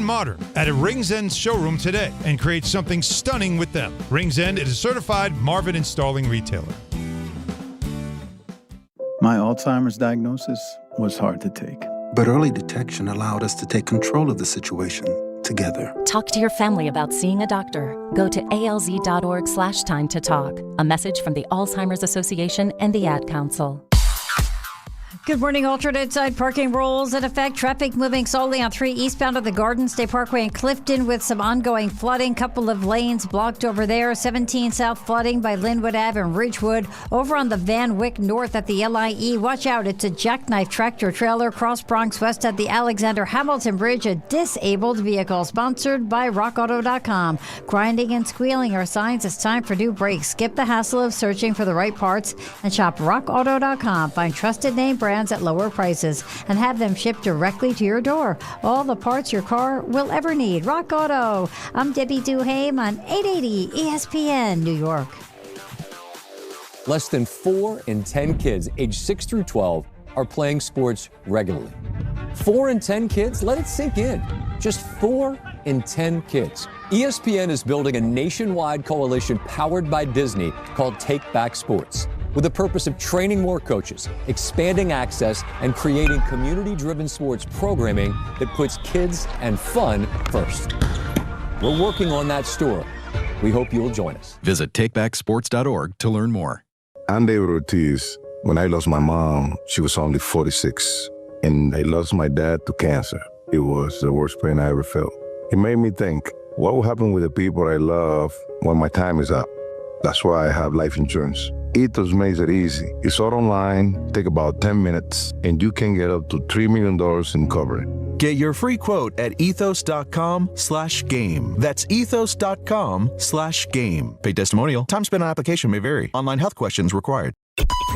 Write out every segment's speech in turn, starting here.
modern at a Rings End showroom today and create something stunning with them. Rings End is a certified Marvin installing retailer. My Alzheimer's diagnosis was hard to take. But early detection allowed us to take control of the situation together. Talk to your family about seeing a doctor. Go to alz.org/time to talk. A message from the Alzheimer's Association and the Ad Council. Good morning. Alternate side parking rules in effect. Traffic moving slowly on 3 eastbound of the Garden State Parkway in Clifton with some ongoing flooding. Couple of lanes blocked over there. 17 south flooding by Linwood Ave and Ridgewood. Over on the Van Wyck north at the LIE. Watch out. It's a jackknife tractor trailer. Cross Bronx west at the Alexander Hamilton Bridge. A disabled vehicle sponsored by RockAuto.com. Grinding and squealing are signs it's time for new brakes. Skip the hassle of searching for the right parts and shop RockAuto.com. Find trusted name brands at lower prices and have them shipped directly to your door. All the parts your car will ever need. Rock Auto. I'm Debbie Duhame on 880 ESPN New York. Less than 4 in 10 kids aged 6 through 12 are playing sports regularly. 4 in 10 kids? Let it sink in. Just 4 in 10 kids. ESPN is building a nationwide coalition powered by Disney called Take Back Sports, with the purpose of training more coaches, expanding access, and creating community-driven sports programming that puts kids and fun first. We're working on that story. We hope you'll join us. Visit takebacksports.org to learn more. I'm David Ortiz. When I lost my mom, she was only 46, and I lost my dad to cancer. It was the worst pain I ever felt. It made me think, what will happen with the people I love when my time is up? That's why I have life insurance. Ethos makes it easy. It's all online, take about 10 minutes, and you can get up to $3 million in coverage. Get your free quote at ethos.com/game. That's ethos.com/game. Paid testimonial. Time spent on application may vary. Online health questions required.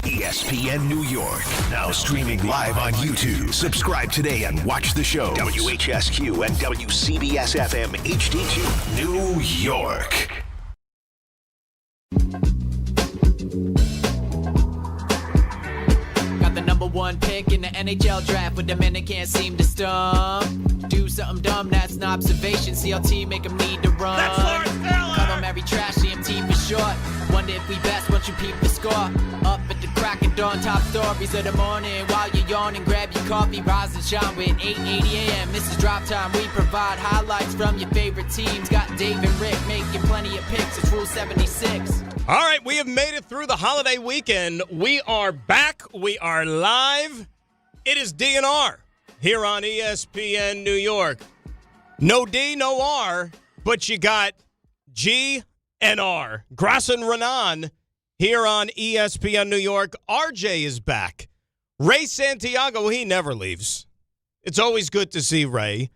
ESPN New York, now streaming live on YouTube. Subscribe today and watch the show. WHSQ and WCBS-FM HD2, New York. Got the #1 pick in the NHL draft, but the men they can't seem to stump. Do something dumb, that's an observation. CLT make them need to run. Cut them every trash, CMT for short. Wonder if we best once you peep the score. Up at the crack of dawn, top stories of the morning. While you're yawning, grab your coffee, rise and shine with 8:80 a.m. This is Drop Time. We provide highlights from your favorite teams. Got Dave and Rick making plenty of picks. It's Rule 76. All right, we have made it through the holiday weekend. We are back. We are live. It is DNR here on ESPN New York. No D, no R, but you got G and R. Grasson Renan here on ESPN New York. RJ is back. Ray Santiago, he never leaves. It's always good to see Ray.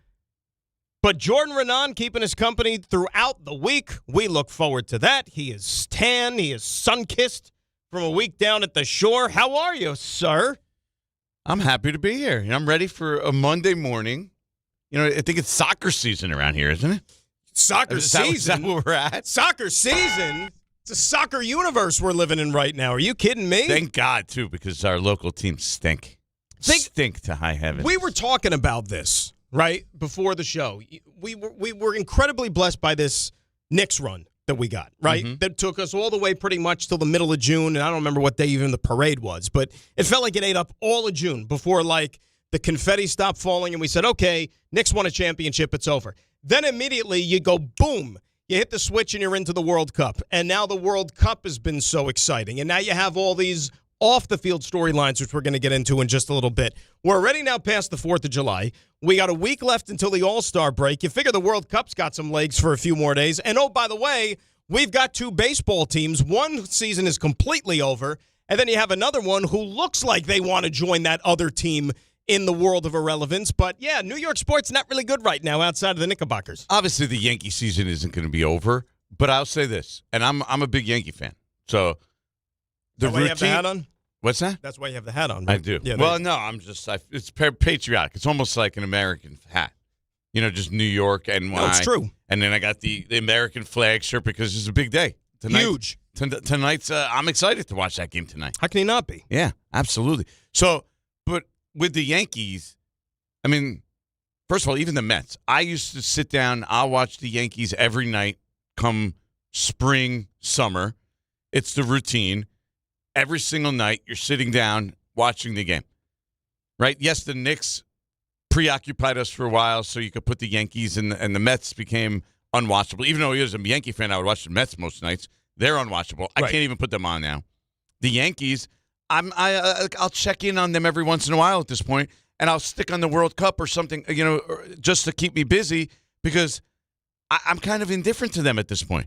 But Jordan Renan keeping us company throughout the week. We look forward to that. He is tan. He is sun-kissed from a week down at the shore. How are you, sir? I'm happy to be here. I'm ready for a Monday morning. You know, I think it's soccer season around here, isn't it? Soccer season? Is that where we're at? Soccer season? It's a soccer universe we're living in right now. Are you kidding me? Thank God, too, because our local teams stink. Stink to high heavens. We were talking about this, right, before the show. We were incredibly blessed by this Knicks run that we got, right? Mm-hmm. That took us all the way pretty much till the middle of June, and I don't remember what day even the parade was, but it felt like it ate up all of June before, like, the confetti stopped falling, and we said, okay, Knicks won a championship, it's over. Then immediately you go, boom, you hit the switch and you're into the World Cup, and now the World Cup has been so exciting, and now you have all these off-the-field storylines, which we're going to get into in just a little bit. We're already now past the 4th of July. We got a week left until the All-Star break. You figure the World Cup's got some legs for a few more days. And, oh, by the way, we've got 2 baseball teams. One season is completely over, and then you have another one who looks like they want to join that other team in the world of irrelevance. But, yeah, New York sports not really good right now outside of the Knickerbockers. Obviously, the Yankee season isn't going to be over, but I'll say this, and I'm a big Yankee fan. So the routine. You have the hat on? What's that? That's why you have the hat on. Right? I do. Yeah, well, no, it's patriotic. It's almost like an American hat. You know, just New York, NY. No, it's true. And then I got the American flag shirt because it's a big day. Huge. Tonight's, I'm excited to watch that game tonight. How can you not be? Yeah, absolutely. So, but with the Yankees, I mean, first of all, even the Mets. I used to sit down. I'll watch the Yankees every night come spring, summer. It's the routine. Every single night, you're sitting down watching the game. Right? Yes, the Knicks preoccupied us for a while, so you could put the Yankees and the Mets became unwatchable. Even though I was a Yankee fan, I would watch the Mets most nights. They're unwatchable. I can't even put them on now. The Yankees, I'll check in on them every once in a while at this point, and I'll stick on the World Cup or something, just to keep me busy because I'm kind of indifferent to them at this point.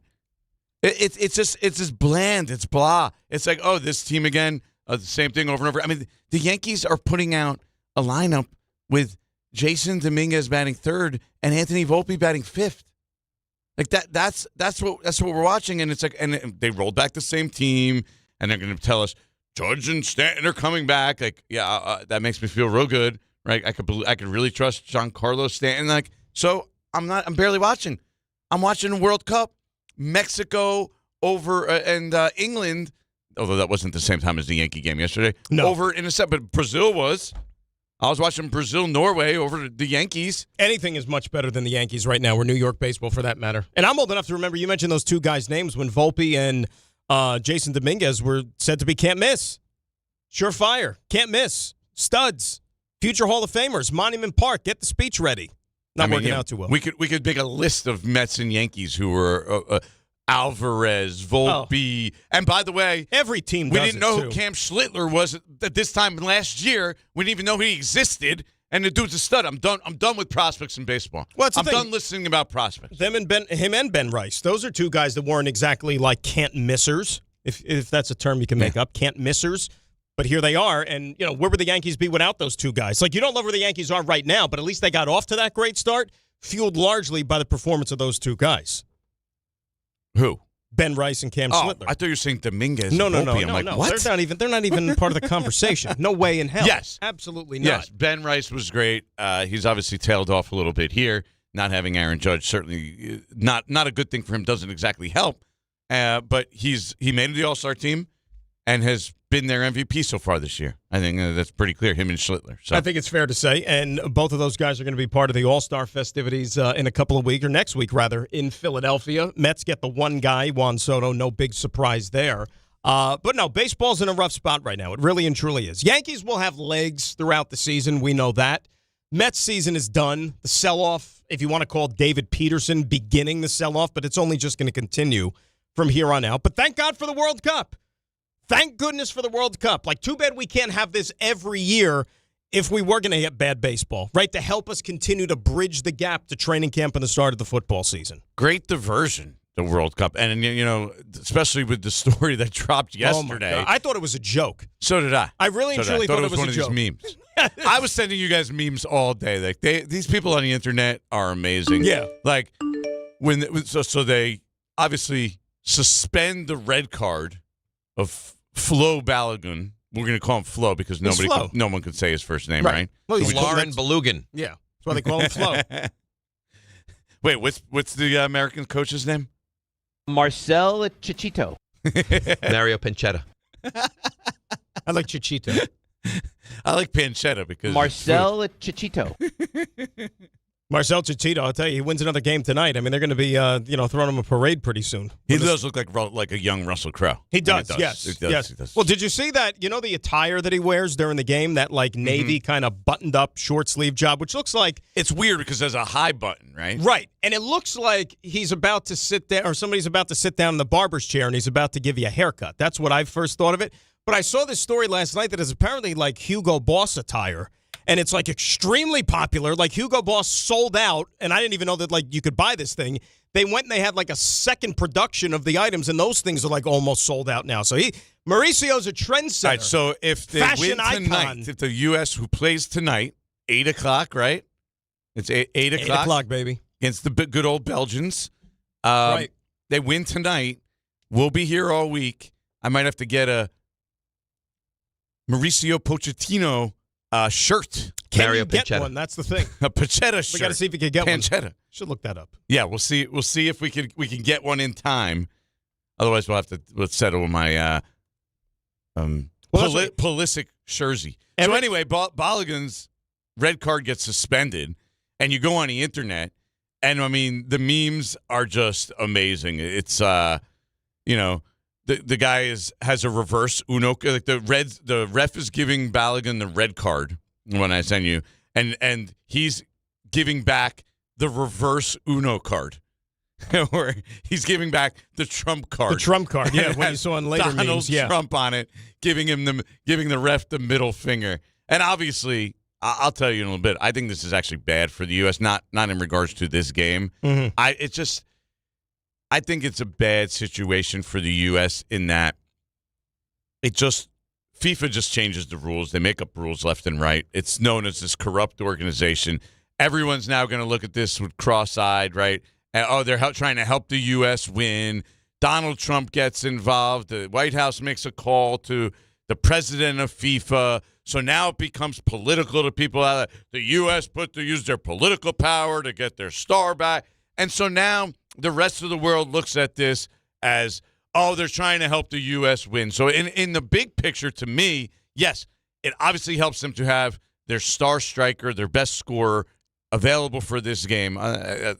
It's just bland. It's blah. It's like, oh, this team again, the same thing over and over. I mean, the Yankees are putting out a lineup with Jason Dominguez batting third and Anthony Volpe batting fifth. Like that's what we're watching, and it's like, and they rolled back the same team, and they're going to tell us Judge and Stanton are coming back. Like, that makes me feel real good, right? I could really trust Giancarlo Stanton. Like, so I'm barely watching. I'm watching the World Cup, Mexico over and England, although that wasn't the same time as the Yankee game yesterday. No, over in a set, but Brazil was. I was watching Brazil-Norway over the Yankees. Anything is much better than the Yankees right now, or New York baseball for that matter. And I'm old enough to remember you mentioned those two guys' names when Volpe and Jason Dominguez were said to be can't miss. Surefire, can't miss. Studs, future Hall of Famers, Monument Park, get the speech ready. Not working out too well. We could make a list of Mets and Yankees who were Alvarez, Volpe, and by the way, every team we didn't know who Cam Schlittler was at this time last year. We didn't even know he existed, and the dude's a stud. I'm done with prospects in baseball. Well, I'm done listening about prospects. Him and Ben Rice. Those are two guys that weren't exactly like can't missers, if that's a term you can make up, can't missers. But here they are, and where would the Yankees be without those two guys? Like, you don't love where the Yankees are right now, but at least they got off to that great start, fueled largely by the performance of those two guys. Who? Ben Rice and Cam Schlittler. I thought you were saying Dominguez. No. I'm like, what? They're not even part of the conversation. No way in hell. Yes, absolutely not. Yes, Ben Rice was great. He's obviously tailed off a little bit here. Not having Aaron Judge certainly not a good thing for him. Doesn't exactly help. But he made the All-Star team and has been their MVP so far this year. I think that's pretty clear, him and Schlittler. So I think it's fair to say, and both of those guys are going to be part of the All-Star festivities in a couple of weeks, or next week, rather, in Philadelphia. Mets get the one guy, Juan Soto, no big surprise there. But no, baseball's in a rough spot right now. It really and truly is. Yankees will have legs throughout the season. We know that. Mets season is done. The sell-off, if you want to call David Peterson beginning the sell-off, but it's only just going to continue from here on out. But thank God for the World Cup. Thank goodness for the World Cup. Like, too bad we can't have this every year if we were going to get bad baseball, right? To help us continue to bridge the gap to training camp and the start of the football season. Great diversion, the World Cup. And, especially with the story that dropped yesterday. Oh my God. I thought it was a joke. So did I. I really and truly thought it was one a of joke. These memes. I was sending you guys memes all day. Like, these people on the internet are amazing. Yeah. Like, so they obviously suspend the red card of Flo Balogun. We're going to call him Flo because no one could say his first name, right? Well, Folarin Balogun. Yeah, that's why they call him Flo. Wait, what's the American coach's name? Marcel Chichito. Mario Panchetta. I like Chichito. I like Panchetta because Marcel Chichito. Marcel Chichito, I'll tell you, he wins another game tonight. I mean, they're going to be, throwing him a parade pretty soon. He does look like a young Russell Crowe. He does, yes. He does. Well, did you see that, the attire that he wears during the game, that, navy kind of buttoned-up short-sleeve job, which looks like... It's weird because there's a high button, right? Right, and it looks like he's about to sit down, or somebody's about to sit down in the barber's chair, and he's about to give you a haircut. That's what I first thought of it. But I saw this story last night that is apparently like Hugo Boss attire. And it's extremely popular. Hugo Boss sold out, and I didn't even know that you could buy this thing. They went and they had a second production of the items, and those things are almost sold out now. So Mauricio's a trendsetter. All right, so if they fashion win tonight, icon. if the U.S. who plays tonight, 8 o'clock, right? It's 8 o'clock. 8 o'clock, baby. Against the good old Belgians. Right. They win tonight. We'll be here all week. I might have to get a Mauricio Pochettino shirt. Can you get one? That's the thing. A Panchetta shirt. We got to see if we can get Panchetta. one. Should look that up. Yeah, we'll see. We'll see if we can get one in time. Otherwise, we'll settle with my Pulisic jersey. So anyway, Balogun's red card gets suspended, And you go on the internet, and, I mean, the memes are just amazing. It's, the guy has a reverse Uno. Like the ref is giving Balogun the red card when I send you, and he's giving back the reverse Uno card. Or he's giving back the Trump card. The Trump card, yeah. When you saw in later Donald memes, yeah. Trump on it, giving the ref the middle finger. And obviously, I'll tell you in a little bit, I think this is actually bad for the U.S., not in regards to this game. Mm-hmm. I think it's a bad situation for the U.S. in that FIFA just changes the rules. They make up rules left and right. It's known as this corrupt organization. Everyone's now going to look at this with cross-eyed, right? They're trying to help the U.S. win. Donald Trump gets involved. The White House makes a call to the president of FIFA. So now it becomes political to people. The U.S. use their political power to get their star back. And so now the rest of the world looks at this as, they're trying to help the U.S. win. So in the big picture, to me, yes, it obviously helps them to have their star striker, their best scorer, available for this game.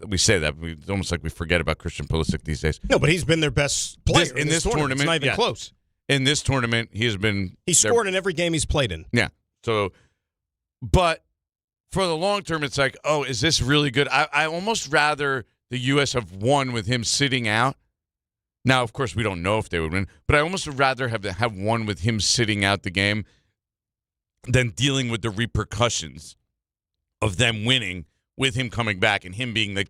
We say that. It's almost like we forget about Christian Pulisic these days. No, but he's been their best player in this tournament. It's not even close. In this tournament, he's scored in every game he's played in. Yeah. So, but for the long term, it's like, is this really good? I almost rather the U.S. have won with him sitting out. Now, of course, we don't know if they would win, but I almost would rather have won with him sitting out the game than dealing with the repercussions of them winning with him coming back and him being like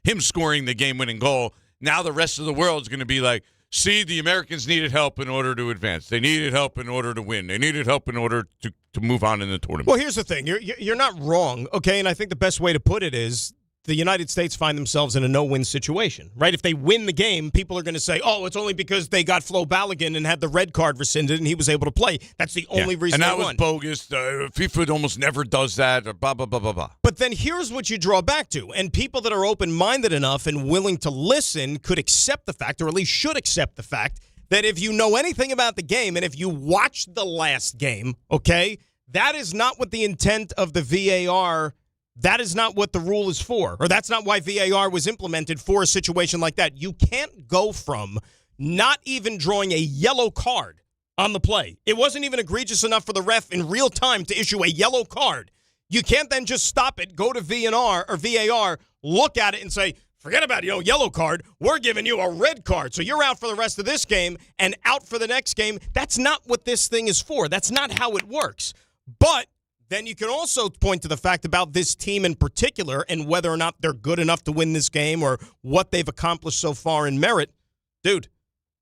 him scoring the game-winning goal. Now the rest of the world is going to be like, see, the Americans needed help in order to advance. They needed help in order to win. They needed help in order to move on in the tournament. Well, here's the thing. You're not wrong, okay? And I think the best way to put it is the United States find themselves in a no-win situation, right? If they win the game, people are going to say, it's only because they got Flo Balogun and had the red card rescinded and he was able to play. That's the only reason they won. And that was bogus. FIFA almost never does that, or blah, blah, blah, blah, blah. But then here's what you draw back to. And people that are open-minded enough and willing to listen could accept the fact, or at least should accept the fact, that if you know anything about the game and if you watched the last game, okay, that is not what the intent of the VAR. That is not what the rule is for, or that's not why VAR was implemented for a situation like that. You can't go from not even drawing a yellow card on the play. It wasn't even egregious enough for the ref in real time to issue a yellow card. You can't then just stop it, go to VAR, look at it and say, forget about it, yellow card. We're giving you a red card. So you're out for the rest of this game and out for the next game. That's not what this thing is for. That's not how it works. But then you can also point to the fact about this team in particular and whether or not they're good enough to win this game or what they've accomplished so far in merit. Dude,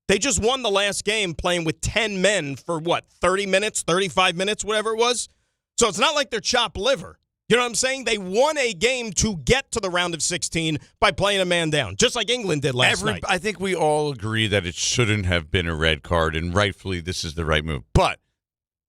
they just won the last game playing with 10 men for 30 minutes, 35 minutes, whatever it was. So it's not like they're chopped liver. You know what I'm saying? They won a game to get to the round of 16 by playing a man down, just like England did last night. I think we all agree that it shouldn't have been a red card, and rightfully this is the right move. But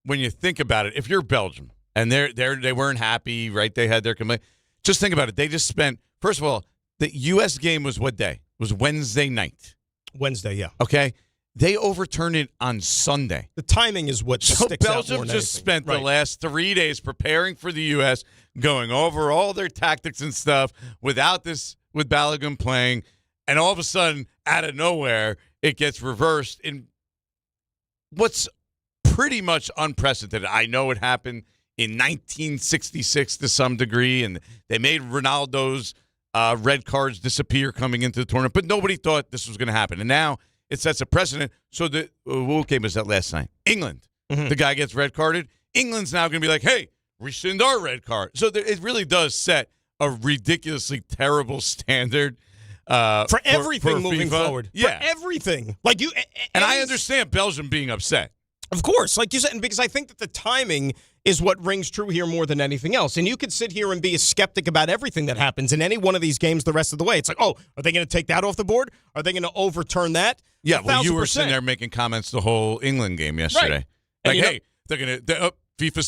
when you think about it, if you're Belgium, and they weren't happy, right? They had their complaint. Just think about it. They just spent, first of all, the U.S. game was what day? It was Wednesday night. Wednesday, yeah. Okay? They overturned it on Sunday. The timing is what sticks out more Belgium than just anything. spent the last 3 days preparing for the U.S., going over all their tactics and stuff with Balogun playing, and all of a sudden, out of nowhere, it gets reversed in what's pretty much unprecedented. I know it happened in 1966 to some degree, and they made Ronaldo's red cards disappear coming into the tournament, but nobody thought this was going to happen. And now it sets a precedent. So what game was that last night? England. Mm-hmm. The guy gets red carded. England's now going to be like, hey, rescind our red card. So it really does set a ridiculously terrible standard for everything moving FIFA. forward. Yeah. For everything. And I understand Belgium being upset. Of course, like you said, because I think that the timing is what rings true here more than anything else. And you could sit here and be a skeptic about everything that happens in any one of these games the rest of the way. It's like, are they going to take that off the board? Are they going to overturn that? Yeah, well, you were sitting there making comments the whole England game yesterday. Right. Like, hey, they're going to FIFA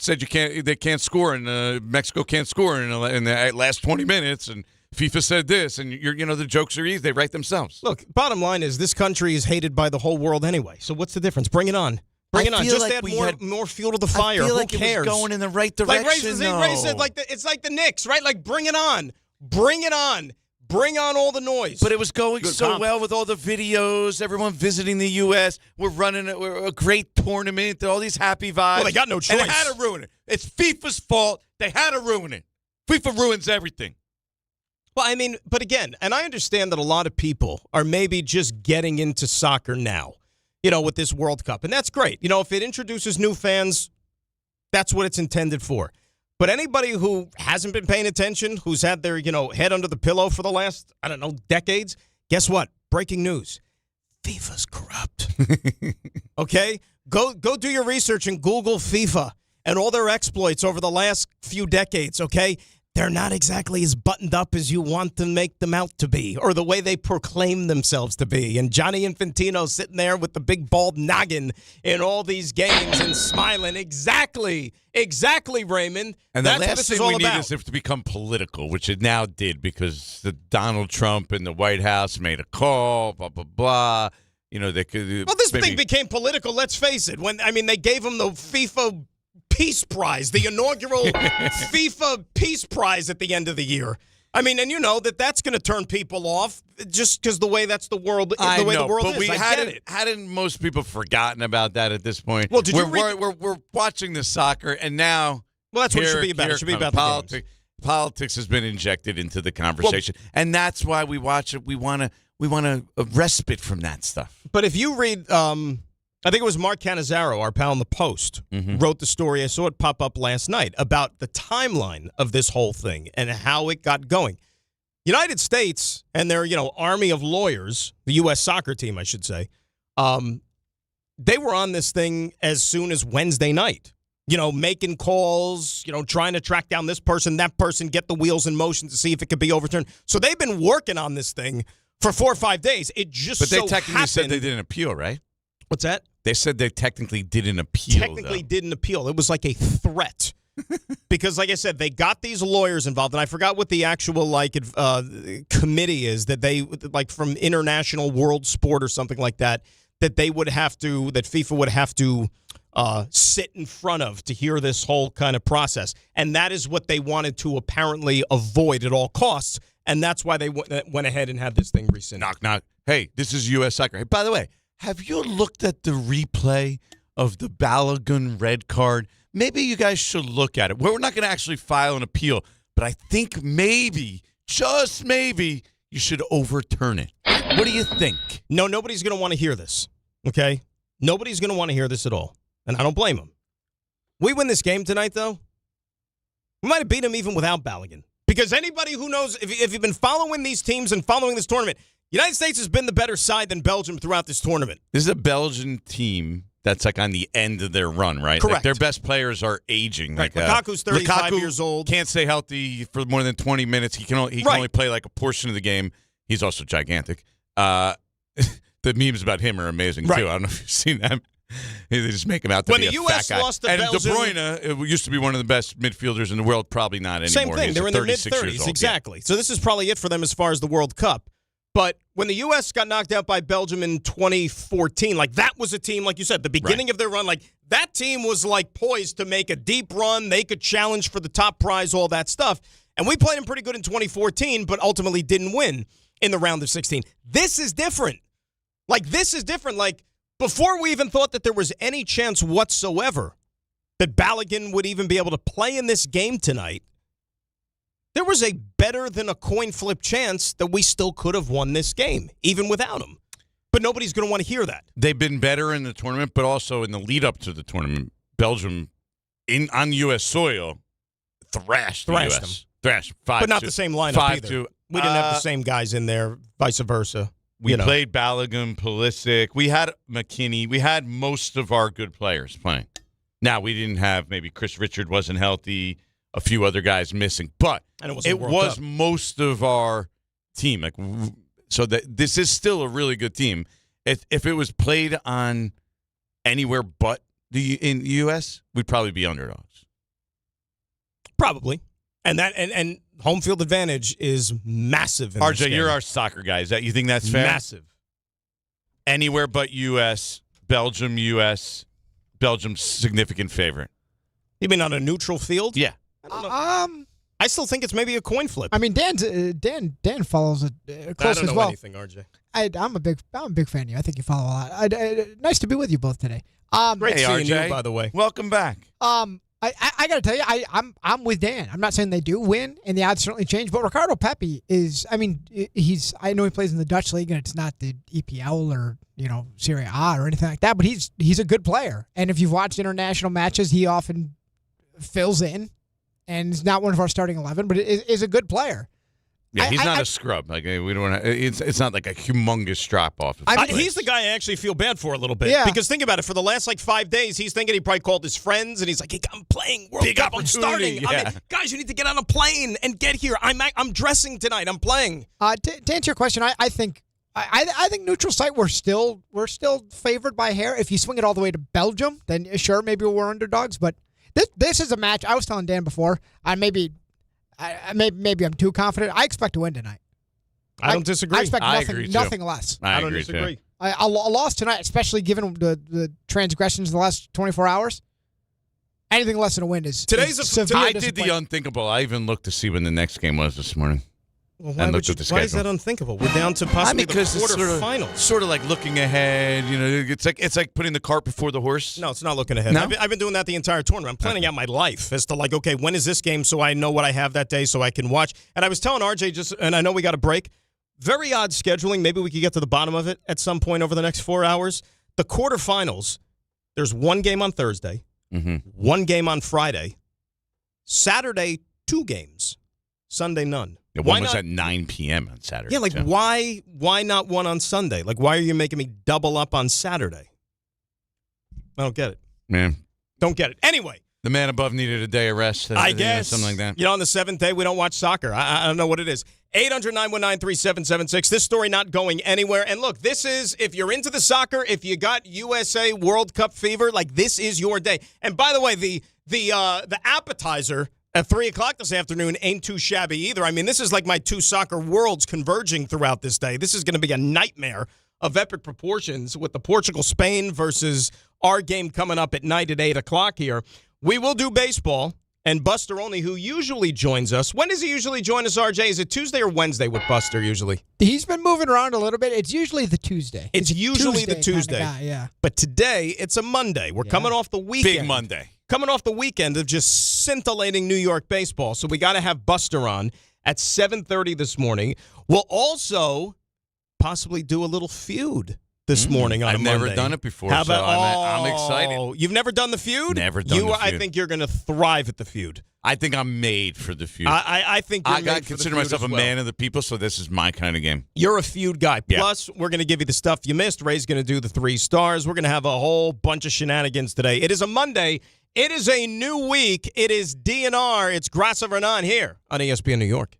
said they can't score, and Mexico can't score in the last 20 minutes, and FIFA said this, and the jokes are easy. They write themselves. Look, bottom line is this country is hated by the whole world anyway. So what's the difference? Bring it on. Bring it on. Just add more fuel to the fire. I feel Who like cares? It was going in the right direction. Ray said, it's like the Knicks, right? Like, bring it on. Bring it on. Bring on all the noise. But it was going well with all the videos, everyone visiting the U.S. We're running a great tournament, all these happy vibes. Well, they got no choice. And they had to ruin it. It's FIFA's fault. They had to ruin it. FIFA ruins everything. Well, I mean, but again, and I understand that a lot of people are maybe just getting into soccer now, with this World Cup. And that's great. If it introduces new fans, that's what it's intended for. But anybody who hasn't been paying attention, who's had their, head under the pillow for the last, decades, guess what? Breaking news. FIFA's corrupt. Okay? Go do your research and Google FIFA and all their exploits over the last few decades, okay? They're not exactly as buttoned up as you want to make them out to be or the way they proclaim themselves to be. And Johnny Infantino sitting there with the big bald noggin in all these games and smiling. Exactly, Raymond. And that's the what last this thing is all we need about. is it to become political, which it now did because the Donald Trump and the White House made a call, blah, blah, blah. They could. Well, this thing became political, let's face it. They gave him the FIFA Peace Prize, the inaugural FIFA Peace Prize at the end of the year. And that's going to turn people off just because the way the world is. But hadn't most people forgotten about that at this point? Well, we're watching the soccer, and now that's what it should be about. It should be about politics. Politics has been injected into the conversation, and that's why we watch it. We want a respite from that stuff. But if you read, I think it was Mark Cannizzaro, our pal in the Post, wrote the story. I saw it pop up last night about the timeline of this whole thing and how it got going. United States and their, army of lawyers, the U.S. soccer team, I should say, they were on this thing as soon as Wednesday night. Making calls, trying to track down this person, that person, get the wheels in motion to see if it could be overturned. So they've been working on this thing for 4 or 5 days. It just But they technically said they didn't appeal, right? What's that? They said they technically didn't appeal. Didn't appeal. It was like a threat. Because, like I said, they got these lawyers involved, and I forgot what the actual committee is that they from International World Sport or something like that they would have to that FIFA would have to sit in front of to hear this whole kind of process, and that is what they wanted to apparently avoid at all costs, and that's why they went ahead and had this thing rescinded. Knock knock. Hey, this is U.S. soccer. Hey, by the way, have you looked at the replay of the Balogun red card? Maybe you guys should look at it. We're not going to actually file an appeal, but I think maybe, just maybe, you should overturn it. What do you think? No, nobody's going to want to hear this, okay? Nobody's going to want to hear this at all, and I don't blame them. We win this game tonight, though, we might have beat them even without Balogun. Because anybody who knows, if you've been following these teams and following this tournament, United States has been the better side than Belgium throughout this tournament. This is a Belgian team that's on the end of their run, right? Correct. Their best players are aging. Right. Lukaku's 35 years old. Can't stay healthy for more than 20 minutes. He can only play a portion of the game. He's also gigantic. The memes about him are amazing, too. I don't know if you've seen them. They just make him out to be a fat guy. When the U.S. lost to Belgium... And De Bruyne used to be one of the best midfielders in the world. Probably not anymore. Same thing. They're in their mid-30s. Exactly. So this is probably it for them as far as the World Cup. But when the U.S. got knocked out by Belgium in 2014, that was a team, like you said, the beginning of their run, that team was poised to make a deep run. They could challenge for the top prize, all that stuff. And we played them pretty good in 2014, but ultimately didn't win in the round of 16. This is different. Before we even thought that there was any chance whatsoever that Balogun would even be able to play in this game tonight, there was a better than a coin flip chance that we still could have won this game, even without him. But nobody's going to want to hear that. They've been better in the tournament, but also in the lead up to the tournament. Belgium, on U.S. soil, thrashed the U.S. them. Thrashed 5-2. But not the same lineup 5-2. Either. We didn't have the same guys in there, vice versa. We played Balogun, Pulisic. We had McKinney. We had most of our good players playing. Now, we didn't have, maybe Chris Richard wasn't healthy, a few other guys missing, but it was most of our team. So this is still a really good team. If it was played on anywhere but in the U.S., we'd probably be underdogs. Probably. And home field advantage is massive. RJ, you're our soccer guy. You think that's fair? Massive. Anywhere but U.S., Belgium, U.S. Belgium's significant favorite. You mean on a neutral field? Yeah. I still think it's maybe a coin flip. I mean, Dan follows it close as well. I don't know anything, RJ. I'm a big fan of you. I think you follow a lot. Nice to be with you both today. Great seeing RJ. you, by the way. Welcome back. I got to tell you, I'm with Dan. I'm not saying they do win, and the odds certainly change. But Ricardo Pepi is, I know he plays in the Dutch league, and it's not the EPL or Serie A or anything like that. But he's a good player, and if you've watched international matches, he often fills in, and is not one of our starting 11, but is a good player. Yeah, he's not a scrub. Like we don't want to. It's not like a humongous drop off. He's the guy I actually feel bad for a little bit. Yeah. Because think about it. For the last 5 days, he's thinking he probably called his friends and he's like, "Hey, I'm playing World Cup. I'm starting. Yeah. Guys, you need to get on a plane and get here. I'm dressing tonight. I'm playing." To answer your question, I think neutral site we're still favored by a hair. If you swing it all the way to Belgium, then sure, maybe we're underdogs. But this is a match. I was telling Dan before. Maybe I'm too confident. I expect to win tonight. I don't disagree. I expect nothing less. I don't disagree. A loss tonight, especially given the transgressions of the last 24 hours, anything less than a win is severe. I did the unthinkable. I even looked to see when the next game was this morning. Well, why is that unthinkable? We're down to possibly the quarterfinals. Sort of like looking ahead. It's like putting the cart before the horse. No, it's not looking ahead. No? I've been doing that the entire tournament. I'm planning out my life as to okay, when is this game so I know what I have that day so I can watch. And I was telling RJ and I know we got a break. Very odd scheduling. Maybe we could get to the bottom of it at some point over the next 4 hours. The quarterfinals, there's one game on Thursday, one game on Friday, Saturday, 2 games, Sunday, none. Yeah, one was at 9 p.m. on Saturday. Yeah, why not one on Sunday? Why are you making me double up on Saturday? I don't get it. Man. Don't get it. Anyway. The man above needed a day of rest. I guess. Something like that. On the 7th day, we don't watch soccer. I don't know what it is. 800-919-3776. This story not going anywhere. And look, this is, if you're into the soccer, if you got USA World Cup fever, this is your day. And by the way, the appetizer at 3 o'clock this afternoon ain't too shabby either. I mean, this is like my 2 soccer worlds converging throughout this day. This is going to be a nightmare of epic proportions with the Portugal-Spain versus our game coming up at night at 8 o'clock here. We will do baseball, and Buster Olney, who usually joins us. When does he usually join us, RJ? Is it Tuesday or Wednesday with Buster usually? He's been moving around a little bit. It's usually the Tuesday. It's usually the Tuesday. Guy, yeah. But today, it's a Monday. We're coming off the weekend. Big Monday. Coming off the weekend of just scintillating New York baseball. So we got to have Buster on at 7:30 this morning. We'll also possibly do a little feud this morning on a Monday. I've never done it before, How about, I'm excited. You've never done the feud? Never done the feud. I think you're going to thrive at the feud. I think I'm made for the feud. I think you're made I for consider the feud myself as a well. man of the people, so this is my kind of game. You're a feud guy. Yeah. Plus, we're going to give you the stuff you missed. Ray's going to do the 3 stars. We're going to have a whole bunch of shenanigans today. It is a Monday. It is a new week. It is DNR. It's Grassa Vernon here on ESPN New York.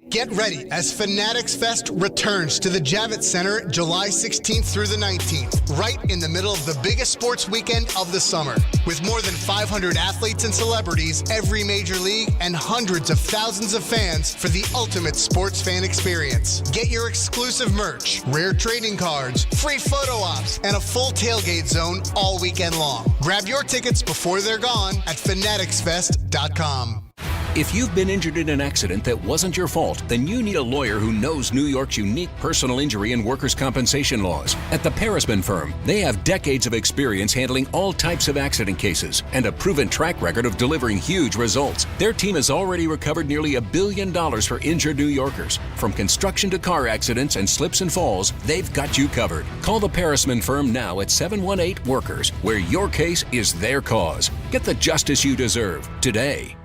Get ready as Fanatics Fest returns to the Javits Center July 16th through the 19th, right in the middle of the biggest sports weekend of the summer. With more than 500 athletes and celebrities, every major league, and hundreds of thousands of fans for the ultimate sports fan experience. Get your exclusive merch, rare trading cards, free photo ops, and a full tailgate zone all weekend long. Grab your tickets before they're gone at fanaticsfest.com. If you've been injured in an accident that wasn't your fault, then you need a lawyer who knows New York's unique personal injury and workers' compensation laws. At the Parisman Firm, they have decades of experience handling all types of accident cases and a proven track record of delivering huge results. Their team has already recovered nearly $1 billion for injured New Yorkers. From construction to car accidents and slips and falls, they've got you covered. Call the Parisman Firm now at 718-WORKERS, where your case is their cause. Get the justice you deserve today.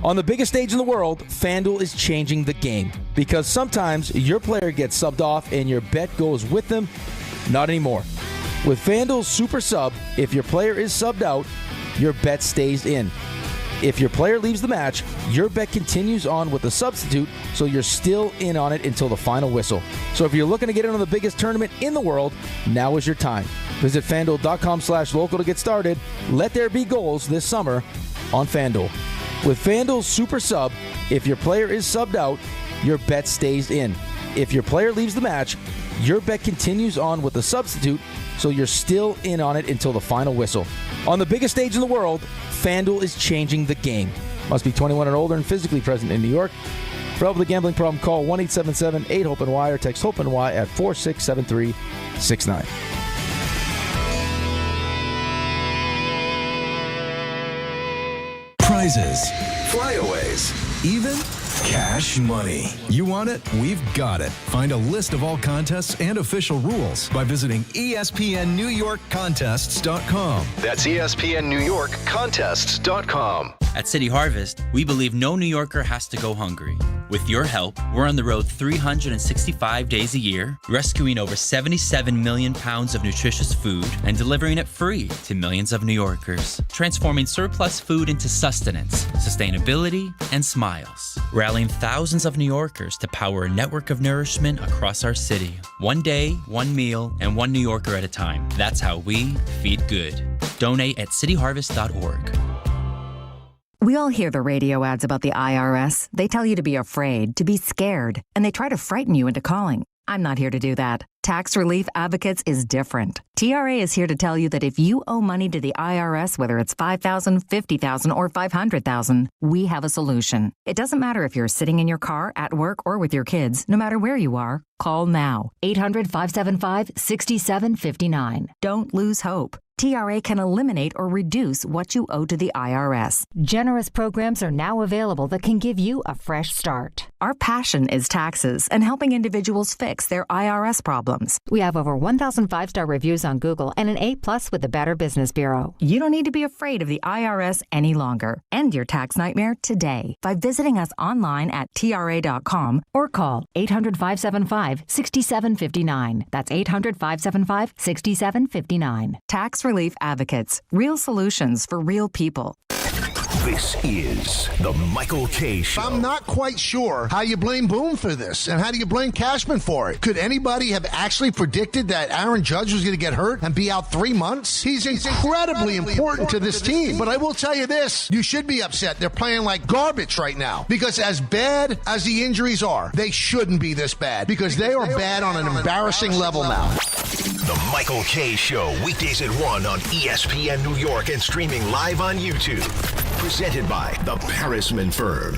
On the biggest stage in the world, FanDuel is changing the game. Because sometimes your player gets subbed off and your bet goes with them. Not anymore. With FanDuel's Super Sub, if your player is subbed out, your bet stays in. If your player leaves the match, your bet continues on with the substitute, so you're still in on it until the final whistle. So if you're looking to get in on the biggest tournament in the world, now is your time. Visit FanDuel.com/local to get started. Let there be goals this summer on FanDuel. With FanDuel's Super Sub, if your player is subbed out, your bet stays in. If your player leaves the match, your bet continues on with a substitute, so you're still in on it until the final whistle. On the biggest stage in the world, FanDuel is changing the game. Must be 21 and older and physically present in New York. For help with a gambling problem, call 1-877-8-HOPE-NY or text HOPE-NY at 467369. Prizes, flyaways, even cash money. You want it? We've got it. Find a list of all contests and official rules by visiting ESPNNewYorkContests.com. That's ESPNNewYorkContests.com. At City Harvest, we believe no New Yorker has to go hungry. With your help, we're on the road 365 days a year, rescuing over 77 million pounds of nutritious food and delivering it free to millions of New Yorkers, transforming surplus food into sustenance, sustainability, and smiles, rallying thousands of New Yorkers to power a network of nourishment across our city. One day, one meal, and one New Yorker at a time. That's how we feed good. Donate at cityharvest.org. We all hear the radio ads about the IRS. They tell you to be afraid, to be scared, and they try to frighten you into calling. I'm not here to do that. Tax Relief Advocates is different. TRA is here to tell you that if you owe money to the IRS, whether it's $5,000, $50,000, or $500,000, we have a solution. It doesn't matter if you're sitting in your car, at work, or with your kids. No matter where you are, call now. 800-575-6759. Don't lose hope. TRA can eliminate or reduce what you owe to the IRS. Generous programs are now available that can give you a fresh start. Our passion is taxes and helping individuals fix their IRS problems. We have over 1,000 5-star reviews on Google and an A+ with the Better Business Bureau. You don't need to be afraid of the IRS any longer. End your tax nightmare today by visiting us online at TRA.com or call 800-575-6759. That's 800-575-6759. Tax Relief Advocates. Real solutions for real people. This is the Michael K. Show. I'm not quite sure how you blame Boone for this, and how do you blame Cashman for it? Could anybody have actually predicted that Aaron Judge was going to get hurt and be out 3 months? He's incredibly important to this team. But I will tell you this, you should be upset. They're playing like garbage right now, because as bad as the injuries are, they shouldn't be this bad, because they are bad on an embarrassing level now. The Michael K. Show, weekdays at 1 on ESPN New York and streaming live on YouTube. Presented by the Parisman Firm.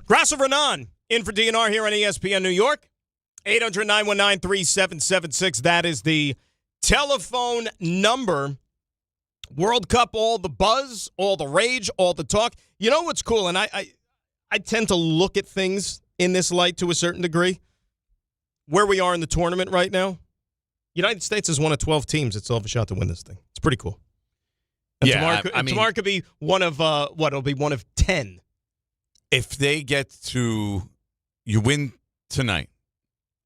Grasso Renan in for DNR here on ESPN New York. 800-919-3776. That is the telephone number. World Cup, all the buzz, all the rage, all the talk. You know what's cool? And I tend to look at things in this light to a certain degree. Where we are in the tournament right now, United States is one of 12 teams that still have a shot to win this thing. It's pretty cool. And Yeah, tomorrow could be one of, it'll be one of 10. If they get to, you win tonight,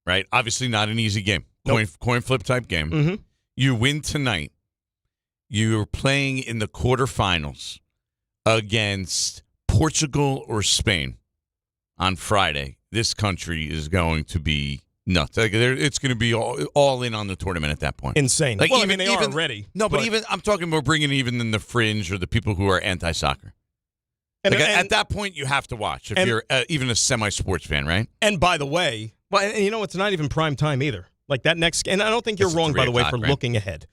right? Obviously not an easy game. Coin flip type game. Mm-hmm. You win tonight. You're playing in the quarterfinals against Portugal or Spain on Friday. This country is going to be nuts. It's going to be all in on the tournament at that point. Insane. Like, well, even, they are already. No, but even I'm talking about bringing even in the fringe or the people who are anti-soccer. At that point, you have to watch if you're even a semi-sports fan, right? And by the way, and you know, it's not even prime time either. Like that next, and I don't think you're wrong, by the way, for looking ahead.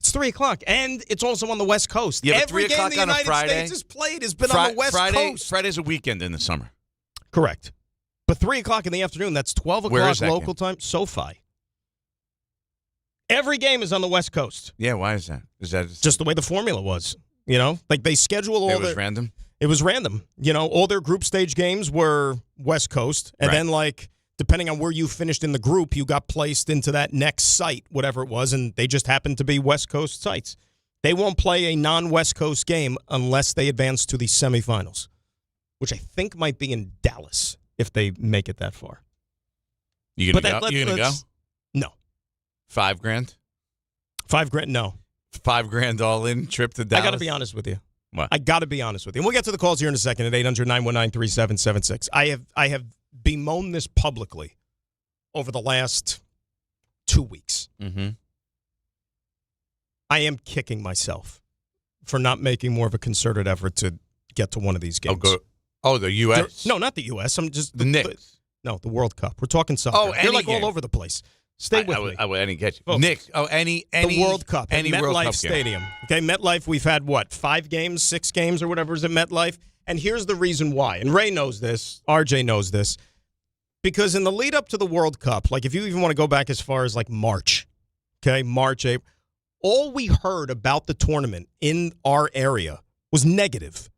It's 3 o'clock, and it's also on the West Coast. Yeah, but Every 3 o'clock game the on a United Friday States has played has been on the West Coast. Friday's a weekend in the summer. Correct. But 3 o'clock in the afternoon, that's 12 o'clock local time, SoFi. Every game is on the West Coast. Yeah, why is that? Is that just the way the formula was? You know, like they schedule all It was random? It was random. You know, all their group stage games were West Coast, and then depending on where you finished in the group, you got placed into that next site, whatever it was, and they just happened to be West Coast sites. They won't play a non-West Coast game unless they advance to the semifinals, which I think might be in Dallas if they make it that far. You gonna go? No. $5,000? $5,000? No. $5,000 all in trip to Dallas? I got to be honest with you. What? I got to be honest with you. And we'll get to the calls here in a second at 800-919-3776. I have bemoaned this publicly over the last 2 weeks. Mm-hmm. I am kicking myself for not making more of a concerted effort to get to one of these games. The U.S.? No, not the U.S. I'm just the Knicks. No, the World Cup. We're talking soccer. Oh, You're like game. all over the place. Stay with me. I didn't get you. Folks, Knicks. Oh, any the World Cup. Any at World MetLife Cup Stadium. Okay, MetLife, we've had, 5 games, 6 games or whatever is at MetLife? And here's the reason why. And Ray knows this. RJ knows this. Because in the lead up to the World Cup, like if you even want to go back as far as like March, okay, March, April, all we heard about the tournament in our area was negative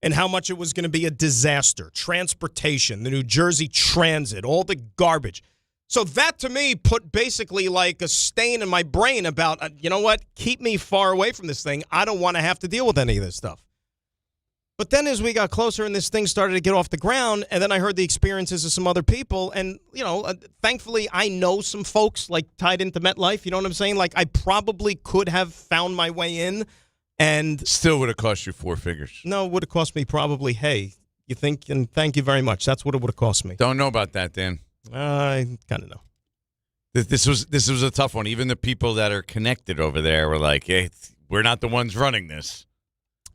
and how much it was going to be a disaster. Transportation, the New Jersey Transit, all the garbage. So that to me put basically like a stain in my brain about, you know what, keep me far away from this thing. I don't want to have to deal with any of this stuff. But then as we got closer and this thing started to get off the ground, and then I heard the experiences of some other people, and, thankfully I know some folks, like, tied into MetLife, you know what I'm saying? Like, I probably could have found my way in, and... Still would have cost you 4 figures. No, it would have cost me probably, hey, you think, and thank you very much. That's what it would have cost me. Don't know about that, Dan. I kind of know. This was a tough one. Even the people that are connected over there were like, hey, we're not the ones running this.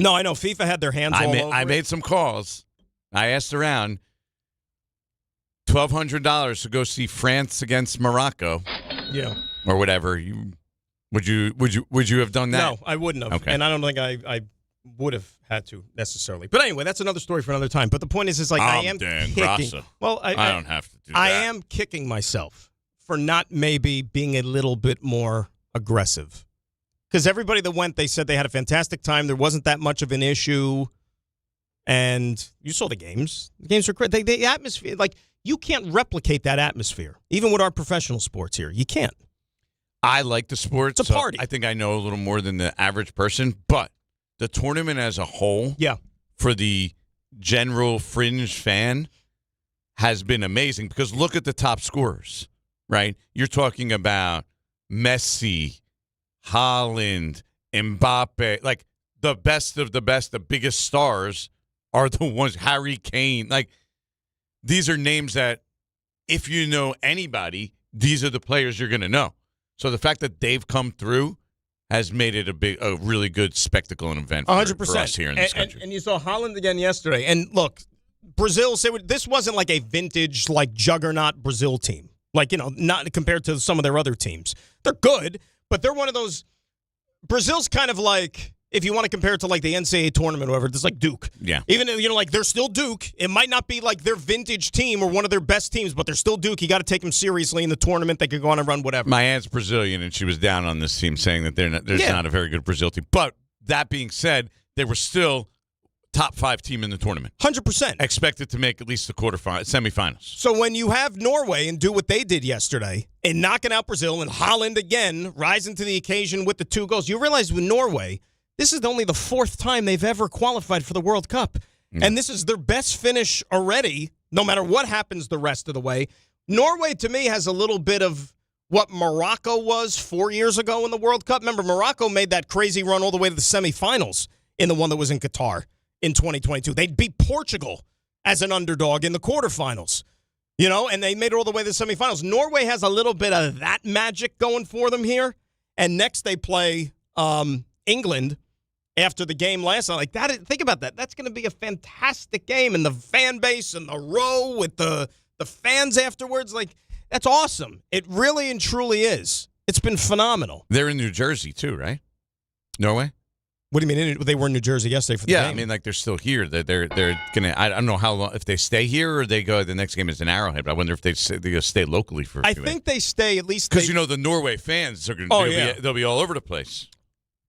No, I know. FIFA had their hands all over I made some calls. I asked around. $1,200 to go see France against Morocco. Yeah. Or whatever. Would you have done that? No, I wouldn't have. Okay. And I don't think I would have had to necessarily. But anyway, that's another story for another time. But the point is like I am Dan kicking. Grassa. Well, I don't have to do I that. am kicking myself for not maybe being a little bit more aggressive. Because everybody that went, they said they had a fantastic time. There wasn't that much of an issue. And you saw the games. The games were great. The atmosphere, like, you can't replicate that atmosphere, even with our professional sports here. You can't. I like the sport. It's a party. I think I know a little more than the average person. But the tournament as a whole, for the general fringe fan, has been amazing. Because look at the top scorers, right? You're talking about Messi, Haaland, Mbappe, like the best of the best, the biggest stars are the ones, Harry Kane. Like, these are names that if you know anybody, these are the players you're going to know. So the fact that they've come through has made it a really good spectacle and event for 100%. us here in this country. And you saw Haaland again yesterday. And look, Brazil, this wasn't like a vintage, like, juggernaut Brazil team. Like, not compared to some of their other teams. They're good. But they're one of those. Brazil's kind of like, if you want to compare it to like the NCAA tournament or whatever, it's like Duke. Yeah. Even, like they're still Duke. It might not be like their vintage team or one of their best teams, but they're still Duke. You got to take them seriously in the tournament. They could go on and run whatever. My aunt's Brazilian, and she was down on this team saying that there's not a very good Brazil team. But that being said, they were still top 5 team in the tournament. 100%. Expected to make at least the semifinals. So when you have Norway and do what they did yesterday and knocking out Brazil and Haaland again rising to the occasion with the 2 goals, you realize with Norway, this is only the 4th time they've ever qualified for the World Cup. And this is their best finish already, no matter what happens the rest of the way. Norway, to me, has a little bit of what Morocco was 4 years ago in the World Cup. Remember, Morocco made that crazy run all the way to the semifinals in the one that was in Qatar. In 2022. They beat Portugal as an underdog in the quarterfinals, and they made it all the way to the semifinals. Norway has a little bit of that magic going for them here. And next they play England after the game last night. Like that, think about that. That's going to be a fantastic game. And the fan base and the row with the fans afterwards, like, that's awesome. It really and truly is. It's been phenomenal. They're in New Jersey too, right? Norway? What do you mean? They were in New Jersey yesterday for the game. I mean, like, they're still here. They're gonna. I don't know how long, if they stay here or they go. The next game is in Arrowhead. But I wonder if they stay locally for. I think they stay at least because the Norway fans are going. They'll be all over the place.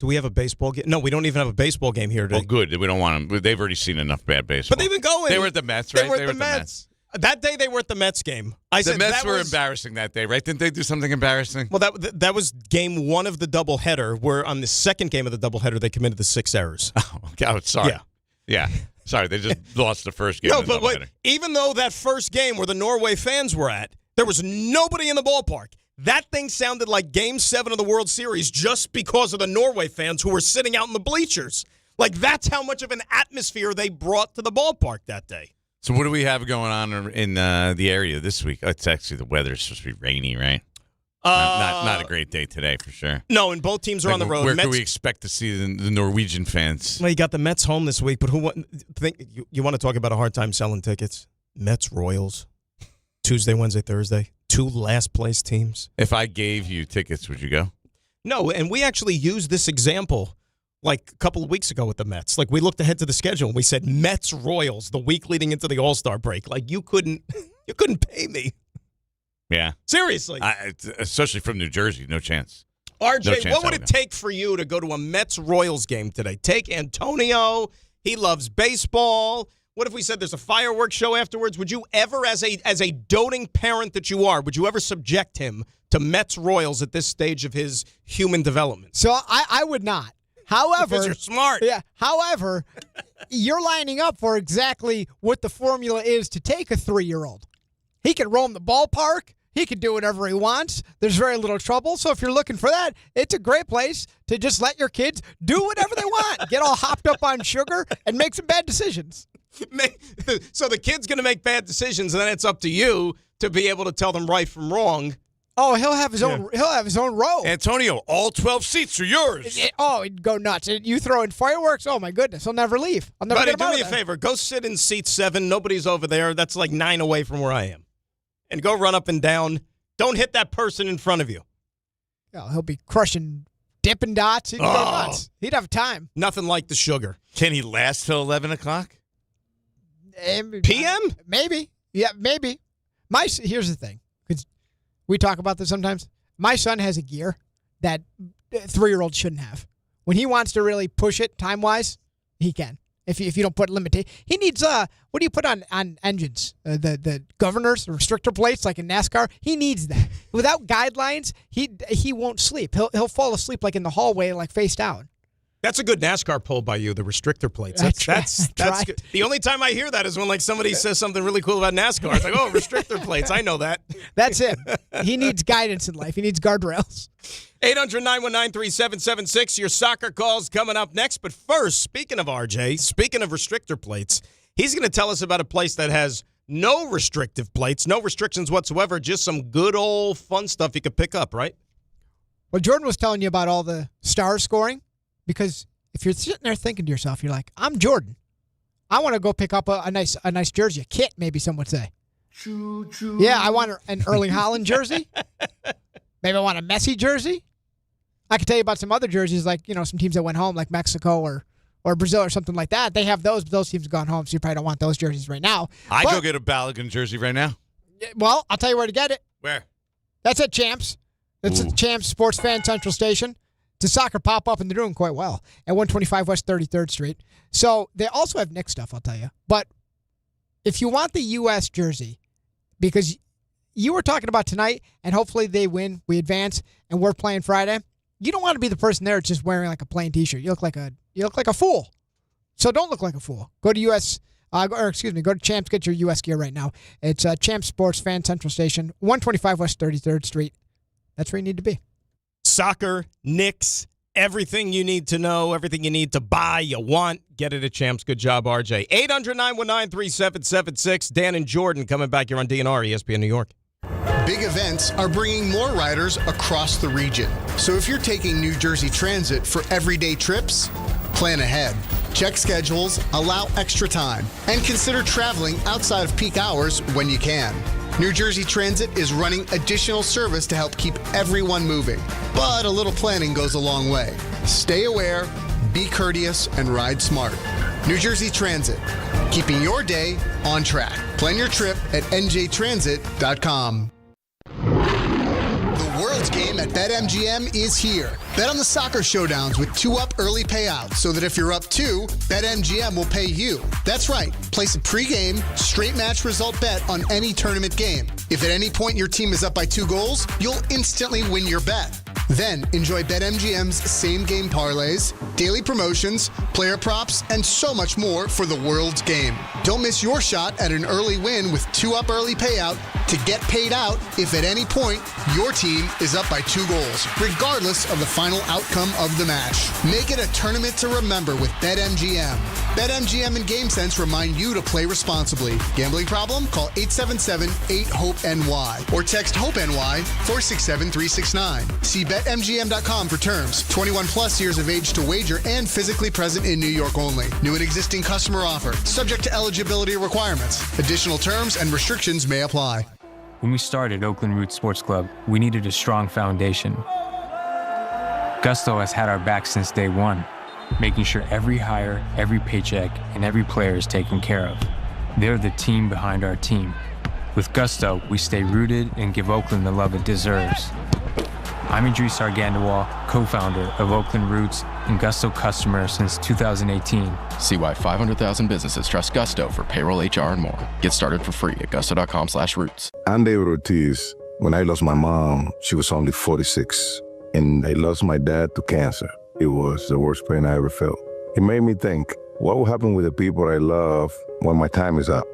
Do we have a baseball game? No, we don't even have a baseball game here today. Well, good. We don't want them. They've already seen enough bad baseball. But they've been going. They were at the Mets, right? They were at the Mets. That day they were at the Mets game. The Mets were embarrassing that day, right? Didn't they do something embarrassing? Well, that was game 1 of the doubleheader, where on the second game of the doubleheader they committed the 6 errors. Oh, okay. Oh, sorry. Yeah. Sorry, they just lost the first game. No, but wait, even though that first game where the Norway fans were at, there was nobody in the ballpark. That thing sounded like Game 7 of the World Series just because of the Norway fans who were sitting out in the bleachers. Like, that's how much of an atmosphere they brought to the ballpark that day. So what do we have going on in the area this week? It's actually the weather's supposed to be rainy, right? Not a great day today for sure. No, and both teams are on the road. Where can we expect to see the Norwegian fans? Well, you got the Mets home this week, but you want to talk about a hard time selling tickets? Mets Royals, Tuesday, Wednesday, Thursday, 2 last place teams. If I gave you tickets, would you go? No, and we actually used this example like a couple of weeks ago with the Mets. Like we looked ahead to the schedule and we said Mets Royals the week leading into the All-Star break. Like you couldn't pay me. Yeah. Seriously. Especially from New Jersey, no chance. RJ, what would it take for you to go to a Mets Royals game today? Take Antonio. He loves baseball. What if we said there's a fireworks show afterwards? Would you ever, as a doting parent that you are, would you ever subject him to Mets Royals at this stage of his human development? So I would not. However, because you're smart. Yeah. However, you're lining up for exactly what the formula is to take a 3-year-old. He can roam the ballpark. He can do whatever he wants. There's very little trouble. So if you're looking for that, it's a great place to just let your kids do whatever they want. Get all hopped up on sugar and make some bad decisions. So the kid's going to make bad decisions, and then it's up to you to be able to tell them right from wrong. Oh, he'll have his own. He'll have his own row. Antonio, all 12 seats are yours. He'd go nuts. You throw in fireworks. Oh my goodness, he'll never leave. I'll never Buddy, get him out do me of a there. favor. Go sit in seat 7. Nobody's over there. That's like 9 away from where I am. And go run up and down. Don't hit that person in front of you. Oh, he'll be crushing Dippin' Dots. He'd go nuts. He'd have time. Nothing like the sugar. Can he last till 11 o'clock? PM? Maybe. Yeah, maybe. Here's the thing. Because we talk about this sometimes. My son has a gear that 3-year-olds shouldn't have. When he wants to really push it time-wise, he can. If you don't put limitation. He needs, what do you put on engines? The governors, the restrictor plates, like in NASCAR? He needs that. Without guidelines, he won't sleep. He'll fall asleep like in the hallway, like face down. That's a good NASCAR pull by you, the restrictor plates. That's good. The only time I hear that is when like somebody says something really cool about NASCAR. It's like, oh, restrictor plates. I know that. That's it. He needs guidance in life. He needs guardrails. 800-919-3776. Your soccer calls coming up next. But first, speaking of RJ, speaking of restrictor plates, he's going to tell us about a place that has no restrictive plates, no restrictions whatsoever, just some good old fun stuff you could pick up, right? Well, Jordan was telling you about all the stars scoring. Because if you're sitting there thinking to yourself, you're like, I'm Jordan. I want to go pick up a nice jersey, a kit, maybe some would say. Choo-choo. Yeah, I want an Erling Haaland jersey. Maybe I want a Messi jersey. I could tell you about some other jerseys, like, some teams that went home, like Mexico or Brazil or something like that. They have those, but those teams have gone home, so you probably don't want those jerseys right now. I go get a Balogun jersey right now. Well, I'll tell you where to get it. Where? That's at Champs. That's at Champs Sports Fan Central Station. It's a soccer pop-up, and they're doing quite well at 125 West 33rd Street. So they also have Knicks stuff, I'll tell you. But if you want the U.S. jersey, because you were talking about tonight, and hopefully they win, we advance, and we're playing Friday, you don't want to be the person there just wearing like a plain T-shirt. You look like a fool. So don't look like a fool. Go to go to Champs, get your U.S. gear right now. It's Champs Sports Fan Central Station, 125 West 33rd Street. That's where you need to be. Soccer, Knicks, everything you need to know, everything you need to buy, you want, get it at Champs. Good job, RJ. 800-919-3776. Dan and Jordan coming back here on DNR, ESPN New York. Big events are bringing more riders across the region. So if you're taking New Jersey Transit for everyday trips, plan ahead. Check schedules, allow extra time, and consider traveling outside of peak hours when you can. New Jersey Transit is running additional service to help keep everyone moving. But a little planning goes a long way. Stay aware, be courteous, and ride smart. New Jersey Transit, keeping your day on track. Plan your trip at njtransit.com. The World's Game at BetMGM is here. Bet on the soccer showdowns with 2-up early payouts so that if you're up 2, BetMGM will pay you. That's right. Place a pregame, straight match result bet on any tournament game. If at any point your team is up by 2 goals, you'll instantly win your bet. Then enjoy BetMGM's same-game parlays, daily promotions, player props, and so much more for the world's game. Don't miss your shot at an early win with 2-up early payout to get paid out if at any point your team is up by 2 goals, regardless of the final outcome of the match. Make it a tournament to remember with BetMGM. BetMGM and GameSense remind you to play responsibly. Gambling problem? Call 877-8-HOPE-NY or text HOPE-NY 467-369. See BetMGM.com for terms. 21 plus years of age to wager and physically present in New York only. New and existing customer offer. Subject to eligibility requirements. Additional terms and restrictions may apply. When we started Oakland Roots Sports Club, we needed a strong foundation. Gusto has had our back since day one, making sure every hire, every paycheck, and every player is taken care of. They're the team behind our team. With Gusto, we stay rooted and give Oakland the love it deserves. I'm Idris Argandawal, co-founder of Oakland Roots and Gusto customer since 2018. See why 500,000 businesses trust Gusto for payroll, HR, and more. Get started for free at gusto.com/roots. I'm David Ortiz. When I lost my mom, she was only 46, and I lost my dad to cancer. It was the worst pain I ever felt. It made me think, what will happen with the people I love when my time is up?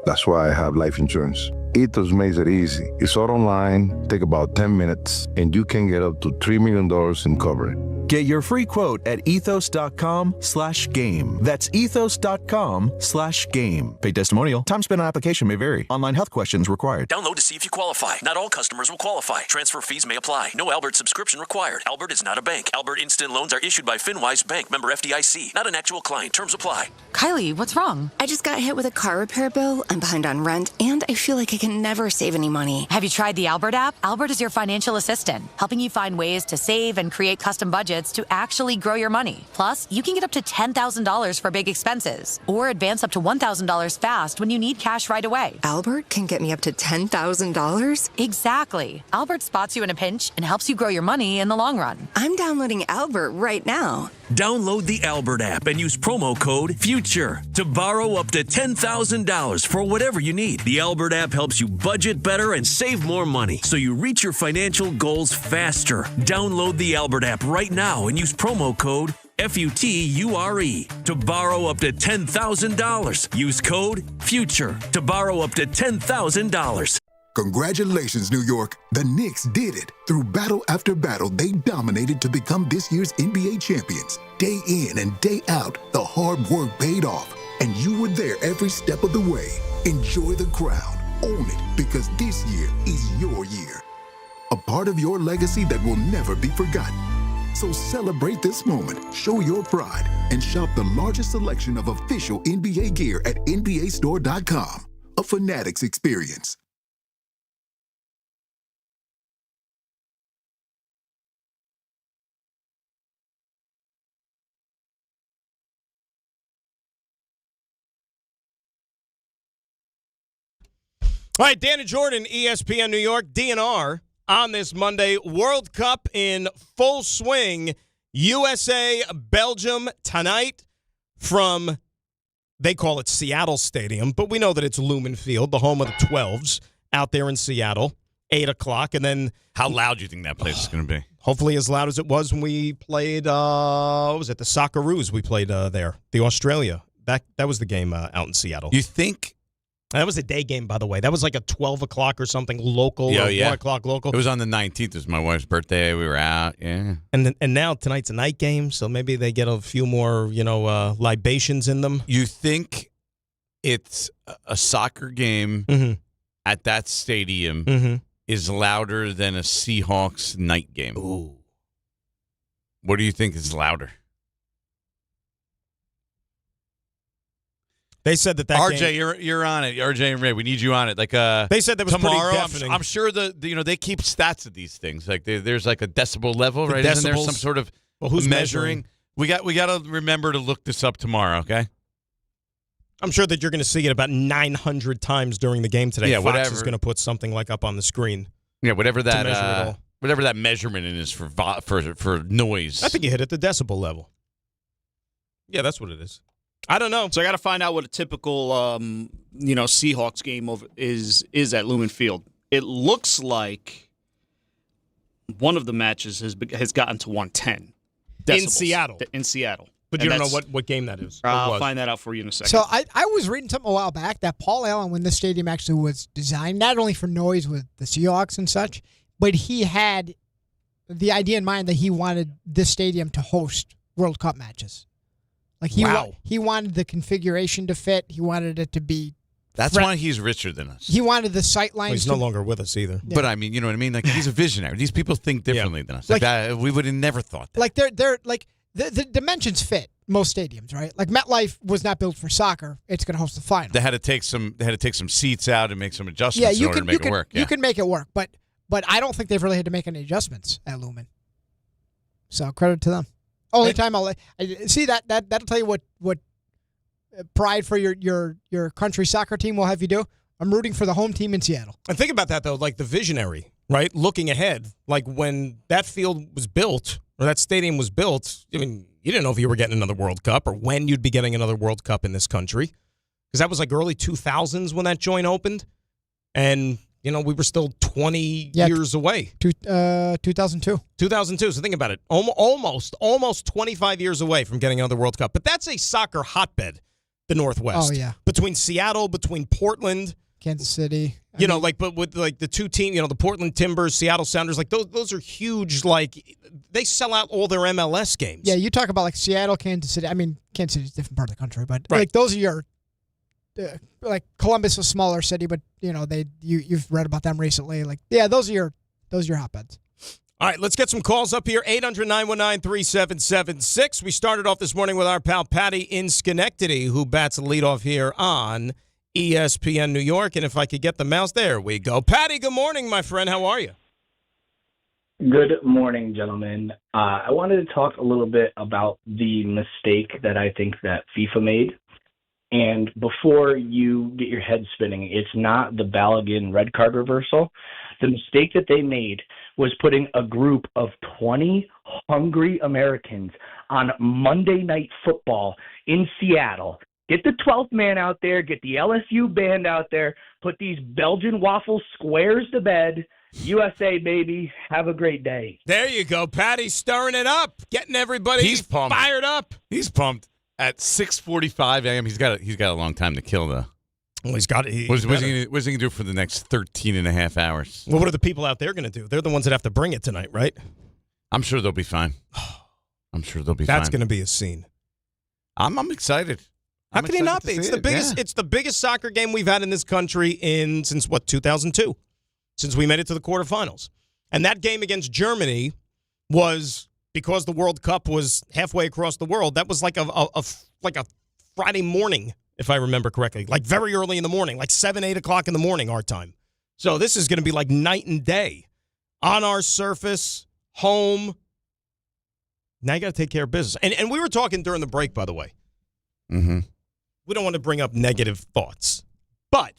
That's why I have life insurance. Ethos makes it easy. It's all online, take about 10 minutes, and you can get up to $3 million in coverage. Get your free quote at ethos.com/game. That's ethos.com/game. Paid testimonial. Time spent on application may vary. Online health questions required. Download to see if you qualify. Not all customers will qualify. Transfer fees may apply. No Albert subscription required. Albert is not a bank. Albert Instant Loans are issued by FinWise Bank, member FDIC. Not an actual client. Terms apply. Kylie, what's wrong? I just got hit with a car repair bill. I'm behind on rent, and I feel like I can never save any money. Have you tried the Albert app? Albert is your financial assistant, helping you find ways to save and create custom budgets to actually grow your money. Plus, you can get up to $10,000 for big expenses or advance up to $1,000 fast when you need cash right away. Albert can get me up to $10,000? Exactly. Albert spots you in a pinch and helps you grow your money in the long run. I'm downloading Albert right now. Download the Albert app and use promo code FUTURE to borrow up to $10,000 for whatever you need. The Albert app helps you budget better and save more money so you reach your financial goals faster. Download the Albert app right now and use promo code FUTURE to borrow up to $10,000. Use code FUTURE to borrow up to $10,000. Congratulations, New York. The Knicks did it. Through battle after battle, they dominated to become this year's NBA champions. Day in and day out, the hard work paid off, and you were there every step of the way. Enjoy the crown. Own it, because this year is your year. A part of your legacy that will never be forgotten. So celebrate this moment, show your pride, and shop the largest selection of official NBA gear at NBAstore.com. A Fanatics experience. All right, Dan and Jordan, ESPN New York, DNR on this Monday. World Cup in full swing. USA, Belgium tonight from, they call it Seattle Stadium, but we know that it's Lumen Field, the home of the 12s out there in Seattle, 8 o'clock. And then how loud do you think that place is going to be? Hopefully as loud as it was when we played, what was it, the Socceroos we played there, the Australia. That was the game out in Seattle. You think? That was a day game, by the way. That was like a 12 o'clock or something local, or 1 o'clock local. It was on the 19th. It was my wife's birthday. We were out, yeah. And now tonight's a night game, so maybe they get a few more, libations in them. You think it's a soccer game at that stadium is louder than a Seahawks night game? Ooh. What do you think is louder? They said that RJ, game, you're on it. RJ and Ray, we need you on it. Like they said that was tomorrow. Pretty deafening. I'm sure they keep stats of these things. Like there's like a decibel level, right? Isn't there some sort of who's measuring? We got to remember to look this up tomorrow. Okay. I'm sure that you're going to see it about 900 times during the game today. Yeah, Fox whatever. is going to put something like up on the screen. Yeah, whatever that measurement is for noise. I think you hit at the decibel level. Yeah, that's what it is. I don't know. So I got to find out what a typical, Seahawks game is at Lumen Field. It looks like one of the matches has gotten to 110 In decibels. Seattle. In Seattle. But you don't know what game that is. I'll find that out for you in a second. So I was reading something a while back that Paul Allen, when this stadium actually was designed, not only for noise with the Seahawks and such, but he had the idea in mind that he wanted this stadium to host World Cup matches. Like he wanted the configuration to fit. He wanted it to be. That's why he's richer than us. He wanted the sight lines. He's no longer with us either. Yeah. But I mean, you know what I mean? Like, he's a visionary. These people think differently than us. Like that, we would have never thought that. Like they're like the dimensions fit most stadiums, right? Like MetLife was not built for soccer. It's going to host the final. They had to take some seats out and make some adjustments in order to make it work. You can make it work, but I don't think they've really had to make any adjustments at Lumen. So credit to them. Only time I'll see that'll tell you what pride for your country soccer team will have you do. I'm rooting for the home team in Seattle. And think about that, though, like the visionary, right? Looking ahead, like when that field was built or that stadium was built, I mean, you didn't know if you were getting another World Cup or when you'd be getting another World Cup in this country. Because that was like early 2000s when that joint opened. And, you know, we were still 20 years away. 2002. 2002. So think about it. Almost 25 years away from getting another World Cup. But that's a soccer hotbed, the Northwest. Oh, yeah. Between Seattle, between Portland, Kansas City. But with like the two teams, the Portland Timbers, Seattle Sounders, like those are huge. Like they sell out all their MLS games. Yeah, you talk about like Seattle, Kansas City. I mean, Kansas City's a different part of the country, but like those are your like Columbus, a smaller city, but you've read about them recently. Like those are your hotbeds. All right, let's get some calls up here. 800-919-3776. We started off this morning with our pal Patty in Schenectady, who bats the leadoff here on ESPN New York. And if I could get the mouse, there we go. Patty, good morning, my friend. How are you? Good morning, gentlemen. I wanted to talk a little bit about the mistake that I think that FIFA made. And before you get your head spinning, it's not the Balogun red card reversal. The mistake that they made was putting a group of 20 hungry Americans on Monday Night Football in Seattle. Get the 12th man out there, get the LSU band out there, put these Belgian waffle squares to bed. USA, baby. Have a great day. There you go. Patty stirring it up, getting everybody fired up. He's pumped. At 6:45 a.m., he's got a long time to kill, though. Well, he's got it. What's he going to do for the next 13 and a half hours? Well, what are the people out there going to do? They're the ones that have to bring it tonight, right? I'm sure they'll be fine. That's going to be a scene. I'm excited. How can he not be? It's the biggest. Yeah. It's the biggest soccer game we've had in this country since 2002, since we made it to the quarterfinals. And that game against Germany was, because the World Cup was halfway across the world, that was like a Friday morning, if I remember correctly, like very early in the morning, like 7-8 o'clock in the morning our time. So this is going to be like night and day on our surface, home. Now you got to take care of business. And we were talking during the break, by the way. Mm-hmm. We don't want to bring up negative thoughts, but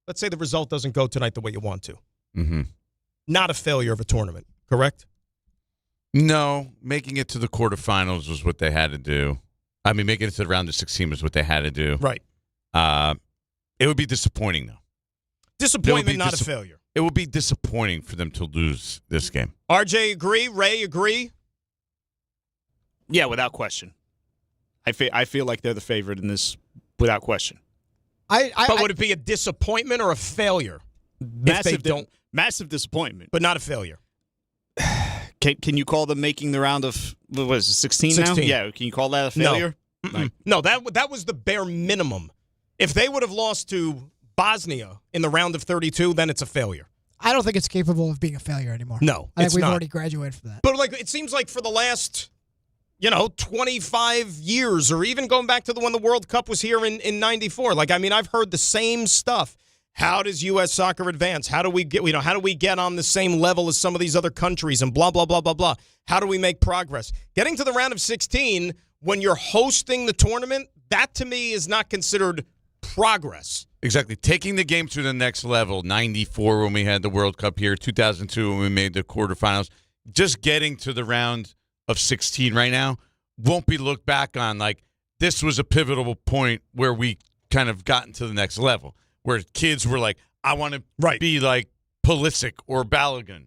let's say the result doesn't go tonight the way you want to. Mm-hmm. Not a failure of a tournament, correct? No, making it to the quarterfinals was what they had to do. I mean, making it to the round of 16 was what they had to do. Right. It would be disappointing, though. Disappointment, not a failure. It would be disappointing for them to lose this game. RJ agree? Ray agree? Yeah, without question. I feel like they're the favorite in this without question. But would it be a disappointment or a failure? Massive disappointment. But not a failure. Can you call them making the round of, what is it, 16 now? Yeah, can you call that a failure? No, that was the bare minimum. If they would have lost to Bosnia in the round of 32, then it's a failure. I don't think it's capable of being a failure anymore. No, I think we've already graduated from that. But it seems like for the last 25 years, or even going back to when the World Cup was here in 94. I've heard the same stuff. How does U.S. soccer advance? How do we get on the same level as some of these other countries and blah, blah, blah, blah, blah? How do we make progress? Getting to the round of 16 when you're hosting the tournament, that to me is not considered progress. Exactly. Taking the game to the next level, 94 when we had the World Cup here, 2002 when we made the quarterfinals. Just getting to the round of 16 right now won't be looked back on like this was a pivotal point where we kind of gotten to the next level, where kids were like, I want to be like Pulisic or Balogun.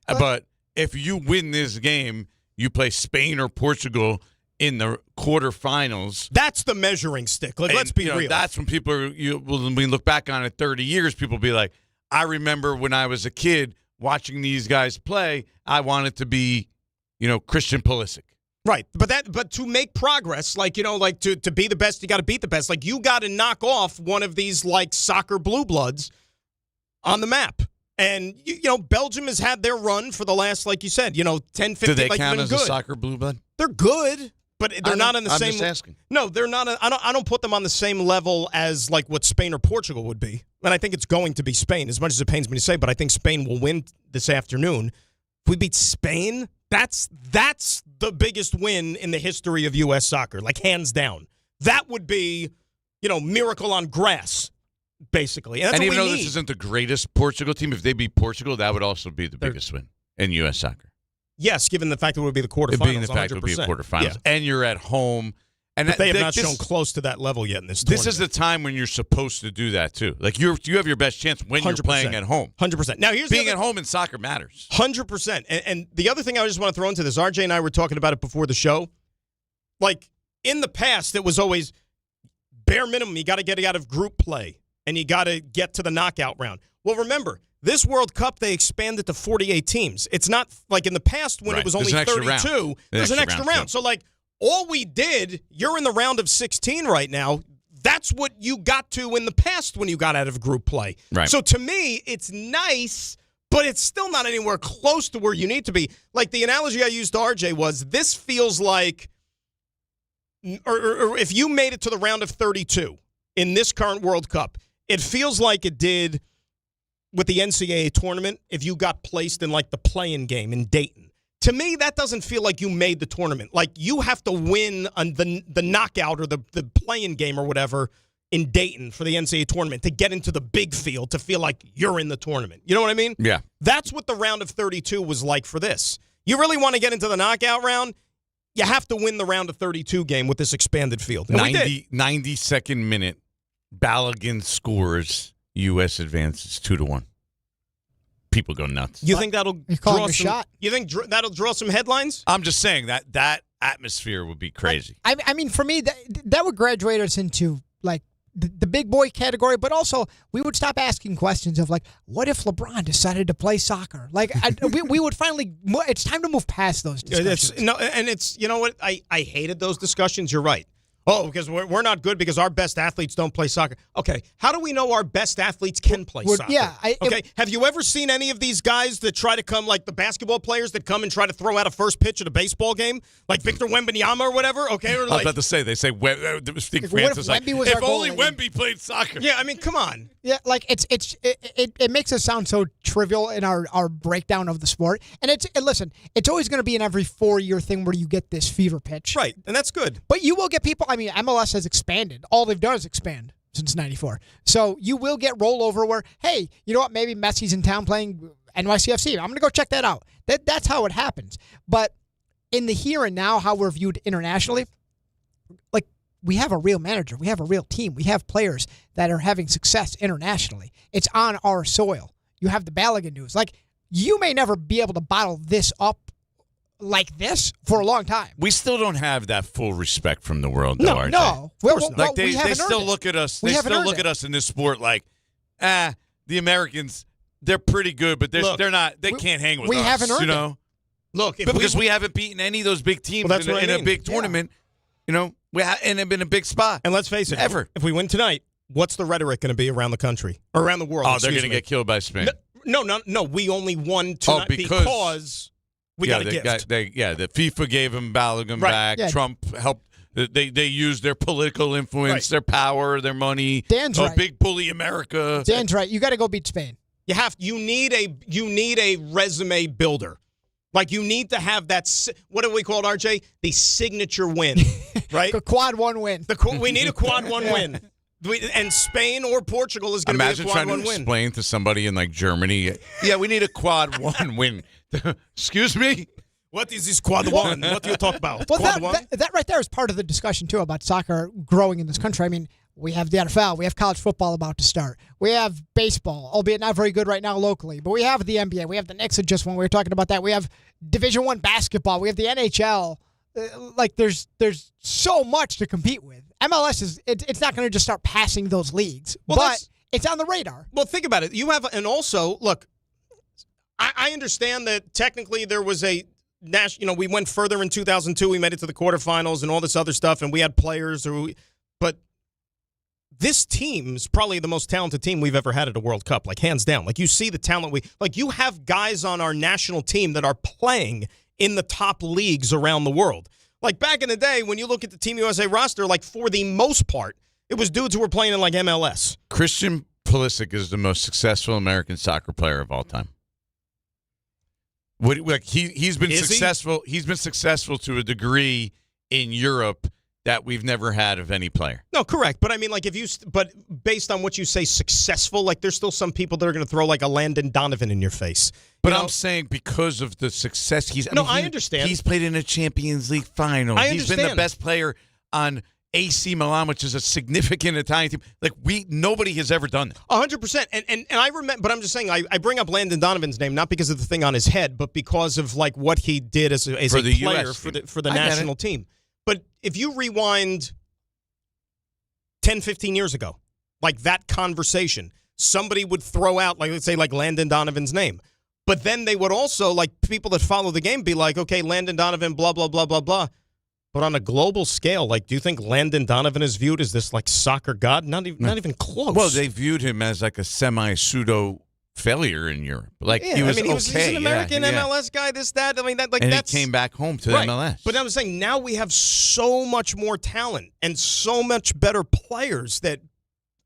But if you win this game, you play Spain or Portugal in the quarterfinals. That's the measuring stick. Like, let's be real. That's when when we look back on it 30 years, people be like, I remember when I was a kid watching these guys play, I wanted to be, Christian Pulisic. Right. But to make progress, to be the best, you got to beat the best. Like, you got to knock off one of these, soccer blue bloods on the map. And, Belgium has had their run for the last, like you said, 10, 15, Do they count as a soccer blue blood? They're good, but they're not on the same. I'm just asking. No, they're not. I don't put them on the same level as what Spain or Portugal would be. And I think it's going to be Spain, as much as it pains me to say. But I think Spain will win this afternoon. If we beat Spain, that's the biggest win in the history of U.S. soccer, hands down. That would be, miracle on grass, basically. And, even though this isn't the greatest Portugal team, if they beat Portugal, that would also be the biggest win in U.S. soccer. Yes, given the fact that it would be the quarterfinals. Being the fact it would be the quarterfinals. Yeah. And you're at home. And but they have not shown close to that level yet in this tournament. This is the time when you're supposed to do that, too. You have your best chance when 100%. You're playing at home. 100%. Now, being at home in soccer matters. 100%. And the other thing I just want to throw into this, RJ and I were talking about it before the show. In the past, it was always bare minimum, you got to get out of group play, and you got to get to the knockout round. Well, remember, this World Cup, they expanded to 48 teams. It's not like in the past when it was only 32. There's an extra round. So, all we did, you're in the round of 16 right now. That's what you got to in the past when you got out of group play. Right. So, to me, it's nice, but it's still not anywhere close to where you need to be. The analogy I used to RJ was, this feels like, or if you made it to the round of 32 in this current World Cup, it feels like it did with the NCAA tournament if you got placed in, the play-in game in Dayton. To me, that doesn't feel like you made the tournament. You have to win on the knockout or the play-in game or whatever in Dayton for the NCAA tournament to get into the big field to feel like you're in the tournament. You know what I mean? Yeah. That's what the round of 32 was like for this. You really want to get into the knockout round, you have to win the round of 32 game with this expanded field. 92nd minute, Balogun scores, U.S. advances 2-1. People go nuts. You think that'll draw some shot? You think that'll draw some headlines? I'm just saying that atmosphere would be crazy. I mean, for me, that would graduate us into the big boy category, but also we would stop asking questions of what if LeBron decided to play soccer? We would finally. It's time to move past those discussions. It's you know what I hated those discussions. You're right. Oh, because we're not good because our best athletes don't play soccer. Okay, how do we know our best athletes can play soccer? Yeah. Have you ever seen any of these guys that try to come, the basketball players that come and try to throw out a first pitch at a baseball game? Like Victor Wembanyama or whatever? Okay, or I was about to say, they say, Steve Francis, if only Wemby played soccer. Yeah, I mean, come on. Yeah, it makes us sound so trivial in our breakdown of the sport. And listen, it's always going to be an every 4-year thing where you get this fever pitch. Right, and that's good. But you will get people, MLS has expanded. All they've done is expand since 94. So you will get rollover where, hey, you know what, maybe Messi's in town playing NYCFC. I'm going to go check that out. That's how it happens. But in the here and now, how we're viewed internationally, we have a real manager. We have a real team. We have players that are having success internationally. It's on our soil. You have the Balogun news. You may never be able to bottle this up like this for a long time. We still don't have that full respect from the world, though, RJ. No. They still look at us. They still look at us in this sport the Americans, they're pretty good, but they're not. They can't hang with us. We haven't earned it. Look, because we haven't beaten any of those big teams in a big tournament. We have been in a big spot. And let's face it, if we win tonight, what's the rhetoric going to be around the country or around the world? Oh, they're going to get killed by Spain. No. We only won tonight because we got a gift. The FIFA gave him Balogun back. Yeah. Trump helped. They used their political influence, their power, their money. Dan's right. Big bully America. Dan's right. You got to go beat Spain. You need a resume builder. You need to have that, what do we call it, RJ? The signature win, right? The quad one win. We need a quad one win. And Spain or Portugal is going to be a quad one win. Imagine trying to explain to somebody in Germany, we need a quad one win. Excuse me? What is this quad one? What do you talk about? Well, that right there is part of the discussion, too, about soccer growing in this country. We have the NFL. We have college football about to start. We have baseball, albeit not very good right now locally. But we have the NBA. We have the Knicks just when we were talking about that. We have Division I basketball. We have the NHL. There's so much to compete with. MLS it's not going to just start passing those leagues, but it's on the radar. Well, think about it. You have, and also, look, I understand that technically there was a national, we went further in 2002. We made it to the quarterfinals and all this other stuff, and we had players but this team's probably the most talented team we've ever had at a World Cup, like hands down. Like you see the talent you have guys on our national team that are playing in the top leagues around the world. Like back in the day, when you look at the Team USA roster, like for the most part, it was dudes who were playing in like MLS. Christian Pulisic is the most successful American soccer player of all time. He's been successful. He's been successful to a degree in Europe that we've never had of any player. No, correct. But I mean, like but based on what you say, successful, like there's still some people that are going to throw like a Landon Donovan in your face. But I'm saying because of the success I understand. He's played in a Champions League final. He's been the best player on AC Milan, which is a significant Italian team. Like nobody has ever done that. 100%. And I remember, but I'm just saying, I bring up Landon Donovan's name not because of the thing on his head, but because of like what he did as a player for the national team. But if you rewind 10, 15 years ago, like that conversation, somebody would throw out, like let's say, like Landon Donovan's name. But then they would also, like people that follow the game, be like, okay, Landon Donovan, blah, blah, blah, blah, blah. But on a global scale, like, do you think Landon Donovan is viewed as this like soccer god? Not even close. Well, they viewed him as like a semi-pseudo failure in Europe. Like he was okay. He's an American MLS guy. This, that. I mean, that like and that's he came back home to right. MLS. But I was saying now we have so much more talent and so much better players that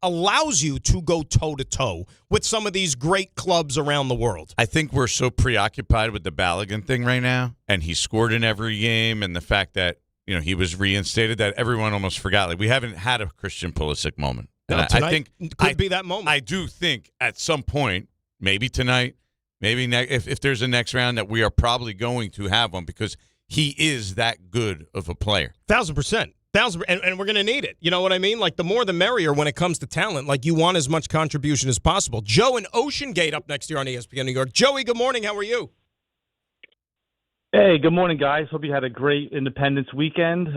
allows you to go toe-to-toe with some of these great clubs around the world. I think we're so preoccupied with the Balogun thing right now, and he scored in every game, and the fact that he was reinstated, that everyone almost forgot. Like we haven't had a Christian Pulisic moment. No, and I think could be that moment. I do think at some point, maybe tonight, maybe if there's a next round, that we are probably going to have one because he is that good of a player. 1,000%. And we're going to need it. You know what I mean? Like, the more the merrier when it comes to talent. Like, you want as much contribution as possible. Joe in Ocean Gate up next year on ESPN New York. Joey, good morning. How are you? Hey, good morning, guys. Hope you had a great Independence weekend.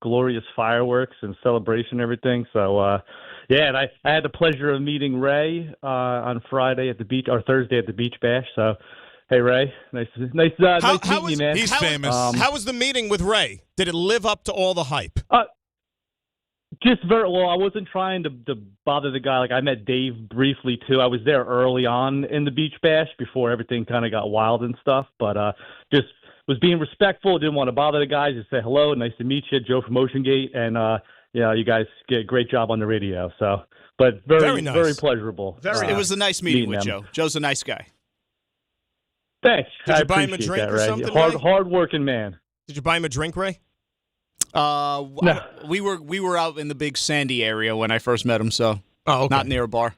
Glorious fireworks and celebration and everything. So, and I had the pleasure of meeting Ray on Friday at the beach, or Thursday at the Beach Bash. So, hey, Ray, nice to meet you, man. He's famous. How was the meeting with Ray? Did it live up to all the hype? Just very well. I wasn't trying to bother the guy. Like, I met Dave briefly too. I was there early on in the Beach Bash before everything kind of got wild and stuff. But just was being respectful. Didn't want to bother the guys. Just say hello. Nice to meet you, Joe from Ocean Gate. And you guys get a great job on the radio. So, but very nice. Very pleasurable. It was a nice meeting with Joe. Joe's a nice guy. Thanks. Did you buy him a drink or something? Hard-working man. Did you buy him a drink, Ray? No. We were out in the big Sandy area when I first met him, so not near a bar.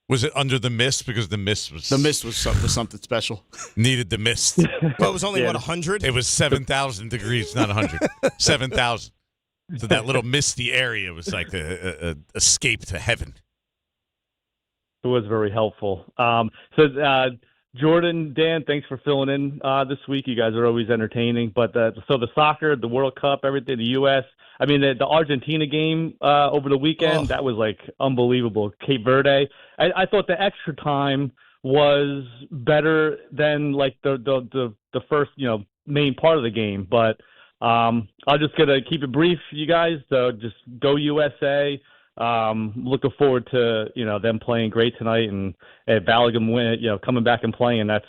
Was it under the mist? Because the mist was something special. Needed the mist. Well, it was only 100. It was 7,000 degrees, not 100. 7,000. So that little misty area was like a escape to heaven. It was very helpful. Jordan, Dan, thanks for filling in this week. You guys are always entertaining. But so the soccer, the World Cup, everything, the U.S. I mean, the Argentina game over the weekend, that was like unbelievable. Cape Verde. I thought the extra time was better than like the first main part of the game. But I'm just gonna keep it brief, you guys. So just go USA. Looking forward to them playing great tonight and Balogun win, coming back and playing. That's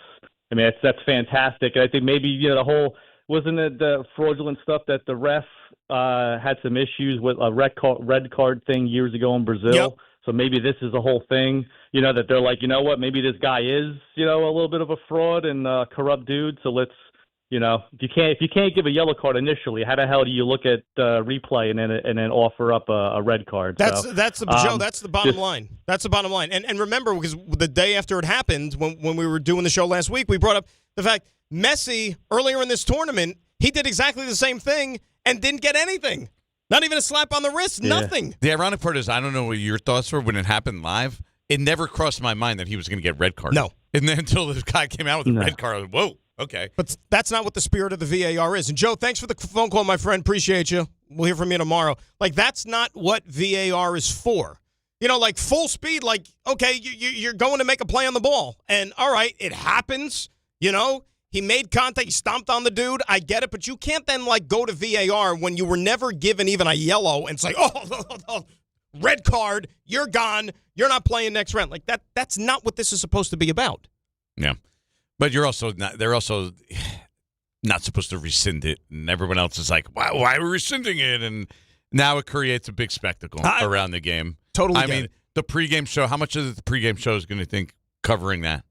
fantastic. And I think maybe the whole wasn't it the fraudulent stuff that the ref had some issues with a red card thing years ago in Brazil. Yep. So maybe this is the whole thing. That they're like, what? Maybe this guy is a little bit of a fraud and corrupt dude. So let's. If you can't give a yellow card initially, how the hell do you look at replay and then offer up a red card? That's the bottom line. That's the bottom line. And remember, because the day after it happened, when we were doing the show last week, we brought up the fact Messi earlier in this tournament, he did exactly the same thing and didn't get anything. Not even a slap on the wrist, nothing. The ironic part is, I don't know what your thoughts were when it happened live. It never crossed my mind that he was going to get red card. No. And then until this guy came out with a red card, I was, whoa, okay. But that's not what the spirit of the VAR is. And, Joe, thanks for the phone call, my friend. Appreciate you. We'll hear from you tomorrow. Like, that's not what VAR is for. You know, like full speed, like, okay, you're going to make a play on the ball. And, all right, it happens, you know. He made contact. He stomped on the dude. I get it. But you can't then, like, go to VAR when you were never given even a yellow and say, oh, red card, you're gone. You're not playing next round. Like, that's not what this is supposed to be about. Yeah. But they're also not supposed to rescind it. And everyone else is like, why are we rescinding it? And now it creates a big spectacle around the game. Totally I mean, the pregame show, how much of the pregame show is going to think covering that?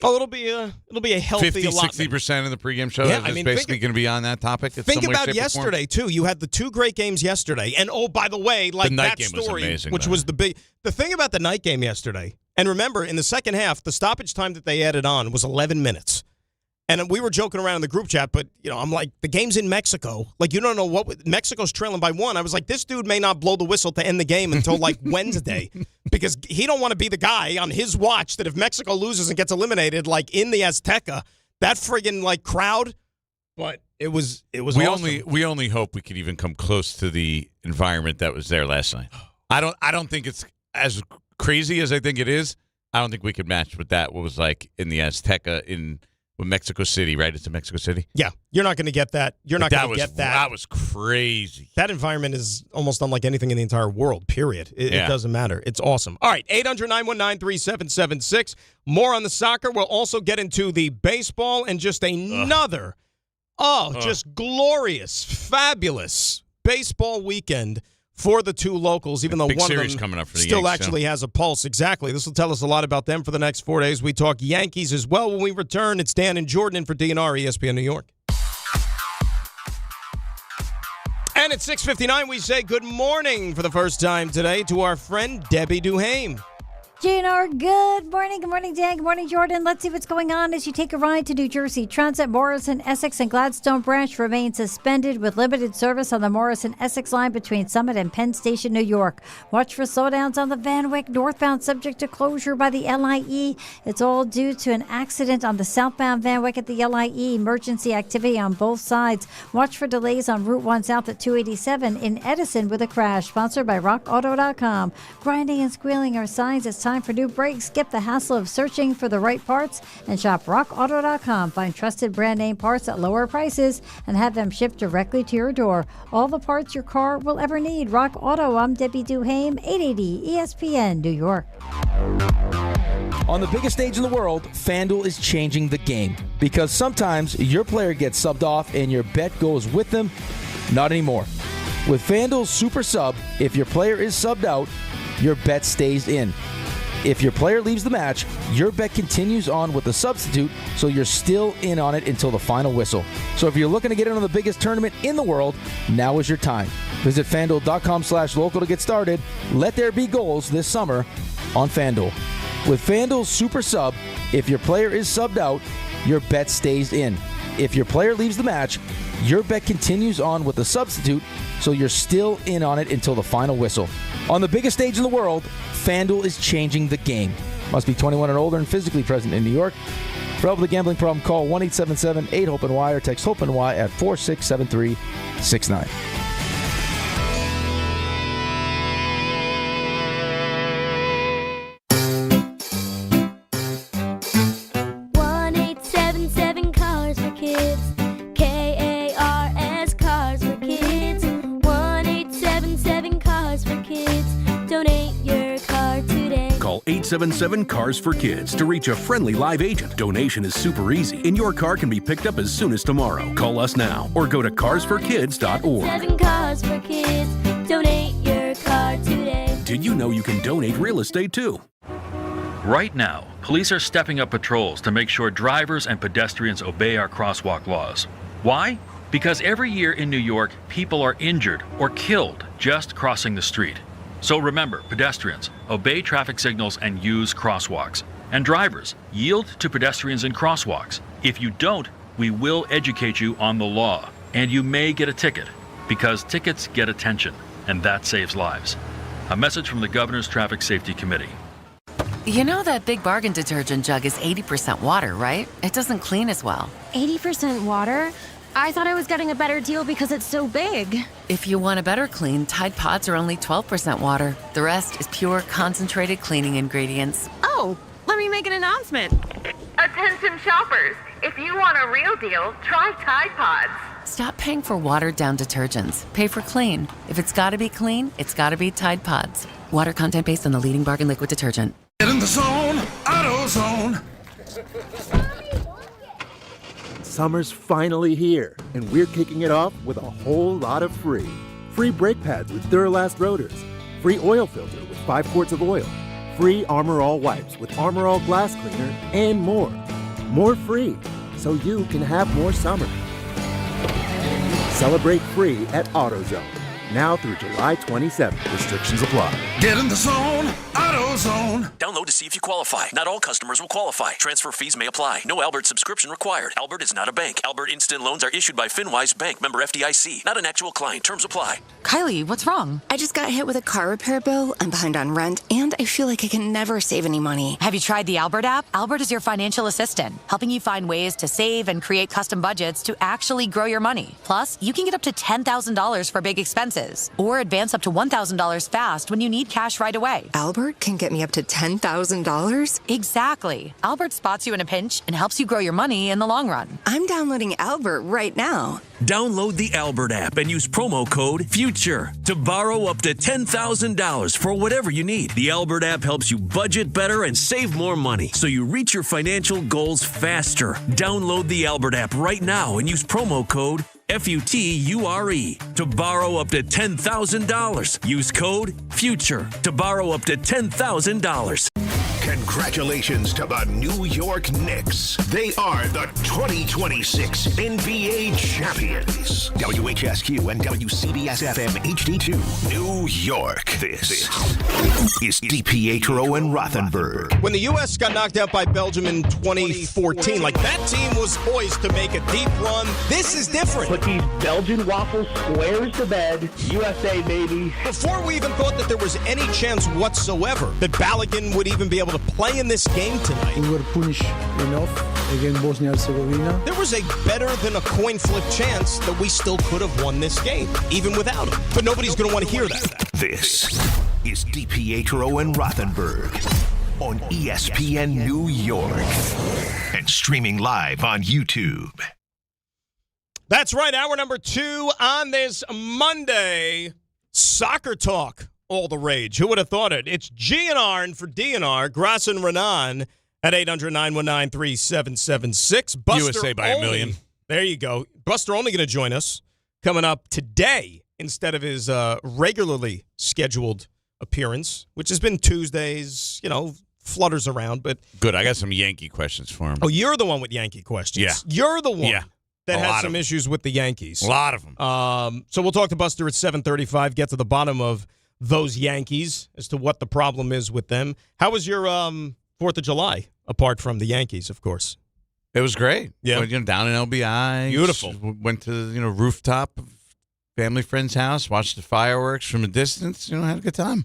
Oh, it'll be a healthy 50-60% of the pregame show is basically going to be on that topic. Think about yesterday too. You had the two great games yesterday, and oh, by the way, like the night that game story, was amazing, which was the thing about the night game yesterday. And remember, in the second half, the stoppage time that they added on was 11 minutes. And we were joking around in the group chat, but you know, I'm like, the game's in Mexico. Like, you don't know what Mexico's trailing by 1. I was like, this dude may not blow the whistle to end the game until like Wednesday, because he don't want to be the guy on his watch that if Mexico loses and gets eliminated, like in the Azteca, that friggin' like crowd. But it was awesome. We only hope we could even come close to the environment that was there last night. I don't think it's as crazy as I think it is. I don't think we could match what was like in the Azteca in Mexico City, right? It's in Mexico City. Yeah, you're not going to get that. You're not going to get that. That was crazy. That environment is almost unlike anything in the entire world, period. It doesn't matter. It's awesome. All right, 800-919-3776. More on the soccer. We'll also get into the baseball and just another, just glorious, fabulous baseball weekend for the two locals, even though one of them coming up for the still Yanks, actually has a pulse. Exactly. This will tell us a lot about them for the next 4 days. We talk Yankees as well when we return. It's Dan and Jordan in for DNR, ESPN New York. And at 6:59, we say good morning for the first time today to our friend Debbie Duhame. JNR, good morning. Good morning, Dan. Good morning, Jordan. Let's see what's going on as you take a ride to New Jersey. Transit Morrison, Essex, and Gladstone branch remain suspended with limited service on the Morrison-Essex line between Summit and Penn Station, New York. Watch for slowdowns on the Van Wyck northbound subject to closure by the LIE. It's all due to an accident on the southbound Van Wyck at the LIE. Emergency activity on both sides. Watch for delays on Route 1 south at 287 in Edison with a crash. Sponsored by RockAuto.com. Grinding and squealing are signs it's time for new brakes. Skip the hassle of searching for the right parts and shop RockAuto.com. Find trusted brand name parts at lower prices and have them shipped directly to your door. All the parts your car will ever need. Rock Auto. I'm Debbie Duhame, 880 ESPN, New York. On the biggest stage in the world, FanDuel is changing the game because sometimes your player gets subbed off and your bet goes with them. Not anymore. With FanDuel's Super Sub, if your player is subbed out, your bet stays in. If your player leaves the match, your bet continues on with the substitute, so you're still in on it until the final whistle. So if you're looking to get in on the biggest tournament in the world, now is your time. Visit FanDuel.com/local to get started. Let there be goals this summer on FanDuel. With FanDuel's Super Sub, if your player is subbed out, your bet stays in. If your player leaves the match, your bet continues on with the substitute, so you're still in on it until the final whistle. On the biggest stage in the world, FanDuel is changing the game. Must be 21 and older and physically present in New York. For help with a gambling problem, call 1-877-8-HOPE-NY or text HOPE-NY at 467-369. Call 877-CARS-FOR-KIDS to reach a friendly live agent. Donation is super easy, and your car can be picked up as soon as tomorrow. Call us now or go to carsforkids.org. 7 Cars for Kids. Donate your car today. Did you know you can donate real estate too? Right now, police are stepping up patrols to make sure drivers and pedestrians obey our crosswalk laws. Why? Because every year in New York, people are injured or killed just crossing the street. So remember, pedestrians, obey traffic signals and use crosswalks. And drivers, yield to pedestrians in crosswalks. If you don't, we will educate you on the law, and you may get a ticket. Because tickets get attention, and that saves lives. A message from the Governor's Traffic Safety Committee. You know that Big Bargain detergent jug is 80% water, right? It doesn't clean as well. 80% water? I thought I was getting a better deal because it's so big. If you want a better clean, Tide Pods are only 12% water. The rest is pure, concentrated cleaning ingredients. Oh, let me make an announcement. Attention shoppers, if you want a real deal, try Tide Pods. Stop paying for watered-down detergents. Pay for clean. If it's gotta be clean, it's gotta be Tide Pods. Water content based on the leading bargain liquid detergent. Get in the zone, AutoZone. Summer's finally here, and we're kicking it off with a whole lot of free. Free brake pads with Duralast rotors. Free oil filter with 5 quarts of oil. Free Armor All wipes with Armor All glass cleaner, and more. More free, so you can have more summer. Celebrate free at AutoZone. Now through July 27th. Restrictions apply. Get in the zone, AutoZone. Download to see if you qualify. Not all customers will qualify. Transfer fees may apply. No Albert subscription required. Albert is not a bank. Albert Instant Loans are issued by FinWise Bank, member FDIC. Not an actual client. Terms apply. Kylie, what's wrong? I just got hit with a car repair bill. I'm behind on rent, and I feel like I can never save any money. Have you tried the Albert app? Albert is your financial assistant, helping you find ways to save and create custom budgets to actually grow your money. Plus, you can get up to $10,000 for big expenses, or advance up to $1,000 fast when you need cash right away. Albert can get me up to $10,000? Exactly. Albert spots you in a pinch and helps you grow your money in the long run. I'm downloading Albert right now. Download the Albert app and use promo code FUTURE to borrow up to $10,000 for whatever you need. The Albert app helps you budget better and save more money, so you reach your financial goals faster. Download the Albert app right now and use promo code FUTURE to borrow up to $10,000. Use code FUTURE to borrow up to $10,000. Congratulations to the New York Knicks. They are the 2026 NBA champions. WHSQ and WCBS-FM HD2, New York. This is DiPietro and Rothenberg. When the U.S. got knocked out by Belgium in 2014, like that team was poised to make a deep run. This is different. Put these Belgian waffle squares to bed. USA, baby. Before we even thought that there was any chance whatsoever that Balogun would even be able to play in this game tonight. We were punished enough against Bosnia and Herzegovina. There was a better than a coin flip chance that we still could have won this game, even without him. But nobody's going to want to hear that. This is DiPietro and Rothenberg on ESPN New York and streaming live on YouTube. That's right. Hour number 2 on this Monday. Soccer talk. All the rage. Who would have thought it? It's GNR and for DNR, Grass and Renan at 800-919-3776. Buster USA by a million. There you go. Buster only going to join us coming up today instead of his regularly scheduled appearance, which has been Tuesdays, flutters around. But good. I got some Yankee questions for him. Oh, you're the one with Yankee questions. Yeah. You're the one. Yeah. That has some issues with the Yankees. A lot of them. So we'll talk to Buster at 7:35, get to the bottom of those Yankees as to what the problem is with them. How was your 4th of July, apart from the Yankees, of course? It was great. Yeah. Went, down in LBI. Beautiful. Went to rooftop of family friend's house, watched the fireworks from a distance. Had a good time.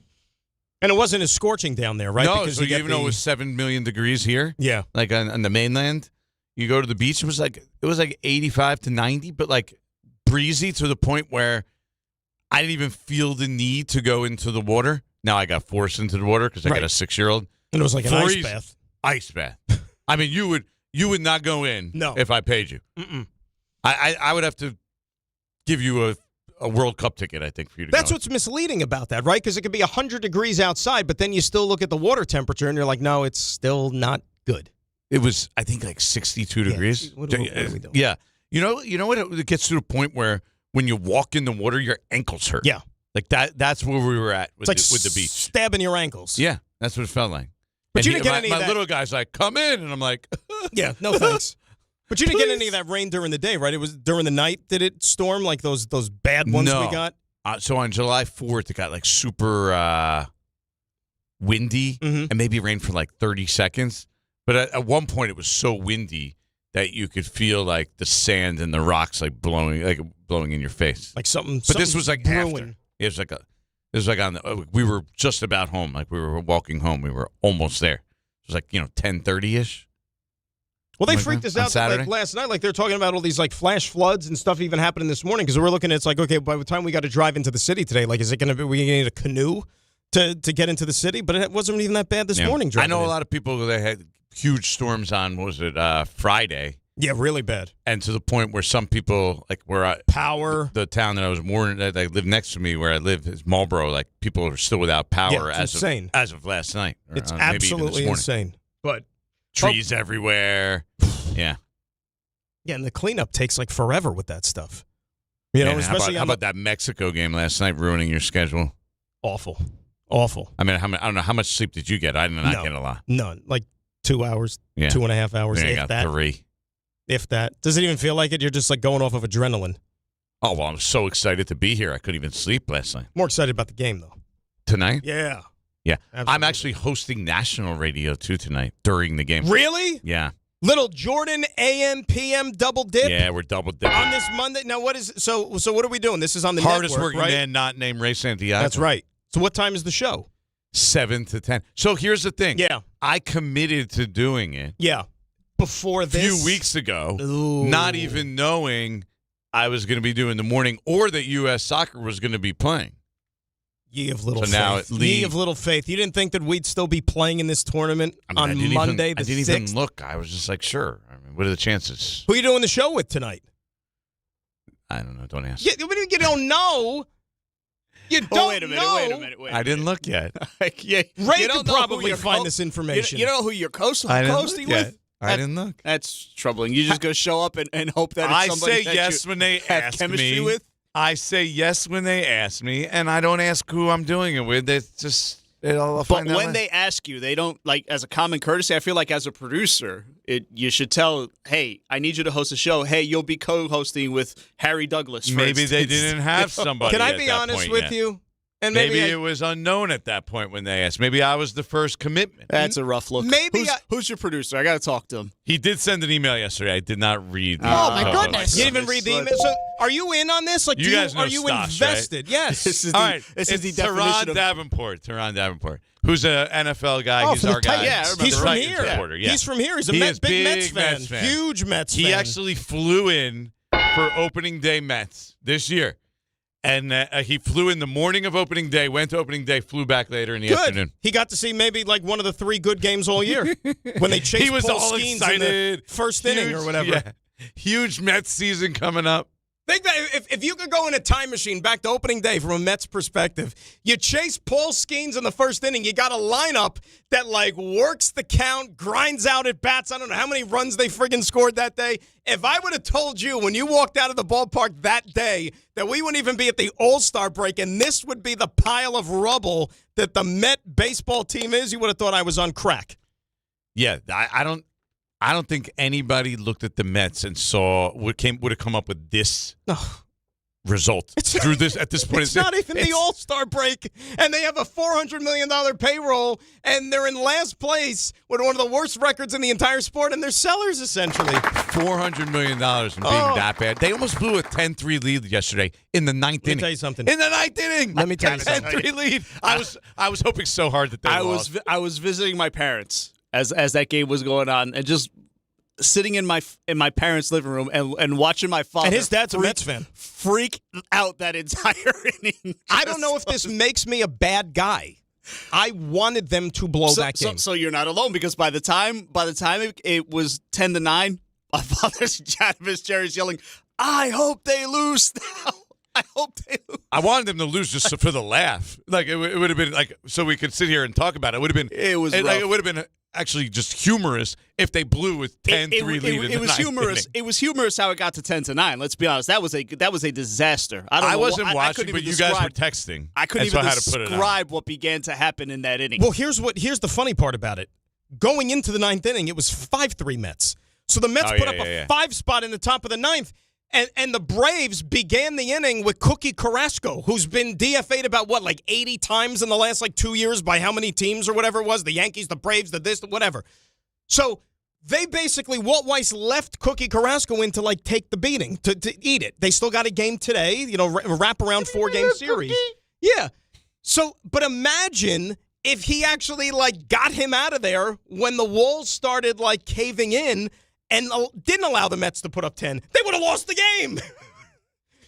And it wasn't as scorching down there, right? No, because so even though it was 7 million degrees here, yeah, like on the mainland, you go to the beach, it was like 85 to 90, but like breezy to the point where I didn't even feel the need to go into the water. Now I got forced into the water because I got a 6-year-old. And it was like an ice bath. Ice bath. I mean, you would not go in if I paid you. Mm-mm. I would have to give you a World Cup ticket, I think, for you to That's go. what's misleading about that, right? Because it could be 100 degrees outside, but then you still look at the water temperature and you're like, no, it's still not good. It was, I think, like 62 degrees. What are we doing? Yeah. You know what? It gets to the point where when you walk in the water, your ankles hurt. Yeah. Like that's where we were at with, with the beach. Stabbing your ankles. Yeah. That's what it felt like. But you and didn't get any of my that. little guy's like, come in. And I'm like, yeah, no thanks. But you didn't get any of that rain during the day, right? It was during the night. Did it storm like those bad ones we got? So on July 4th, it got like super windy and maybe rained for like 30 seconds. But at one point, it was so windy that you could feel like the sand and the rocks like blowing in your face. Like something. But this was like brewing. after. It was like on the. We were just about home. Like we were walking home. We were almost there. It was like 10:30ish. Well, they freaked us out like last night. Like they're talking about all these like flash floods and stuff even happening this morning because we're looking at it's like, okay, by the time we got to drive into the city today, like is it going to be we need a canoe to get into the city? But it wasn't even that bad this morning. I know a lot of people that had huge storms on. What was it Friday? Yeah, really bad. And to the point where some people like power. The town that I was born that lived next to me where I live is Marlboro. Like people are still without power it's insane. As of last night. It's maybe even this absolutely morning. insane. But trees everywhere. Yeah. Yeah, and the cleanup takes like forever with that stuff. You know, especially how about that Mexico game last night ruining your schedule? Awful. I mean, I don't know how much sleep did you get? I did not get a lot. None. Like 2 hours, yeah. 2.5 hours. I If got that. 3. If that. Does it even feel like it? You're just like going off of adrenaline. Oh, well, I'm so excited to be here. I couldn't even sleep last night. More excited about the game, though. Tonight? Yeah. Yeah. Absolutely. I'm actually hosting national radio, too, tonight during the game. Really? Yeah. Little Jordan AM PM double dip. Yeah, we're double dipping on this Monday. Now, what is so? What are we doing? This is on the hardest network, working right? man not named Ray Santiago. That's right. So, what time is the show? 7 to 10. So here's the thing. Yeah, I committed to doing it. Yeah, before this, a few weeks ago, Ooh. not even knowing I was going to be doing the morning or that U.S. Soccer was going to be playing. Ye of little so faith. now Ye of little faith. You didn't think that we'd still be playing in this tournament on Monday the 6th? I didn't even look. I was just like, sure. I mean, what are the chances? Who are you doing the show with tonight? I don't know. Don't ask. You don't know. You don't wait a minute, know. wait a minute. I didn't look yet. Yeah, Ray could probably find this information. You don't know who you're coasting with? I didn't look. That's troubling. You just go show up and hope that it's somebody I say that yes you when they have ask chemistry me. with. I say yes when they ask me, and I don't ask who I'm doing it with. It's just I'll But find when out. they ask you, they don't, like, as a common courtesy, I feel like as a producer, you should tell, hey, I need you to host a show. Hey, you'll be co-hosting with Harry Douglas, for Maybe they instance. didn't have somebody. Can I at be that honest point with yet. you? And maybe it was unknown at that point when they asked. Maybe I was the first commitment. That's a rough look. Maybe who's your producer? I got to talk to him. He did send an email yesterday. I did not read. Oh my goodness! You didn't even read the email. So, are you in on this? Like, You guys know are you Stosh, invested? right? Yes. This is All the, right. this is the It's definition Teron Davenport, who's an NFL guy. He's from the our guy. Titans. Yeah, I remember. He's from Titans here. reporter, yeah. He's from here. He's a He big is big Mets fan. Huge Mets fan. He actually flew in for opening day Mets this year. And he flew in the morning of opening day, went to opening day, flew back later in the afternoon. He got to see maybe like one of the 3 good games all year when they chased He was Paul all Skeens excited. in the first inning or whatever. Yeah. Huge Mets season coming up. Think that if you could go in a time machine back to opening day from a Mets perspective, you chase Paul Skeens in the first inning, you got a lineup that like works the count, grinds out at bats. I don't know how many runs they friggin' scored that day. If I would have told you when you walked out of the ballpark that day that we wouldn't even be at the All-Star break and this would be the pile of rubble that the Met baseball team is, you would have thought I was on crack. Yeah, I don't think anybody looked at the Mets and saw would have come up with this result through this at this point. It's not even the All-Star break, and they have a $400 million payroll, and they're in last place with one of the worst records in the entire sport, and they're sellers essentially. $400 million and being that bad. They almost blew a 10-3 lead yesterday in the ninth inning. Let me tell you something. In the ninth inning. Let me tell you something. 10-3 lead. I was hoping so hard that they lost. I was visiting my parents as that game was going on, and just sitting in my parents' living room and watching my father. And his dad's a Mets fan. Freak out that entire inning. I don't know if this makes me a bad guy. I wanted them to blow that game. So you're not alone, because by the time it was 10-9, my father's out of his chair is yelling, "I hope they lose now. I hope they lose." I wanted them to lose just for the laugh. Like it would have been like so we could sit here and talk about it. It would have been. It was like, rough. it would have been actually just humorous if they blew with 10-3 lead. It was humorous. Inning. It was humorous how it got to 10-9. Let's be honest. That was a disaster. I wasn't watching, but you guys were texting. I couldn't even describe describe what began to happen in that inning. Well, here's the funny part about it. Going into the ninth inning, it was 5-3 Mets. So the Mets put up a 5 spot in the top of the ninth. And the Braves began the inning with Cookie Carrasco, who's been DFA'd about, 80 times in the last, 2 years by how many teams or whatever it was, the Yankees, the Braves, the this, whatever. So They basically, Walt Weiss left Cookie Carrasco in to, like, take the beating, to eat it. They still got a game today, wrap around 4-game series. Yeah. So, but imagine if he actually, like, got him out of there when the walls started, like, caving in and didn't allow the Mets to put up 10. They would have lost the game.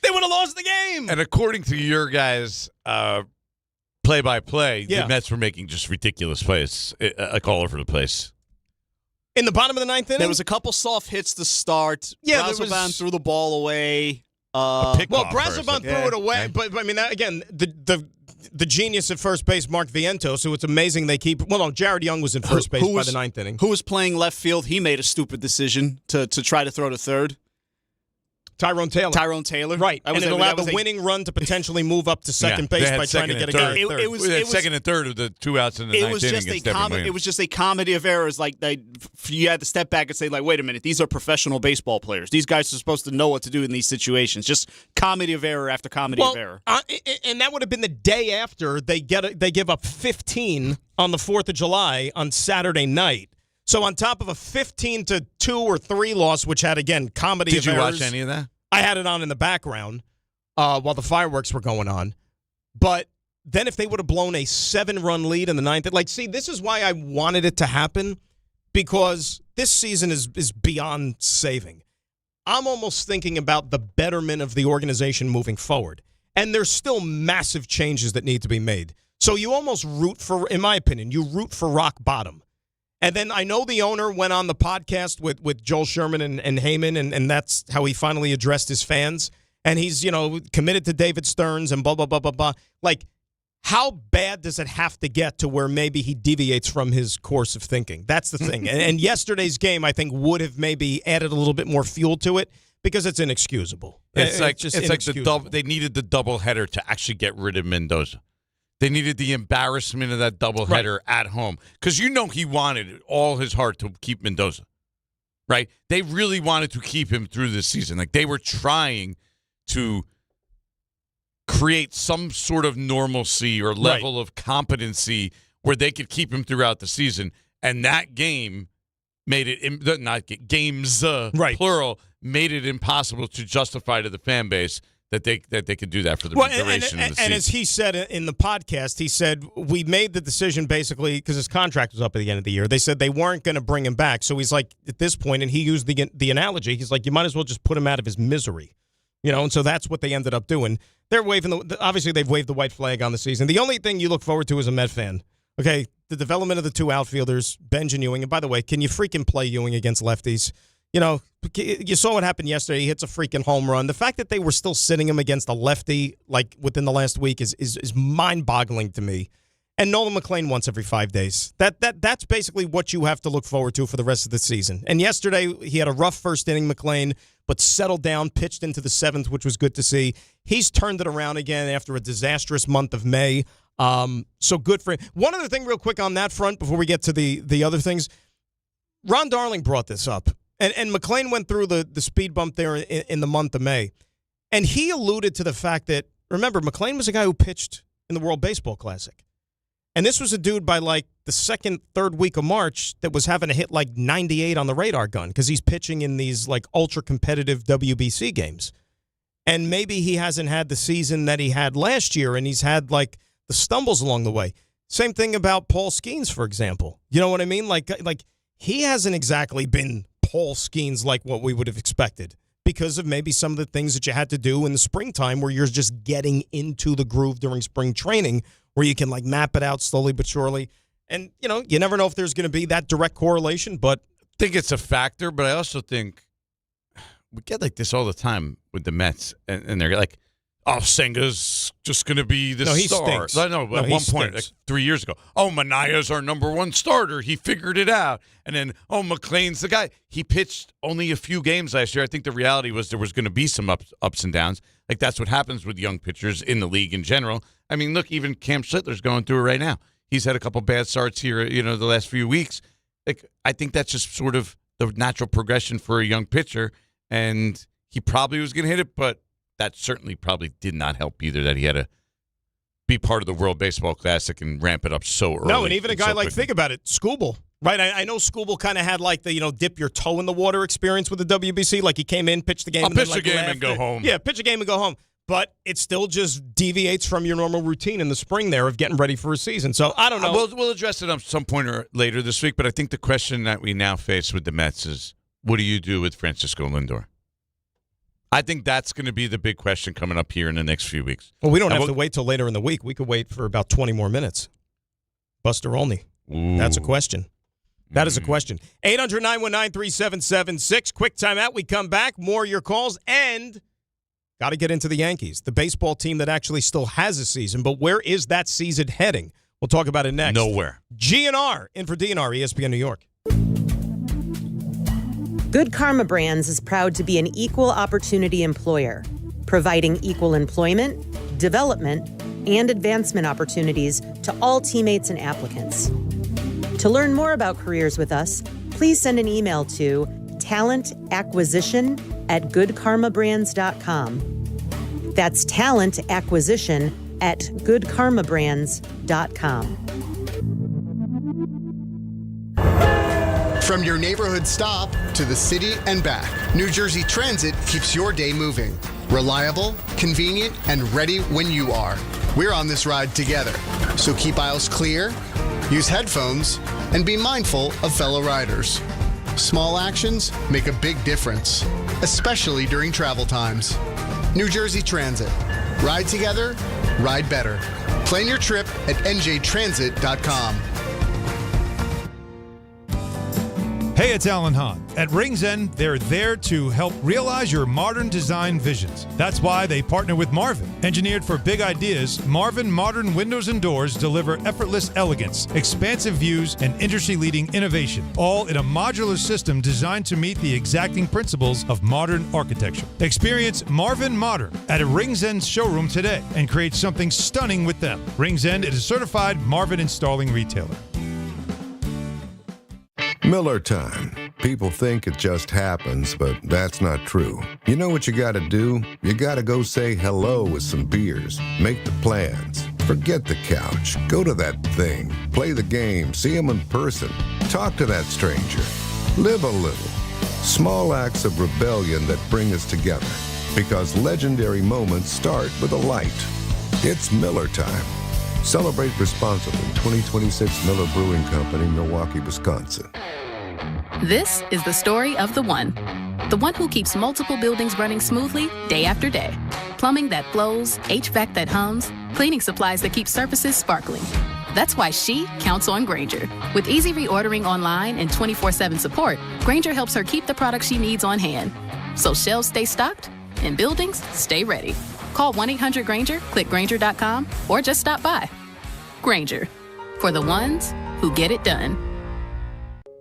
They would have lost the game. And according to your guys' play-by-play, Yeah. the Mets were making just ridiculous plays, like all over the place. In the bottom of the ninth inning? There was a couple soft hits to start. Yeah, Brazoban threw the ball away. Well, Brazoban threw it away, but I mean, again, the genius at first base, Mark Vientos, so it's amazing they keep. Well, no, Jared Young was in first base by the ninth inning. Who was playing left field? He made a stupid decision to try to throw to third. Tyrone Taylor. Right. And it allowed the winning run to potentially move up to second base by trying to get a guy at third. It was second and third of the 2 outs in the ninth inning against Devin Williams. It was just a comedy of errors. Like you had to step back and say, like, wait a minute, these are professional baseball players. These guys are supposed to know what to do in these situations. Just comedy of error after comedy of error. And that would have been the day after they give up 15 on the 4th of July on Saturday night. So on top of a 15-2 or 3 loss, which had, again, comedy of errors. Did you watch any of that? I had it on in the background while the fireworks were going on. But then if they would have blown a 7-run lead in the ninth, this is why I wanted it to happen, because this season is beyond saving. I'm almost thinking about the betterment of the organization moving forward. And there's still massive changes that need to be made. So you almost root for, in my opinion, you root for rock bottom. And then I know the owner went on the podcast with Joel Sherman and Heyman, and that's how he finally addressed his fans. And he's, committed to David Stearns and blah, blah, blah, blah, blah. Like, how bad does it have to get to where maybe he deviates from his course of thinking? That's the thing. and yesterday's game, I think, would have maybe added a little bit more fuel to it because it's inexcusable. It's like they needed the doubleheader to actually get rid of Mendoza. They needed the embarrassment of that doubleheader at home. Because he wanted all his heart to keep Mendoza. Right? They really wanted to keep him through this season. Like, they were trying to create some sort of normalcy or level of competency where they could keep him throughout the season. And that game made it, games, plural, made it impossible to justify to the fan base that they could do that for the duration of the season. And as he said in the podcast, he said, we made the decision basically because his contract was up at the end of the year. They said they weren't going to bring him back. So he's like, at this point, and he used the analogy, he's like, you might as well just put him out of his misery. And so that's what they ended up doing. They're obviously they've waved the white flag on the season. The only thing you look forward to as a Met fan, okay, the development of the 2 outfielders, Benj and Ewing. And by the way, can you freaking play Ewing against lefties? You saw what happened yesterday. He hits a freaking home run. The fact that they were still sitting him against a lefty like within the last week is mind-boggling to me. And Nolan McLean once every 5 days. That's basically what you have to look forward to for the rest of the season. And yesterday he had a rough first inning, McLean, but settled down, pitched into the 7th, which was good to see. He's turned it around again after a disastrous month of May. So good for him. One other thing real quick on that front before we get to the other things. Ron Darling brought this up. And McLean went through the speed bump there in the month of May. And he alluded to the fact that, remember, McLean was a guy who pitched in the World Baseball Classic. And this was a dude by like the 2nd, 3rd week of March that was having to hit like 98 on the radar gun because he's pitching in these like ultra competitive WBC games. And maybe he hasn't had the season that he had last year, and he's had like the stumbles along the way. Same thing about Paul Skeens, for example. You know what I mean? Like he hasn't exactly been Paul Skeens like what we would have expected because of maybe some of the things that you had to do in the springtime where you're just getting into the groove during spring training where you can like map it out slowly but surely. And, you never know if there's going to be that direct correlation, but I think it's a factor, but I also think we get like this all the time with the Mets, and they're like, oh, Senga's just going to be the star. Stinks. No, at one point, like 3 years ago, oh, Manaya's our number 1 starter. He figured it out. And then, oh, McLean's the guy. He pitched only a few games last year. I think the reality was there was going to be some ups and downs. Like, that's what happens with young pitchers in the league in general. I mean, look, even Cam Schlittler's going through it right now. He's had a couple bad starts here, the last few weeks. Like, I think that's just sort of the natural progression for a young pitcher. And he probably was going to hit it, but that certainly probably did not help either, that he had to be part of the World Baseball Classic and ramp it up so early. No, and even a guy like, think about it, Skubal. Right, I know Skubal kind of had like the, dip your toe in the water experience with the WBC. Like he came in, pitched the game. I'll pitch the game and go home. Yeah, pitch a game and go home. But it still just deviates from your normal routine in the spring there of getting ready for a season. So I don't know. We'll address it at some point or later this week. But I think the question that we now face with the Mets is, what do you do with Francisco Lindor? I think that's going to be the big question coming up here in the next few weeks. Well, we don't have to wait till later in the week. We could wait for about 20 more minutes. Buster Olney. That's a question. That is a question. 800-919-3776. Quick timeout. We come back. More of your calls. And got to get into the Yankees, the baseball team that actually still has a season. But where is that season heading? We'll talk about it next. Nowhere. GNR in for DNR, ESPN New York. Good Karma Brands is proud to be an equal opportunity employer, providing equal employment, development, and advancement opportunities to all teammates and applicants. To learn more about careers with us, please send an email to talentacquisition@goodkarmabrands.com. That's talentacquisition@goodkarmabrands.com. From your neighborhood stop to the city and back, New Jersey Transit keeps your day moving. Reliable, convenient, and ready when you are. We're on this ride together. So keep aisles clear, use headphones, and be mindful of fellow riders. Small actions make a big difference, especially during travel times. New Jersey Transit. Ride together, ride better. Plan your trip at njtransit.com. Hey, it's Alan Hahn. At Rings End, they're there to help realize your modern design visions. That's why they partner with Marvin. Engineered for big ideas, Marvin modern windows and doors deliver effortless elegance, expansive views, and industry-leading innovation, all in a modular system designed to meet the exacting principles of modern architecture. Experience Marvin Modern at a Rings End showroom today and create something stunning with them. Rings End is a certified Marvin installing retailer. Miller time. People think it just happens, but that's not true. You know what you gotta do? You gotta go say hello with some beers. Make the plans. Forget the couch. Go to that thing. Play the game. See them in person. Talk to that stranger. Live a little. Small acts of rebellion that bring us together. Because legendary moments start with a light. It's Miller time. Celebrate responsibly. 2026 Miller Brewing Company, Milwaukee, Wisconsin. This is the story of the one who keeps multiple buildings running smoothly day after day. Plumbing that flows, HVAC that hums, cleaning supplies that keep surfaces sparkling. That's why she counts on Grainger. With easy reordering online and 24/7 support, Grainger helps her keep the products she needs on hand. So shelves stay stocked and buildings stay ready. Call 1-800-GRAINGER, click Grainger.com, or just stop by. Grainger, for the ones who get it done.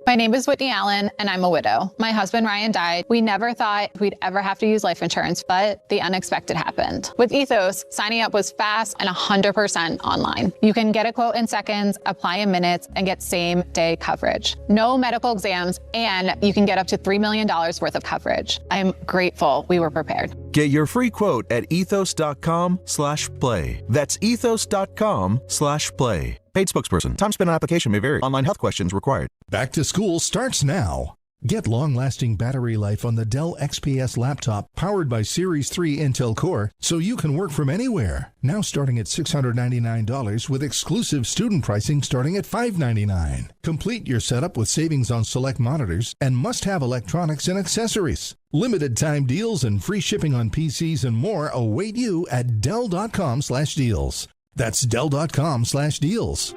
My name is Whitney Allen, and I'm a widow. My husband, Ryan, died. We never thought we'd ever have to use life insurance, but the unexpected happened. With Ethos, signing up was fast and 100% online. You can get a quote in seconds, apply in minutes, and get same-day coverage. No medical exams, and you can get up to $3 million worth of coverage. I'm grateful we were prepared. Get your free quote at ethos.com/play. That's ethos.com/play. Paid spokesperson. Time spent on application may vary. Online health questions required. Back to school starts now. Get long-lasting battery life on the Dell XPS laptop powered by Series 3 Intel Core so you can work from anywhere. Now starting at $699 with exclusive student pricing starting at $599. Complete your setup with savings on select monitors and must-have electronics and accessories. Limited time deals and free shipping on PCs and more await you at Dell.com/deals. That's Dell.com/deals.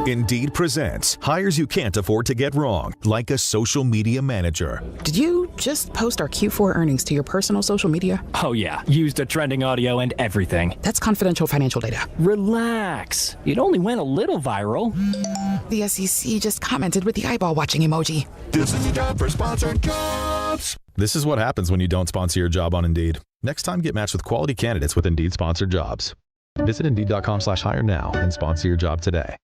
Indeed presents hires you can't afford to get wrong, like a social media manager. Did you just post our Q4 earnings to your personal social media? Oh yeah, used the trending audio and everything. That's confidential financial data. Relax. It only went a little viral. The SEC just commented with the eyeball watching emoji. This is the job for sponsored jobs. This is what happens when you don't sponsor your job on Indeed. Next time, get matched with quality candidates with Indeed sponsored jobs. Visit Indeed.com/hire now and sponsor your job today.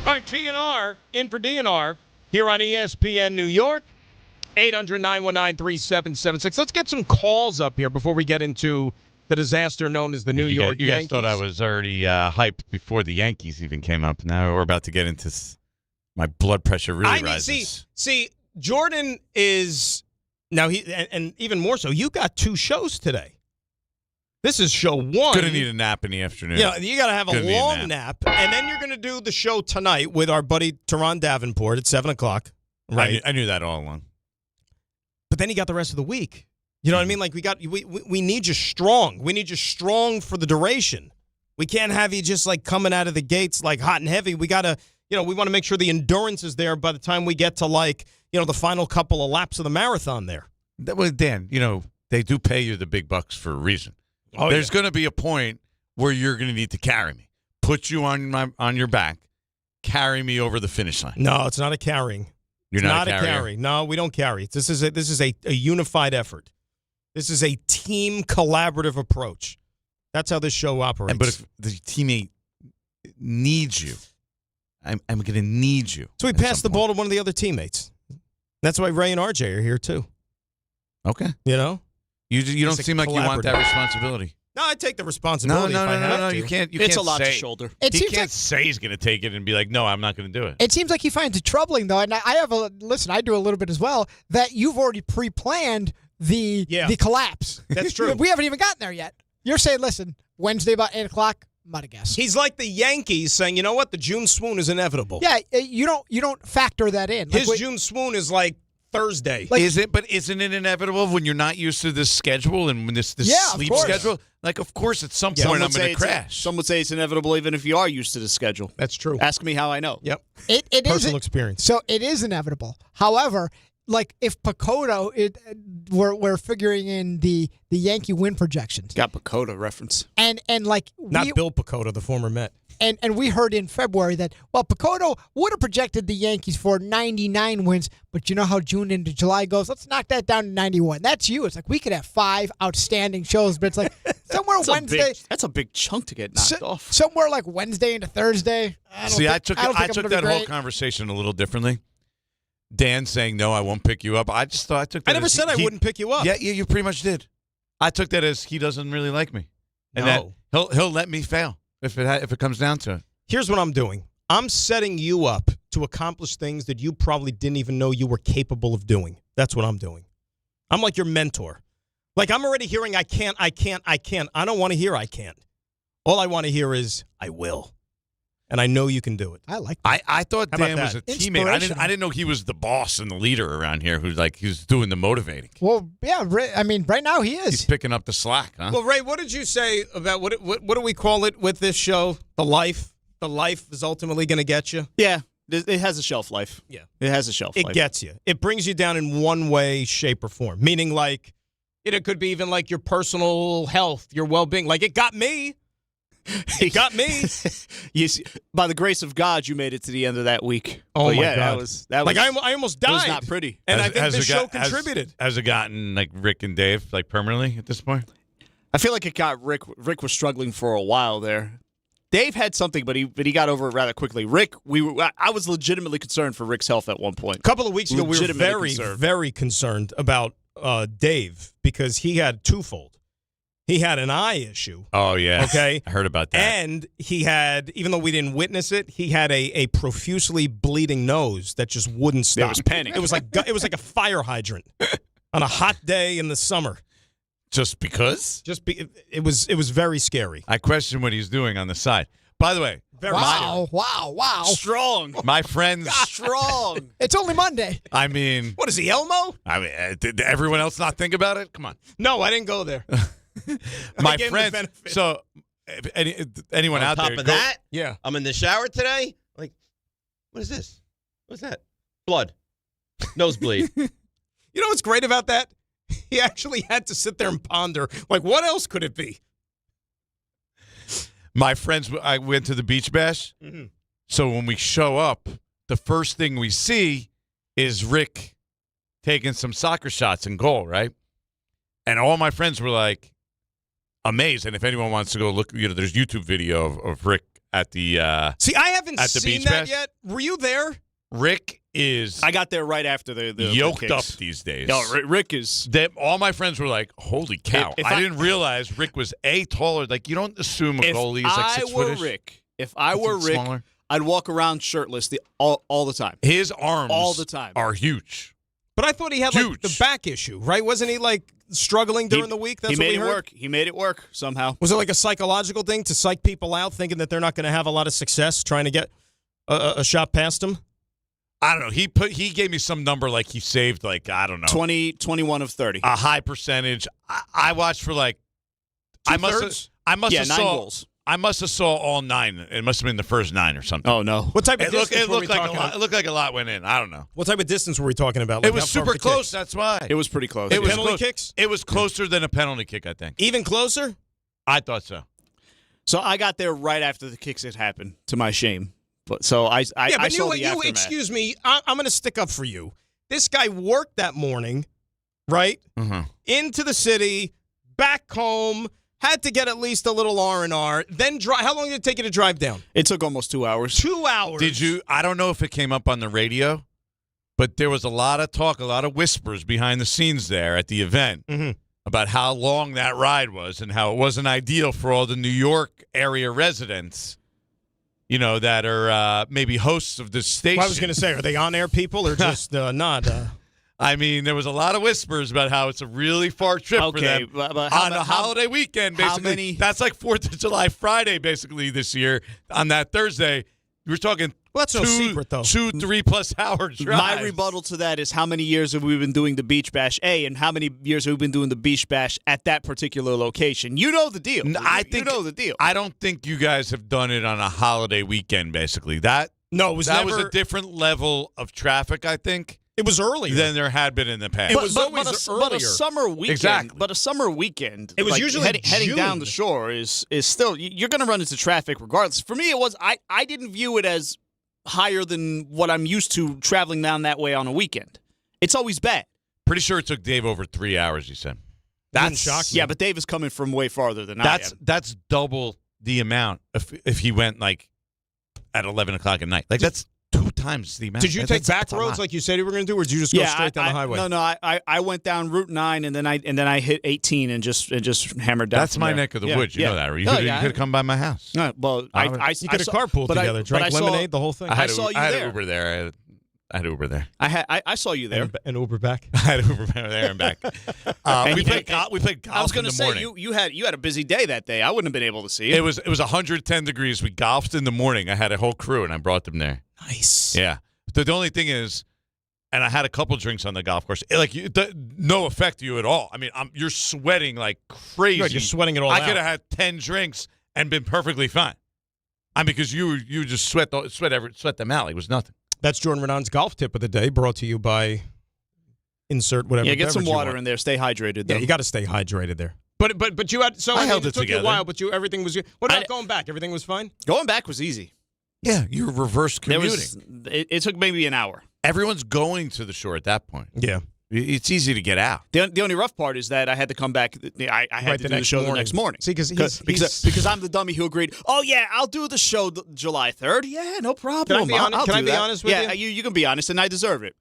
All right, TNR in for DNR. here on ESPN New York. 800-919-3776. Let's get some calls up here before we get into the disaster known as the New York You guys Yankees. thought I was already hyped before the Yankees even came up. Now we're about to get into my blood pressure really rises. See, Jordan is now and even more so. You got 2 shows today. This is show 1. Gonna need a nap in the afternoon. Yeah, you got to have a long nap, and then you're going to do the show tonight with our buddy Teron Davenport at 7:00. Right, I knew that all along. But then you got the rest of the week. You know what I mean? Like we need you strong. We need you strong for the duration. We can't have you just like coming out of the gates like hot and heavy. We got to, we want to make sure the endurance is there by the time we get to the final couple of laps of the marathon there. Well, Dan, they do pay you the big bucks for a reason. Oh, There's going to be a point where you're going to need to carry me, put you on your back, carry me over the finish line. No, it's not a carrying. You're not a carry. No, we don't carry. This is a unified effort. This is a team collaborative approach. That's how this show operates. But if the teammate needs you, I'm going to need you. So we pass the ball to one of the other teammates. That's why Ray and RJ are here too. Okay. You don't seem like you want that responsibility. No, I take the responsibility. No. You can't. It's a lot to shoulder. He can't say he's going to take it and be like, no, I'm not going to do it. It seems like he finds it troubling, though, and I do a little bit as well, that you've already pre-planned the collapse. That's true. We haven't even gotten there yet. You're saying, listen, Wednesday about 8 o'clock, I'm out of guess. He's like the Yankees saying, you know what, the June swoon is inevitable. Yeah, you don't factor that in. His June swoon is like Thursday. But isn't it inevitable when you're not used to this schedule and when this sleep schedule? Like, of course, at some point I'm going to crash. Some would say it's inevitable even if you are used to the schedule. That's true. Ask me how I know. Yep. It Personal experience. So it is inevitable. However, like if Pacoto, we're figuring in the Yankee win projections. Got Pacoto reference. And not Bill Pacoto, the former Met. And we heard in February that, Pacoto would have projected the Yankees for 99 wins, but you know how June into July goes? Let's knock that down to 91. That's you. It's like we could have 5 outstanding shows, but it's like somewhere Wednesday. That's a big chunk to get knocked off. Somewhere like Wednesday into Thursday. I took that whole conversation a little differently. Dan saying, no, I won't pick you up. I just thought I took that I never said I wouldn't pick you up. Yeah, you pretty much did. I took that as he doesn't really like me. And that he'll let me fail if it comes down to it. Here's what I'm doing. I'm setting you up to accomplish things that you probably didn't even know you were capable of doing. That's what I'm doing. I'm like your mentor. Like I'm already hearing I can't. I don't want to hear I can't. All I want to hear is I will. And I know you can do it. I like that. I thought Dan was a teammate. I didn't know he was the boss and the leader around here who's like he's doing the motivating. Well, yeah, I mean, right now he is. He's picking up the slack, huh? Well, Ray, what did you say about what do we call it with this show? The life? The life is ultimately going to get you? Yeah. It has a shelf life. Yeah. It has a shelf life. It gets you. It brings you down in one way, shape, or form. Meaning like it could be even like your personal health, your well-being. Like it got me. It got me. By the grace of God, you made it to the end of that week. Oh, but my God. That was like I almost died. It was not pretty. And I think this show contributed. Has it gotten like Rick and Dave like permanently at this point? I feel like it got Rick. Rick was struggling for a while there. Dave had something, but he got over it rather quickly. Rick, I was legitimately concerned for Rick's health at one point. A couple of weeks ago, we were very concerned about Dave because he had twofold. He had an eye issue. Oh, yeah. Okay. I heard about that. And he had, even though we didn't witness it, he had a profusely bleeding nose that just wouldn't stop. It was panic. It was like a fire hydrant on a hot day in the summer. Just because? It was very scary. I question what he's doing on the side. By the way. Wow. Strong. My friends. Strong. It's only Monday. I mean. What is he, Elmo? I mean, did everyone else not think about it? Come on. No, I didn't go there. My friends. So, anyone out there? On top of that, yeah, I'm in the shower today. Like, what is this? What's that? Blood. Nosebleed. You know what's great about that? He actually had to sit there and ponder. Like, what else could it be? My friends, I went to the beach bash. Mm-hmm. So when we show up, the first thing we see is Rick taking some soccer shots in goal, right? And all my friends were like, amazed. And if anyone wants to go look, there's YouTube video of Rick at the See, I haven't at the seen beach that bash. yet. Were you there? Rick is. I got there right after the yoked kicks. up these days. No, Rick is. All my friends were like, "Holy cow!" I didn't realize Rick was taller. Like you don't assume a goalie is like 6 foot. If I were Rick, smaller. I'd walk around shirtless all the time. His arms all the time are huge. But I thought he had like the back issue, right? Wasn't he like struggling during the week? That's he what made we it heard? work. He made it work somehow. Was it like a psychological thing to psych people out, thinking that they're not going to have a lot of success trying to get a shot past him? I don't know. He gave me some number like he saved like I don't know 21 of 30, a high percentage. I watched for like I must have 9 saw goals. I must have saw all 9. It must have been the first 9 or something. Oh no! What type of distance were we like talking about? It looked like a lot went in. I don't know. What type of distance were we talking about? Like it was how far super the close. kicks? That's why it was pretty close. It was penalty close. kicks. It was closer than a penalty kick. I think Even closer. I thought so. So I got there right after the kicks had happened, to my shame. But so I saw the aftermath. Excuse me. I'm going to stick up for you. This guy worked that morning, right? Mm-hmm. Into the city, back home. Had to get at least a little R&R. Then drive. How long did it take you to drive down? It took almost 2 hours. 2 hours. Did you? I don't know if it came up on the radio, but there was a lot of talk, a lot of whispers behind the scenes there at the event about how long that ride was and how it wasn't ideal for all the New York area residents, you know, that are maybe hosts of this station. Well, I was going to say, are they on-air people or just not? I mean, there was a lot of whispers about how it's a really far trip for them but on a holiday weekend, basically. That's like 4th of July Friday, basically, this year on that Thursday. You were talking that's no secret, though. 2-3+ hour drive. My rebuttal to that is how many years have we been doing the Beach Bash A and how many years have we been doing the Beach Bash at that particular location? You know the deal. You know the deal. I don't think you guys have done it on a holiday weekend, basically. That was a different level of traffic, I think. It was earlier than there had been in the past. It was always earlier. But a summer weekend. Exactly. But a summer weekend. It was usually heading down the shore is still you're going to run into traffic regardless. For me, it was I didn't view it as higher than what I'm used to traveling down that way on a weekend. It's always bad. Pretty sure it took Dave over 3 hours. You said that's shocking. Yeah, but Dave is coming from way farther than I am. That's double the amount if he went like at 11 o'clock at night. Like that's 2 times the amount. Did you take back roads like you said you were going to do, or did you just go straight down the highway? No. I went down Route 9 and then I hit 18 and just hammered down. That's my neck of the woods. You know that, right? You could have come by my house. No, well, you could have carpooled together, drank lemonade, the whole thing. I saw you there. I had Uber there. I had Uber there. I saw you there. And Uber back. I had Uber there and back. We played golf. I was going to say you had a busy day that day. I wouldn't have been able to see it. It was 110 degrees. We golfed in the morning. I had a whole crew and I brought them there. Nice. Yeah. The only thing is, and I had a couple drinks on the golf course. No effect to you at all. I mean, you're sweating like crazy. Right, you're sweating it all out. I could have had 10 drinks and been perfectly fine. Because you just sweat them out. It was nothing. That's Jordan Renon's golf tip of the day, brought to you by insert whatever. Yeah, get some water in there. Stay hydrated. Though. Yeah, you got to stay hydrated there. But you had I held it took together. You a while, but everything was. What about going back? Everything was fine. Going back was easy. Yeah, you're reverse commuting. It took maybe an hour. Everyone's going to the shore at that point. Yeah. It's easy to get out. The only rough part is that I had to come back. I had to do the show the next morning. See, because I'm the dummy who agreed. Oh yeah, I'll do the show July 3rd. Yeah, no problem. Can I be honest with you? Yeah, you can be honest, and I deserve it.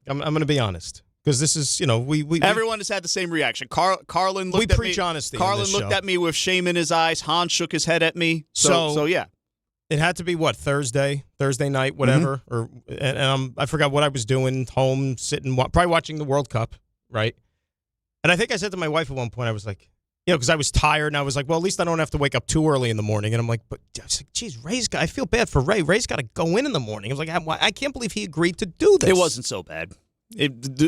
I'm going to be honest because this is we everyone has had the same reaction. Carlin looked at me. We preach honesty. Carlin looked at me with shame in his eyes. Hahn shook his head at me. So yeah. It had to be what, Thursday night, whatever, and I forgot what I was doing, home, sitting, probably watching the World Cup, right? And I think I said to my wife at one point, I was like, because I was tired, and I was like, well, at least I don't have to wake up too early in the morning. And I'm like, but I was like, geez, I feel bad for Ray. Ray's got to go in the morning. I was like, I can't believe he agreed to do this. It wasn't so bad.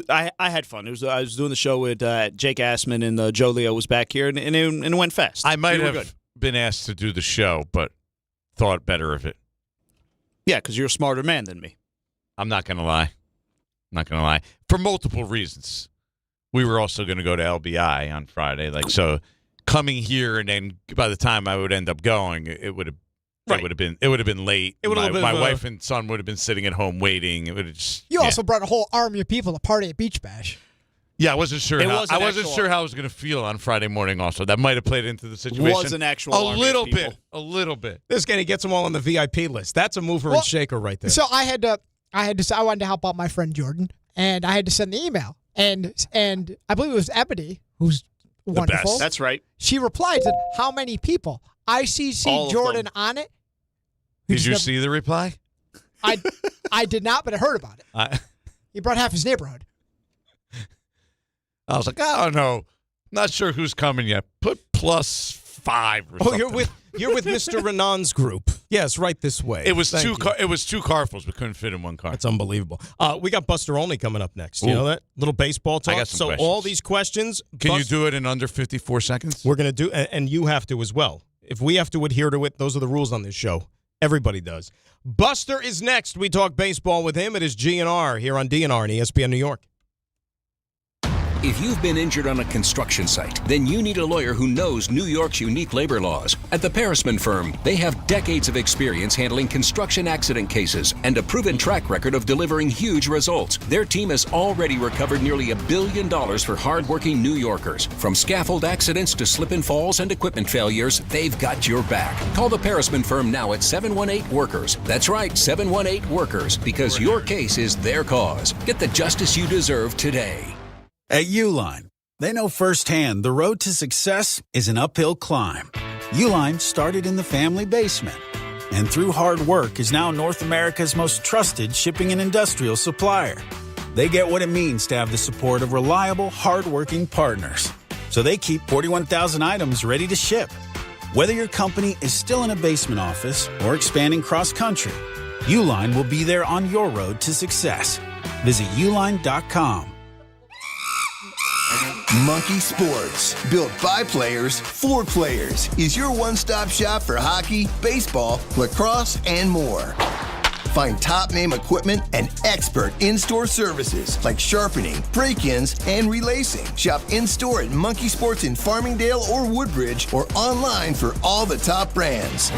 I had fun. I was doing the show with Jake Assman and Joe Leo was back here, and it went fast. I might have been asked to do the show, but thought better of it. Yeah, because you're a smarter man than me. I'm not going to lie. For multiple reasons. We were also going to go to LBI on Friday. So coming here and then by the time I would end up going, it would have been late. My wife and son would have been sitting at home waiting. It would have just, You also brought a whole army of people to party at Beach Bash. Yeah, I wasn't sure. I wasn't sure how I was going to feel on Friday morning. Also, that might have played into the situation. Was an actual a little bit. This guy gets them all on the VIP list. That's a mover and shaker right there. So I had to I wanted to help out my friend Jordan, and I had to send the email. And I believe it was Ebony, who's wonderful. Best. That's right. She replied, said, how many people? ICC All Jordan on it. Did you see the reply? I did not, but I heard about it. He brought half his neighborhood. I was like, I don't know. Not sure who's coming yet. Put +5 or something. You're with Mr. Renan's group. Yes, right this way. It was two carfuls. We couldn't fit in one car. That's unbelievable. We got Buster Olney coming up next. You know that? Little baseball talk. I got some so questions. all these questions. Can you do it in under 54 seconds? We're going to do, and you have to as well. If we have to adhere to it, those are the rules on this show. Everybody does. Buster is next. We talk baseball with him. It is GNR here on DNR and ESPN New York. If you've been injured on a construction site, then you need a lawyer who knows New York's unique labor laws. At the Parisman Firm, they have decades of experience handling construction accident cases and a proven track record of delivering huge results. Their team has already recovered nearly $1 billion for hardworking New Yorkers. From scaffold accidents to slip and falls and equipment failures, they've got your back. Call the Parisman Firm now at 718-WORKERS. That's right, 718-WORKERS, because your case is their cause. Get the justice you deserve today. At Uline, they know firsthand the road to success is an uphill climb. Uline started in the family basement, and through hard work is now North America's most trusted shipping and industrial supplier. They get what it means to have the support of reliable, hardworking partners. So they keep 41,000 items ready to ship. Whether your company is still in a basement office or expanding cross-country, Uline will be there on your road to success. Visit uline.com. Monkey Sports, built by players for players, is your one-stop shop for hockey, baseball, lacrosse, and more. Find top-name equipment and expert in-store services like sharpening, break-ins, and relacing. Shop in-store at Monkey Sports in Farmingdale or Woodbridge, or online for all the top brands.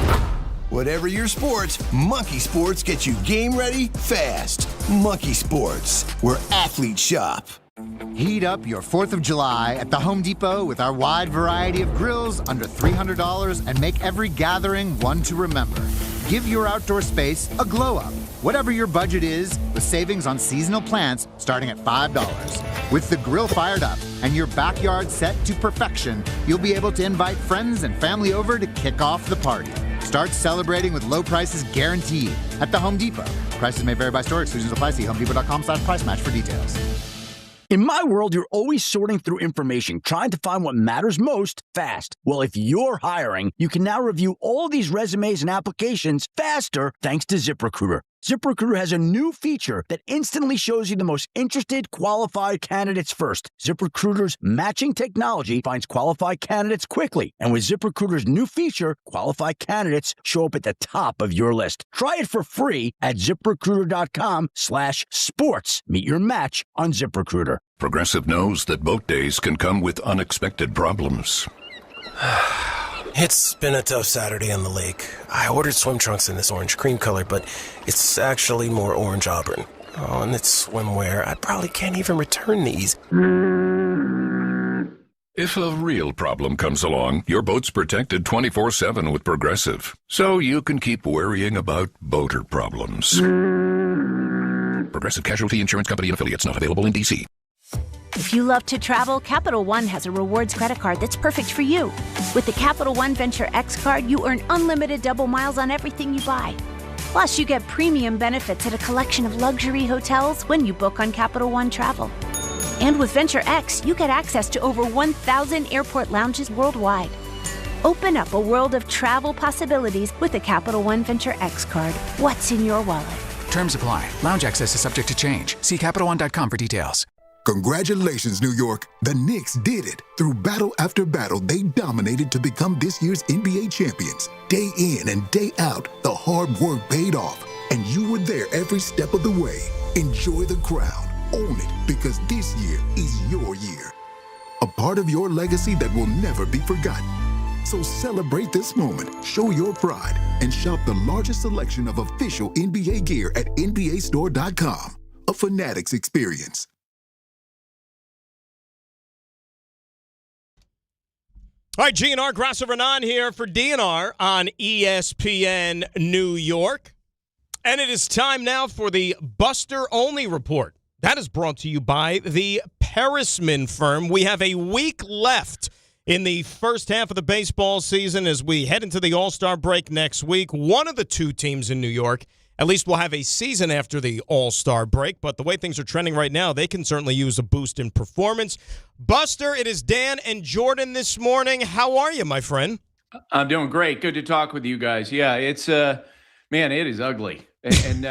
Whatever your sports, Monkey Sports gets you game ready fast. Monkey Sports, where athletes shop. Heat up your 4th of July at the Home Depot with our wide variety of grills under $300 and make every gathering one to remember. Give your outdoor space a glow up. Whatever your budget is, with savings on seasonal plants starting at $5. With the grill fired up and your backyard set to perfection, you'll be able to invite friends and family over to kick off the party. Start celebrating with low prices guaranteed at the Home Depot. Prices may vary by store. Exclusions apply. See HomeDepot.com/price match for details. In my world, you're always sorting through information, trying to find what matters most fast. Well, if you're hiring, you can now review all these resumes and applications faster thanks to ZipRecruiter. ZipRecruiter has a new feature that instantly shows you the most interested, qualified candidates first. ZipRecruiter's matching technology finds qualified candidates quickly. And with ZipRecruiter's new feature, qualified candidates show up at the top of your list. Try it for free at ZipRecruiter.com/sports. Meet your match on ZipRecruiter. Progressive knows that boat days can come with unexpected problems. It's been a tough Saturday on the lake. I ordered swim trunks in this orange cream color, but it's actually more orange auburn. Oh, and it's swimwear. I probably can't even return these. If a real problem comes along, your boat's protected 24/7 with Progressive, so you can keep worrying about boater problems. Progressive Casualty Insurance Company and Affiliates, not available in D.C. If you love to travel, Capital One has a rewards credit card that's perfect for you. With the Capital One Venture X card, you earn unlimited double miles on everything you buy. Plus, you get premium benefits at a collection of luxury hotels when you book on Capital One Travel. And with Venture X, you get access to over 1,000 airport lounges worldwide. Open up a world of travel possibilities with the Capital One Venture X card. What's in your wallet? Terms apply. Lounge access is subject to change. See CapitalOne.com for details. Congratulations, New York. The Knicks did it. Through battle after battle, they dominated to become this year's NBA champions. Day in and day out, the hard work paid off. And you were there every step of the way. Enjoy the crown. Own it, because this year is your year. A part of your legacy that will never be forgotten. So celebrate this moment, show your pride, and shop the largest selection of official NBA gear at NBAstore.com. A Fanatics experience. All right, GNR, Grasso Renan here for DNR on ESPN New York. And it is time now for the Buster Olney Report. That is brought to you by the Parisman firm. We have a week left in the first half of the baseball season as we head into the All-Star break next week. One of the two teams in New York, at least will have a season after the All-Star break, but the way things are trending right now, they can certainly use a boost in performance. Buster, it is Dan and Jordan this morning. How are you, my friend? I'm doing great. Good to talk with you guys. Yeah, it's man, it is ugly. And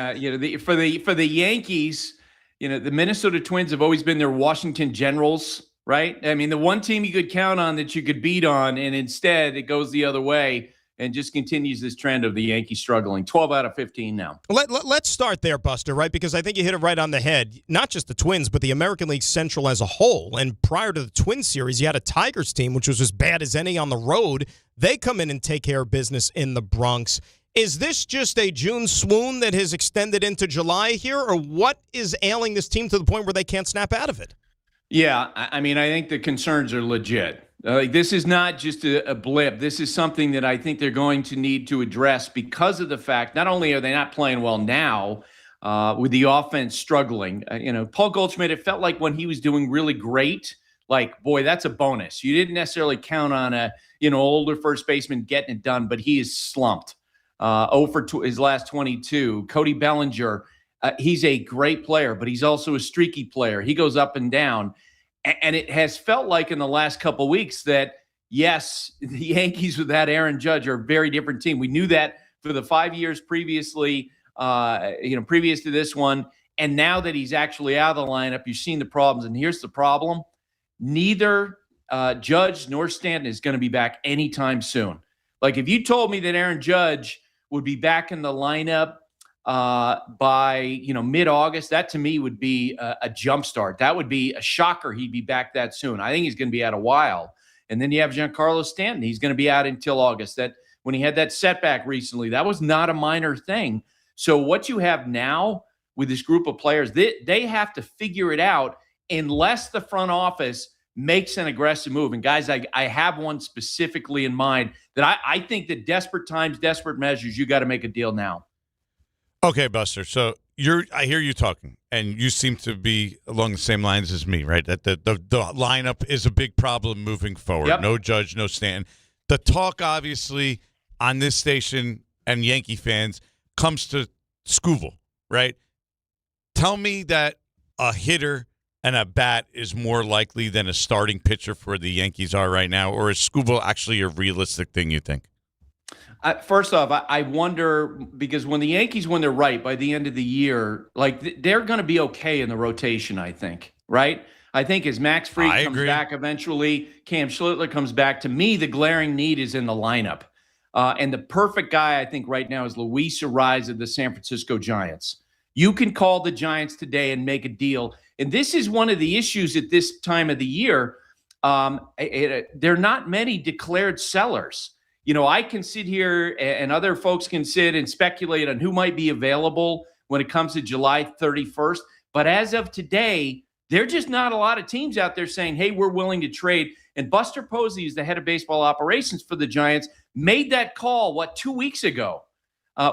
for the Yankees, the Minnesota Twins have always been their Washington Generals, right? I mean, the one team you could count on that you could beat on, and instead it goes the other way and just continues this trend of the Yankees struggling. 12 out of 15 now. Let's start there, Buster, right? Because I think you hit it right on the head. Not just the Twins, but the American League Central as a whole. And prior to the Twins series, you had a Tigers team, which was as bad as any on the road. They come in and take care of business in the Bronx. Is this just a June swoon that has extended into July here, or what is ailing this team to the point where they can't snap out of it? Yeah, I mean, I think the concerns are legit. This is not just a blip. This is something that I think they're going to need to address because of the fact not only are they not playing well now with the offense struggling. Paul Goldschmidt, it felt like when he was doing really great, like, boy, that's a bonus. You didn't necessarily count on a older first baseman getting it done, but he is slumped. 0 for his last 22. Cody Bellinger, he's a great player, but he's also a streaky player. He goes up and down. And it has felt like in the last couple of weeks that, yes, the Yankees without Aaron Judge are a very different team. We knew that for the 5 years previously, previous to this one. And now that he's actually out of the lineup, you've seen the problems. And here's the problem. Neither Judge nor Stanton is going to be back anytime soon. Like, if you told me that Aaron Judge would be back in the lineup by mid-August, that to me would be a jump start. That would be a shocker. He'd be back that soon. I think he's going to be out a while. And then you have Giancarlo Stanton. He's going to be out until August. That when he had that setback recently, that was not a minor thing. So what you have now with this group of players, they have to figure it out unless the front office makes an aggressive move. And guys, I have one specifically in mind that I think that desperate times, desperate measures, you got to make a deal now. Okay, Buster. So I hear you talking, and you seem to be along the same lines as me, right? That the lineup is a big problem moving forward. Yep. No Judge, no Stanton. The talk, obviously, on this station and Yankee fans comes to Skubal, right? Tell me that a hitter and a bat is more likely than a starting pitcher for the Yankees are right now, or is Skubal actually a realistic thing, you think? First off, I wonder, because when the Yankees, when they're right by the end of the year, like they're going to be okay in the rotation, I think, right? I think as Max Fried comes back eventually, Cam Schlittler comes back, to me, the glaring need is in the lineup. And the perfect guy, I think, right now is Luis Arraez of the San Francisco Giants. You can call the Giants today and make a deal. And this is one of the issues at this time of the year. There are not many declared sellers. I can sit here and other folks can sit and speculate on who might be available when it comes to July 31st. But as of today, there are just not a lot of teams out there saying, hey, we're willing to trade. And Buster Posey, is the head of baseball operations for the Giants, made that call, 2 weeks ago,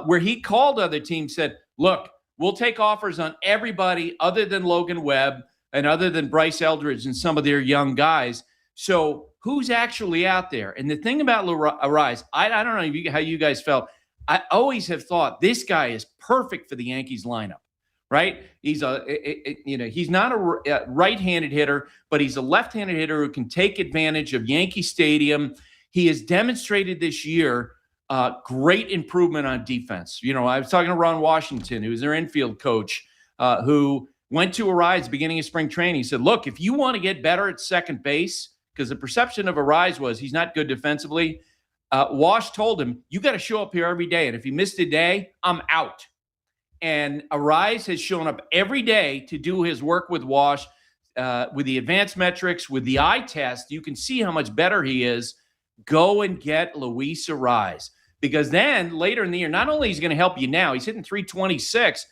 where he called other teams, said, look, we'll take offers on everybody other than Logan Webb and other than Bryce Eldridge and some of their young guys. So who's actually out there? And the thing about Arraez, I don't know how you guys felt. I always have thought this guy is perfect for the Yankees lineup, right? He's he's not a right-handed hitter, but he's a left-handed hitter who can take advantage of Yankee Stadium. He has demonstrated this year great improvement on defense. I was talking to Ron Washington, who's their infield coach, who went to Arraez at the beginning of spring training. He said, look, if you want to get better at second base, because the perception of Arraez was he's not good defensively, Wash told him, you got to show up here every day. And if you missed a day, I'm out. And Arraez has shown up every day to do his work with Wash, with the advanced metrics, with the eye test. You can see how much better he is. Go and get Luis Arraez. Because then later in the year, not only is he going to help you now, he's hitting 326,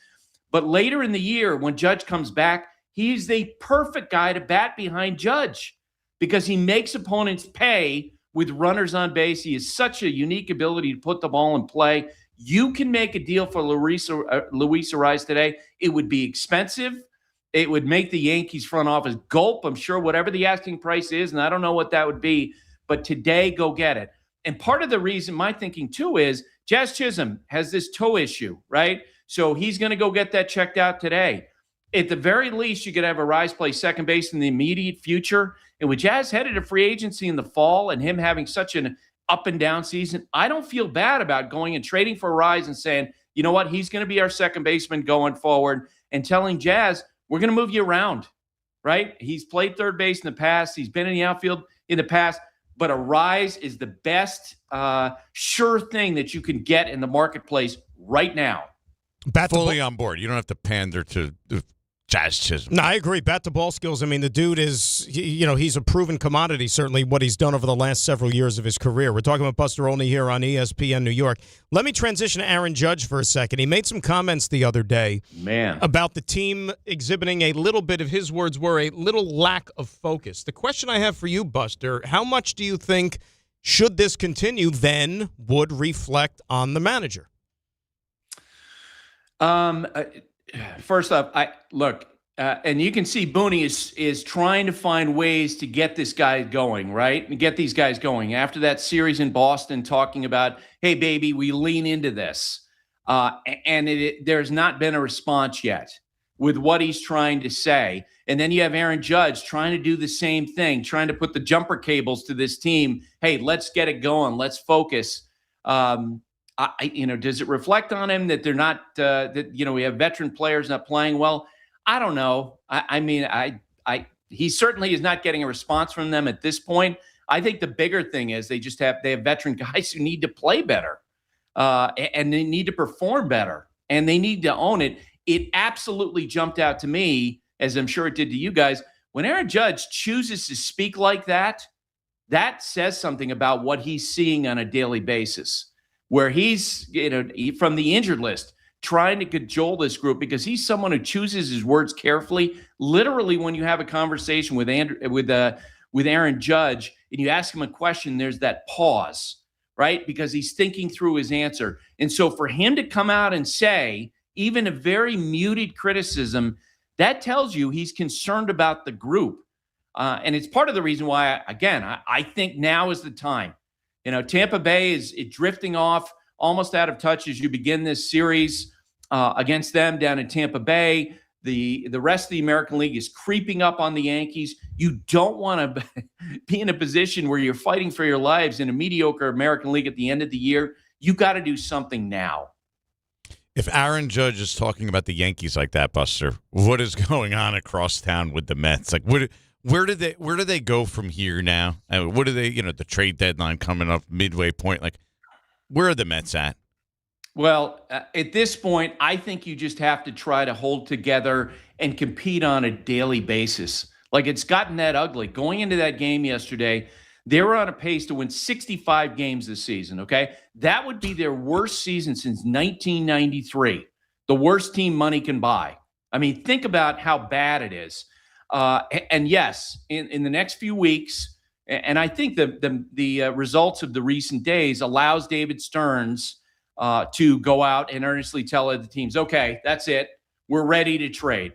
but later in the year when Judge comes back, he's the perfect guy to bat behind Judge because he makes opponents pay with runners on base. He has such a unique ability to put the ball in play. You can make a deal for Luis Arraez today. It would be expensive. It would make the Yankees front office gulp, I'm sure, whatever the asking price is, and I don't know what that would be. But today, go get it. And part of the reason, my thinking too, is Jazz Chisholm has this toe issue, right? So he's going to go get that checked out today. At the very least, you could have Arraez play second base in the immediate future. And with Jazz headed to free agency in the fall and him having such an up and down season, I don't feel bad about going and trading for Arraez and saying, you know what, he's going to be our second baseman going forward, and telling Jazz, we're going to move you around, right? He's played third base in the past. He's been in the outfield in the past. But Arraez is the best sure thing that you can get in the marketplace right now. Fully on board. You don't have to pander to Jazz Chisholm. No, I agree. Bat to ball skills. I mean, the dude is, he's a proven commodity, certainly what he's done over the last several years of his career. We're talking about Buster Olney here on ESPN New York. Let me transition to Aaron Judge for a second. He made some comments the other day about the team exhibiting a little bit, of his words were, a little lack of focus. The question I have for you, Buster, how much do you think, should this continue, then would reflect on the manager? First off, and you can see Booney is trying to find ways to get this guy going, right? And get these guys going. After that series in Boston, talking about, hey, baby, we lean into this. There's not been a response yet with what he's trying to say. And then you have Aaron Judge trying to do the same thing, trying to put the jumper cables to this team. Hey, let's get it going. Let's focus. Does it reflect on him that they're not, we have veteran players not playing well? I don't know. He certainly is not getting a response from them at this point. I think the bigger thing is they have veteran guys who need to play better, and they need to perform better, and they need to own it. It absolutely jumped out to me, as I'm sure it did to you guys, when Aaron Judge chooses to speak like that. That says something about what he's seeing on a daily basis, where he's, from the injured list, trying to cajole this group, because he's someone who chooses his words carefully. Literally, when you have a conversation with Aaron Judge and you ask him a question, there's that pause, right? Because he's thinking through his answer. And so for him to come out and say, even a very muted criticism, that tells you he's concerned about the group. And it's part of the reason why, I think now is the time. Tampa Bay is drifting off, almost out of touch as you begin this series against them down in Tampa Bay. The rest of the American League is creeping up on the Yankees. You don't want to be in a position where you're fighting for your lives in a mediocre American League at the end of the year. You got to do something now. If Aaron Judge is talking about the Yankees like that, Buster, what is going on across town with the Mets? Like, where do they go from here now? What do they, the trade deadline coming up, midway point? Like, where are the Mets at? Well, at this point, I think you just have to try to hold together and compete on a daily basis. Like, it's gotten that ugly. Going into that game yesterday, they were on a pace to win 65 games this season, okay? That would be their worst season since 1993. The worst team money can buy. I mean, think about how bad it is. And yes, in the next few weeks, and I think the results of the recent days allows David Stearns to go out and earnestly tell other teams, okay, that's it. We're ready to trade.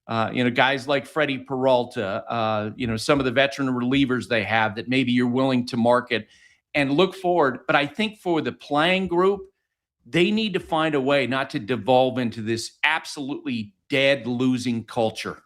Guys like Freddie Peralta, some of the veteran relievers they have that maybe you're willing to market and look forward. But I think for the playing group, they need to find a way not to devolve into this absolutely dead losing culture.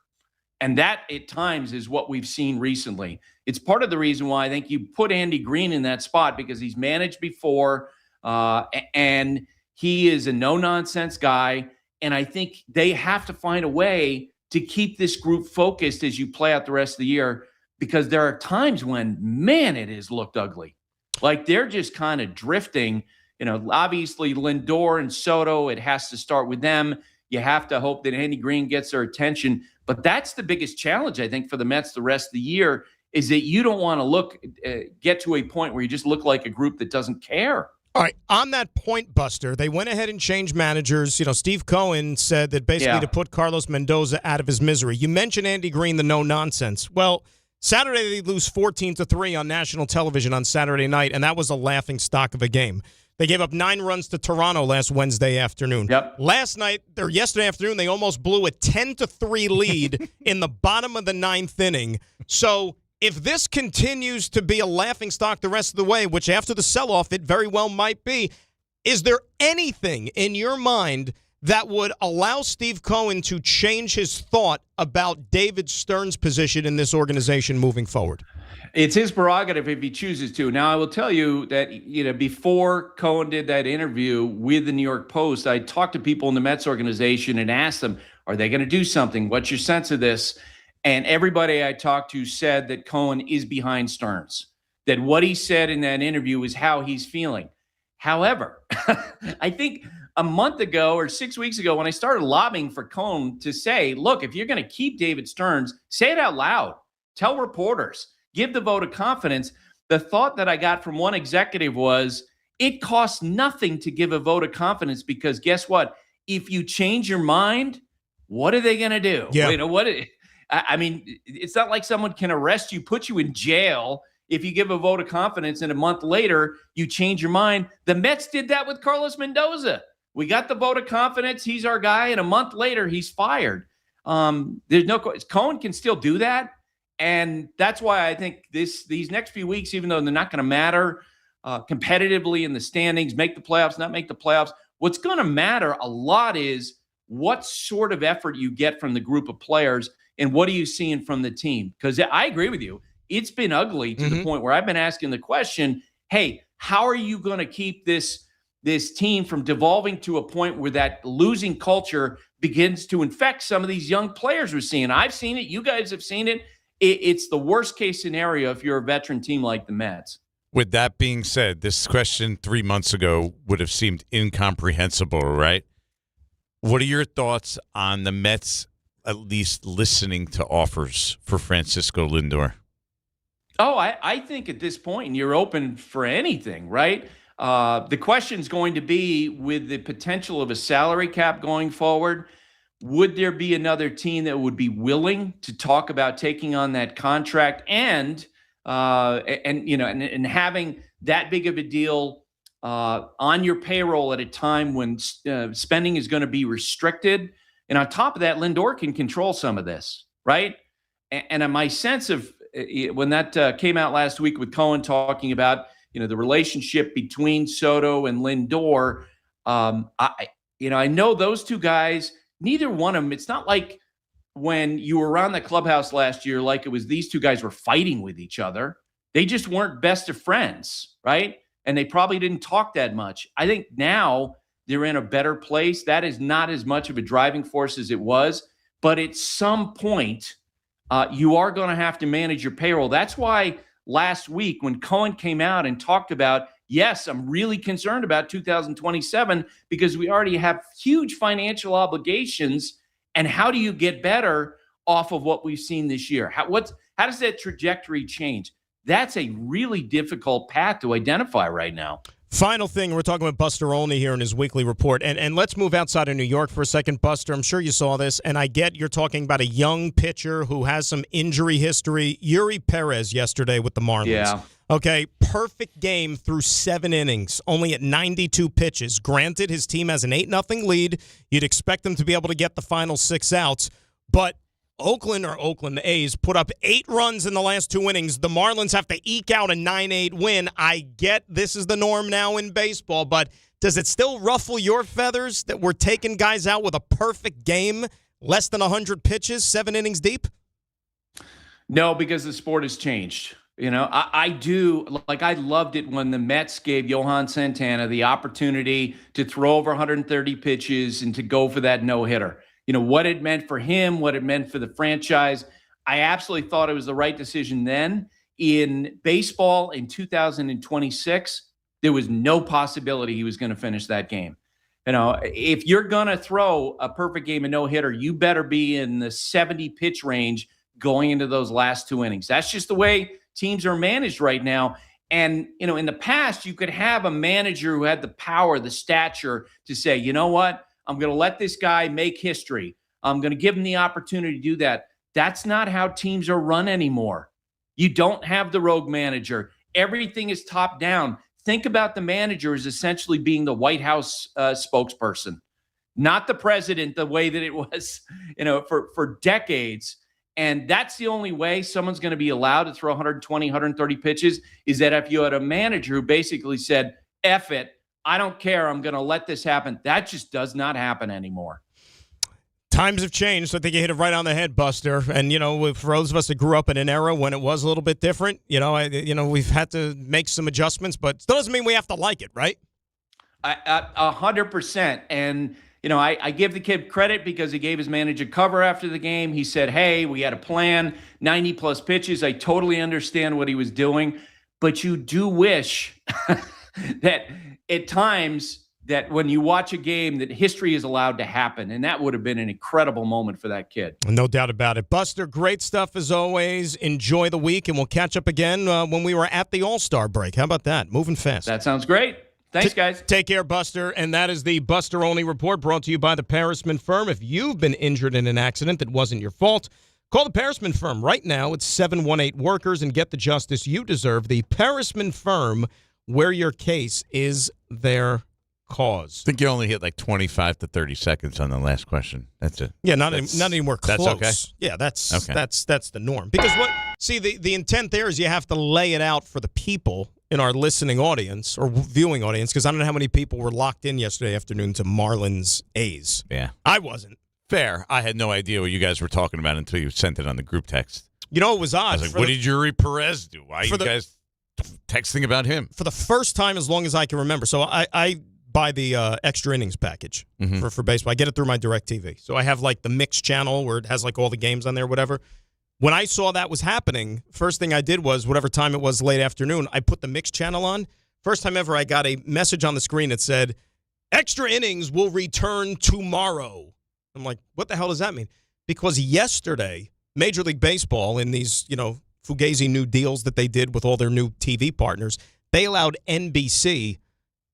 And that, at times, is what we've seen recently. It's part of the reason why I think you put Andy Green in that spot, because he's managed before, and he is a no-nonsense guy. And I think they have to find a way to keep this group focused as you play out the rest of the year, because there are times when, man, it has looked ugly. Like, they're just kind of drifting. Obviously, Lindor and Soto, it has to start with them. You have to hope that Andy Green gets their attention. But that's the biggest challenge, I think, for the Mets the rest of the year, is that you don't want to get to a point where you just look like a group that doesn't care. All right, on that point, Buster, they went ahead and changed managers. Steve Cohen said that basically to put Carlos Mendoza out of his misery. You mentioned Andy Green, the no-nonsense. Well, Saturday they lose 14-3 on national television on Saturday night, and that was a laughing stock of a game. They gave up 9 runs to Toronto last Wednesday afternoon. Yep. Yesterday afternoon, they almost blew a 10-3 lead in the bottom of the 9th inning. So if this continues to be a laughingstock the rest of the way, which after the sell-off it very well might be, is there anything in your mind that would allow Steve Cohen to change his thought about David Stern's position in this organization moving forward? It's his prerogative if he chooses to. Now, I will tell you that, before Cohen did that interview with the New York Post, I talked to people in the Mets organization and asked them, are they going to do something? What's your sense of this? And everybody I talked to said that Cohen is behind Stearns, that what he said in that interview is how he's feeling. However, I think a month ago or 6 weeks ago when I started lobbying for Cohen to say, look, if you're going to keep David Stearns, say it out loud. Tell reporters. Give the vote of confidence. The thought that I got from one executive was, it costs nothing to give a vote of confidence because guess what? If you change your mind, what are they going to do? Yeah. I mean, it's not like someone can arrest you, put you in jail if you give a vote of confidence and a month later you change your mind. The Mets did that with Carlos Mendoza. We got the vote of confidence. He's our guy. And a month later, he's fired. There's no Cohen can still do that. And that's why I think these next few weeks, even though they're not going to matter competitively in the standings, make the playoffs, not make the playoffs, what's going to matter a lot is what sort of effort you get from the group of players and what are you seeing from the team? Because I agree with you. It's been ugly to the point where I've been asking the question, hey, how are you going to keep this team from devolving to a point where that losing culture begins to infect some of these young players we're seeing? I've seen it. You guys have seen it. It's the worst case scenario if you're a veteran team like the Mets. With that being said, this question 3 months ago would have seemed incomprehensible, right? What are your thoughts on the Mets at least listening to offers for Francisco Lindor? Oh, I think at this point you're open for anything, right? The question is going to be with the potential of a salary cap going forward. Would there be another team that would be willing to talk about taking on that contract and having that big of a deal on your payroll at a time when spending is going to be restricted? And on top of that, Lindor can control some of this, right? And my sense of when that came out last week with Cohen talking about the relationship between Soto and Lindor, I know those two guys. Neither one of them, it's not like when you were around the clubhouse last year, like it was these two guys were fighting with each other. They just weren't best of friends, right? And they probably didn't talk that much. I think now they're in a better place. That is not as much of a driving force as it was. But at some point, you are going to have to manage your payroll. That's why last week when Cohen came out and talked about, yes, I'm really concerned about 2027 because we already have huge financial obligations. And how do you get better off of what we've seen this year? How does that trajectory change? That's a really difficult path to identify right now. Final thing, we're talking about Buster Olney here in his weekly report. And let's move outside of New York for a second, Buster. I'm sure you saw this, and I get you're talking about a young pitcher who has some injury history. Yuri Perez yesterday with the Marlins. Yeah. Okay, perfect game through 7 innings, only at 92 pitches. Granted, his team has an 8-0 lead. You'd expect them to be able to get the final 6 outs, but Oakland, the A's, put up 8 runs in the last 2 innings. The Marlins have to eke out a 9-8 win. I get this is the norm now in baseball, but does it still ruffle your feathers that we're taking guys out with a perfect game, less than 100 pitches, 7 innings deep? No, because the sport has changed. I do. I loved it when the Mets gave Johan Santana the opportunity to throw over 130 pitches and to go for that no-hitter. What it meant for him, what it meant for the franchise. I absolutely thought it was the right decision then. In baseball in 2026, there was no possibility he was going to finish that game. If you're going to throw a perfect game of no-hitter, you better be in the 70 pitch range going into those last 2 innings. That's just the way teams are managed right now. And, in the past, you could have a manager who had the power, the stature to say, you know what? I'm going to let this guy make history. I'm going to give him the opportunity to do that. That's not how teams are run anymore. You don't have the rogue manager. Everything is top down. think about the manager as essentially being the White House spokesperson, not the president, the way that it was, for decades. And that's the only way someone's going to be allowed to throw 120, 130 pitches, is that if you had a manager who basically said, F it, I don't care, I'm going to let this happen. That just does not happen anymore. Times have changed. So I think you hit it right on the head, Buster. And, for those of us that grew up in an era when it was a little bit different, we've had to make some adjustments, but still doesn't mean we have to like it, right? 100%. And, I give the kid credit because he gave his manager cover after the game. He said, hey, we had a plan, 90-plus pitches. I totally understand what he was doing. But you do wish that at times that when you watch a game that history is allowed to happen, and that would have been an incredible moment for that kid. No doubt about it. Buster, great stuff as always. Enjoy the week, and we'll catch up again when we were at the All-Star break. How about that? Moving fast. That sounds great. Thanks, guys. Take care, Buster. And that is the Buster Olney Report brought to you by the Parisman Firm. If you've been injured in an accident that wasn't your fault, call the Parisman Firm right now. It's 718-WORKERS and get the justice you deserve. The Parisman Firm, where your case is their cause. I think you only hit like 25 to 30 seconds on the last question. That's it. Yeah, not anymore close. That's okay? Yeah, that's okay. That's the norm. Because the intent there is you have to lay it out for the people in our listening audience or viewing audience, because I don't know how many people were locked in yesterday afternoon to Marlins A's. Yeah. I wasn't. Fair. I had no idea what you guys were talking about until you sent it on the group text. It was odd. I was like, what did Yuri Perez do? Why are you guys texting about him? For the first time as long as I can remember. So I buy the extra innings package for baseball. I get it through my DirecTV. So I have like the mix channel where it has like all the games on there, whatever. When I saw that was happening, first thing I did was, whatever time it was late afternoon, I put the mix channel on. First time ever I got a message on the screen that said, extra innings will return tomorrow. I'm like, what the hell does that mean? Because yesterday, Major League Baseball, in these, fugazi new deals that they did with all their new TV partners, they allowed NBC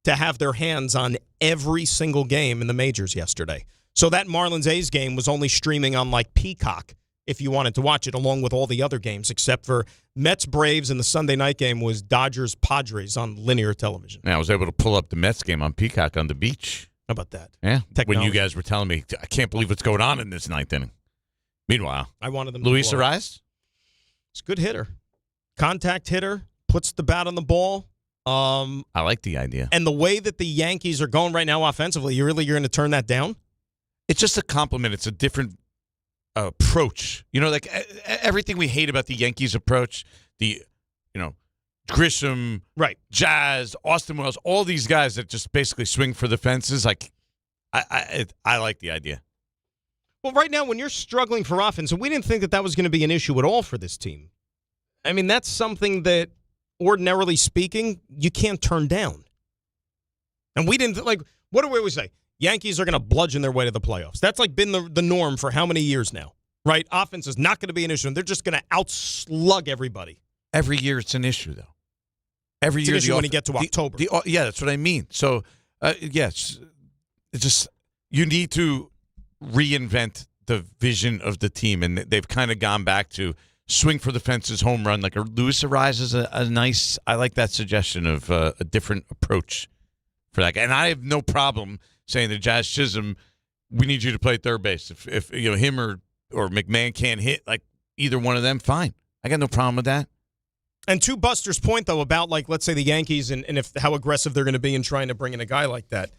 to have their hands on every single game in the majors yesterday. So that Marlins-A's game was only streaming on like Peacock if you wanted to watch it, along with all the other games, except for Mets-Braves, and the Sunday night game was Dodgers-Padres on linear television. Yeah, I was able to pull up the Mets game on Peacock on the beach. How about that? Yeah, Technology. When you guys were telling me, I can't believe what's going on in this ninth inning. Meanwhile, I wanted them Luis to blow. Ariz? He's a good hitter. Contact hitter, puts the bat on the ball. I like the idea. And the way that the Yankees are going right now offensively, you're going to turn that down? It's just a compliment. It's a different approach. Like everything we hate about the Yankees approach, the, Grisham, right, Jazz, Austin Wells, all these guys that just basically swing for the fences. Like, I like the idea. Well, right now, when you're struggling for offense, and we didn't think that was going to be an issue at all for this team. I mean, that's something that, ordinarily speaking, you can't turn down. And we didn't, what do we always say? Yankees are going to bludgeon their way to the playoffs. That's been the norm for how many years now, right? Offense is not going to be an issue. They're just going to outslug everybody. Every year it's an issue, though. Every year, when you get to October. Yeah, that's what I mean. So, yes, it's just you need to reinvent the vision of the team, and they've kind of gone back to swing for the fences, home run. Like Luis Ariz is a nice. I like that suggestion of a different approach for that guy, and I have no problem saying to Jazz Chisholm, we need you to play third base. If him or McMahon can't hit, like either one of them, fine. I got no problem with that. And to Buster's point, though, about let's say the Yankees and how aggressive they're going to be in trying to bring in a guy like that.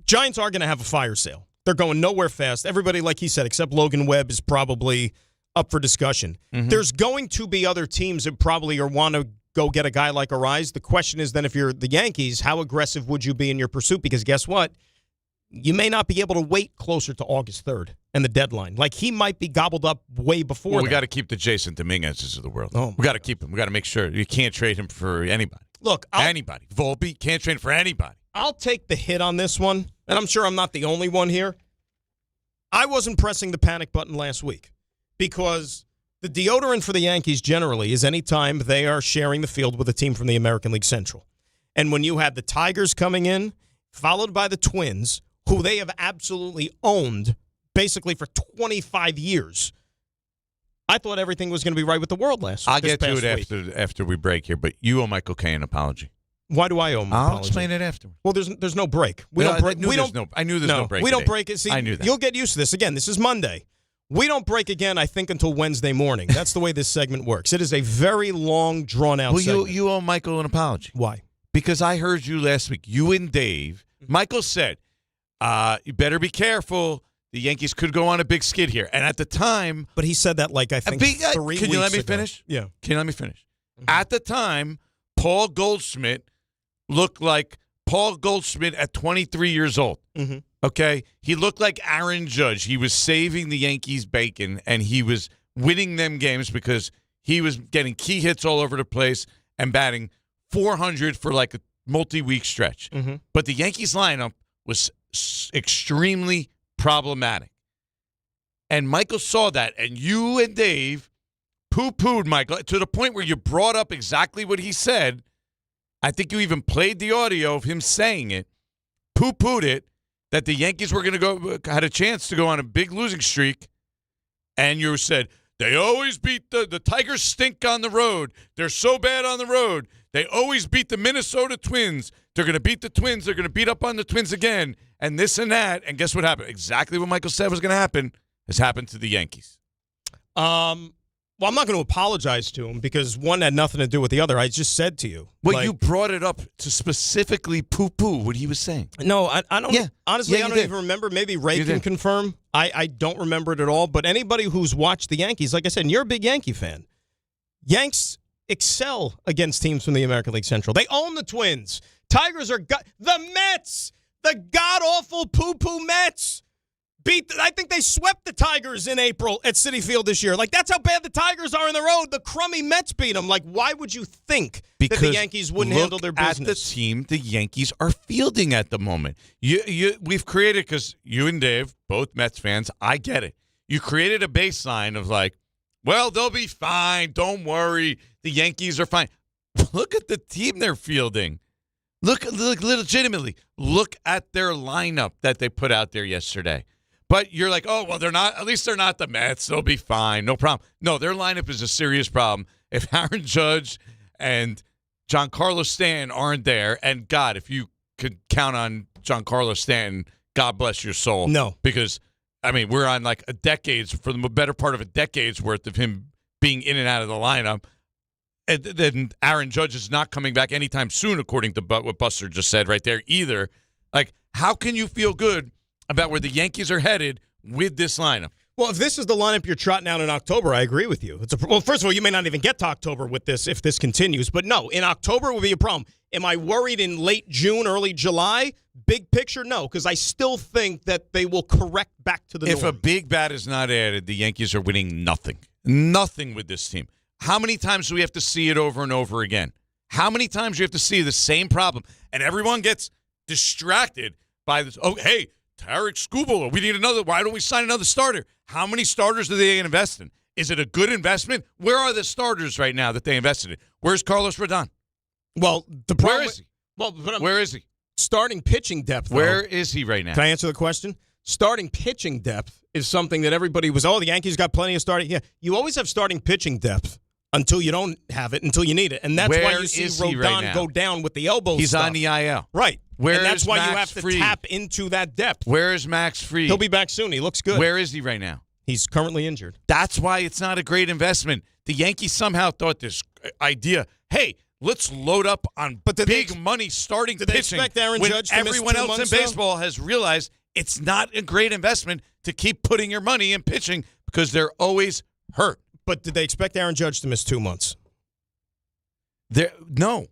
Giants are going to have a fire sale. They're going nowhere fast. Everybody, like he said, except Logan Webb, is probably up for discussion. Mm-hmm. There's going to be other teams that probably want to go get a guy like Ariz. The question is then, if you're the Yankees, how aggressive would you be in your pursuit? Because guess what? You may not be able to wait closer to August 3rd and the deadline. He might be gobbled up way before Well, we got to keep the Jason Dominguez's of the world. We got to keep him. We got to make sure. You can't trade him for anybody. Look, anybody. Volpe can't trade for anybody. I'll take the hit on this one, and I'm sure I'm not the only one here. I wasn't pressing the panic button last week because the deodorant for the Yankees generally is any time they are sharing the field with a team from the American League Central. And when you had the Tigers coming in, followed by the Twins, who they have absolutely owned basically for 25 years, I thought everything was going to be right with the world last week. I'll get to it after we break here, but you owe Michael Kay an apology. Why do I owe him an apology? I'll explain it afterwards. Well, there's no break. I knew there's no break. We don't break it. See, I knew that. You'll get used to this. Again, this is Monday. We don't break again, I think, until Wednesday morning. That's the way this segment works. It is a very long, drawn-out segment. You owe Michael an apology. Why? Because I heard you last week, you and Dave. Michael said, you better be careful. The Yankees could go on a big skid here. And at the time... But he said that, I think, 3 weeks ago. Can you let me finish? Yeah. Can you let me finish? Mm-hmm. At the time, Paul Goldschmidt looked like Paul Goldschmidt at 23 years old. Mm-hmm. Okay? He looked like Aaron Judge. He was saving the Yankees bacon, and he was winning them games because he was getting key hits all over the place and batting .400 for a multi-week stretch. Mm-hmm. But the Yankees lineup was extremely problematic. And Michael saw that, and you and Dave poo-pooed Michael to the point where you brought up exactly what he said. I think you even played the audio of him saying it, poo-pooed it, that the Yankees were going to had a chance to go on a big losing streak, and you said, they always beat the Tigers stink on the road. They're so bad on the road. They always beat the Minnesota Twins. They're going to beat the Twins. They're going to beat up on the Twins again, and this and that. And guess what happened? Exactly what Michael said was going to happen has happened to the Yankees. Well, I'm not going to apologize to him because one had nothing to do with the other. I just said to you. Well, you brought it up to specifically poo-poo what he was saying. No, I don't. Yeah. Honestly, Yeah, I you don't did. even remember. Maybe Ray You can did. confirm. I don't remember it at all. But anybody who's watched the Yankees, like I said, and you're a big Yankee fan, Yanks excel against teams from the American League Central. They own the Twins. Tigers are the Mets, the god-awful poo-poo Mets. I think they swept the Tigers in April at Citi Field this year. That's how bad the Tigers are on the road. The crummy Mets beat them. Why would you think that the Yankees wouldn't handle their business? At the team the Yankees are fielding at the moment. We've created, because you and Dave, both Mets fans, I get it. You created a baseline of well, they'll be fine. Don't worry. The Yankees are fine. Look at the team they're fielding. Look, legitimately, look at their lineup that they put out there yesterday. But you're oh, well, they're not. At least they're not the Mets. They'll be fine. No problem. No, their lineup is a serious problem. If Aaron Judge and Giancarlo Stanton aren't there, and God, if you could count on Giancarlo Stanton, God bless your soul. No. Because, we're on a decade's, for the better part of a decade's worth of him being in and out of the lineup. And then Aaron Judge is not coming back anytime soon, according to what Buster just said right there either. How can you feel good about where the Yankees are headed with this lineup? Well, if this is the lineup you're trotting out in October, I agree with you. Well, first of all, you may not even get to October with this if this continues. But no, in October will be a problem. Am I worried in late June, early July? Big picture, no, because I still think that they will correct back to the norm. If a big bat is not added, the Yankees are winning nothing. Nothing with this team. How many times do we have to see it over and over again? How many times do you have to see the same problem? And everyone gets distracted by this. Oh, hey, Tarik, Skubal, we need another. Why don't we sign another starter? How many starters do they invest in? Is it a good investment? Where are the starters right now that they invested in? Where's Carlos Rodon? Well, the problem. Where is he? Where is he? Starting pitching depth. Where is he right now? Can I answer the question? Starting pitching depth is something that everybody was, the Yankees got plenty of starting. Yeah, you always have starting pitching depth until you don't have it, until you need it. And that's why you see Rodon go down with the elbow He's stuff. on the IL. Right. And that's why Max you have to Fried? tap into that depth. Where is Max Fried? He'll be back soon. He looks good. Where is he right now? He's currently injured. That's why it's not a great investment. The Yankees somehow thought this idea, hey, let's load up on big money starting pitching. Did they expect Aaron when Judge to miss everyone 2 else in months, baseball has realized it's not a great investment to keep putting your money in pitching because they're always hurt. But did they expect Aaron Judge to miss 2 months? No.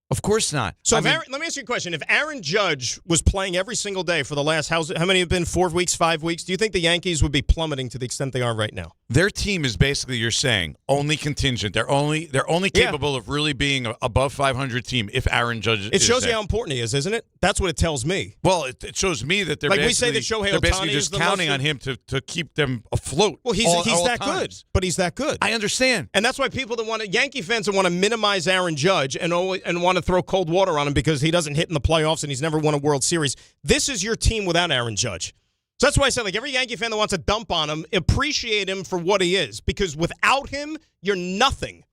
Of course not. So let me ask you a question. If Aaron Judge was playing every single day for the last, how many have been, 4 weeks, 5 weeks, do you think the Yankees would be plummeting to the extent they are right now? Their team is basically, you're saying, only contingent. They're only capable of really being an above 500 team if Aaron Judge It shows you how important he is, isn't it? That's what it tells me. Well, it shows me that they're we say that Shohei they're basically Ohtani just is counting on him to keep them afloat. Well, he's that good, but he's that good. I understand. And that's why people Yankee fans that want to minimize Aaron Judge and want to throw cold water on him because he doesn't hit in the playoffs and he's never won a World Series. This is your team without Aaron Judge. So that's why I said, every Yankee fan that wants to dump on him, appreciate him for what he is. Because without him, you're nothing.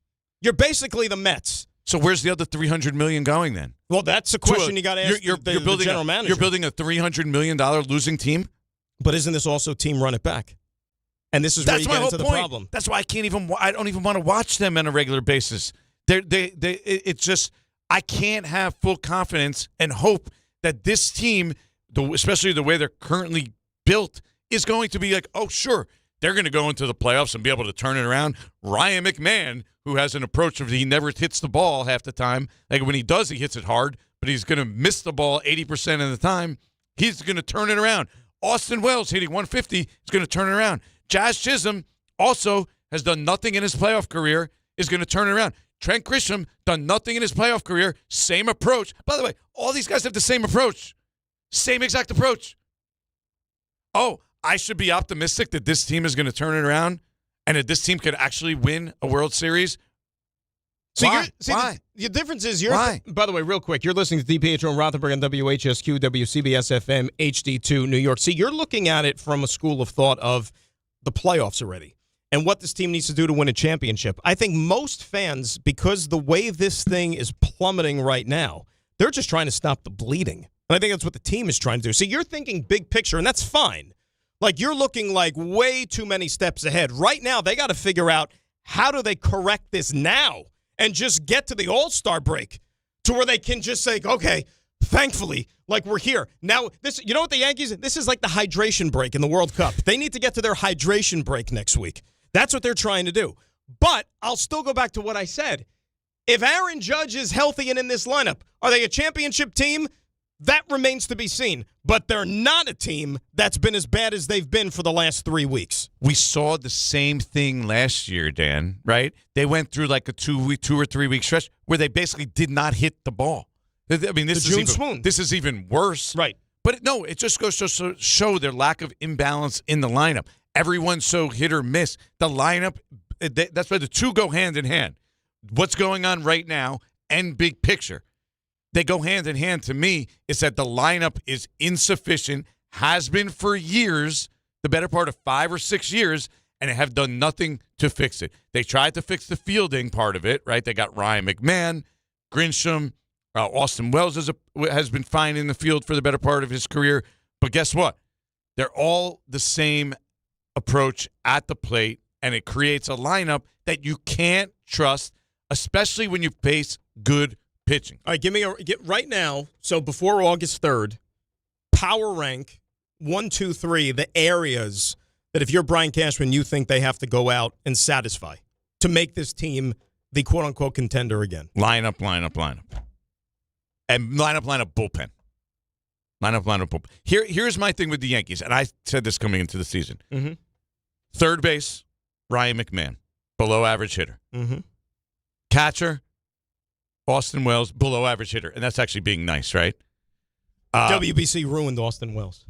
You're basically the Mets. So where's the other $300 million going then? Well, that's a question you got to ask the general manager. You're building a $300 million losing team? But isn't this also team run it back? And this is where you get into the problem. That's why I don't even want to watch them on a regular basis. It's just, I can't have full confidence and hope that this team, especially the way they're currently built, is going to be like, oh, sure, they're going to go into the playoffs and be able to turn it around. Ryan McMahon, who has an approach of he never hits the ball half the time. Like when he does, he hits it hard, but he's going to miss the ball 80% of the time. He's going to turn it around. Austin Wells hitting 150 is going to turn it around. Jazz Chisholm also has done nothing in his playoff career, is going to turn it around. Trent Grisham, done nothing in his playoff career, same approach. By the way, all these guys have the same approach. Same exact approach. Oh, I should be optimistic that this team is going to turn it around and that this team could actually win a World Series? Why? Why? The difference is Why? By the way, real quick, you're listening to DiPietro Rothenberg on WHSQ, WCBS FM, HD2, New York. See, you're looking at it from a school of thought of the playoffs already and what this team needs to do to win a championship. I think most fans, because the way this thing is plummeting right now, they're just trying to stop the bleeding. And I think that's what the team is trying to do. See, you're thinking big picture, and that's fine. Like, you're looking like way too many steps ahead. Right now, they got to figure out how do they correct this now and just get to the All-Star break to where they can just say, okay, thankfully, like we're here. Now, this, you know what the Yankees, this is like the hydration break in the World Cup. They need to get to their hydration break next week. That's what they're trying to do. But I'll still go back to what I said. If Aaron Judge is healthy and in this lineup, are they a championship team? That remains to be seen. But they're not a team that's been as bad as they've been for the last 3 weeks. We saw the same thing last year, Dan, right? They went through like a 2 or 3 week stretch where they basically did not hit the ball. I mean, this is even worse. Right. But no, it just goes to show their lack of imbalance in the lineup. Everyone's so hit or miss. The lineup, that's why the two go hand in hand. What's going on right now and big picture. They go hand in hand to me is that the lineup is insufficient, has been for years, the better part of 5 or 6 years, and have done nothing to fix it. They tried to fix the fielding part of it, right? They got Ryan McMahon, Grisham, Austin Wells has been fine in the field for the better part of his career. But guess what? They're all the same approach at the plate, and it creates a lineup that you can't trust, especially when you face good pitching. All right, get right now. So before August 3rd, power rank 1, 2, 3 the areas that if you're Brian Cashman, you think they have to go out and satisfy to make this team the quote unquote contender again. Lineup, and lineup, bullpen. Lineup, bullpen. Here's my thing with the Yankees, and I said this coming into the season. Mm-hmm. Third base, Ryan McMahon, below average hitter. Mm-hmm. Catcher, Austin Wells, below average hitter. And that's actually being nice, right? WBC ruined Austin Wells.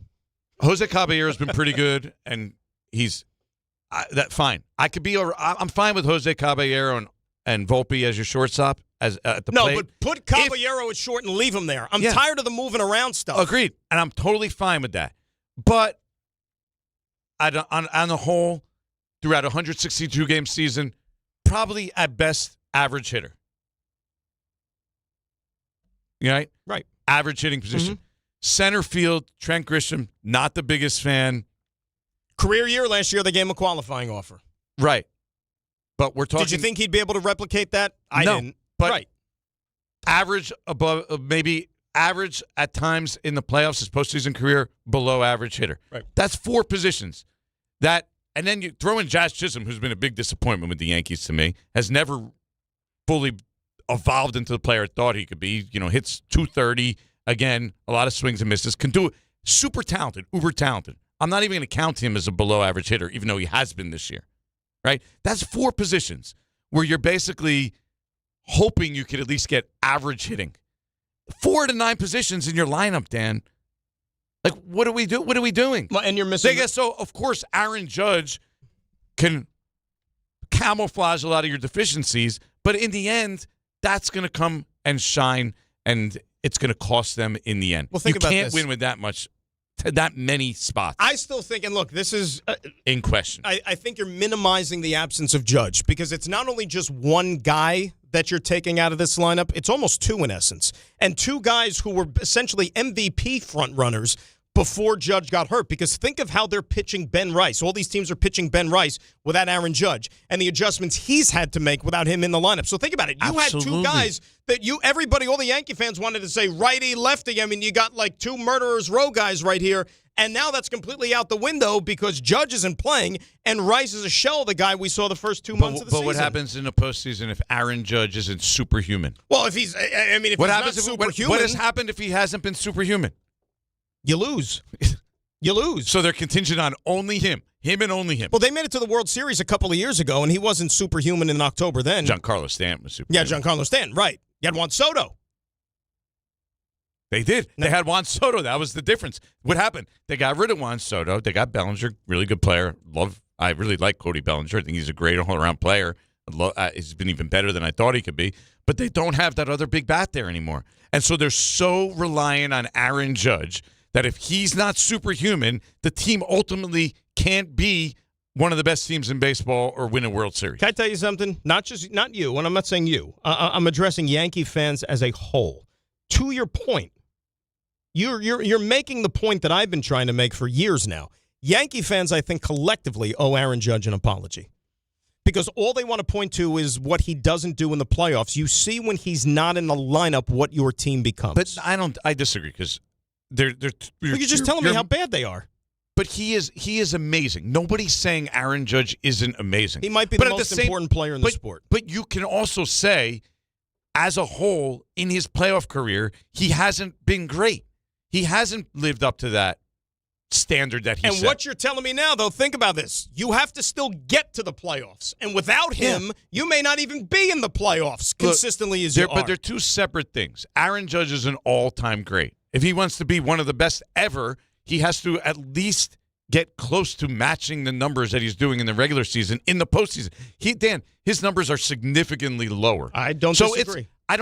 Jose Caballero's been pretty good, and he's fine. I'm fine with Jose Caballero and Volpe as your shortstop at the plate. No, but put Caballero at short and leave him there. I'm tired of the moving around stuff. Agreed. And I'm totally fine with that. But on the whole, throughout a 162-game season, probably at best average hitter. Right? Right. Average hitting position. Mm-hmm. Center field, Trent Grisham, not the biggest fan. Career year last year, they gave him a qualifying offer. Right. But we're talking. Did you think he'd be able to replicate that? I no, didn't. But right. Average above, maybe average at times in the playoffs, his postseason career, below average hitter. Right. That's 4 positions. And then you throw in Jazz Chisholm, who's been a big disappointment with the Yankees to me, has never fully evolved into the player I thought he could be. Hits 230. Again, a lot of swings and misses. Can do it. Super talented, uber talented. I'm not even going to count him as a below average hitter, even though he has been this year. Right? That's 4 positions where you're basically hoping you could at least get average hitting. 4 to 9 positions in your lineup, Dan. Like, what do we do? What are we doing? Well, and you're missing. So, of course, Aaron Judge can camouflage a lot of your deficiencies, but in the end, that's going to come and shine, and it's going to cost them in the end. Well, think about this. You this. can't win with that much that many spots. I still think, and look, this is in question. I think you're minimizing the absence of Judge because it's not only just one guy that you're taking out of this lineup, it's almost two in essence. And two guys who were essentially MVP frontrunners before Judge got hurt, because think of how they're pitching Ben Rice. All these teams are pitching Ben Rice without Aaron Judge and the adjustments he's had to make without him in the lineup. So think about it. You had two guys that all the Yankee fans wanted to say righty, lefty. I mean, you got like two murderers row guys right here. And now that's completely out the window because Judge isn't playing and Rice is a shell of the guy we saw the first 2 months of the season. But what happens in the postseason if Aaron Judge isn't superhuman? Well, if he's not superhuman. What has happened if he hasn't been superhuman? You lose. You lose. So they're contingent on only him and only him. Well, they made it to the World Series a couple of years ago, and he wasn't superhuman in October then. Giancarlo Stanton was superhuman. Yeah, Giancarlo Stanton, right. You had Juan Soto. They did. They had Juan Soto. That was the difference. What happened? They got rid of Juan Soto. They got Bellinger, really good player. I really like Cody Bellinger. I think he's a great all-around player. He's been even better than I thought he could be. But they don't have that other big bat there anymore. And so they're so reliant on Aaron Judge that if he's not superhuman, the team ultimately can't be one of the best teams in baseball or win a World Series. Can I tell you something? Not you, and I'm not saying you. I'm addressing Yankee fans as a whole. To your point, you're making the point that I've been trying to make for years now. Yankee fans, I think, collectively owe Aaron Judge an apology. Because all they want to point to is what he doesn't do in the playoffs. You see when he's not in the lineup what your team becomes. But I disagree because you're just telling me how bad they are. But he is amazing. Nobody's saying Aaron Judge isn't amazing. He might be the most important player in the sport. But you can also say, as a whole, in his playoff career, he hasn't been great. He hasn't lived up to that standard that he set. And what you're telling me now, though, think about this. You have to still get to the playoffs. And without him, you may not even be in the playoffs consistently as you are. But they're two separate things. Aaron Judge is an all-time great. If he wants to be one of the best ever, he has to at least get close to matching the numbers that he's doing in the regular season in the postseason. Dan, his numbers are significantly lower. I don't disagree. I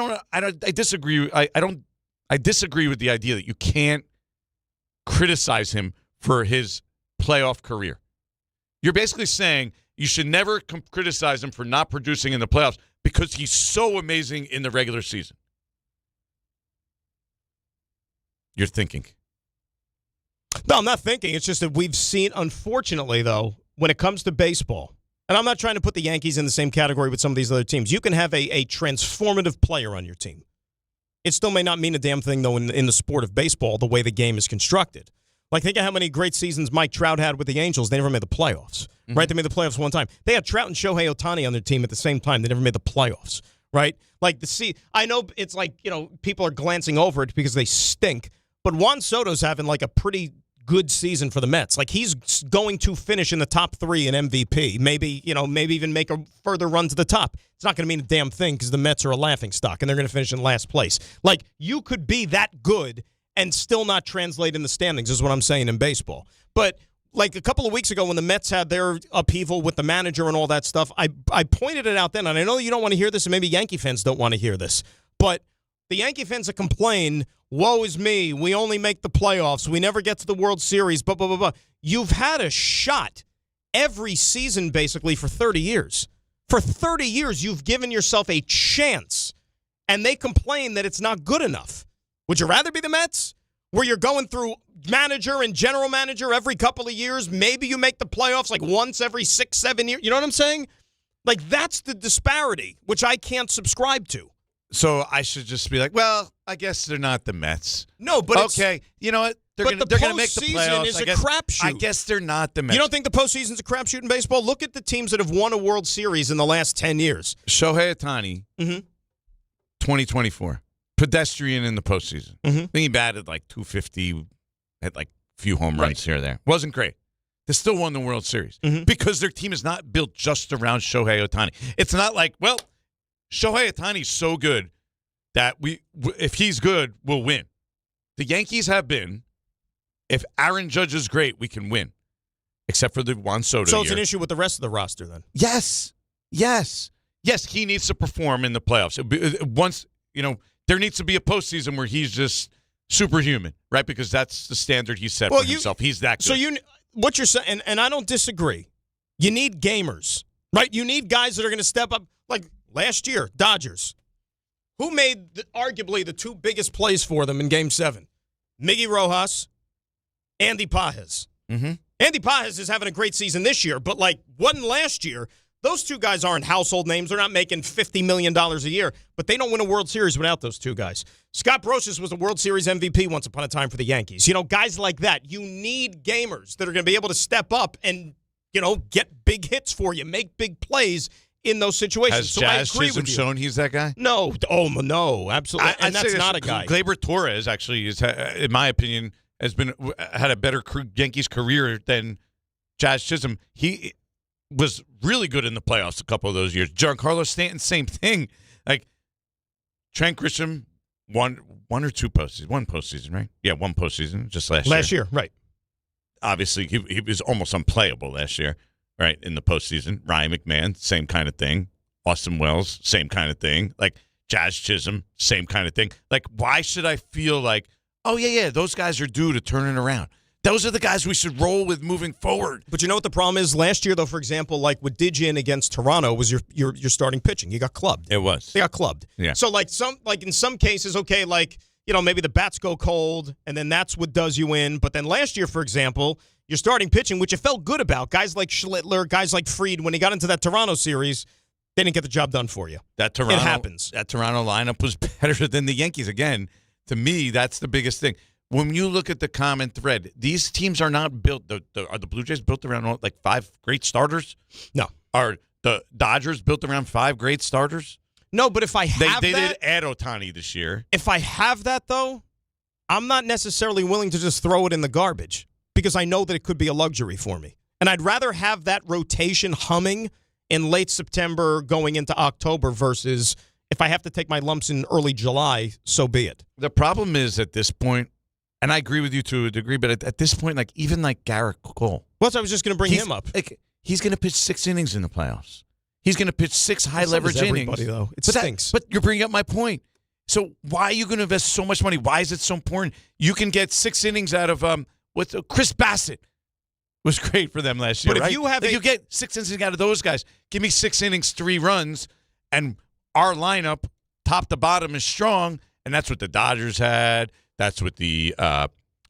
disagree. I disagree with the idea that you can't criticize him for his playoff career. You're basically saying you should never criticize him for not producing in the playoffs because he's so amazing in the regular season. You're thinking. No, I'm not thinking. It's just that we've seen, unfortunately, though, when it comes to baseball, and I'm not trying to put the Yankees in the same category with some of these other teams. You can have a transformative player on your team. It still may not mean a damn thing, though, in the sport of baseball, the way the game is constructed. Like, think of how many great seasons Mike Trout had with the Angels. They never made the playoffs, right? They made the playoffs one time. They had Trout and Shohei Ohtani on their team at the same time. They never made the playoffs, right? Like, I know it's like, people are glancing over it because they stink, but Juan Soto's having, like, a pretty good season for the Mets. Like, he's going to finish in the top 3 in MVP. Maybe even make a further run to the top. It's not going to mean a damn thing because the Mets are a laughingstock and they're going to finish in last place. Like, you could be that good and still not translate in the standings is what I'm saying in baseball. But like a couple of weeks ago when the Mets had their upheaval with the manager and all that stuff, I pointed it out then, and I know you don't want to hear this, and maybe Yankee fans don't want to hear this, but the Yankee fans that complain, woe is me, we only make the playoffs, we never get to the World Series, blah, blah, blah, blah. You've had a shot every season basically for 30 years. For 30 years, you've given yourself a chance, and they complain that it's not good enough. Would you rather be the Mets, where you're going through manager and general manager every couple of years? Maybe you make the playoffs like once every 6-7 years. You know what I'm saying? Like, that's the disparity, which I can't subscribe to. So I should just be like, well, I guess they're not the Mets. No, but okay, you know what? They're going to make the playoffs. Is a crapshoot. I guess they're not the Mets. You don't think the postseason's a crapshoot in baseball? Look at the teams that have won a World Series in the last 10 years. Shohei Ohtani, 2024. Pedestrian in the postseason. I think he batted like 250, had like a few home runs here or there. Wasn't great. They still won the World Series because their team is not built just around Shohei Ohtani. It's not like, well, Shohei Ohtani's so good that if he's good, we'll win. The Yankees have been, if Aaron Judge is great, we can win, except for the Juan Soto So it's an issue with the rest of the roster then? Yes. He needs to perform in the playoffs. Once, there needs to be a postseason where he's just superhuman, right? Because that's the standard he set for himself. He's that good. So what you're saying, and I don't disagree. You need gamers, right? You need guys that are going to step up. Like last year, Dodgers. Who made arguably the two biggest plays for them in Game 7? Miggy Rojas, Andy Pages. Mm-hmm. Andy Pages is having a great season this year, but wasn't last year. Those two guys aren't household names. They're not making $50 million a year, but they don't win a World Series without those two guys. Scott Brosius was a World Series MVP once upon a time for the Yankees. Guys like that. You need gamers that are going to be able to step up and, get big hits for you, make big plays in those situations. Has so Jazz I agree Chisholm with you. shown he's that guy? No. No, absolutely. And that's not a guy. Gleyber Torres actually is, in my opinion, had a better Yankees career than Jazz Chisholm. He was really good in the playoffs a couple of those years. Giancarlo Stanton, same thing. Trent Grisham, one or two postseasons. One postseason, right? Yeah, one postseason, just last year. Right. Obviously, he was almost unplayable last year, right, in the postseason. Ryan McMahon, same kind of thing. Austin Wells, same kind of thing. Jazz Chisholm, same kind of thing. Why should I feel like, oh, yeah, those guys are due to turn it around? Those are the guys we should roll with moving forward. But you know what the problem is? Last year, though, for example, what did you in against Toronto was your starting pitching. You got clubbed. It was. They got clubbed. Yeah. So in some cases, okay, maybe the bats go cold, and then that's what does you in. But then last year, for example, your starting pitching, which you felt good about, guys like Schlittler, guys like Fried, when he got into that Toronto series, they didn't get the job done for you. It happens. That Toronto lineup was better than the Yankees. Again, to me, that's the biggest thing. When you look at the common thread, these teams are not built. Are the Blue Jays built around 5 great starters? No. Are the Dodgers built around 5 great starters? No, but if I have they did add Ohtani this year. If I have that, though, I'm not necessarily willing to just throw it in the garbage because I know that it could be a luxury for me. And I'd rather have that rotation humming in late September going into October versus if I have to take my lumps in early July, so be it. The problem is at this point, and I agree with you to a degree, but at this point, even Garrett Cole. Well, I was just going to bring him up. He's going to pitch 6 innings in the playoffs. He's going to pitch 6 high-leverage innings. Though. It stinks. But you're bringing up my point. So why are you going to invest so much money? Why is it so important? You can get 6 innings out of Chris Bassett was great for them last year, but right? If you get 6 innings out of those guys, give me 6 innings, 3 runs, and our lineup, top to bottom, is strong, and that's what the Dodgers had. That's what the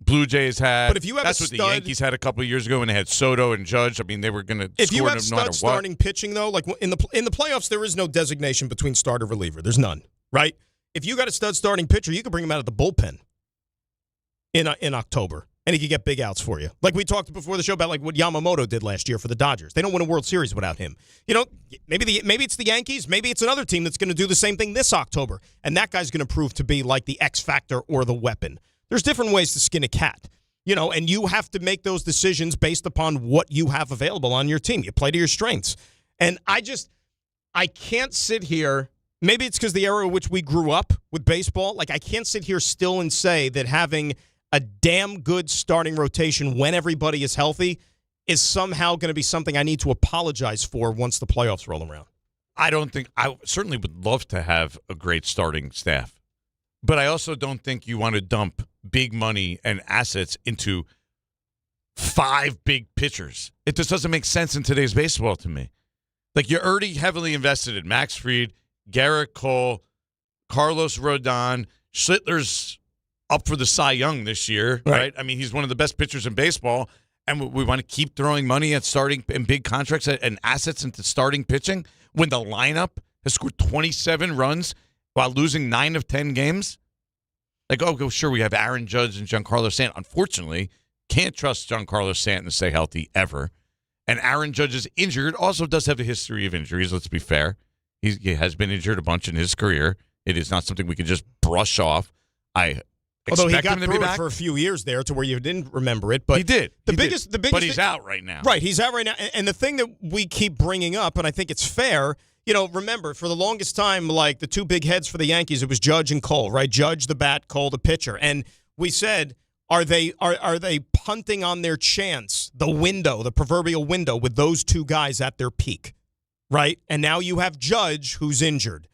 Blue Jays had. But if you have that's what the Yankees had a couple of years ago when they had Soto and Judge. I mean, they were going to. If you have stud starting pitching, though, in the playoffs, there is no designation between starter reliever. There's none, right? If you got a stud starting pitcher, you can bring him out of the bullpen in October, and he could get big outs for you. Like we talked before the show about what Yamamoto did last year for the Dodgers. They don't win a World Series without him. Maybe it's the Yankees. Maybe it's another team that's going to do the same thing this October, and that guy's going to prove to be like the X factor or the weapon. There's different ways to skin a cat, and you have to make those decisions based upon what you have available on your team. You play to your strengths. And I can't sit here. Maybe it's because the era in which we grew up with baseball. I can't sit here still and say that having a damn good starting rotation when everybody is healthy is somehow going to be something I need to apologize for once the playoffs roll around. I certainly would love to have a great starting staff. But I also don't think you want to dump big money and assets into 5 big pitchers. It just doesn't make sense in today's baseball to me. You're already heavily invested in Max Fried, Garrett Cole, Carlos Rodon. Schlittler's up for the Cy Young this year, right? I mean, he's one of the best pitchers in baseball, and we want to keep throwing money at starting and big contracts and assets into starting pitching when the lineup has scored 27 runs while losing 9 of 10 games? Sure, we have Aaron Judge and Giancarlo Stanton. Unfortunately, can't trust Giancarlo Stanton to stay healthy ever. And Aaron Judge is injured, also does have a history of injuries, let's be fair. He has been injured a bunch in his career. It is not something we can just brush off. Although he got through it for a few years there to where you didn't remember it. But he did. The biggest but he's out right now. Right, he's out right now. And the thing that we keep bringing up, and I think it's fair, remember, for the longest time, the 2 big heads for the Yankees, it was Judge and Cole, right? Judge the bat, Cole the pitcher. And we said, are they punting on their chance, the proverbial window, with those 2 guys at their peak, right? And now you have Judge, who's injured.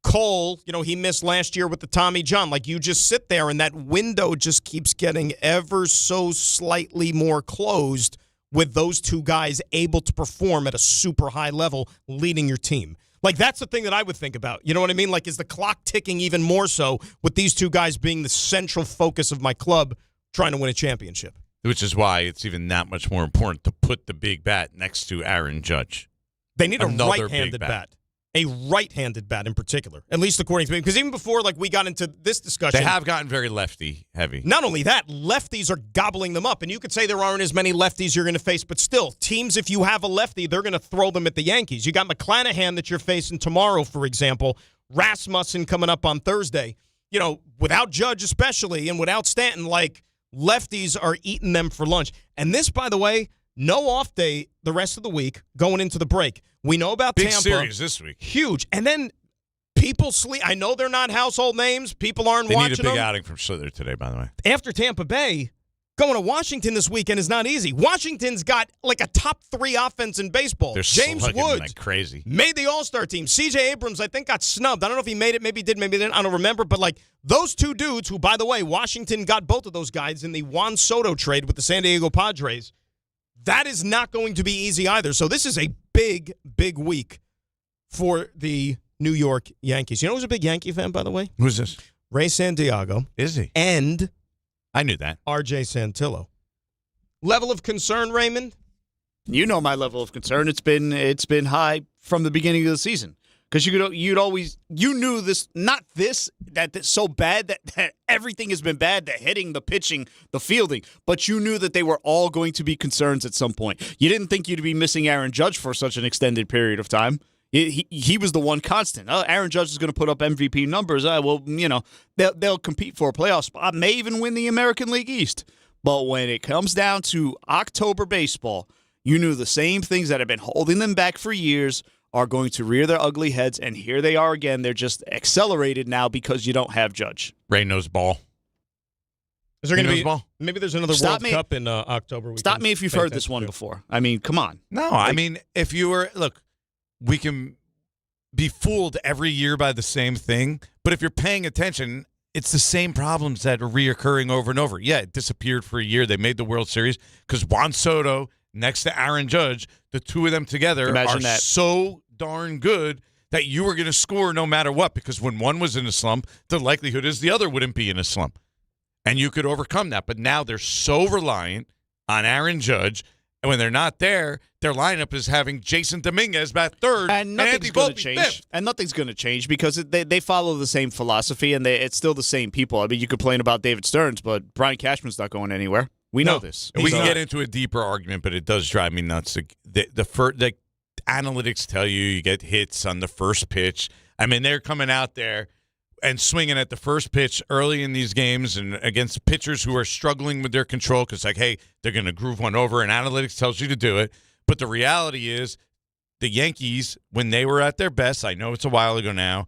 Cole, he missed last year with the Tommy John. Like, you just sit there, and that window just keeps getting ever so slightly more closed with those two guys able to perform at a super high level, leading your team. Like, that's the thing that I would think about. You know what I mean? Like, is the clock ticking even more so with these two guys being the central focus of my club trying to win a championship? Which is why it's even that much more important to put the big bat next to Aaron Judge. They need Another a right-handed big bat. A right-handed bat in particular, at least according to me. Because even before we got into this discussion. They have gotten very lefty-heavy. Not only that, lefties are gobbling them up. And you could say there aren't as many lefties you're going to face, but still, teams, if you have a lefty, they're going to throw them at the Yankees. You got McClanahan that you're facing tomorrow, for example. Rasmussen coming up on Thursday. Without Judge especially, and without Stanton, lefties are eating them for lunch. And this, by the way, no off day the rest of the week going into the break. We know about Big Tampa. series this week. Huge. And then people sleep. I know they're not household names. People aren't watching them. They need a big outing from Slither today, by the way. After Tampa Bay, going to Washington this weekend is not easy. Washington's got a top 3 offense in baseball. They're James slugging Woods like crazy. made the All-Star team. C.J. Abrams, I think, got snubbed. I don't know if he made it. Maybe he did. Maybe he didn't. I don't remember. But, those two dudes who, by the way, Washington got both of those guys in the Juan Soto trade with the San Diego Padres. That is not going to be easy either. So this is a big, big week for the New York Yankees. You know who's a big Yankee fan, by the way? Who's this? Ray Santiago. Is he? And I knew that. R.J. Santillo. Level of concern, Raymond? You know my level of concern. It's been high from the beginning of the season. Because you knew this, not this, that it's so bad that everything has been bad, the hitting, the pitching, the fielding, but you knew that they were all going to be concerns at some point. You didn't think you'd be missing Aaron Judge for such an extended period of time. He was the one constant. Aaron Judge is going to put up MVP numbers. They'll compete for a playoff spot, may even win the American League East. But when it comes down to October baseball, you knew the same things that have been holding them back for years are going to rear their ugly heads, and here they are again. They're just accelerated now because you don't have Judge. Ray knows ball. Is there going to be ball? Maybe there's another World Cup in October. Stop me if you've heard this one before. I mean, come on. No, I mean, if you were we can be fooled every year by the same thing, but if you're paying attention, it's the same problems that are reoccurring over and over. Yeah, it disappeared for a year. They made the World Series because Juan Soto next to Aaron Judge, the two of them together so darn good that you were going to score no matter what, because when one was in a slump, the likelihood is the other wouldn't be in a slump. And you could overcome that. But now they're so reliant on Aaron Judge, and when they're not there, their lineup is having Jason Dominguez bat third and nothing's going to change. Fifth. And nothing's going to change because they follow the same philosophy, and it's still the same people. I mean, you complain about David Stearns, but Brian Cashman's not going anywhere. We know this. We can get into a deeper argument, but it does drive me nuts. The analytics tell you get hits on the first pitch. I mean, they're coming out there and swinging at the first pitch early in these games and against pitchers who are struggling with their control because, hey, they're going to groove one over, and analytics tells you to do it. But the reality is the Yankees, when they were at their best, I know it's a while ago now,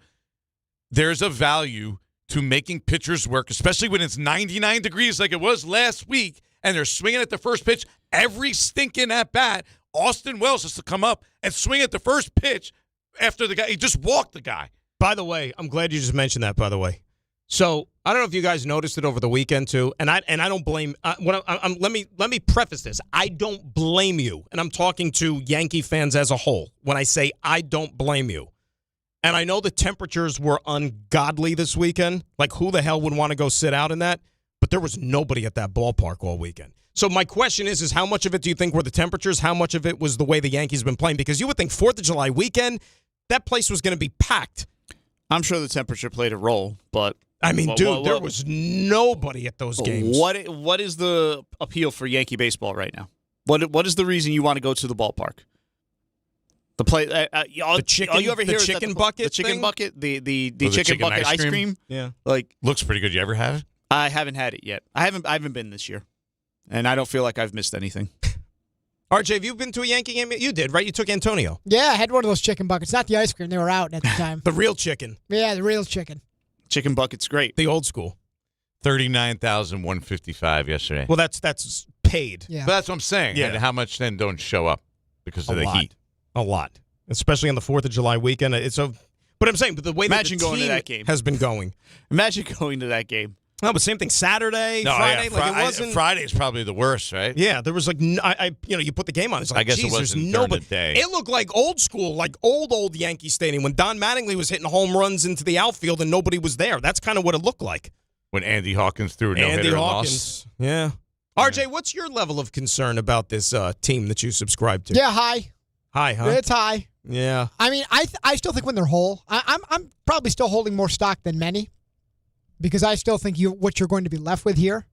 there's a value to making pitchers work, especially when it's 99 degrees like it was last week, and they're swinging at the first pitch every stinking at-bat. Austin Wells has to come up and swing at the first pitch after the guy. He just walked the guy. By the way, I'm glad you just mentioned that, by the way. So I don't know if you guys noticed it over the weekend, too, and I don't blame let me preface this. I don't blame you, and I'm talking to Yankee fans as a whole when I say I don't blame you. And I know the temperatures were ungodly this weekend. Like, who the hell would want to go sit out in that? But there was nobody at that ballpark all weekend. So my question is how much of it do you think were the temperatures? How much of it was the way the Yankees have been playing? Because you would think 4th of July weekend, that place was going to be packed. I'm sure the temperature played a role, but... I mean, there was nobody at those games. What is the appeal for Yankee baseball right now? What is the reason you want to go to the ballpark? The play, the chicken, you ever hear the chicken bucket, the chicken thing? bucket, the chicken bucket ice cream. Yeah, looks pretty good. You ever have it? I haven't had it yet. I haven't been this year, and I don't feel like I've missed anything. RJ, have you been to a Yankee game? You did, right? You took Antonio. Yeah, I had one of those chicken buckets. Not the ice cream; they were out at the time. The real chicken. Yeah, the real chicken. Chicken bucket's great. The old school. 39,155 yesterday. Well, that's paid. Yeah, but that's what I'm saying. Yeah. And how much then don't show up because of the heat? A lot, especially on the 4th of July weekend. But But I'm saying, but the way Imagine that the going to team that game. has been going. Imagine going to that game. No, but same thing. Saturday, Friday, like it wasn't. Friday's probably the worst, right? Yeah, there was like, you put the game on. It's like, I guess geez, it wasn't there's during nobody. the day. It looked like old school, like old Yankee Stadium when Don Mattingly was hitting home runs into the outfield and nobody was there. That's kind of what it looked like. When Andy Hawkins threw a no-hitter Andy and Hawkins, lost. yeah. RJ, what's your level of concern about this team that you subscribe to? Yeah, high. High, huh? It's high. Yeah. I mean, I still think when they're whole, I'm probably still holding more stock than many, because I still think what you're going to be left with here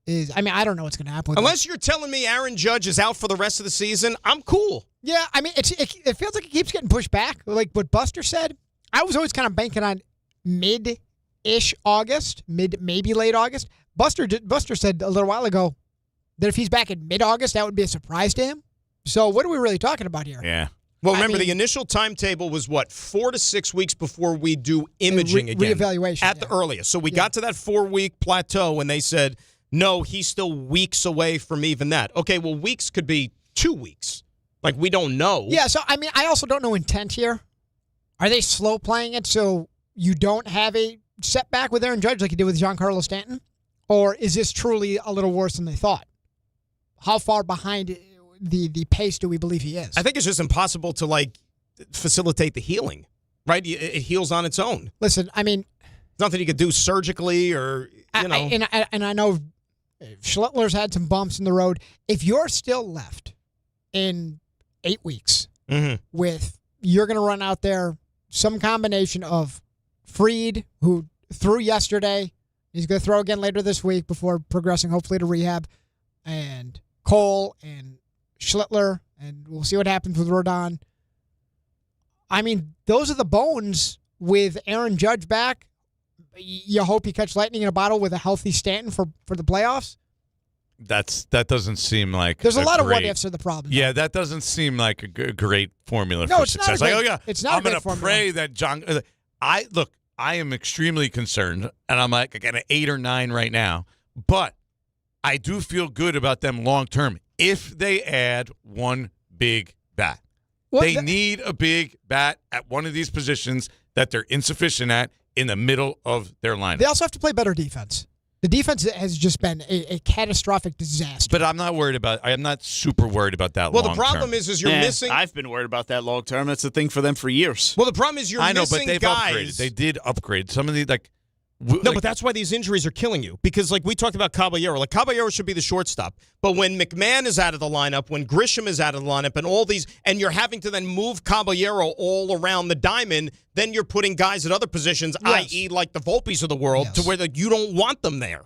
is, I mean, I don't know what's going to happen with Unless you're telling me Aaron Judge is out for the rest of the season, I'm cool. Yeah, I mean, it feels like it keeps getting pushed back. Like what Buster said, I was always kind of banking on mid-ish August, maybe late August. Buster said a little while ago that if he's back in mid-August, that would be a surprise to him. So what are we really talking about here? Yeah. Well, remember, the initial timetable was, 4 to 6 weeks before we do imaging again. Reevaluation. At the earliest. So we got to that 4-week plateau, and they said, no, he's still weeks away from even that. Okay, well, weeks could be 2 weeks. Like, we don't know. Yeah, so, I mean, I also don't know intent here. Are they slow playing it so you don't have a setback with Aaron Judge like you did with Giancarlo Stanton? Or is this truly a little worse than they thought? How far behind the pace do we believe he is? I think it's just impossible to, facilitate the healing, right? It heals on its own. Listen, I mean, nothing you could do surgically or, you know. And I know Schlittler's had some bumps in the road. If you're still left in 8 weeks with, you're going to run out there some combination of Fried, who threw yesterday, he's going to throw again later this week before progressing hopefully to rehab, and Cole and Schlittler, and we'll see what happens with Rodon. I mean, those are the bones with Aaron Judge back. You hope you catch lightning in a bottle with a healthy Stanton for the playoffs. That doesn't seem like there's a lot of great, what ifs are the problem. Yeah, that doesn't seem like a great formula No, for it's success. not a Like, great- oh yeah, it's not a I'm great gonna formula. pray that John. I am extremely concerned, and I'm like an 8 or 9 right now. But I do feel good about them long term if they add one big bat. They need a big bat at one of these positions that they're insufficient at in the middle of their lineup. They also have to play better defense. The defense has just been a catastrophic disaster. But I'm not worried about. I'm not super worried about that. Well, long the problem term. is you're missing. I've been worried about that long term. That's the thing for them for years. Well, the problem is you're I know, missing but they've guys. upgraded. They did upgrade some of the No, but that's why these injuries are killing you. Because, we talked about Caballero. Caballero should be the shortstop. But when McMahon is out of the lineup, when Grisham is out of the lineup, and all these, and you're having to then move Caballero all around the diamond, then you're putting guys at other positions, i.e. like the Volpes of the world, to where you don't want them there.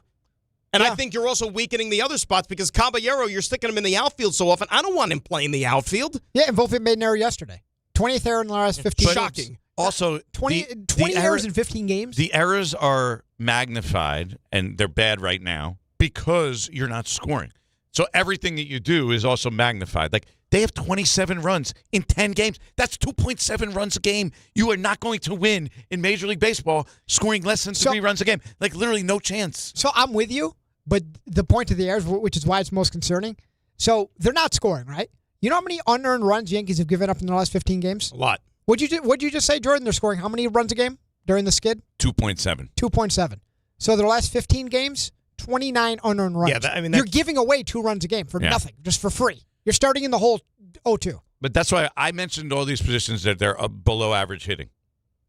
And I think you're also weakening the other spots because Caballero, you're sticking him in the outfield so often. I don't want him playing the outfield. Yeah, and Volpe made an error yesterday. 20th error in the last 15 Shocking. games. Also, 20 the errors in 15 games? The errors are magnified, and they're bad right now because you're not scoring. So everything that you do is also magnified. Like, they have 27 runs in 10 games. That's 2.7 runs a game. You are not going to win in Major League Baseball scoring less than 3 runs a game. Like, literally no chance. So I'm with you, but the point of the errors, which is why it's most concerning, so they're not scoring, right? You know how many unearned runs Yankees have given up in the last 15 games? A lot. What'd you just say, Jordan? They're scoring how many runs a game during the skid? 2.7. 2.7. So their last 15 games, 29 unearned runs. Yeah, you're giving away 2 runs a game for nothing, just for free. You're starting in the hole 0-2. But that's why I mentioned all these positions that they're below average hitting.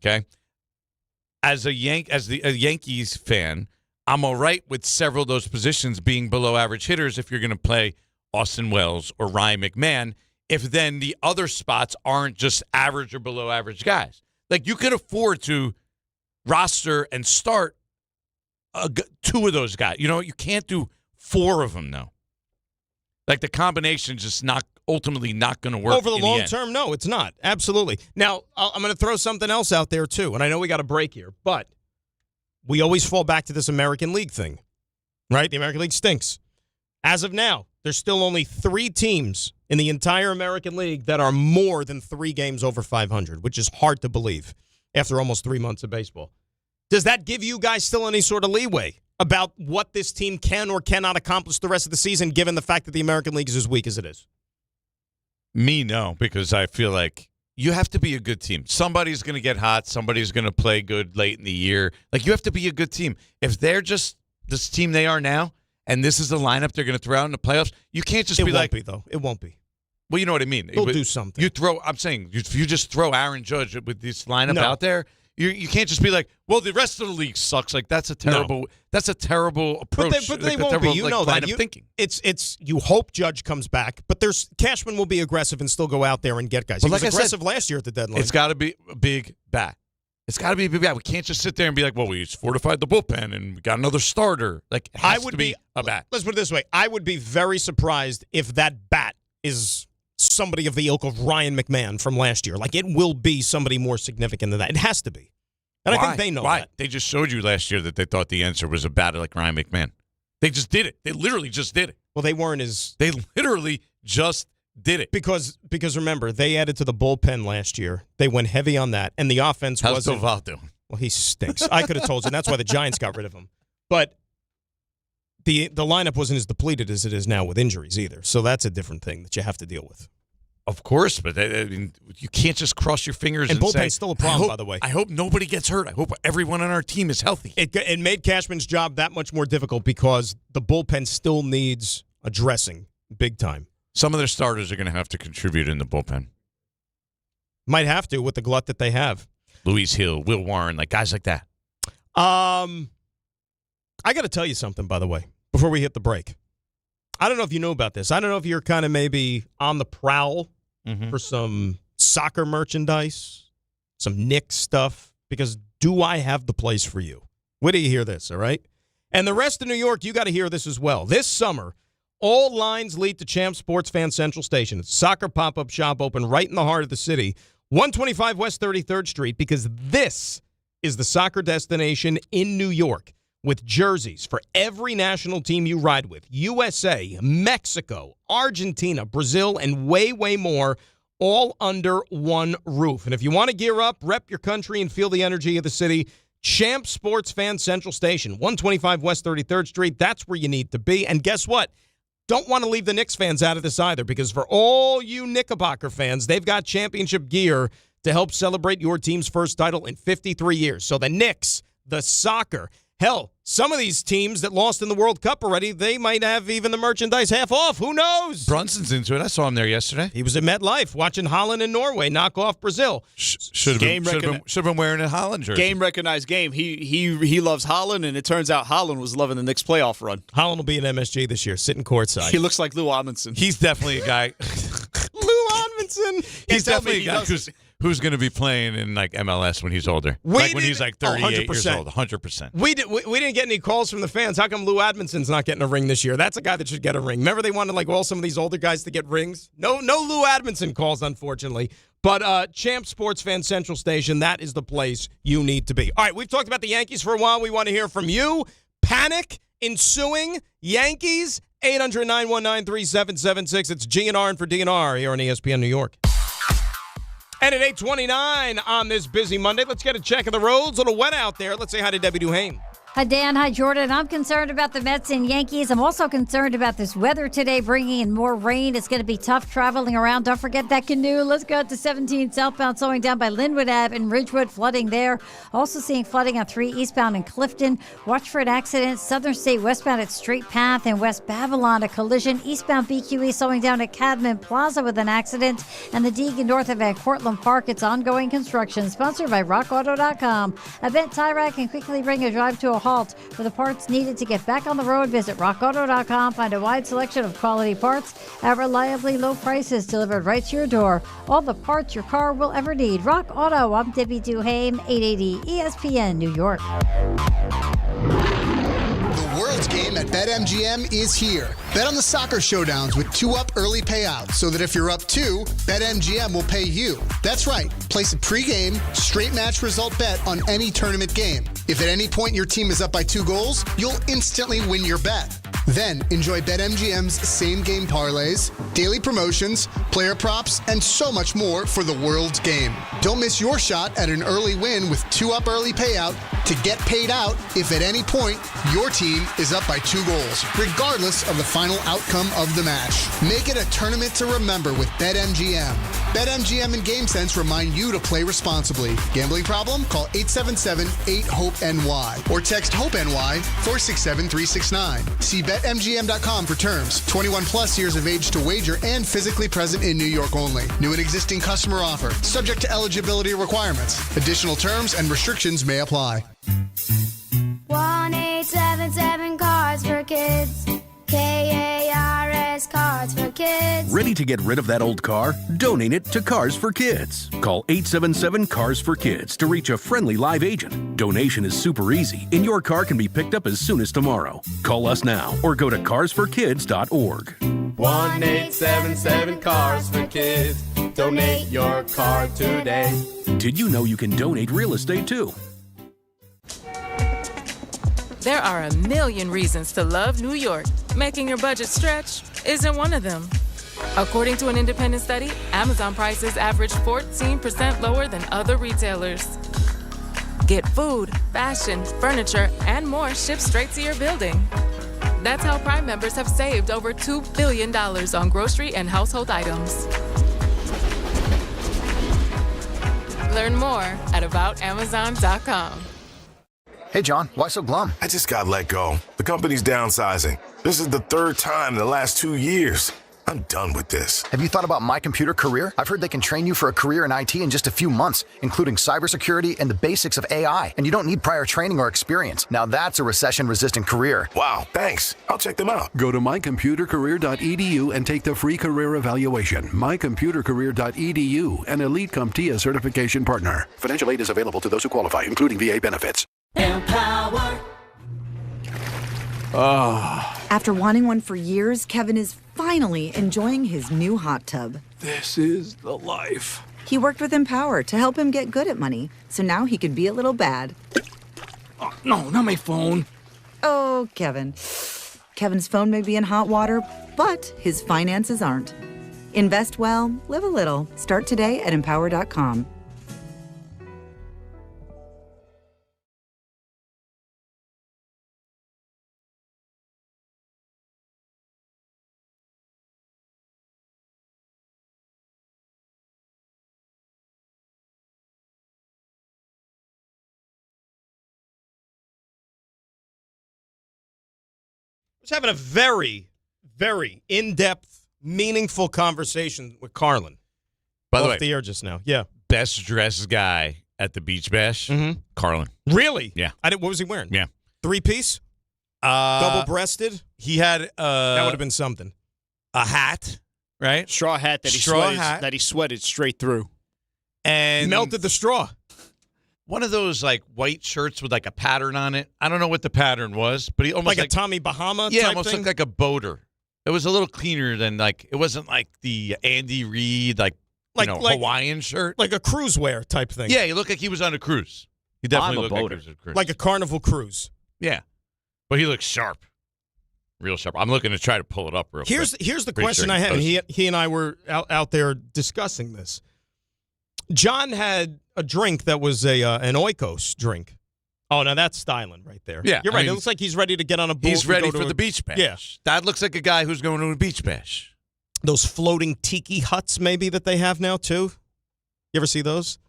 Okay? As a Yankees fan, I'm all right with several of those positions being below average hitters if you're going to play Austin Wells or Ryan McMahon, if then the other spots aren't just average or below average guys. Like, you could afford to roster and start 2 of those guys. You know, you can't do 4 of them, though. Like, the combination's just ultimately not going to work. Over the long term, no, it's not. Absolutely. Now, I'm going to throw something else out there, too, and I know we got a break here, but we always fall back to this American League thing, right? The American League stinks. As of now, there's still only 3 teams in the entire American League that are more than 3 games over 500, which is hard to believe after almost 3 months of baseball. Does that give you guys still any sort of leeway about what this team can or cannot accomplish the rest of the season, given the fact that the American League is as weak as it is? Me, no, because I feel like you have to be a good team. Somebody's going to get hot. Somebody's going to play good late in the year. Like, you have to be a good team. If they're just this team they are now, and this is the lineup they're going to throw out in the playoffs, you can't just be like. It won't be, though. It won't be. Well, you know what I mean. They'll do something. I'm saying, if you just throw Aaron Judge with this lineup out there, you can't just be like, well, the rest of the league sucks. Like, that's a terrible approach. But they won't be. You know that. Thinking. It's you hope Judge comes back, but Cashman will be aggressive and still go out there and get guys. He was aggressive last year at the deadline. It's got to be a big bat. It's got to be a big bat. We can't just sit there and be like, well, we fortified the bullpen and we got another starter. Like, it has to be a bat. Let's put it this way. I would be very surprised if that bat is somebody of the ilk of Ryan McMahon from last year. Like, it will be somebody more significant than that. It has to be. And I think they know that. They just showed you last year that they thought the answer was a bat like Ryan McMahon. They just did it. They literally just did it. Well, they weren't as... They literally just did it. Because remember, they added to the bullpen last year. They went heavy on that, and the offense wasn't... How's Doval doing? Well, he stinks. I could have told you, and that's why the Giants got rid of him. But the lineup wasn't as depleted as it is now with injuries either. So that's a different thing that you have to deal with. Of course, but I mean, you can't just cross your fingers and bullpen's say, still a problem, by the way. I hope nobody gets hurt. I hope everyone on our team is healthy. It made Cashman's job that much more difficult because the bullpen still needs addressing big time. Some of their starters are going to have to contribute in the bullpen. Might have to with the glut that they have. Luis Hill, Will Warren, like guys like that. I got to tell you something, by the way, before we hit the break. I don't know if you know about this. I don't know if you're kind of maybe on the prowl for some soccer merchandise, some Knicks stuff, because do I have the place for you? Wait till you hear this, all right? And the rest of New York, you got to hear this as well. This summer, all lines lead to Champ Sports Fan Central Station. It's a soccer pop-up shop open right in the heart of the city, 125 West 33rd Street, because this is the soccer destination in New York. With jerseys for every national team you ride with, USA, Mexico, Argentina, Brazil, and way, way more, all under one roof. And if you want to gear up, rep your country, and feel the energy of the city, Champ Sports Fan Central Station, 125 West 33rd Street, that's where you need to be. And guess what? Don't want to leave the Knicks fans out of this either, because for all you Knickerbocker fans, they've got championship gear to help celebrate your team's first title in 53 years. So the Knicks, the soccer... Hell, some of these teams that lost in the World Cup already, they might have even the merchandise half off. Who knows? Brunson's into it. I saw him there yesterday. He was at MetLife watching Holland and Norway knock off Brazil. Should have been wearing a Holland jersey. Game recognized game. He loves Holland, and it turns out Holland was loving the Knicks playoff run. Holland will be in MSG this year, sitting courtside. He looks like Lou Amundsen. He's definitely a guy. Lou Amundsen. He's definitely a guy who's going to be playing in like MLS when he's older. When he's like 38 years old, 100%. We didn't get any calls from the fans. How come Lou Admondson's not getting a ring this year? That's a guy that should get a ring. Remember they wanted like all some of these older guys to get rings? No Lou Admondson calls, unfortunately. But Champ Sports Fan Central Station, that is the place you need to be. All right, we've talked about the Yankees for a while. We want to hear from you. Panic ensuing. Yankees, 800-919-3776. It's GNR and for DNR here on ESPN New York. And at 8:29 on this busy Monday, let's get a check of the roads. A little wet out there. Let's say hi to Debbie Duhane. Hi, Dan. Hi, Jordan. I'm concerned about the Mets and Yankees. I'm also concerned about this weather today, bringing in more rain. It's going to be tough traveling around. Don't forget that canoe. Let's go out to 17 southbound, slowing down by Linwood Ave and Ridgewood, flooding there. Also seeing flooding on 3 eastbound in Clifton. Watch for an accident. Southern State westbound at Straight Path and West Babylon, a collision. Eastbound BQE slowing down at Cadman Plaza with an accident. And the Deegan north of Van Cortlandt Park, it's ongoing construction. Sponsored by RockAuto.com. A bent tie rack can quickly bring a drive to a halt. For the parts needed to get back on the road, visit RockAuto.com. Find a wide selection of quality parts at reliably low prices delivered right to your door. All the parts your car will ever need. Rock Auto. I'm Debbie Duhane, 880 ESPN New York. The World's Game at BetMGM is here. Bet on the soccer showdowns with 2-up early payouts so that if you're up 2, BetMGM will pay you. That's right. Place a pregame, straight match result bet on any tournament game. If at any point your team is up by 2 goals, you'll instantly win your bet. Then enjoy BetMGM's same-game parlays, daily promotions, player props, and so much more for the world's game. Don't miss your shot at an early win with 2-up early payout to get paid out if at any point your team is up by 2 goals, regardless of the final outcome of the match. Make it a tournament to remember with BetMGM. BetMGM and GameSense remind you to play responsibly. Gambling problem? Call 877-8-HOPE-NY or text HOPE-NY 467-369. See BetMGM.com for terms. 21 plus years of age to wager and physically present in New York only. New and existing customer offer. Subject to eligibility requirements. Additional terms and restrictions may apply. 1-877 Cards for Kids. KARS Cards for Kids. Ready to get rid of that old car? Donate it to Cars for Kids. Call 877 Cars for Kids to reach a friendly live agent. Donation is super easy, and your car can be picked up as soon as tomorrow. Call us now or go to carsforkids.org. 1-877 Cars for Kids. Donate your car today. Did you know you can donate real estate too? There are a million reasons to love New York. Making your budget stretch isn't one of them. According to an independent study, Amazon prices average 14% lower than other retailers. Get food, fashion, furniture, and more shipped straight to your building. That's how Prime members have saved over $2 billion on grocery and household items. Learn more at aboutamazon.com. Hey, John, why so glum? I just got let go. The company's downsizing. This is the 3rd time in the last 2 years. I'm done with this. Have you thought about My Computer Career? I've heard they can train you for a career in IT in just a few months, including cybersecurity and the basics of AI. And you don't need prior training or experience. Now that's a recession-resistant career. Wow, thanks. I'll check them out. Go to mycomputercareer.edu and take the free career evaluation. Mycomputercareer.edu, an Elite CompTIA certification partner. Financial aid is available to those who qualify, including VA benefits. Empower. After wanting one for years, Kevin is finally enjoying his new hot tub. This is the life. He worked with Empower to help him get good at money, so now he can be a little bad. Oh, no, not my phone. Oh, Kevin. Kevin's phone may be in hot water, but his finances aren't. Invest well, live a little. Start today at empower.com. was having a very, very in-depth, meaningful conversation with Carlin. By the way, off the air just now. Yeah. Best dressed guy at the Beach Bash, Carlin. Really? Yeah. What was he wearing? Yeah. 3-piece? Double-breasted? He had that would have been something. A hat, right? Straw hat that he sweated straight through. And melted the straw. One of those like white shirts with like a pattern on it. I don't know what the pattern was, but he almost like a Tommy Bahama yeah, type almost thing? looked like a boater. It was a little cleaner than like it wasn't like the Andy Reid like Hawaiian shirt, like a cruise wear type thing. Yeah, he looked like he was on a cruise. He definitely looked like he was on a cruise. Like a Carnival cruise. Yeah, but he looks sharp, real sharp. I'm looking to try to pull it up real quick. Here's the question I had. And he and I were out there discussing this. John had a drink that was an Oikos drink. Oh, now that's styling right there. Yeah, you're right. It looks like he's ready to get on a boat. He's ready for the beach bash. Yeah, that looks like a guy who's going to a beach bash. Those floating tiki huts, maybe that they have now too. You ever see those?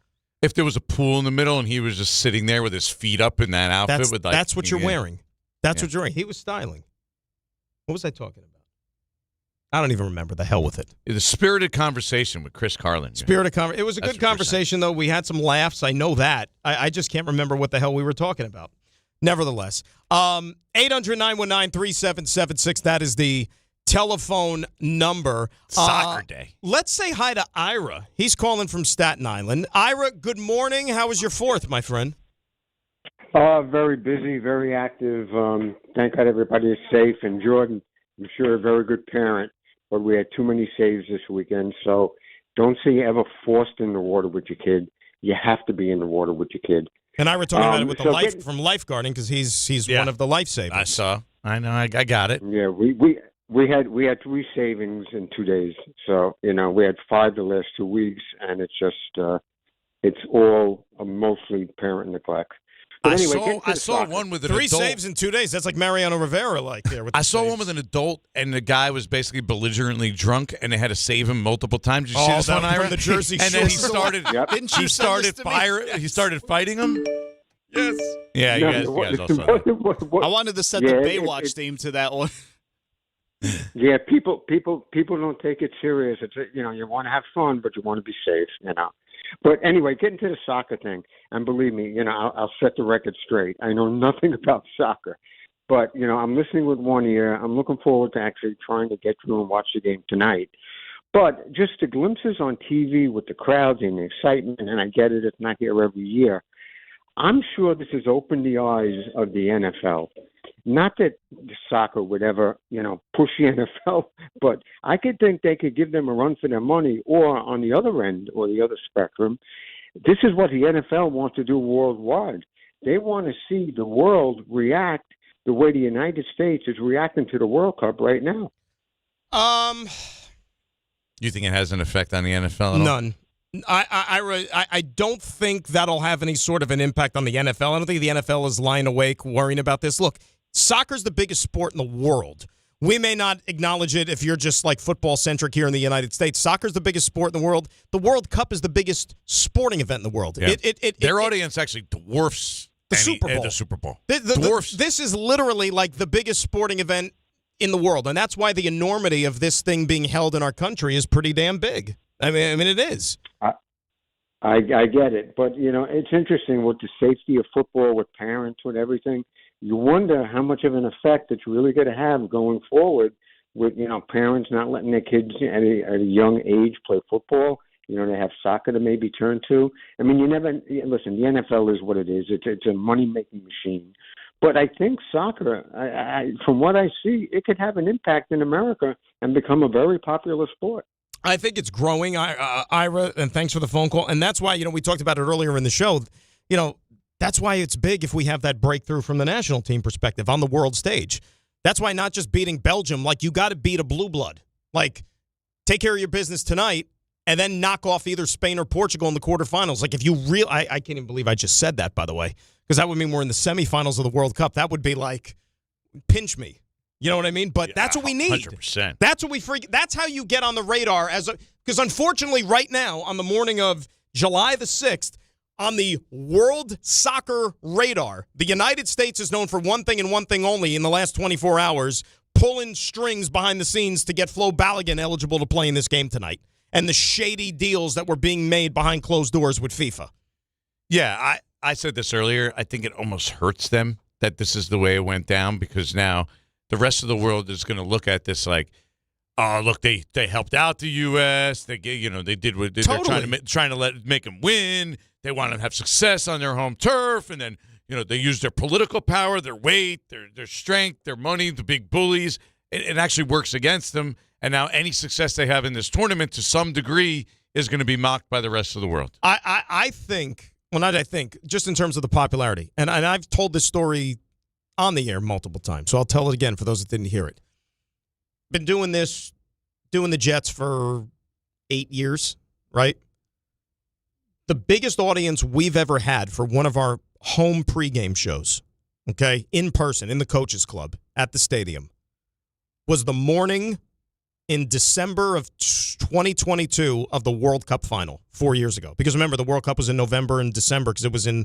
If there was a pool in the middle and he was just sitting there with his feet up in that outfit, that's what you're wearing. That's what you're wearing. He was styling. What was I talking about? I don't even remember. The hell with it. The spirited conversation with Chris Carlin. Spirited conversation. It was a good conversation, though. We had some laughs. I know that. I just can't remember what the hell we were talking about. Nevertheless, 800-919-3776. That is the telephone number. Soccer day. Let's say hi to Ira. He's calling from Staten Island. Ira, good morning. How was your 4th, my friend? Very busy, very active. Thank God everybody is safe. And Jordan, I'm sure a very good parent. But we had too many saves this weekend, so don't say you're ever forced in the water with your kid. You have to be in the water with your kid. And I were talking about it with from lifeguarding because he's one of the lifesavers. I saw. I know. I got it. Yeah, we had 3 savings in 2 days. So, we had 5 the last 2 weeks, and it's just it's all mostly parent neglect. But anyway, I saw one with an 3 adult. saves in 2 days. That's like Mariano Rivera, there. With I saw one with an adult, and the guy was basically belligerently drunk, and they had to save him multiple times. Did you see this one, Ira? From the Jersey and then he Shore. started. Didn't you He started He started fighting him. Yes. Yeah, you guys all saw that. I wanted to set the Baywatch theme to that one. Yeah, people don't take it serious. It's you want to have fun, but you want to be safe. But anyway, getting to the soccer thing, and believe me, I'll set the record straight. I know nothing about soccer, but I'm listening with one ear. I'm looking forward to actually trying to get through and watch the game tonight. But just the glimpses on TV with the crowds and the excitement, and I get it, it's not here every year. I'm sure this has opened the eyes of the NFL. Not that the soccer would ever, push the NFL, but I could think they could give them a run for their money, or on the other end or the other spectrum, this is what the NFL wants to do worldwide. They want to see the world react the way the United States is reacting to the World Cup right now. You think it has an effect on the NFL at all? None. I don't think that'll have any sort of an impact on the NFL. I don't think the NFL is lying awake worrying about this. Look, soccer's the biggest sport in the world. We may not acknowledge it if you're just like football-centric here in the United States. Soccer's the biggest sport in the world. The World Cup is the biggest sporting event in the world. Yeah. Their audience actually dwarfs the Super Bowl. The Super Bowl. Dwarfs. This is literally like the biggest sporting event in the world, and that's why the enormity of this thing being held in our country is pretty damn big. I mean, it is. I get it, but it's interesting with the safety of football, with parents, with everything. You wonder how much of an effect it's really going to have going forward with parents not letting their kids at a young age play football. They have soccer to maybe turn to. I mean, listen. The NFL is what it is. It's a money making machine. But I think soccer, from what I see, it could have an impact in America and become a very popular sport. I think it's growing, Ira, and thanks for the phone call. And that's why, we talked about it earlier in the show. That's why it's big if we have that breakthrough from the national team perspective on the world stage. That's why not just beating Belgium, you got to beat a blue blood. Take care of your business tonight and then knock off either Spain or Portugal in the quarterfinals. If you I can't even believe I just said that, by the way, because that would mean we're in the semifinals of the World Cup. That would be pinch me. You know what I mean? But that's what we need. 100%. That's what that's how you get on the radar because unfortunately right now on the morning of July the 6th on the world soccer radar, the United States is known for one thing and one thing only in the last 24 hours, pulling strings behind the scenes to get Flo Balogun eligible to play in this game tonight and the shady deals that were being made behind closed doors with FIFA. Yeah, I said this earlier. I think it almost hurts them that this is the way it went down because now the rest of the world is going to look at this oh, look, they helped out the U.S. They did what they're trying to make them win. They want to have success on their home turf, and then they use their political power, their weight, their strength, their money, the big bullies. It actually works against them, and now any success they have in this tournament, to some degree, is going to be mocked by the rest of the world. I think, just in terms of the popularity, and I've told this story on the air multiple times, so I'll tell it again for those that didn't hear it. Been doing the Jets for 8 years, right? The biggest audience we've ever had for one of our home pregame shows, okay, in person, in the Coaches Club at the stadium, was the morning in December of 2022 of the World Cup final 4 years ago. Because remember, the World Cup was in November and December because it was in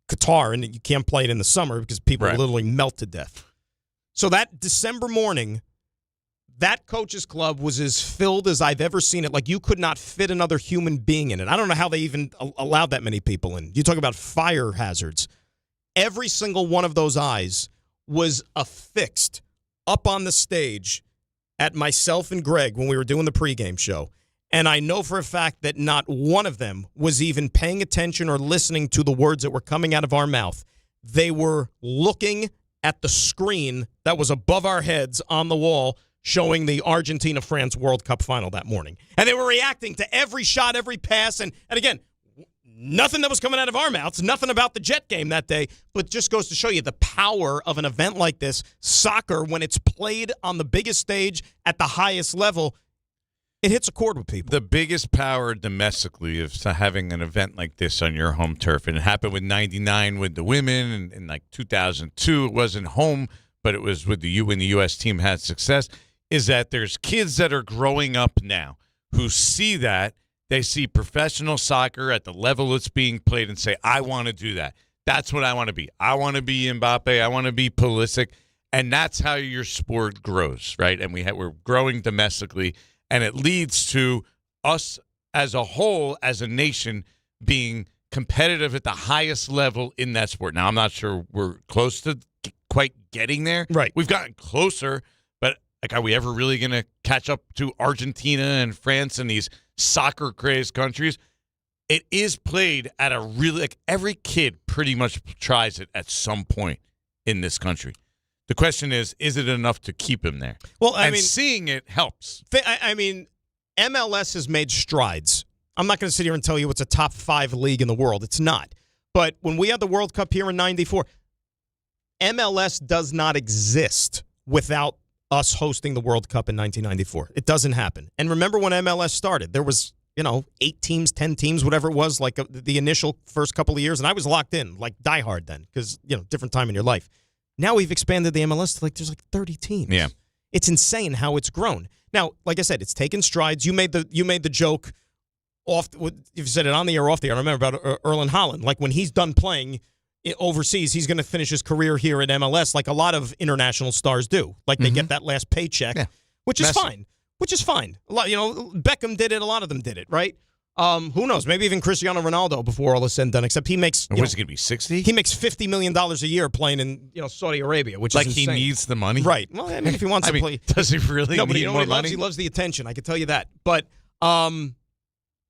Qatar, and you can't play it in the summer because people literally melt to death. So that December morning, that Coaches Club was as filled as I've ever seen it. You could not fit another human being in it. I don't know how they even allowed that many people in. You talk about fire hazards. Every single one of those eyes was affixed up on the stage at myself and Greg when we were doing the pregame show. And I know for a fact that not one of them was even paying attention or listening to the words that were coming out of our mouth. They were looking at the screen that was above our heads on the wall showing the Argentina-France World Cup final that morning. And they were reacting to every shot, every pass. And again, Nothing that was coming out of our mouths, nothing about the Jet game that day, but just goes to show you the power of an event like this, soccer, when it's played on the biggest stage at the highest level, it hits a chord with people. The biggest power domestically of having an event like this on your home turf, and it happened with 99 with the women, and in like 2002, it wasn't home, but it was with when the U.S. team had success, is that there's kids that are growing up now who see that. They see professional soccer at the level it's being played and say, I want to do that. That's what I want to be. I want to be Mbappe. I want to be Pulisic. And that's how your sport grows, right? And we're growing domestically, and it leads to us as a whole, as a nation, being competitive at the highest level in that sport. Now, I'm not sure we're close to quite getting there. Right. We've gotten closer, but like, are we ever really going to catch up to Argentina and France and these soccer-crazed countries? It is played at a really, like, every kid pretty much tries it at some point in this country. The question is it enough to keep him there? Well, I mean, seeing it helps. I mean, MLS has made strides. I'm not going to sit here and tell you it's a top 5 league in the world. It's not. But when we had the World Cup here in '94, MLS does not exist without us hosting the World Cup in 1994. It doesn't happen. And remember when MLS started, there was, 8 teams, 10 teams, whatever it was, like the initial first couple of years, and I was locked in, like diehard then, because, different time in your life. Now we've expanded the MLS to there's 30 teams. Yeah. It's insane how it's grown. Now, like I said, it's taken strides. You made the joke off, if you said it on the air or off the air, I remember about Erling Haaland. Like when he's done playing overseas, he's going to finish his career here at MLS like a lot of international stars do. Like they get that last paycheck, which is fine. A lot, Beckham did it. A lot of them did it, right? Who knows? Maybe even Cristiano Ronaldo before all is said and done, except he makes... Was it going to be 60? He makes $50 million a year playing in Saudi Arabia, which is insane. He needs the money? Right. Well, I mean, if he wants to play... Does he really need more money? He loves the attention, I can tell you that. But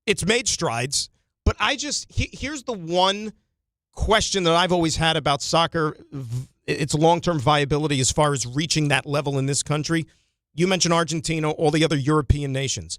it's made strides. But here's the one question that I've always had about soccer, its long-term viability as far as reaching that level in this country. You mentioned Argentina, all the other European nations.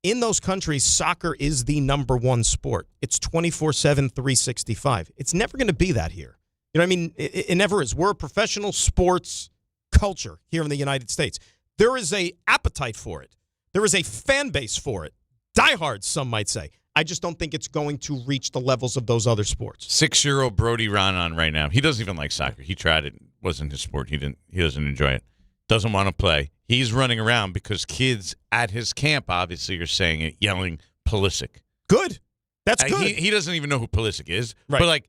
In those countries, soccer is the number one sport. It's 24/7, 365. It's never going to be that here. You know what I mean? It never is. We're a professional sports culture here in the United States. There is a appetite for it. There is a fan base for it. Diehards, some might say. I just don't think it's going to reach the levels of those other sports. 6-year-old Brody Ronan right now. He doesn't even like soccer. He tried it. It wasn't his sport. He doesn't enjoy it. Doesn't want to play. He's running around because kids at his camp obviously are saying it, yelling Pulisic. Good. That's good. He doesn't even know who Pulisic is. Right. But,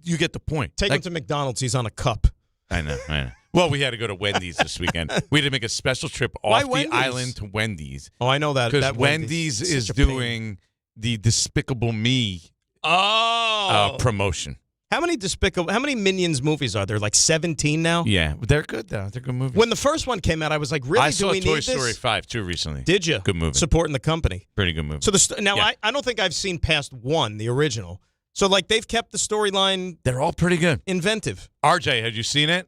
you get the point. Take him to McDonald's. He's on a cup. I know. Well, we had to go to Wendy's this weekend. We had to make a special trip off the island to Wendy's. Oh, I know that. Because Wendy's is doing the Despicable Me promotion. How many Minions movies are there? Like 17 now? Yeah, they're good though. They're good movies. When the first one came out, I was like, really? I saw do we Toy need Story this? 5 too recently. Did you? Good movie. Supporting the company. Pretty good movie. So I don't think I've seen past 1, the original. So they've kept the storyline. They're all pretty good. Inventive. RJ, had you seen it?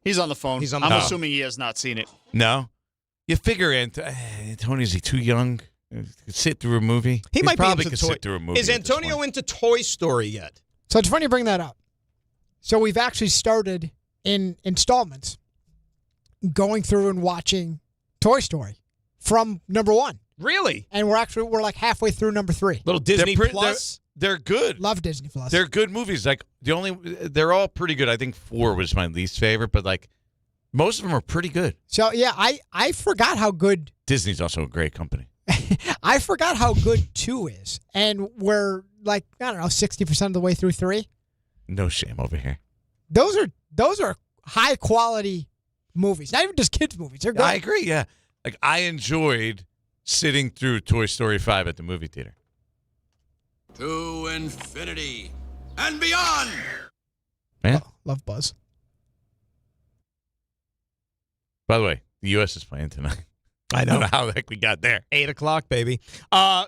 He's on the phone. I'm assuming he has not seen it. No. You figure Antonio, is he too young? Could sit through a movie. He might probably be could into sit through a movie. Is Antonio into Toy Story yet? So it's funny you bring that up. So we've actually started in installments going through and watching Toy Story from number 1. Really? And we're like halfway through number 3. Little Disney Plus. They're good. Love Disney Plus. They're good movies. They're all pretty good. I think 4 was my least favorite, but most of them are pretty good. So yeah, I forgot how good Disney's also a great company. I forgot how good 2 is. And we're 60% of the way through 3. No shame over here. Those are high quality movies. Not even just kids movies. They're good. I agree, yeah. I enjoyed sitting through Toy Story 5 at the movie theater. To infinity and beyond. Man. Oh, love Buzz. By the way, the U.S. is playing tonight. I know how the heck we got there. 8 o'clock, baby.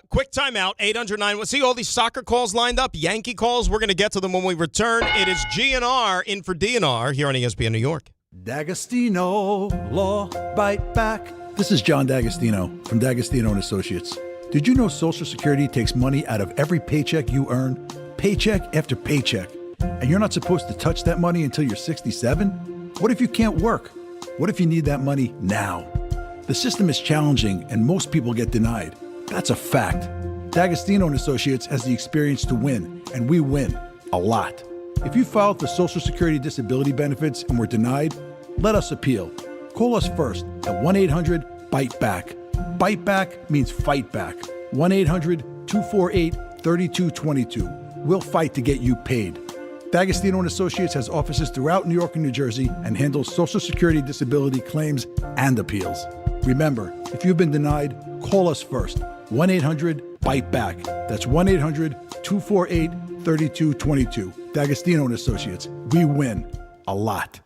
Quick timeout. 809. See all these soccer calls lined up, Yankee calls. We're going to get to them when we return. It is GNR in for DNR here on ESPN New York. D'Agostino, Law, Bite Back. This is John D'Agostino from D'Agostino & Associates. Did you know Social Security takes money out of every paycheck you earn, paycheck after paycheck, and you're not supposed to touch that money until you're 67? What if you can't work? What if you need that money now? The system is challenging and most people get denied. That's a fact. D'Agostino & Associates has the experience to win, and we win a lot. If you filed for Social Security disability benefits and were denied, let us appeal. Call us first at 1-800-BITE-BACK. Bite back means fight back. 1-800-248-3222. We'll fight to get you paid. D'Agostino & Associates has offices throughout New York and New Jersey and handles Social Security disability claims and appeals. Remember, if you've been denied, call us first. 1-800-BITE-BACK. That's 1-800-248-3222. D'Agostino & Associates. We win a lot.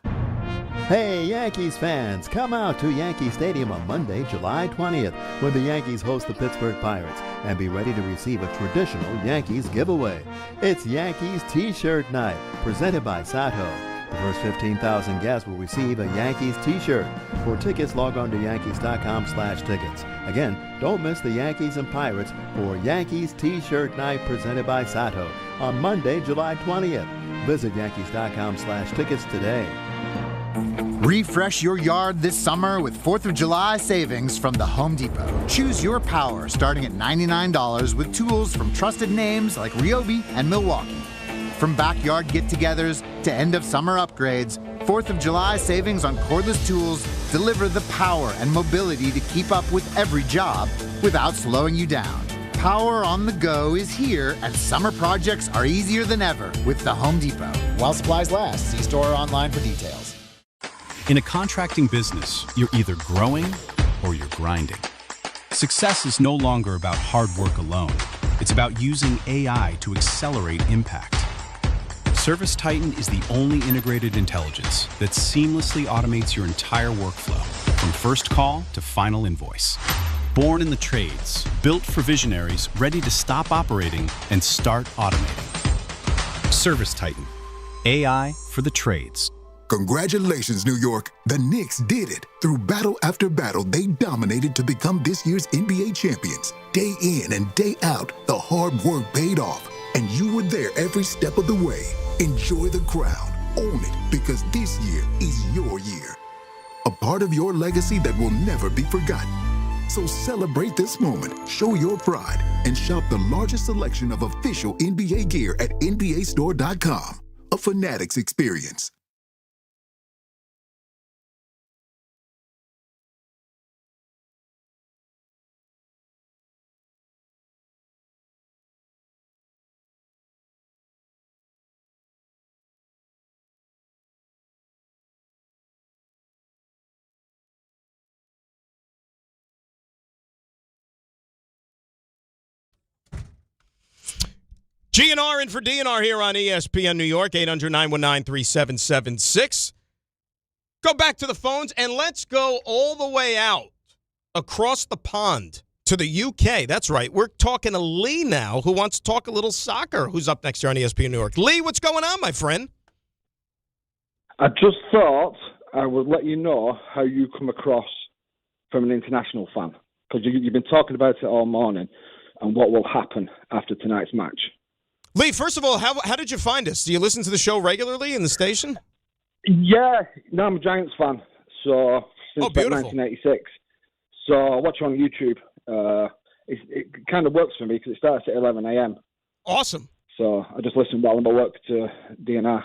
Hey, Yankees fans, come out to Yankee Stadium on Monday, July 20th, when the Yankees host the Pittsburgh Pirates, and be ready to receive a traditional Yankees giveaway. It's Yankees T-Shirt Night, presented by Sato. The first 15,000 guests will receive a Yankees T-shirt. For tickets, log on to Yankees.com/tickets. Again, don't miss the Yankees and Pirates for Yankees T-Shirt Night, presented by Sato, on Monday, July 20th. Visit Yankees.com/tickets today. Refresh your yard this summer with 4th of July savings from the Home Depot. Choose your power starting at $99 with tools from trusted names like Ryobi and Milwaukee. From backyard get-togethers to end-of-summer upgrades, 4th of July savings on cordless tools deliver the power and mobility to keep up with every job without slowing you down. Power on the go is here, and summer projects are easier than ever with the Home Depot. While supplies last, see store or online for details. In a contracting business, you're either growing or you're grinding. Success is no longer about hard work alone. It's about using AI to accelerate impact. Service Titan is the only integrated intelligence that seamlessly automates your entire workflow, from first call to final invoice. Born in the trades, built for visionaries ready to stop operating and start automating. Service Titan, AI for the trades. Congratulations, New York. The Knicks did it. Through battle after battle, they dominated to become this year's NBA champions. Day in and day out, the hard work paid off, and you were there every step of the way. Enjoy the crown. Own it, because this year is your year. A part of your legacy that will never be forgotten. So celebrate this moment, show your pride, and shop the largest selection of official NBA gear at NBAstore.com. A Fanatics experience. GNR in for DNR here on ESPN New York, 800-919-3776. Go back to the phones, and let's go all the way out across the pond to the UK. That's right. We're talking to Lee now, who wants to talk a little soccer, who's up next here on ESPN New York. Lee, what's going on, my friend? I just thought I would let you know how you come across from an international fan, because you've been talking about it all morning and what will happen after tonight's match. Lee, first of all, how did you find us? Do you listen to the show regularly in the station? Yeah, no, I'm a Giants fan, so since about beautiful. 1986. So I watch on YouTube. It kind of works for me because it starts at 11 a.m. Awesome. So I just listen while I'm at work to DNR.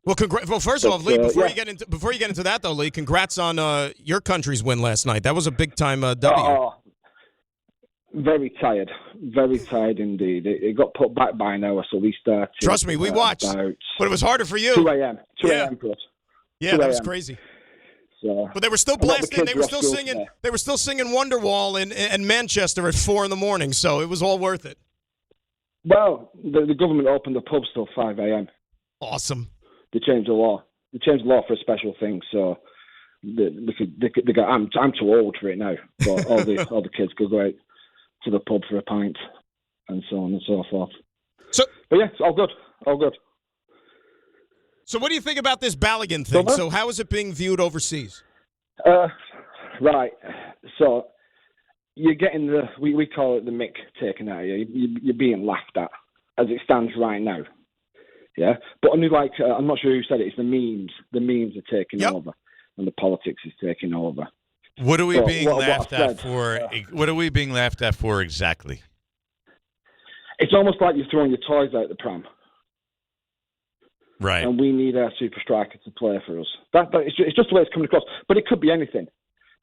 Well, first of all, Lee, before you get into that though, Lee, congrats on your country's win last night. That was a big time W. Oh, very tired indeed. It got put back by an hour, so we started. Trust me, we watched, but it was harder for you. 2 a.m. 2 a.m. plus. Yeah, that was crazy. So, but they were still blasting. They were still singing. They were still singing Wonderwall in Manchester at 4 a.m. So it was all worth it. Well, the government opened the pubs till 5 a.m. Awesome. They changed the law. They changed the law for a special thing. So they go. I'm too old for it now. But all the kids could go out to the pub for a pint, and so on and so forth. But yeah, it's all good. All good. So what do you think about this Balogun thing? So how is it being viewed overseas? Right. So you're getting we call it the mick taken out of you. You're being laughed at as it stands right now. Yeah, but only like I'm not sure who said it. It's the memes. The memes are taking over, and the politics is taking over. What are we being laughed at for? What are we being laughed at for exactly? It's almost like you're throwing your toys out the pram. Right. And we need a super striker to play for us. It's just the way it's coming across. But it could be anything.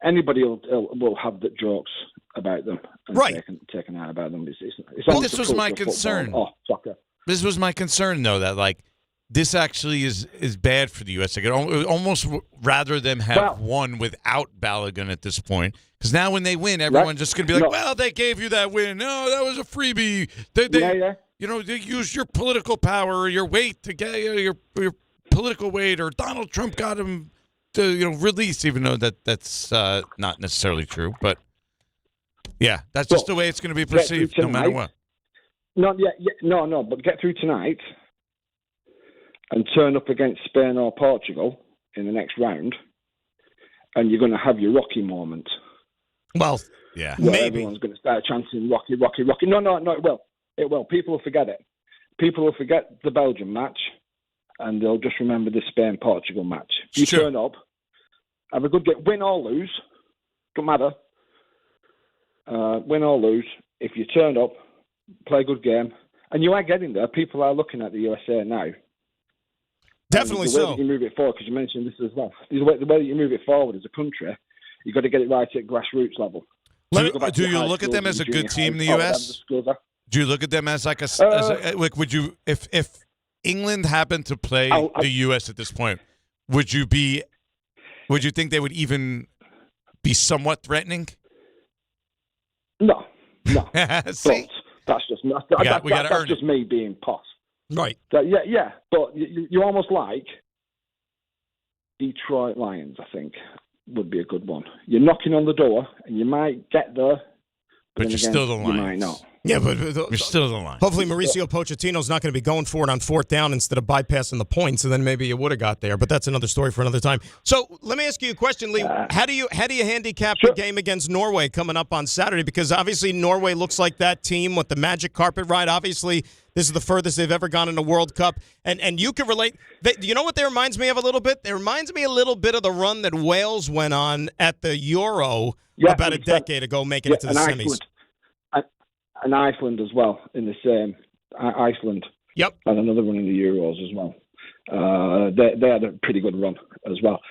Anybody will have the jokes about them and taken out about them. Well, this was my concern. Soccer. This was my concern, though, that like this actually is bad for the U.S. I could almost rather them have won without Balogun at this point, because now when they win, everyone's just going to be like, "Well, they gave you that win. No, that was a freebie. They they used your political power or your weight to get your political weight, or Donald Trump got him to release, even though that's not necessarily true. But yeah, that's just the way it's going to be perceived, no matter what. Not yet. No. But get through tonight and turn up against Spain or Portugal in the next round, and you're going to have your Rocky moment. Well, yeah, maybe everyone's going to start chanting Rocky, Rocky, Rocky. No, it will. It will. People will forget it. People will forget the Belgium match, and they'll just remember the Spain-Portugal match. You turn up, have a good game, win or lose, don't matter. Win or lose, if you turn up, play a good game, and you are getting there. People are looking at the USA now. Definitely so. The way that you move it forward, because you mentioned this as well. The way that you move it forward as a country, you've got to get it right at grassroots level. Do you look at them as a good team in the U.S.? Do you look at them as like would you, if England happened to play the U.S. at this point, would you think they would even be somewhat threatening? No. See? But that's just me being posh. Right. Yeah. But you almost like Detroit Lions, I think, would be a good one. You're knocking on the door, and you might get there. But you're still the Lions. You might not. Yeah, but you're still the Lions. Hopefully Mauricio Pochettino's not going to be going for it on fourth down instead of bypassing the points, and then maybe you would have got there. But that's another story for another time. So let me ask you a question, Lee. How do you handicap the game against Norway coming up on Saturday? Because obviously Norway looks like that team with the magic carpet ride. Obviously, this is the furthest they've ever gone in a World Cup. And you can relate. You know what that reminds me of a little bit? It reminds me a little bit of the run that Wales went on at the Euro about a decade ago, making it to the semis. And Iceland as well in the same. Iceland. Yep. And another run in the Euros as well. They had a pretty good run as well.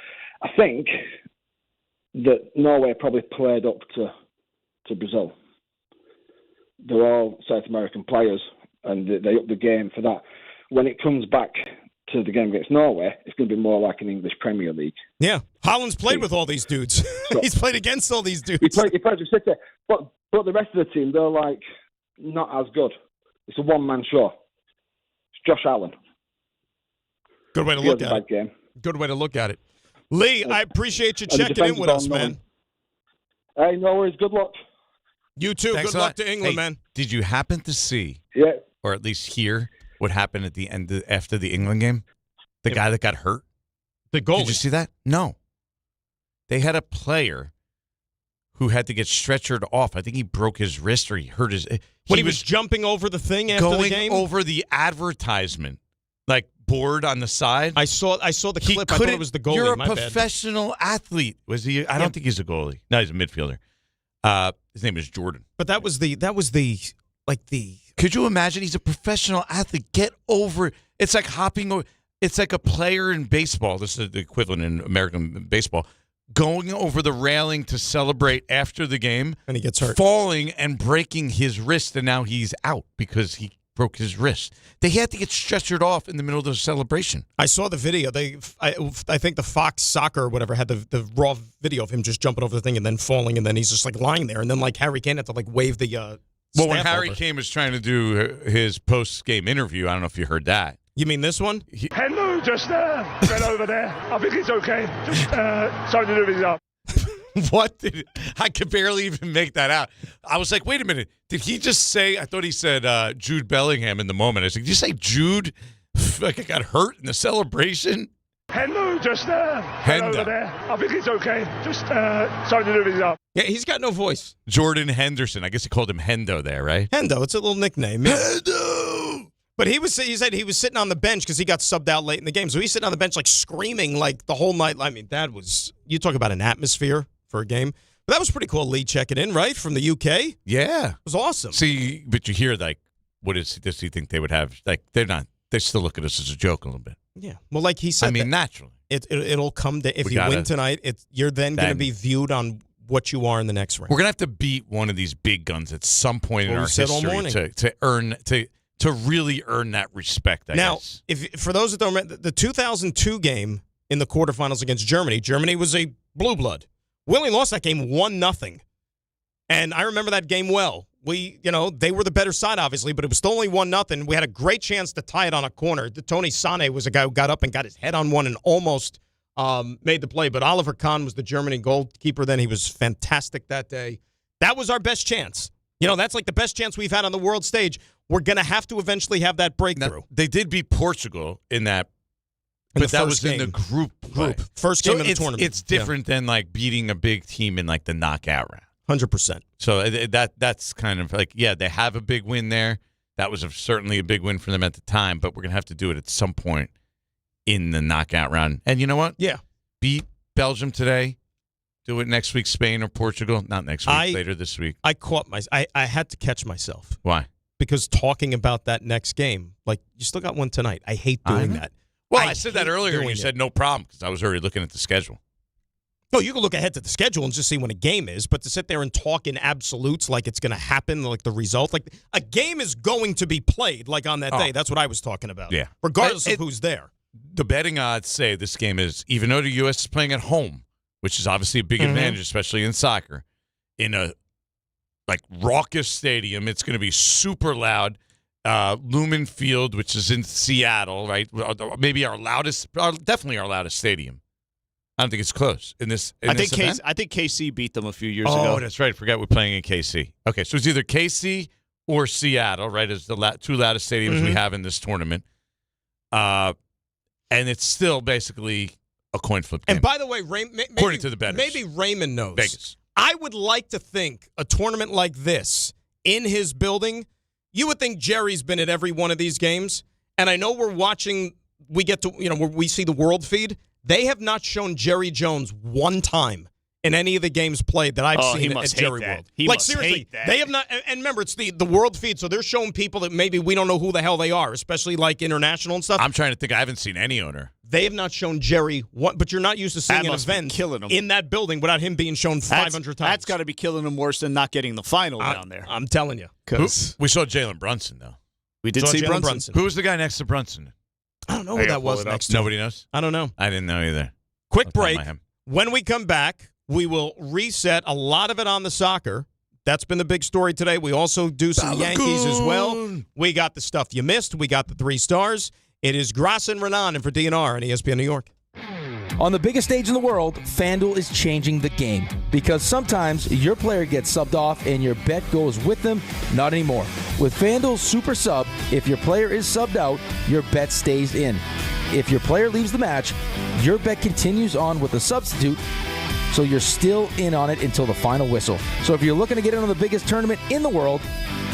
I think that Norway probably played up to Brazil. They're all South American players, and they up the game for that. When it comes back to the game against Norway, it's going to be more like an English Premier League. Yeah. Holland's played with all these dudes. He's played against all these dudes. He played with City. But the rest of the team, they're like not as good. It's a one-man show. It's Josh Allen. Good way to look at it. Game. Good way to look at it. Lee, I appreciate you checking in with us, man. Hey, no worries. Good luck. You too. Good luck to England, man. Did you happen to see, or at least hear, what happened at the end after the England game? The guy that got hurt? The goalie. Did you see that? No. They had a player who had to get stretchered off. I think he broke his wrist or he hurt his... He was jumping over the thing after the game? Going over the advertisement, like board on the side. I saw the clip. I thought it was the goalie. You're a professional athlete. Was he? I don't think he's a goalie. No, he's a midfielder. His name is Jordan. But that was the Could you imagine? He's a professional athlete. Get over. It's like hopping over. It's like a player in baseball. This is the equivalent in American baseball. Going over the railing to celebrate after the game. And he gets hurt. Falling and breaking his wrist, and now he's out because he broke his wrist. They had to get stretchered off in the middle of the celebration. I saw the video. I think the Fox Soccer or whatever had the raw video of him just jumping over the thing and then falling, and then he's just like lying there. And then like Harry Kane had to like wave the Well, when Harry Kane was trying to do his post-game interview, I don't know if you heard that. You mean this one? Hello, just right over there. I think it's okay. Just trying to do his up. What? I could barely even make that out. I was like, wait a minute. Did he just say, I thought he said Jude Bellingham in the moment. I was like, did you say Jude like got hurt in the celebration? Hendo just over there. I think he's okay. Just starting to do his job. Yeah, he's got no voice. Jordan Henderson. I guess he called him Hendo there, right? Hendo. It's a little nickname. Yeah. Hendo! But he said he was sitting on the bench because he got subbed out late in the game. So he's sitting on the bench like screaming like the whole night. I mean, that was, you talk about an atmosphere for a game. But that was pretty cool. Lee checking in, right, from the UK. Yeah. It was awesome. See, but you hear like, does he think they would have? Like, they're not. They still look at us as a joke a little bit. Yeah. Well, like he said, I mean, naturally. It'll come to, if you win tonight, you're then going to be viewed on what you are in the next round. We're going to have to beat one of these big guns at some point in our history to really earn that respect, I guess. Now, for those that don't remember, the 2002 game in the quarterfinals against Germany was a blue blood. We only lost that game 1-0. And I remember that game well. They were the better side, obviously, but it was still only 1-0. We had a great chance to tie it on a corner. Tony Sane was a guy who got up and got his head on one and almost made the play. But Oliver Kahn was the Germany goalkeeper then. He was fantastic that day. That was our best chance. That's like the best chance we've had on the world stage. We're going to have to eventually have that breakthrough. Now, they did beat Portugal in that, but that was in the group. First game of the tournament. It's different than like beating a big team in like the knockout round. 100%. So that's kind of like, yeah, they have a big win there. That was certainly a big win for them at the time, but we're going to have to do it at some point in the knockout round. And you know what? Yeah. Beat Belgium today. Do it next week, Spain or Portugal. Not next week, later this week. I had to catch myself. Why? Because talking about that next game, like, you still got one tonight. I hate doing that. Well, I said that earlier, and you said no problem because I was already looking at the schedule. No, you can look ahead to the schedule and just see when a game is, but to sit there and talk in absolutes like it's going to happen, like the result, like a game is going to be played like on that day. That's what I was talking about. Yeah. Regardless of who's there. The betting odds say this game is, even though the U.S. is playing at home, which is obviously a big advantage, especially in soccer, in a raucous stadium, it's going to be super loud. Lumen Field, which is in Seattle, right? Maybe definitely our loudest stadium. I don't think it's close in this. I think KC beat them a few years ago. Oh, that's right. I forgot we're playing in KC. Okay, so it's either KC or Seattle, right? As the two loudest stadiums we have in this tournament. And it's still basically a coin flip game. And by the way, according to the bettors, maybe Raymond knows. Vegas. I would like to think a tournament like this in his building, you would think Jerry's been at every one of these games. And I know we're watching. We get to where we see the world feed. They have not shown Jerry Jones one time in any of the games played that I've seen at Jerry World. He must hate that. They have not. And remember, it's the world feed, so they're showing people that maybe we don't know who the hell they are, especially like international and stuff. I'm trying to think. I haven't seen any owner. They have not shown Jerry one, but you're not used to seeing an event in that building without him being shown 500 times. That's got to be killing him worse than not getting the final down there. I'm telling you. We saw Jalen Brunson, though. We did see Brunson. Who was the guy next to Brunson? I don't know who that was next to him. Nobody knows? I don't know. I didn't know either. Quick break. When we come back, we will reset a lot of it on the soccer. That's been the big story today. We also do some Yankees as well. We got the stuff you missed. We got the 3 stars. It is Grass and Renan and for DNR on ESPN New York. On the biggest stage in the world, FanDuel is changing the game because sometimes your player gets subbed off and your bet goes with them. Not anymore. With FanDuel Super Sub, if your player is subbed out, your bet stays in. If your player leaves the match, your bet continues on with a substitute, so you're still in on it until the final whistle. So if you're looking to get in on the biggest tournament in the world,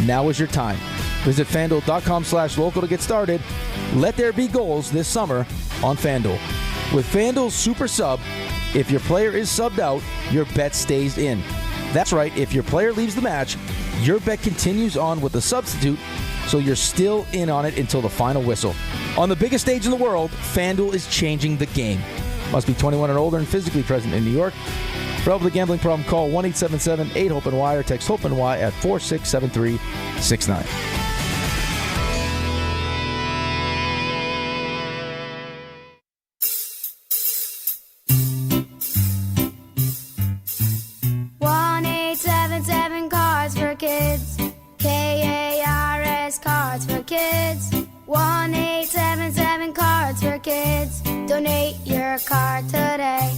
now is your time. Visit FanDuel.com/local to get started. Let there be goals this summer on FanDuel. With FanDuel Super Sub, if your player is subbed out, your bet stays in. That's right, if your player leaves the match, your bet continues on with a substitute, so you're still in on it until the final whistle. On the biggest stage in the world, FanDuel is changing the game. Must be 21 and older and physically present in New York. For help with a gambling problem, call 1-877-8-HOPE-NY or text HOPE-NY at 467369. Cards for Kids. KARS Cards for Kids. 1-877 Cards for Kids. Donate your card today.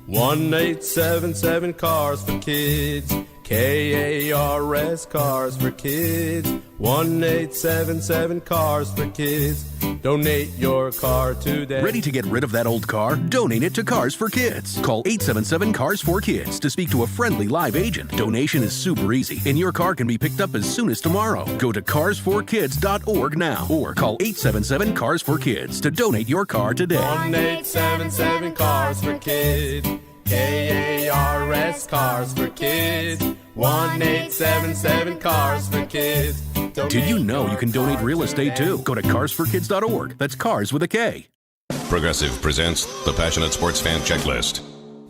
1-877 Cars for Kids. KARS Cars for Kids. 1-877 Cars for Kids. Donate your car today. Ready to get rid of that old car? Donate it to Cars for Kids. Call 877 Cars for Kids to speak to a friendly live agent. Donation is super easy, and your car can be picked up as soon as tomorrow. Go to carsforkids.org now or call 877 Cars for Kids to donate your car today. 1-877 Cars for Kids. KARS Cars for Kids. 1-877 Cars for Kids. Did you know you can donate real estate too? Go to carsforkids.org. That's cars with a K. Progressive presents the Passionate Sports Fan Checklist.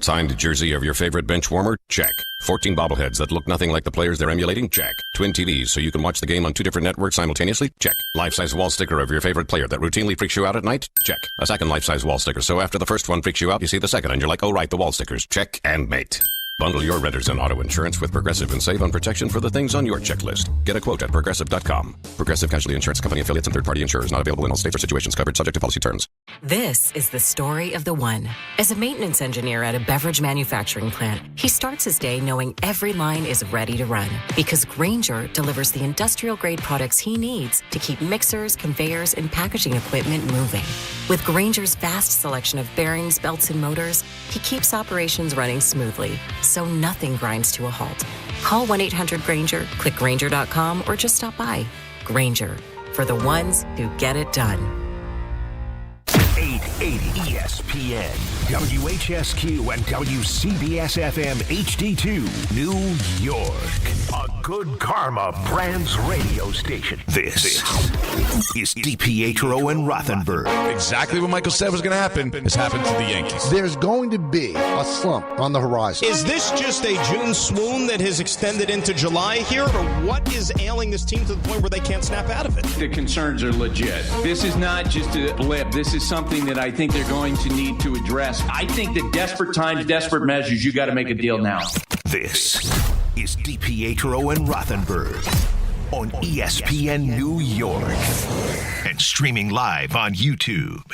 Signed jersey of your favorite bench warmer? Check. 14 bobbleheads that look nothing like the players they're emulating? Check. Twin TVs so you can watch the game on 2 different networks simultaneously? Check. Life-size wall sticker of your favorite player that routinely freaks you out at night? Check. A second life-size wall sticker so after the first one freaks you out, you see the second and you're like, oh right, the wall stickers. Check and mate. Bundle your renters and auto insurance with Progressive and save on protection for the things on your checklist. Get a quote at Progressive.com. Progressive Casualty Insurance Company affiliates and third-party insurers not available in all states or situations covered subject to policy terms. This is the story of the one. As a maintenance engineer at a beverage manufacturing plant, he starts his day knowing every line is ready to run because Grainger delivers the industrial-grade products he needs to keep mixers, conveyors, and packaging equipment moving. With Grainger's vast selection of bearings, belts, and motors, he keeps operations running smoothly, so nothing grinds to a halt. Call 1-800-GRAINGER, click Grainger.com, or just stop by. Grainger, for the ones who get it done. 880 ESPN, WHSQ, and WCBS-FM HD2, New York. A Good Karma Brands radio station. This is DiPietro and Rothenberg. Exactly what Michael said was going to happen has happened to the Yankees. There's going to be a slump on the horizon. Is this just a June swoon that has extended into July here, or what is ailing this team to the point where they can't snap out of it? The concerns are legit. This is not just a blip. This is something that I think they're going to need to address. I think that desperate times, desperate measures, you got to make a deal now. This is DiPietro and Rothenberg on ESPN New York and streaming live on YouTube.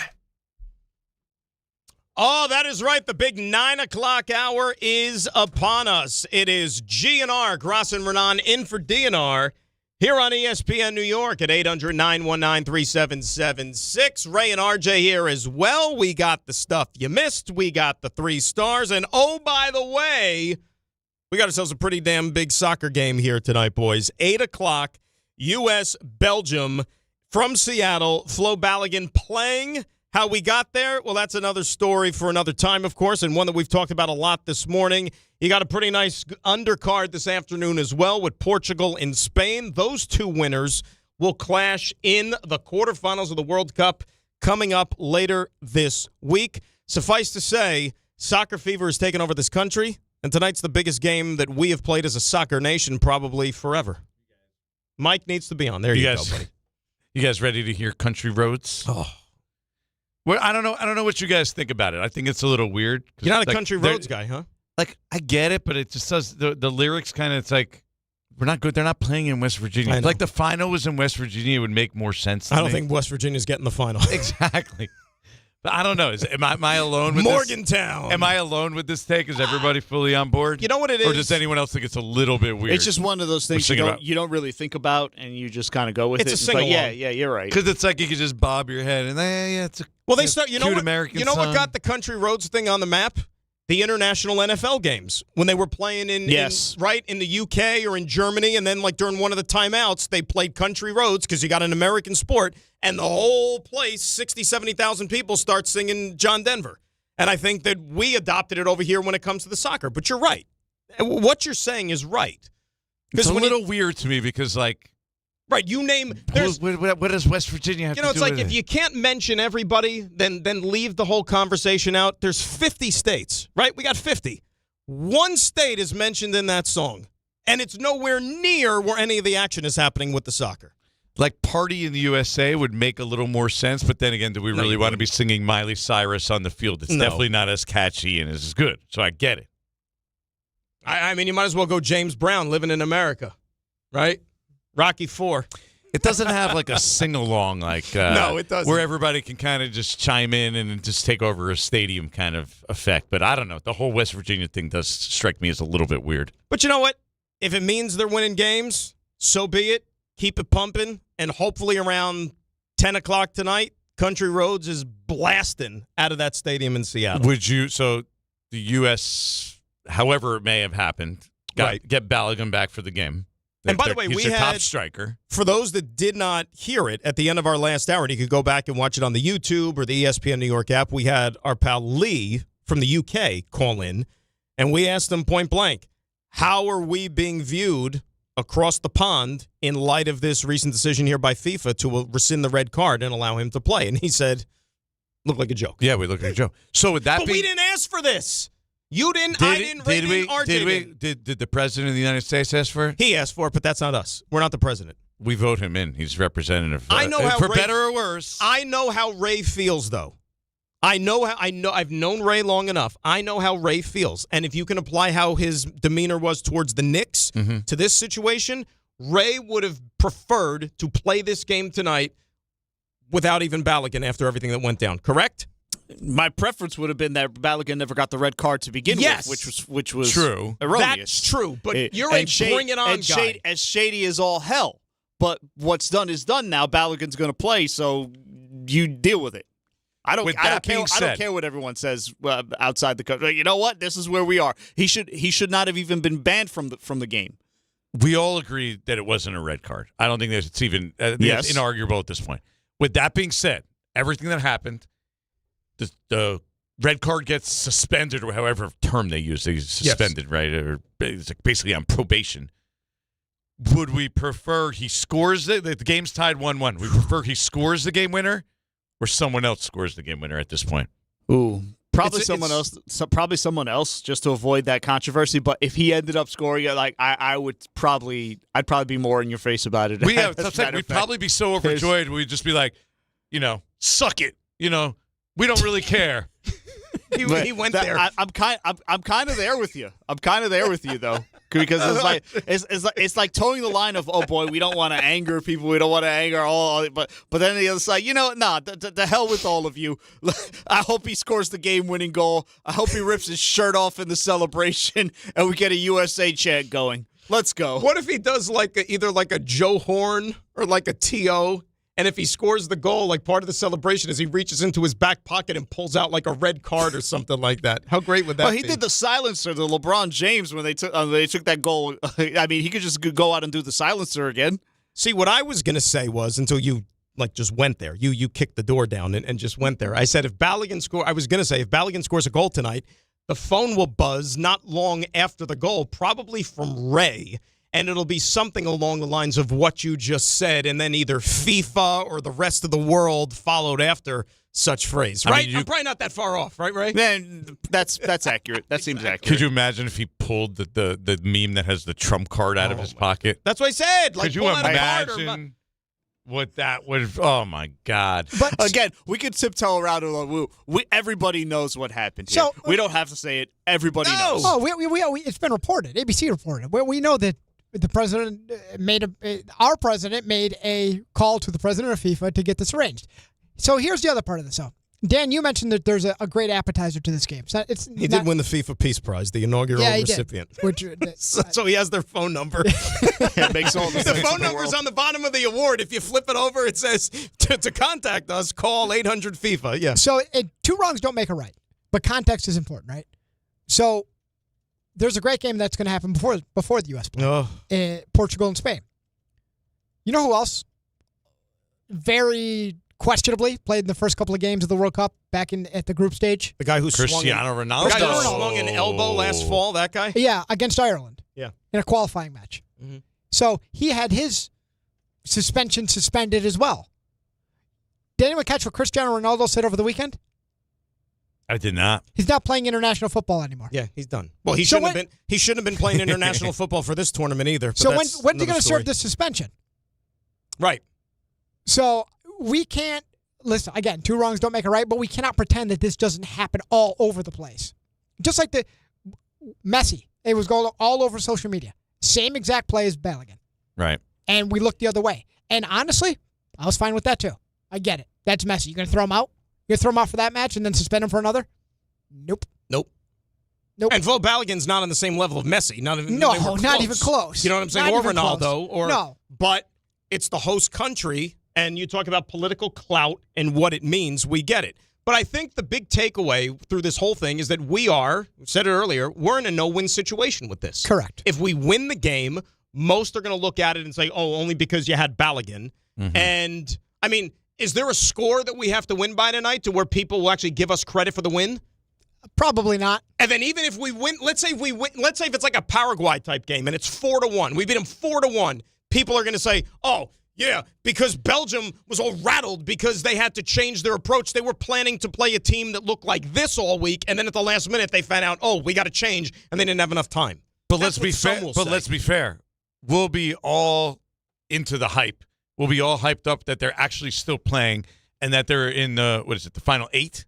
Oh, that is right. The big 9 o'clock hour is upon us. It is GNR, Gross and Renan in for DNR here on ESPN New York at 800-919-3776. Ray and RJ here as well. We got the stuff you missed. We got the 3 stars. And oh, by the way, we got ourselves a pretty damn big soccer game here tonight, boys. 8 o'clock, U.S. Belgium from Seattle. Flo Balogun playing. How we got there? Well, that's another story for another time, of course, and one that we've talked about a lot this morning. You got a pretty nice undercard this afternoon as well with Portugal and Spain. Those 2 winners will clash in the quarterfinals of the World Cup coming up later this week. Suffice to say, soccer fever has taken over this country, and tonight's the biggest game that we have played as a soccer nation probably forever. Mike needs to be on. There you go, buddy. You guys ready to hear Country Roads? Oh. Well, I don't know what you guys think about it. I think it's a little weird. You're not a Country Roads guy, huh? Like, I get it, but it just does the lyrics kind of, it's like, we're not good. They're not playing in West Virginia. Like, the final was in West Virginia. It would make more sense to me. I don't think West Virginia's getting the final. Exactly. But I don't know. Am I alone with Morgantown. This? Am I alone with this take? Is everybody fully on board? You know what it is? Or does anyone else think it's a little bit weird? It's just one of those things you don't really think about, and you just kind of go with it. It's a sing-along. Yeah, you're right. Because it's like you could just bob your head, and it's a they start. You know cute what? American You know song. what got the Country Roads thing on the map? The international NFL games when they were playing in the UK or in Germany, and then like during one of the timeouts they played Country Roads because you got an American sport, and the whole place, 60, 70,000 people start singing John Denver. And I think that we adopted it over here when it comes to the soccer. But you're right. What you're saying is right. It's a little weird to me because like. Right, you name. What does West Virginia have to do with it? It's like if you can't mention everybody, then leave the whole conversation out. There's 50 states, right? We got 50. One state is mentioned in that song, and it's nowhere near where any of the action is happening with the soccer. Like Party in the USA would make a little more sense, but then again, do we really want to be singing Miley Cyrus on the field? It's definitely not as catchy and as good, so I get it. I mean, you might as well go James Brown, Living in America, right? Rocky IV. It doesn't have like a sing-along like no, it doesn't. Where everybody can kind of just chime in and just take over a stadium kind of effect. But I don't know. The whole West Virginia thing does strike me as a little bit weird. But you know what? If it means they're winning games, so be it. keep it pumping, and hopefully around 10 o'clock tonight, Country Roads is blasting out of that stadium in Seattle. So the U.S., however it may have happened, get Balogun back for the game. And by the way, he's we their had, top striker. For those that did not hear it at the end of our last hour, and you could go back and watch it on the YouTube or the ESPN New York app, we had our pal Lee from the UK call in, and we asked him point blank, how are we being viewed across the pond in light of this recent decision here by FIFA to rescind the red card and allow him to play? And he said, look like a joke. Yeah, we look like a joke. So would that but be... we didn't ask for this. You didn't, I didn't, Ray didn't, Art didn't. Did the President of the United States ask for it? He asked for it, but that's not us. We're not the president. We vote him in. He's representative. I know how for Ray, better or worse. I know how Ray feels, though. I've known Ray long enough. I know how Ray feels. And if you can apply how his demeanor was towards the Knicks to this situation, Ray would have preferred to play this game tonight without even Balogun after everything that went down. Correct? My preference would have been that Balogun never got the red card to begin with, which was true. Erroneous. That's true, but you're a bring it on guy. As shady as all hell. But what's done is done now. Balogun's going to play, so you deal with it. I don't care what everyone says outside the country. You know what? This is where we are. He should not have even been banned from the game. We all agree that it wasn't a red card. I don't think it's even it's inarguable at this point. With that being said, everything that happened, the red card gets suspended, or however term they use. They suspended, right? Or it's like basically on probation. Would we prefer he scores it? The game's tied 1-1. We prefer he scores the game winner, or someone else scores the game winner at this point? Ooh, probably someone else. Probably someone else, just to avoid that controversy. But if he ended up scoring it, like I'd probably be more in your face about it. We'd probably be so overjoyed. We'd just be like, suck it. We don't really care. He went there. I'm kind of there with you. I'm kind of there with you though, because it's like towing the line of, oh boy, we don't want to anger people, we don't want to anger all, but then the other side, the hell with all of you. I hope he scores the game-winning goal. I hope he rips his shirt off in the celebration, and we get a USA chant going. Let's go. What if he does either a Joe Horn or like a T.O., and if he scores the goal, like part of the celebration is he reaches into his back pocket and pulls out like a red card or something like that. How great would that be? He did the silencer, the LeBron James, when they took that goal. I mean, he could just go out and do the silencer again. See, what I was going to say was, until you just went there, you kicked the door down and just went there. I said if Balogun scores a goal tonight, the phone will buzz not long after the goal, probably from Ray. And it'll be something along the lines of what you just said, and then either FIFA or the rest of the world followed after such phrase, right? I'm probably not that far off, right, Ray? Man, that's accurate. That seems accurate. Could you imagine if he pulled the meme that has the Trump card out of his pocket? That's what I said. Could you imagine what that would? Oh my God! But again, we could tiptoe around it. Everybody knows what happened here. So we don't have to say it. Everybody knows. Oh, it's been reported. ABC reported. We know that. The president our president made a call to the president of FIFA to get this arranged. So here's the other part of this. So, Dan, you mentioned that there's a great appetizer to this game. He did win the FIFA Peace Prize, the inaugural recipient. So he has their phone number. It makes all the phone number's on the bottom of the award. If you flip it over, it says to contact us, call 800 FIFA. Yeah. So two wrongs don't make a right, but context is important, right? So there's a great game that's going to happen before the U.S. play. Portugal and Spain. You know who else very questionably played in the first couple of games of the World Cup back at the group stage? The guy who Cristiano Ronaldo. The guy who swung an elbow last fall, that guy? Yeah, against Ireland. Yeah. In a qualifying match. Mm-hmm. So he had his suspension suspended as well. Did anyone catch what Cristiano Ronaldo said over the weekend? I did not. He's not playing international football anymore. Yeah, he's done. Well, he shouldn't have been playing international football for this tournament either. So when's he going to serve this suspension? Right. So we can't listen again. Two wrongs don't make a right, but we cannot pretend that this doesn't happen all over the place. Just like the Messi, it was going all over social media. Same exact play as Balogun. Right. And we looked the other way. And honestly, I was fine with that too. I get it. That's Messi. You going to throw him out? You're going to throw him out for that match and then suspend him for another? Nope. And Flo Balogun's not on the same level of Messi. Not even close. Not even close. You know what I'm saying? Not or Ronaldo. No. But it's the host country, and you talk about political clout and what it means. We get it. But I think the big takeaway through this whole thing is that we said it earlier, we're in a no-win situation with this. Correct. If we win the game, most are going to look at it and say, oh, only because you had Balogun. Mm-hmm. And, I mean, is there a score that we have to win by tonight to where people will actually give us credit for the win? Probably not. And then even if we win, let's say if it's like a Paraguay-type game and it's 4-1. We beat them 4-1. People are going to say, oh, yeah, because Belgium was all rattled because they had to change their approach. They were planning to play a team that looked like this all week, and then at the last minute they found out, oh, we got to change, and they didn't have enough time. But let's be fair. We'll be all into the hype. We'll be all hyped up that they're actually still playing and that they're in the final 8?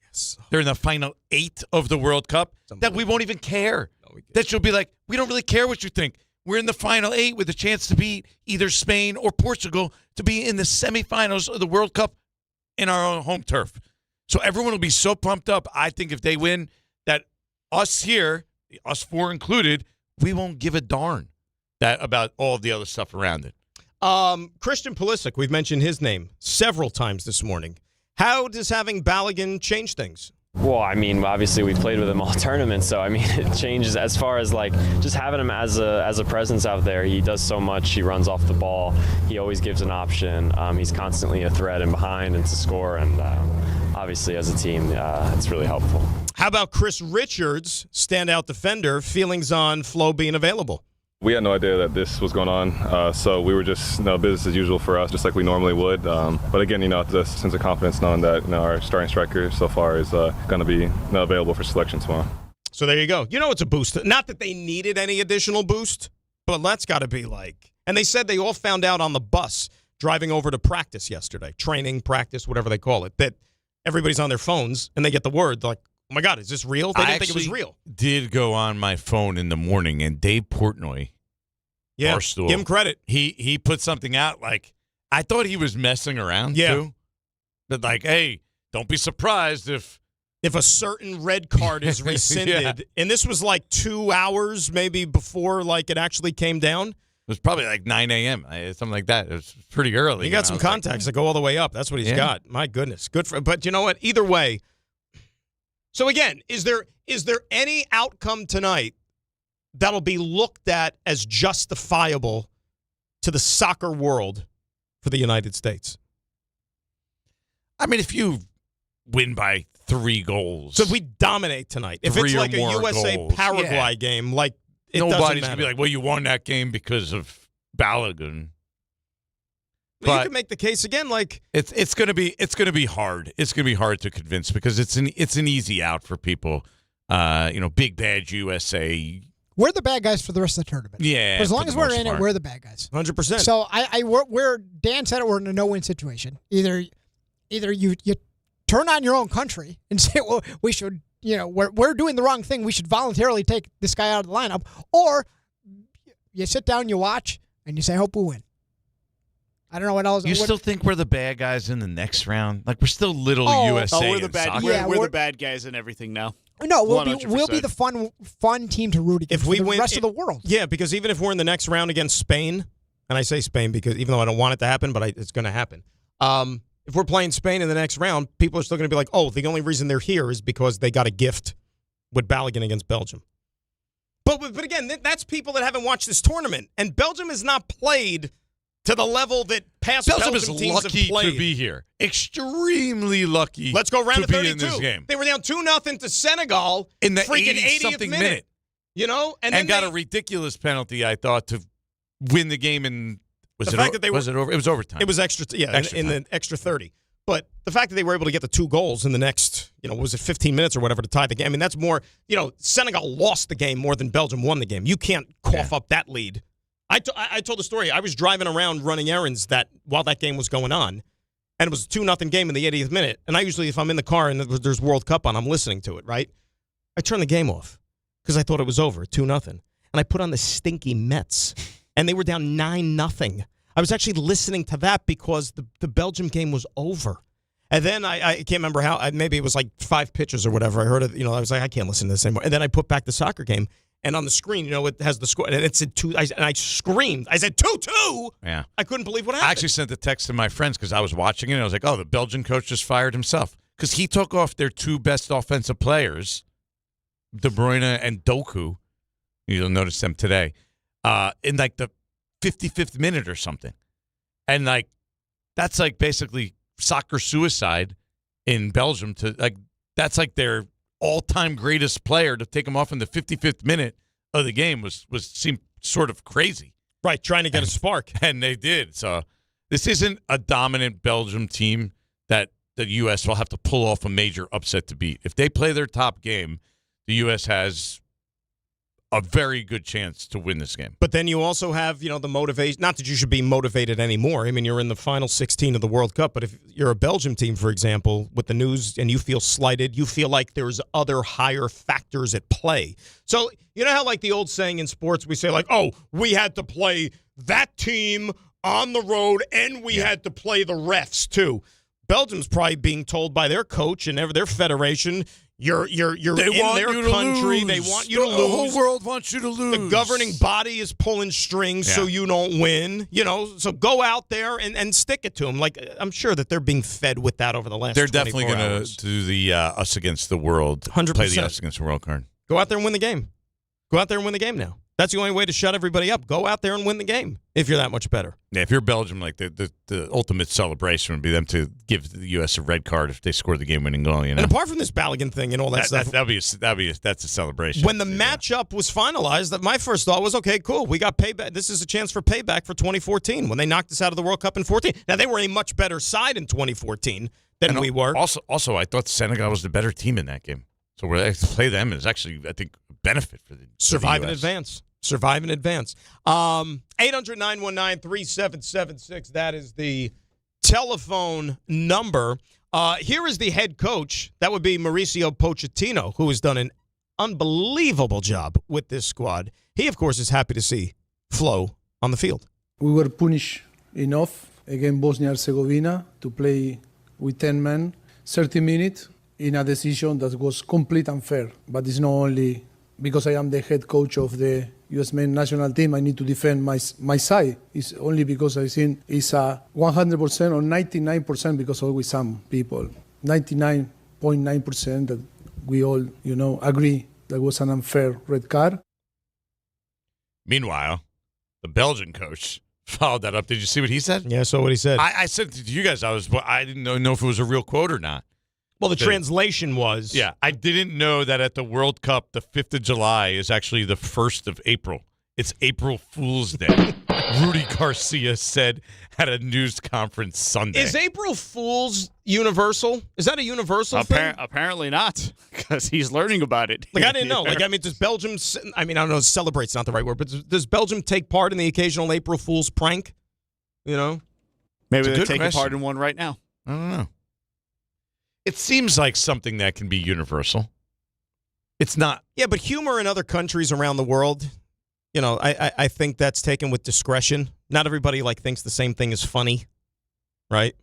Yes. They're in the final 8 of the World Cup. That we won't even care. That you'll be like, we don't really care what you think. We're in the final 8 with a chance to beat either Spain or Portugal to be in the semifinals of the World Cup in our own home turf. So everyone will be so pumped up. I think if they win, that us here, us 4 included, we won't give a darn about all the other stuff around it. Christian Pulisic, we've mentioned his name several times this morning. How does having Balogun change things? Well, I mean, obviously we played with him all tournament, so I mean, it changes as far as like just having him as a presence out there. He does so much. He runs off the ball. He always gives an option. He's constantly a threat and behind and to score. And obviously, as a team, it's really helpful. How about Chris Richards, standout defender? Feelings on Flo being available? We had no idea that this was going on, so we were just business as usual for us, just like we normally would. But again, the sense of confidence knowing that our starting striker so far is going to be available for selection tomorrow. So there you go. It's a boost. Not that they needed any additional boost, but that's got to be like. And they said they all found out on the bus driving over to practice yesterday, training, practice, whatever they call it, that everybody's on their phones and they get the word like, oh my God, is this real? They didn't think it was real. Did go on my phone in the morning, and Dave Portnoy, Barstool, give him credit. He put something out like, I thought he was messing around too. But like, hey, don't be surprised if a certain red card is rescinded. And this was like 2 hours maybe before like it actually came down. It was probably like 9 a.m., something like that. It was pretty early. He got some contacts that go all the way up. That's what he's got. My goodness. Good for him. But you know what? Either way. So again, is there any outcome tonight that'll be looked at as justifiable to the soccer world for the United States? I mean, if you win by 3 goals. So if we dominate tonight, if it's like a USA-Paraguay game, like it doesn't matter. Nobody's going to be like, well, you won that game because of Balogun. But you can make the case again, like it's going to be hard. It's going to be hard to convince because it's an easy out for people. Big bad USA. We're the bad guys for the rest of the tournament. Yeah. For as long as we're in it, we're the bad guys. 100%. So we're Dan said it. We're in a no-win situation. Either you turn on your own country and say, well, we should, we're doing the wrong thing. We should voluntarily take this guy out of the lineup, or you sit down, you watch, and you say, hope we win. I don't know what else. You still think we're the bad guys in the next round? Like we're still little USA. Oh, we're the bad. We're the bad guys in everything now. No, we'll be the fun team to root against. If we for the win, rest of the world. Yeah, because even if we're in the next round against Spain, and I say Spain because even though I don't want it to happen, but it's going to happen. If we're playing Spain in the next round, people are still going to be like, oh, the only reason they're here is because they got a gift with Balogun against Belgium. But again, that's people that haven't watched this tournament, and Belgium has not played to the level that past Belgium is teams lucky have played. to be here. Extremely lucky. Let's go round to to 32. Be in this game. They were down 2-0 to Senegal in the freaking 80-something minute. And got a ridiculous penalty, I thought, to win the game. And was it over? It was overtime. It was extra. In the extra 30. But the fact that they were able to get the 2 goals in the next, was it 15 minutes or whatever to tie the game? I mean, that's more. Senegal lost the game more than Belgium won the game. You can't cough up that lead. I told the story. I was driving around running errands while that game was going on, and it was a 2-0 game in the 80th minute. And I usually, if I'm in the car and there's World Cup on, I'm listening to it, right? I turn the game off because I thought it was over, 2-0. And I put on the stinky Mets, and they were down 9-0. I was actually listening to that because the Belgium game was over. And then I can't remember how, maybe it was like 5 pitches or whatever. I heard it, I was like, I can't listen to this anymore. And then I put back the soccer game, And on the screen, it has the score, and it said 2. And I screamed. I said 2-2. Yeah. I couldn't believe what happened. I actually sent the text to my friends because I was watching it. And I was like, oh, the Belgian coach just fired himself because he took off their 2 best offensive players, De Bruyne and Doku. You'll notice them today in like the 55th minute or something. And like that's like basically soccer suicide in Belgium. That's like their all-time greatest player to take him off in the 55th minute of the game seemed sort of crazy. Right, trying to get a spark. And they did. So this isn't a dominant Belgium team that the U.S. will have to pull off a major upset to beat. If they play their top game, the U.S. has a very good chance to win this game. But then you also have, the motivation. Not that you should be motivated anymore. I mean, you're in the final 16 of the World Cup. But if you're a Belgium team, for example, with the news and you feel slighted, you feel like there's other higher factors at play. So you know how like the old saying in sports, we say like, oh, we had to play that team on the road and we had to play the refs too. Belgium's probably being told by their coach and their federation, you're in their country. They want you to lose. The whole world wants you to lose. The governing body is pulling strings so you don't win. So go out there and stick it to them. Like I'm sure that they're being fed with that over the last. They're definitely going to do the us against the world. 100%. Play the us against the world card. Go out there and win the game. Go out there and win the game now. That's the only way to shut everybody up. Go out there and win the game if you're that much better. Yeah, if you're Belgium, like the ultimate celebration would be them to give the U.S. a red card if they score the game-winning goal. And apart from this Balogun thing and all that stuff, that's a celebration. When the matchup was finalized, my first thought was, okay, cool, we got payback. This is a chance for payback for 2014 when they knocked us out of the World Cup in 14. Now they were a much better side in 2014 than we were. Also, I thought Senegal was the better team in that game. So we're to play them is actually, I think, a benefit for the survive the in US. advance. Survive in advance. 800-919-3776. That is the telephone number. Here is the head coach. That would be Mauricio Pochettino, who has done an unbelievable job with this squad. He, of course, is happy to see Flo on the field. We were punished enough against Bosnia-Herzegovina to play with 10 men, 30 minutes in a decision that was complete unfair. But it's not only because I am the head coach of the USMNT national team, I need to defend my side. It's only because I think it's a 100% or 99% because always some people, 99.9% that we all, agree that was an unfair red card. Meanwhile, the Belgian coach followed that up. Did you see what he said? Yeah, I saw what he said. I said to you guys, I didn't know if it was a real quote or not. Well, the translation was... Yeah, I didn't know that at the World Cup, the 5th of July is actually the 1st of April. It's April Fool's Day, Rudy Garcia said at a news conference Sunday. Is April Fool's universal? Is that a universal thing? Apparently not, because he's learning about it. Like, I didn't know. Does Belgium... I don't know, celebrate's not the right word, but does Belgium take part in the occasional April Fool's prank? Maybe they're taking part in one right now. I don't know. It seems like something that can be universal. It's not. Yeah, but humor in other countries around the world, I think that's taken with discretion. Not everybody thinks the same thing is funny, right?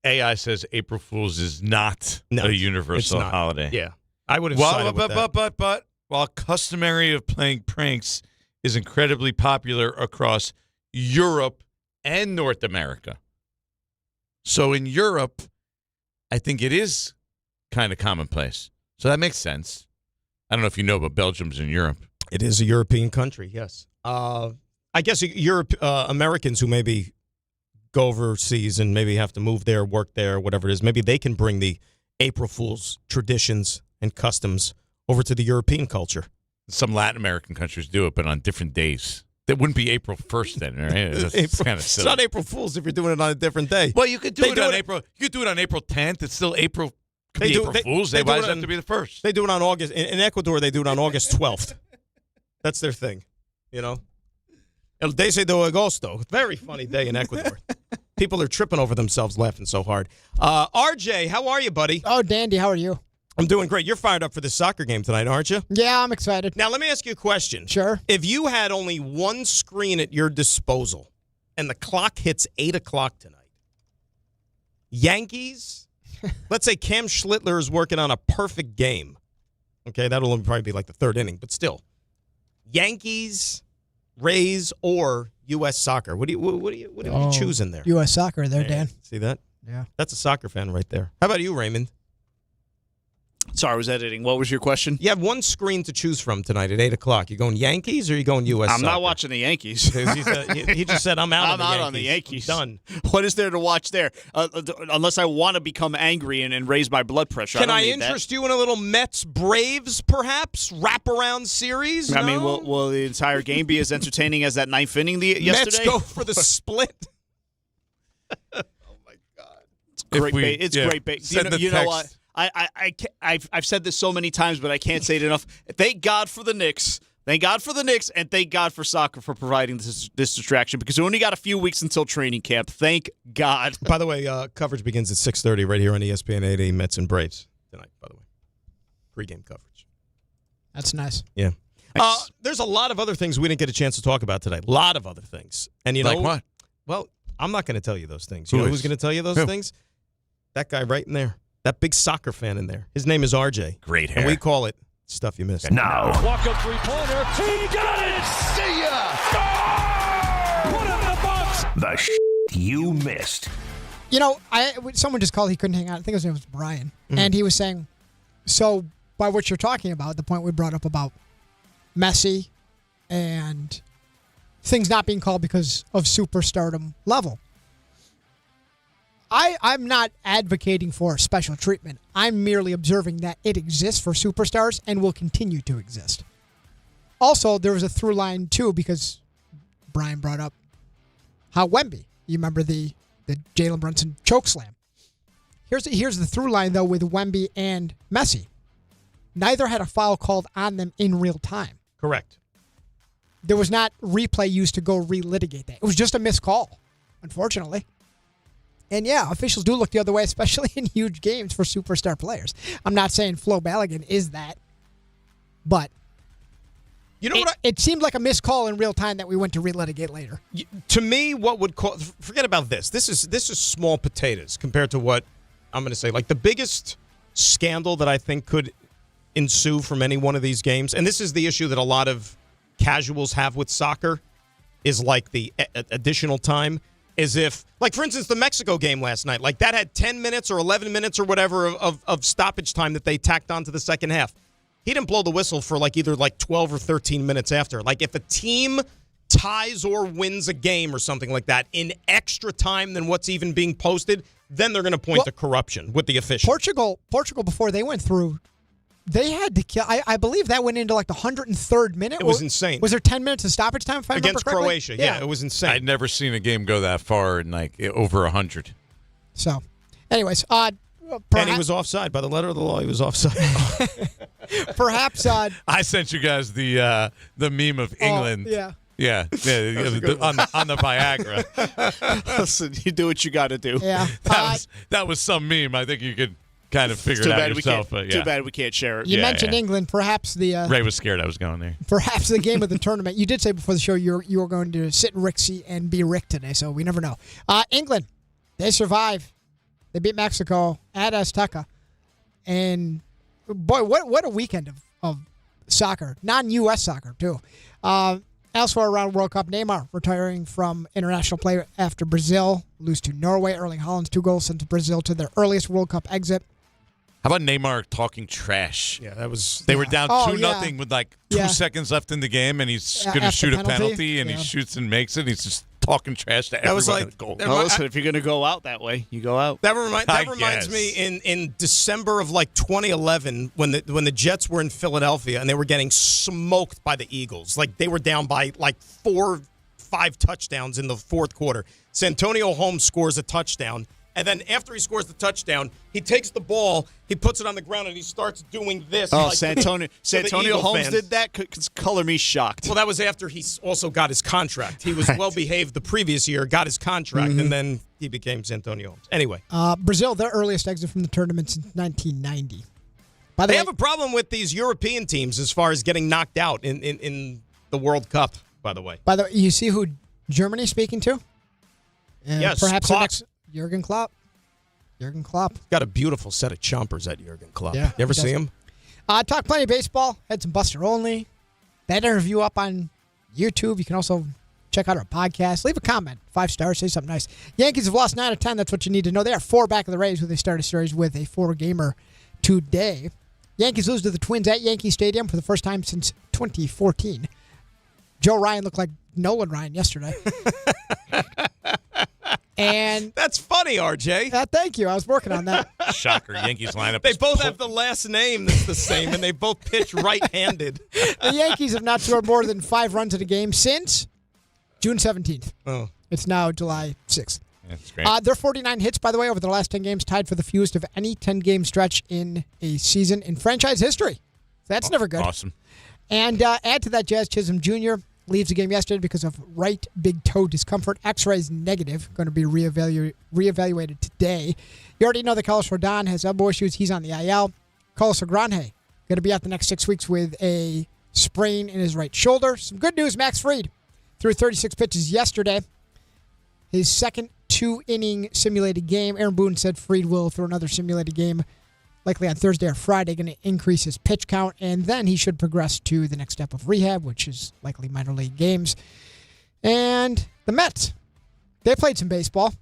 AI says April Fool's is not a universal holiday. Yeah, I would have sided with that. But while customary of playing pranks is incredibly popular across Europe and North America. So in Europe, I think it is kind of commonplace. So that makes sense. I don't know if you know, but Belgium's in Europe. It is a European country, yes. I guess Americans who maybe go overseas and maybe have to move there, work there, whatever it is, maybe they can bring the April Fool's traditions and customs over to the European culture. Some Latin American countries do it, but on different days. That wouldn't be April 1st then, right? It's kind of silly. It's not April Fool's if you're doing it on a different day. Well, you could do it on April. You could do it on April 10th. It's still April. April Fool's Day. Why does it have to be the 1st? They do it on August. In Ecuador, they do it on August 12th. That's their thing, El 10 de Agosto. Very funny day in Ecuador. People are tripping over themselves laughing so hard. RJ, how are you, buddy? Oh, dandy. How are you? I'm doing great. You're fired up for this soccer game tonight, aren't you? Yeah, I'm excited. Now, let me ask you a question. Sure. If you had only one screen at your disposal and the clock hits 8 o'clock tonight, Yankees, let's say Cam Schlittler is working on a perfect game. Okay, that'll probably be like the third inning, but still. Yankees, Rays, or U.S. Soccer. What do you choose in there? U.S. Soccer there, Dan. See that? Yeah. That's a soccer fan right there. How about you, Raymond? Sorry, I was editing. What was your question? You have one screen to choose from tonight at 8 o'clock. You going Yankees or you going U.S. I'm Soccer? not watching the Yankees. He just said, I'm out on the Yankees. I'm done. What is there to watch there? Unless I want to become angry and raise my blood pressure. Can I interest you in a little Mets-Braves, perhaps? Wraparound series? I mean, will the entire game be as entertaining as that ninth inning yesterday? Mets go for the split. It's great bait. It's great bait. You know what? I've said this so many times, but I can't say it enough. Thank God for the Knicks. Thank God for the Knicks, and thank God for soccer for providing this distraction, because we only got a few weeks until training camp. Thank God. By the way, coverage begins at 6:30 right here on ESPN 8 Mets and Braves tonight, by the way. Pre-game coverage. That's nice. Yeah. There's a lot of other things we didn't get a chance to talk about today. A lot of other things. And you know, like what? Well, I'm not going to tell you those things. You know who's going to tell you those things? That guy right in there. That big soccer fan in there. His name is RJ. Great hair. And we call it stuff you missed. Now. Walk-up three-pointer. He got it! See ya! Put it in the box! The you missed. You know, someone just called. He couldn't hang on. I think his name was Brian. And he was saying, so by what you're talking about, the point we brought up about Messi and things not being called because of superstardom level. I'm not advocating for special treatment. I'm merely observing that it exists for superstars and will continue to exist. Also, there was a through line, too, because Brian brought up how Wemby, you remember the Jalen Brunson choke slam. Here's the through line, though, with Wemby and Messi. Neither had a foul called on them in real time. Correct. There was not replay used to go relitigate that. It was just a missed call, unfortunately. And yeah, officials do look the other way, especially in huge games for superstar players. I'm not saying Flo Balogun is that, but you know it seemed like a missed call in real time that we went to relitigate later. To me, what would forget about this. This is small potatoes compared to what I'm going to say. Like the biggest scandal that I think could ensue from any one of these games, and this is the issue that a lot of casuals have with soccer, is like the additional time. Is if, like, for instance, the Mexico game last night, like that had 10 minutes or 11 minutes or whatever of stoppage time that they tacked on to the second half. He didn't blow the whistle for either 12 or 13 minutes after. Like if a team ties or wins a game or something like that in extra time than what's even being posted, then they're going to point to corruption with the official. Portugal, before they went through, they had to kill. I believe that went into the 103rd minute. It was insane. Was there 10 minutes of stoppage time if I remember against correctly? Croatia? Yeah, it was insane. I'd never seen a game go that far in over 100. So, anyways, and he was offside by the letter of the law. He was offside. Perhaps I sent you guys the meme of England. Yeah. Yeah, on the Viagra. Listen, you do what you got to do. Yeah, that was some meme. I think you could kind of figure it out yourself. But Too bad we can't share it. You mentioned England. Perhaps Ray was scared I was going there. Perhaps the game of the tournament. You did say before the show you were going to sit in Rick's seat and be Rick today, so we never know. England, they survive. They beat Mexico at Azteca, and boy, what a weekend of soccer, non-U.S. soccer too. Elsewhere around World Cup, Neymar retiring from international play after Brazil lose to Norway. Erling Haaland's 2 goals sent Brazil to their earliest World Cup exit. How about Neymar talking trash? Yeah, that was. They were down 2-0 with 2 seconds left in the game, and he's going to shoot a penalty, and he shoots and makes it. He's just talking trash to everyone. That was like goal. Well, listen, if you're going to go out that way, you go out. That reminds me in December of 2011 when the Jets were in Philadelphia and they were getting smoked by the Eagles. Like they were down by 4-5 touchdowns in the fourth quarter. Santonio Holmes scores a touchdown. And then after he scores the touchdown, he takes the ball, he puts it on the ground, and he starts doing this. Oh, Santonio Holmes did that? Color me shocked. Well, that was after he also got his contract. He was well-behaved the previous year, got his contract, and then he became Santonio Holmes. Anyway. Brazil, their earliest exit from the tournament since 1990. They have a problem with these European teams as far as getting knocked out in the World Cup, by the way. By the way, you see who Germany's speaking to? Yes, perhaps the next Jurgen Klopp. Jurgen Klopp. Got a beautiful set of chompers at Jurgen Klopp. Yeah, you ever see him? Talk plenty of baseball. Had some Buster Olney. That interview up on YouTube. You can also check out our podcast. Leave a comment. 5 stars. Say something nice. Yankees have lost 9 of 10. That's what you need to know. They are 4 back of the Rays, where they started a series with a 4-gamer today. Yankees lose to the Twins at Yankee Stadium for the first time since 2014. Joe Ryan looked like Nolan Ryan yesterday. And that's funny, RJ. Thank you. I was working on that. Shocker. Yankees lineup. They both have the last name that's the same, and they both pitch right-handed. The Yankees have not scored more than 5 runs in a game since June 17th. Oh. It's now July 6th. That's great. There are 49 hits, by the way, over the last 10 games, tied for the fewest of any 10-game stretch in a season in franchise history. That's never good. Awesome. And add to that, Jazz Chisholm Jr. leaves the game yesterday because of right big toe discomfort. X-rays negative, going to be reevaluated today. You already know that Carlos Rodon has elbow issues. He's on the IL. Carlos Agranje going to be out the next 6 weeks with a sprain in his right shoulder. Some good news, Max Fried threw 36 pitches yesterday. His second 2-inning simulated game. Aaron Boone said Fried will throw another simulated game likely on Thursday or Friday, going to increase his pitch count, and then he should progress to the next step of rehab, which is likely minor league games. And the Mets, they played some baseball.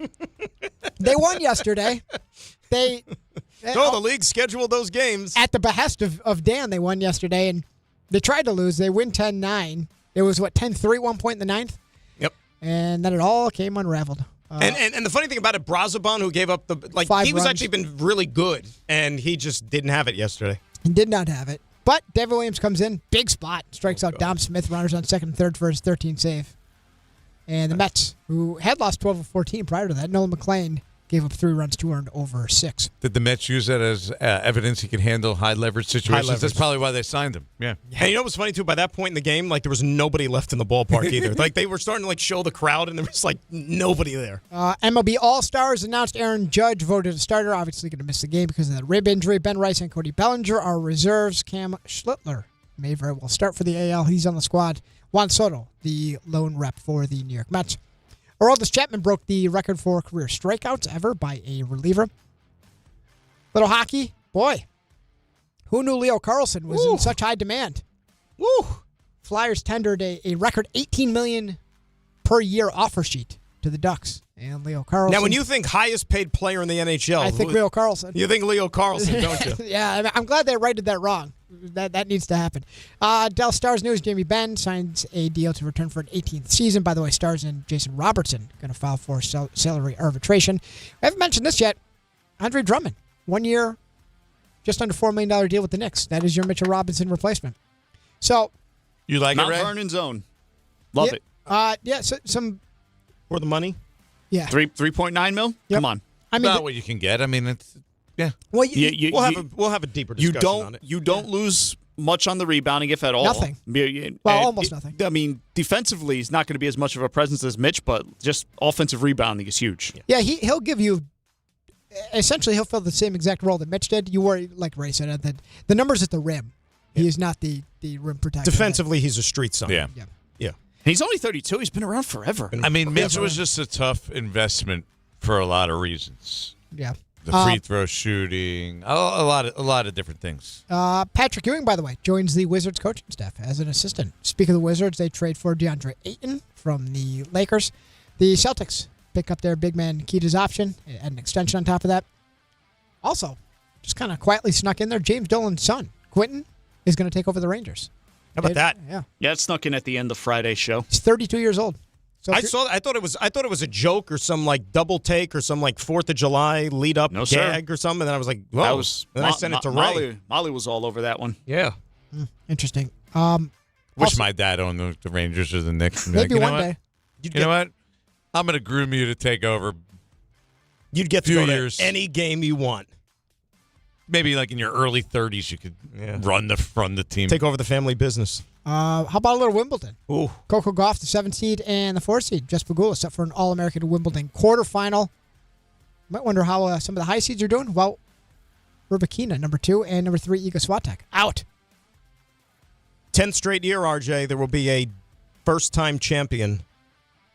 They won yesterday. The league scheduled those games. At the behest of Dan, they won yesterday, and they tried to lose. They win 10-9. It was, 10-3 one point in the 9th? Yep. And then it all came unraveled. And the funny thing about it, Brazoban, who gave up 5 he was runs. actually been really good, and he just didn't have it yesterday. He did not have it. But Devin Williams comes in, big spot, strikes out Dom Smith, runners on second and third for his 13th save. And the Mets, who had lost 12 of 14 prior to that, Nolan McLean gave up 3 runs, 2 earned over 6. Did the Mets use that as evidence he could handle high leverage situations? leverage. That's probably why they signed him. Yeah. And you know what's funny, too? By that point in the game, there was nobody left in the ballpark either. They were starting to, show the crowd, and there was, nobody there. MLB All-Stars announced Aaron Judge voted a starter. Obviously going to miss the game because of that rib injury. Ben Rice and Cody Bellinger are reserves. Cam Schlittler may very well start for the AL. He's on the squad. Juan Soto, the lone rep for the New York Mets. Aroldis Chapman broke the record for career strikeouts ever by a reliever. Little hockey, boy. Who knew Leo Carlson was in such high demand? Woo! Flyers tendered a record $18 million per year offer sheet to the Ducks. And Leo Carlson. Now, when you think highest paid player in the NHL, I think Leo Carlson. You think Leo Carlson, don't you? Yeah, I'm glad they righted that wrong. That needs to happen. Dallas Stars news, Jamie Benn signs a deal to return for an 18th season. By the way, Stars and Jason Robertson going to file for salary arbitration. I haven't mentioned this yet. Andre Drummond, 1 year, just under $4 million deal with the Knicks. That is your Mitchell Robinson replacement. So, you like Mount it, Ray? Vernon zone. Love it. So, some for the money. Yeah, 3.9 mil. Yep. Come on. I mean, not what you can get. I mean, it's yeah. Well, we'll have a deeper discussion on it. You don't lose much on the rebounding, if at all. Nothing. Almost nothing. I mean, defensively, he's not going to be as much of a presence as Mitch, but just offensive rebounding is huge. Yeah, he'll give you. Essentially, he'll fill the same exact role that Mitch did. You worry, like Ray said, that the numbers at the rim. He is not the rim protector. Defensively, he's a street sign. Yeah. Yeah. He's only 32. He's been around forever. I mean, Mitch was just a tough investment for a lot of reasons. Yeah. The free throw shooting, a lot of different things. Patrick Ewing, by the way, joins the Wizards coaching staff as an assistant. Speaking of the Wizards, they trade for DeAndre Ayton from the Lakers. The Celtics pick up their big man Keita's option, add an extension on top of that. Also, just kind of quietly snuck in there, James Dolan's son, Quentin, is going to take over the Rangers. How about that? Yeah, it snuck in at the end of Friday's show. He's 32 years old. So I thought it was a joke or some double take or some 4th of July lead up gag or something. And then I was like, whoa. I sent it to Ray. Molly was all over that one. Yeah. Interesting. Wish my dad owned the Rangers or the Knicks. Maybe one day. You know what? I'm going to groom you to take over. You'd get to go to any game you want. Maybe in your early 30s, you could run the team. Take over the family business. How about a little Wimbledon? Ooh. Coco Gauff, the 7th seed, and the 4th seed, Jess Pegula, set for an All-American Wimbledon quarterfinal. Might wonder how some of the high seeds are doing. Well, Rybakina, number 2, and number 3, Iga Swiatek, out. 10th straight year, RJ, there will be a first-time champion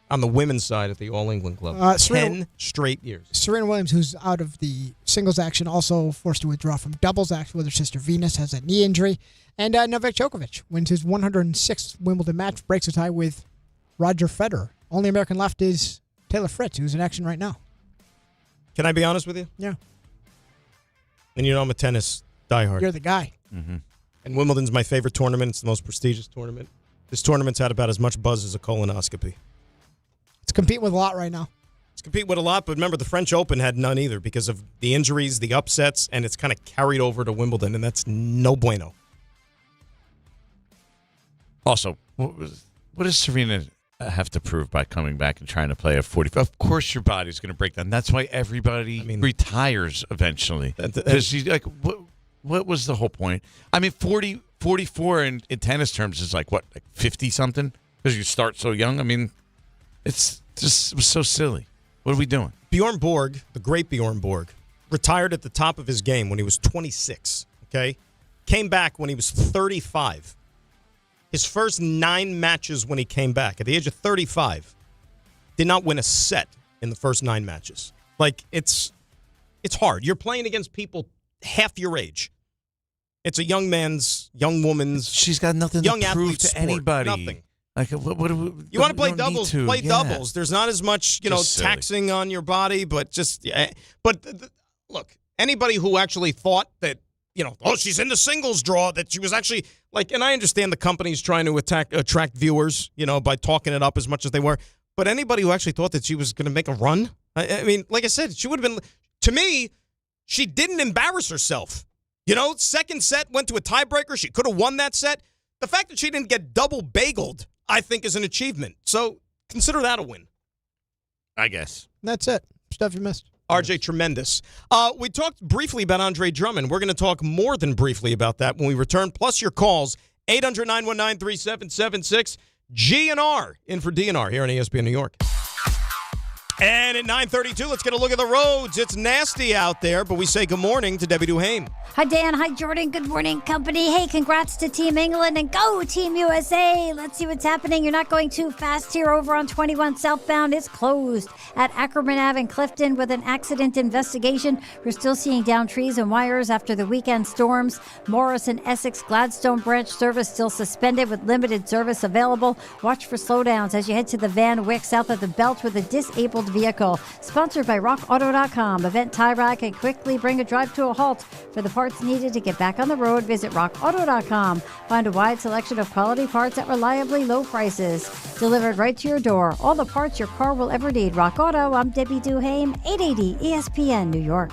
on the women's side at the All England Club. 10 straight years. Serena Williams, who's out of the singles action, also forced to withdraw from doubles action with her sister Venus, has a knee injury. And Novak Djokovic wins his 106th Wimbledon match, breaks a tie with Roger Federer. Only American left is Taylor Fritz, who's in action right now. Can I be honest with you? Yeah. And you know I'm a tennis diehard. You're the guy. Mm-hmm. And Wimbledon's my favorite tournament. It's the most prestigious tournament. This tournament's had about as much buzz as a colonoscopy. It's competing with a lot right now. It's competing with a lot, but remember, the French Open had none either because of the injuries, the upsets, and it's kind of carried over to Wimbledon, and that's no bueno. Also, what does Serena have to prove by coming back and trying to play a 45? Of course your body's going to break down. That's why everybody retires eventually. Because she's like, what was the whole point? I mean, 44 in tennis terms is like 50-something? Because you start so young? I mean, it was so silly. What are we doing? Bjorn Borg, the great Bjorn Borg, retired at the top of his game when he was 26, okay? Came back when he was 35. His first 9 matches when he came back, at the age of 35, did not win a set in the first 9 matches. Like, it's hard. You're playing against people half your age. It's a young woman's. She's got nothing young to prove to sport. Anybody. Nothing. Like, what you want to play doubles? Play doubles. There's not as much, taxing on your body, but just. Look, anybody who actually thought that, she's in the singles draw, that she was actually and I understand the company's trying to attract viewers, by talking it up as much as they were. But anybody who actually thought that she was going to make a run, I mean, like I said, she would have been. To me, she didn't embarrass herself. Second set went to a tiebreaker. She could have won that set. The fact that she didn't get double bageled, I think, is an achievement. So consider that a win. I guess. That's it. Stuff you missed. RJ, tremendous. We talked briefly about Andre Drummond. We're going to talk more than briefly about that when we return. Plus your calls, 800-919-3776. GNR in for DNR here on ESPN New York. And at 9:32, let's get a look at the roads. It's nasty out there, but we say good morning to Debbie Duhame. Hi, Dan. Hi, Jordan. Good morning, company. Hey, congrats to Team England and go Team USA. Let's see what's happening. You're not going too fast here over on 21 southbound. It's closed at Ackerman Ave in Clifton with an accident investigation. We're still seeing down trees and wires after the weekend storms. Morris and Essex Gladstone branch service still suspended with limited service available. Watch for slowdowns as you head to the Van Wyck south of the belt with a disabled vehicle. Sponsored by RockAuto.com. Event tie rack and quickly bring a drive to a halt. For the parts needed to get back on the road, visit RockAuto.com. Find a wide selection of quality parts at reliably low prices. Delivered right to your door. All the parts your car will ever need. Rock Auto. I'm Debbie Duhame, 880 ESPN New York.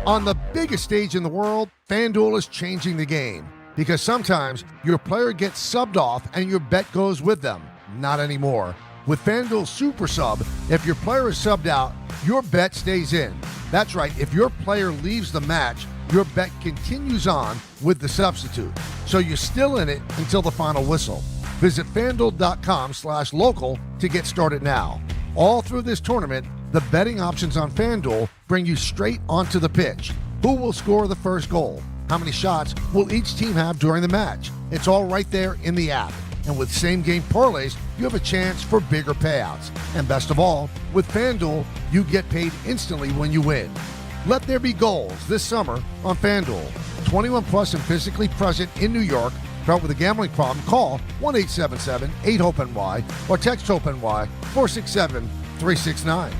On the biggest stage in the world, FanDuel is changing the game. Because sometimes your player gets subbed off and your bet goes with them. Not anymore. With FanDuel Super Sub, if your player is subbed out, your bet stays in. That's right, if your player leaves the match, your bet continues on with the substitute. So you're still in it until the final whistle. Visit FanDuel.com/local to get started now. All through this tournament, the betting options on FanDuel bring you straight onto the pitch. Who will score the first goal? How many shots will each team have during the match? It's all right there in the app. And with same-game parlays, you have a chance for bigger payouts. And best of all, with FanDuel, you get paid instantly when you win. Let there be goals this summer on FanDuel. 21 plus and physically present in New York. Start with a gambling problem? Call 1-877-8-HOPE-NY or text HOPE-NY 467-369.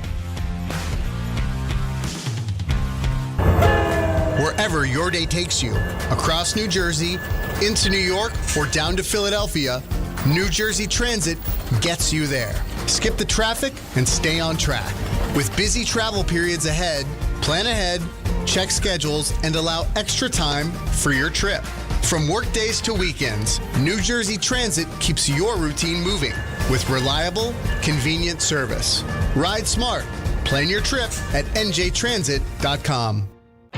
Wherever your day takes you, across New Jersey, into New York, or down to Philadelphia, New Jersey Transit gets you there. Skip the traffic and stay on track. With busy travel periods ahead, plan ahead, check schedules, and allow extra time for your trip. From workdays to weekends, New Jersey Transit keeps your routine moving with reliable, convenient service. Ride smart. Plan your trip at njtransit.com.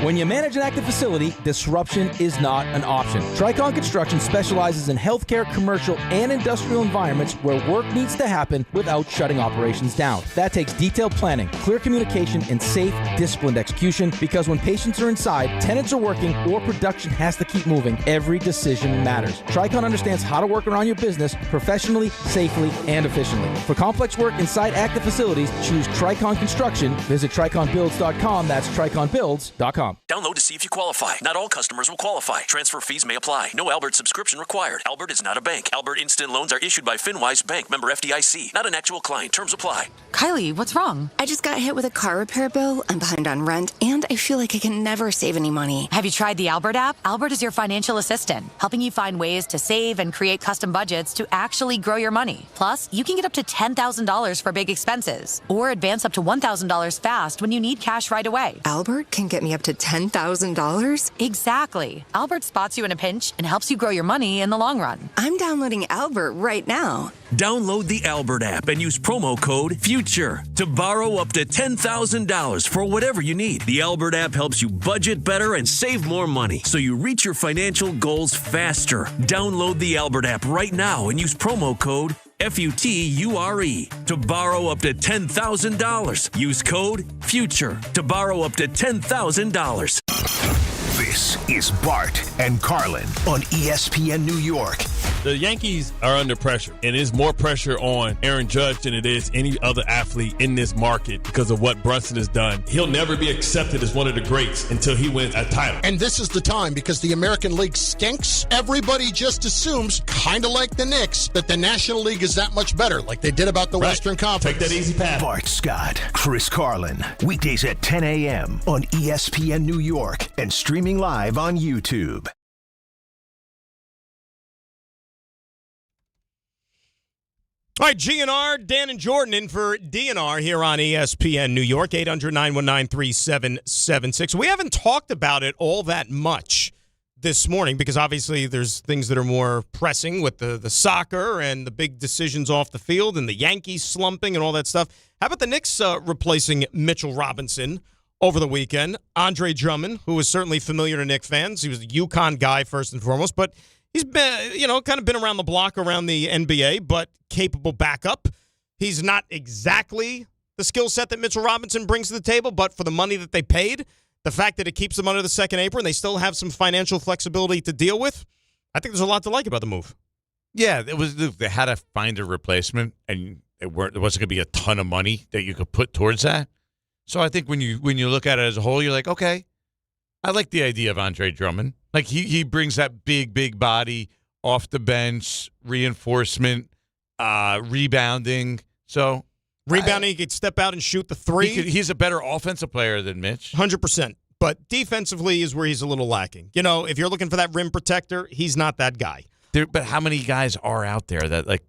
When you manage an active facility, disruption is not an option. Tricon Construction specializes in healthcare, commercial, and industrial environments where work needs to happen without shutting operations down. That takes detailed planning, clear communication, and safe, disciplined execution, because when patients are inside, tenants are working, or production has to keep moving, every decision matters. Tricon understands how to work around your business professionally, safely, and efficiently. For complex work inside active facilities, choose Tricon Construction. Visit triconbuilds.com. That's triconbuilds.com. Download to see if you qualify. Not all customers will qualify. Transfer fees may apply. No Albert subscription required. Albert is not a bank. Albert Instant Loans are issued by FinWise Bank, member FDIC. Not an actual client. Terms apply. Kylie, what's wrong? I just got hit with a car repair bill. I'm behind on rent, and I feel like I can never save any money. Have you tried the Albert app? Albert is your financial assistant, helping you find ways to save and create custom budgets to actually grow your money. Plus, you can get up to $10,000 for big expenses, or advance up to $1,000 fast when you need cash right away. Albert can get me up to $10,000? Exactly. Albert spots you in a pinch and helps you grow your money in the long run. I'm downloading Albert right now. Download the Albert app and use promo code FUTURE to borrow up to $10,000 for whatever you need. The Albert app helps you budget better and save more money, so you reach your financial goals faster. Download the Albert app right now and use promo code FUTURE to borrow up to $10,000. Use code FUTURE to borrow up to $10,000. This is Bart and Carlin on ESPN New York. The Yankees are under pressure, and there's more pressure on Aaron Judge than it is any other athlete in this market because of what Brunson has done. He'll never be accepted as one of the greats until he wins a title. And this is the time, because the American League stinks. Everybody just assumes, kind of like the Knicks, that the National League is that much better, like they did about the Western Conference. Take that easy path. Bart Scott, Chris Carlin, weekdays at 10 a.m. on ESPN New York and streaming live on YouTube. All right, GNR, Dan and Jordan in for DNR here on ESPN New York, 800-919-3776. We haven't talked about it all that much this morning because obviously there's things that are more pressing with the soccer and the big decisions off the field and the Yankees slumping and all that stuff. How about the Knicks replacing Mitchell Robinson over the weekend? Andre Drummond, who is certainly familiar to Knicks fans. He was a UConn guy first and foremost, but he's been, kind of been around the block around the NBA, but capable backup. He's not exactly the skill set that Mitchell Robinson brings to the table, but for the money that they paid, the fact that it keeps them under the second apron, they still have some financial flexibility to deal with. I think there's a lot to like about the move. Yeah, they had to find a replacement, and there wasn't going to be a ton of money that you could put towards that. So I think when you look at it as a whole, you're like, okay, I like the idea of Andre Drummond. Like he brings that big body off the bench, reinforcement, rebounding. So rebounding, he could step out and shoot the three. He's a better offensive player than Mitch. 100%. But defensively is where he's a little lacking. If you're looking for that rim protector, he's not that guy. But how many guys are out there that like?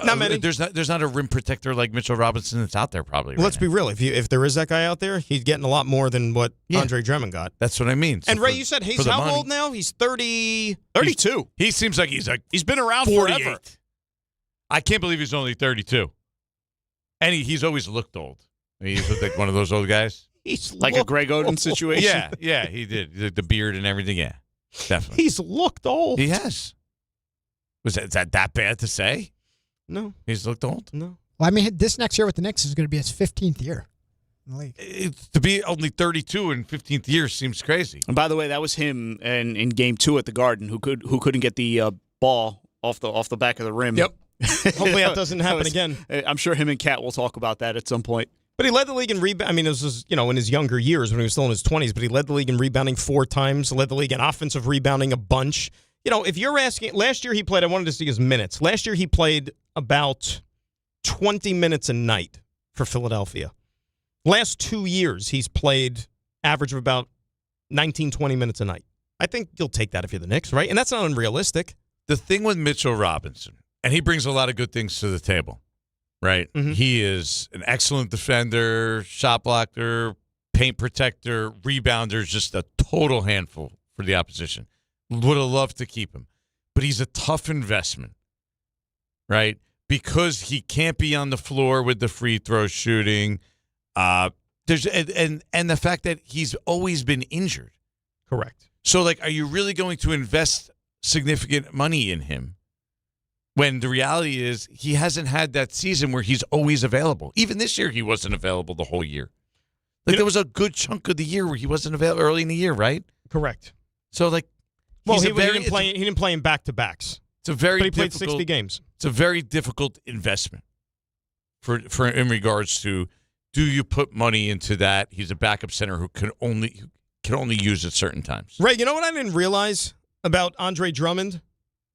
Not many. There's not a rim protector like Mitchell Robinson that's out there probably. Let's be real. If there is that guy out there, he's getting a lot more than what Andre Drummond got. That's what I mean. And Ray, you said he's how old now? He's 32. He seems like he's been around 48. forever. I can't believe he's only 32. And he's always looked old. He's looked like one of those old guys. He's like a Greg Oden situation. Yeah, he did. The beard and everything. Yeah, definitely. He's looked old. He has. Is that bad to say? No. He's looked old? No. Well, I mean, this next year with the Knicks is going to be his 15th year in the league. To be only 32 in 15th year seems crazy. And by the way, that was him in Game 2 at the Garden who couldn't get the ball off the back of the rim. Yep. Hopefully that doesn't happen again. I'm sure him and Kat will talk about that at some point. But he led the league in rebound. I mean, this was, in his younger years when he was still in his 20s, but he led the league in rebounding 4 times, led the league in offensive rebounding a bunch. If you're asking, last year he played, I wanted to see his minutes. Last year he played about 20 minutes a night for Philadelphia. Last 2 years, he's played average of about 19, 20 minutes a night. I think you'll take that if you're the Knicks, right? And that's not unrealistic. The thing with Mitchell Robinson, and he brings a lot of good things to the table, right? Mm-hmm. He is an excellent defender, shot blocker, paint protector, rebounder, just a total handful for the opposition. Would have loved to keep him. But he's a tough investment, right? Because he can't be on the floor with the free throw shooting. There's and the fact that he's always been injured. Correct. So, like, are you really going to invest significant money in him when the reality is he hasn't had that season where he's always available? Even this year, he wasn't available the whole year. Like, there was a good chunk of the year where he wasn't available early in the year, right? Correct. So, like, well, he didn't play in back-to-backs. It's a very but he played difficult, 60 games. It's a very difficult investment for in regards to, do you put money into that? He's a backup center who can only use at certain times. Ray, you know what I didn't realize about Andre Drummond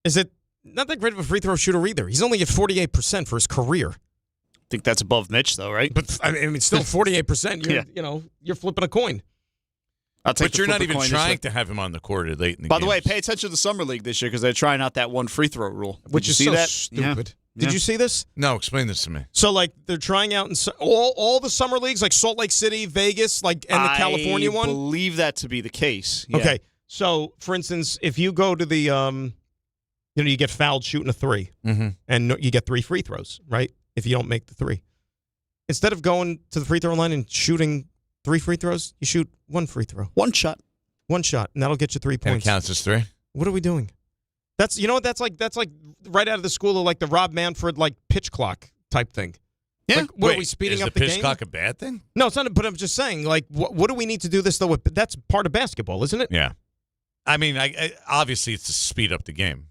is that not that great of a free throw shooter either. He's only at 48% for his career. I think that's above Mitch, though, right? But I mean, still 48%. You're flipping a coin. But you're not even trying to have him on the court late in the game. By the way, pay attention to the summer league this year because they're trying out that one free throw rule. Which is see so that? stupid. Yeah. Did you see this? No, explain this to me. So, like, they're trying out in all the summer leagues, like Salt Lake City, Vegas, like, and the California one? I believe that to be the case. Yeah. Okay. So, for instance, if you go to the, you get fouled shooting a three, and you get 3 free throws, right? If you don't make the 3. Instead of going to the free throw line and shooting 3 free throws, you shoot 1 free throw. One shot, and that'll get you 3 points. And it counts as 3? What are we doing? That's like right out of the school of like the Rob Manfred like pitch clock type thing. Yeah. Like, what, are we speeding up the game? Is the pitch clock a bad thing? No, it's not. But I'm just saying, like, what do we need to do this though? That's part of basketball, isn't it? Yeah. I mean, I obviously it's to speed up the game,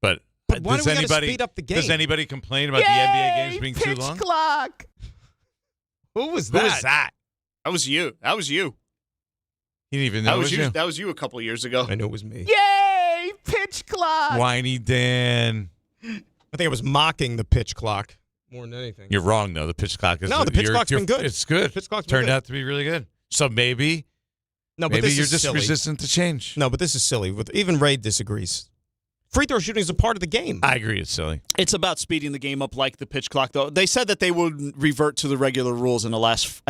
but why do we got to speed up the game? Does anybody complain about the NBA games being too long? Pitch clock. Who was that? Who was that? That was you. He didn't even know it was you. That was you a couple years ago. I knew it was me. Yay! Pitch clock. Whiny Dan. I think I was mocking the pitch clock more than anything. You're wrong, though. The pitch clock is the pitch clock's been good. It's good. Pitch clock's turned out to be really good. So maybe you're just silly. resistant to change. No, but this is silly. Even Ray disagrees. Free throw shooting is a part of the game. I agree. It's silly. It's about speeding the game up like the pitch clock, though. They said that they would revert to the regular rules in the last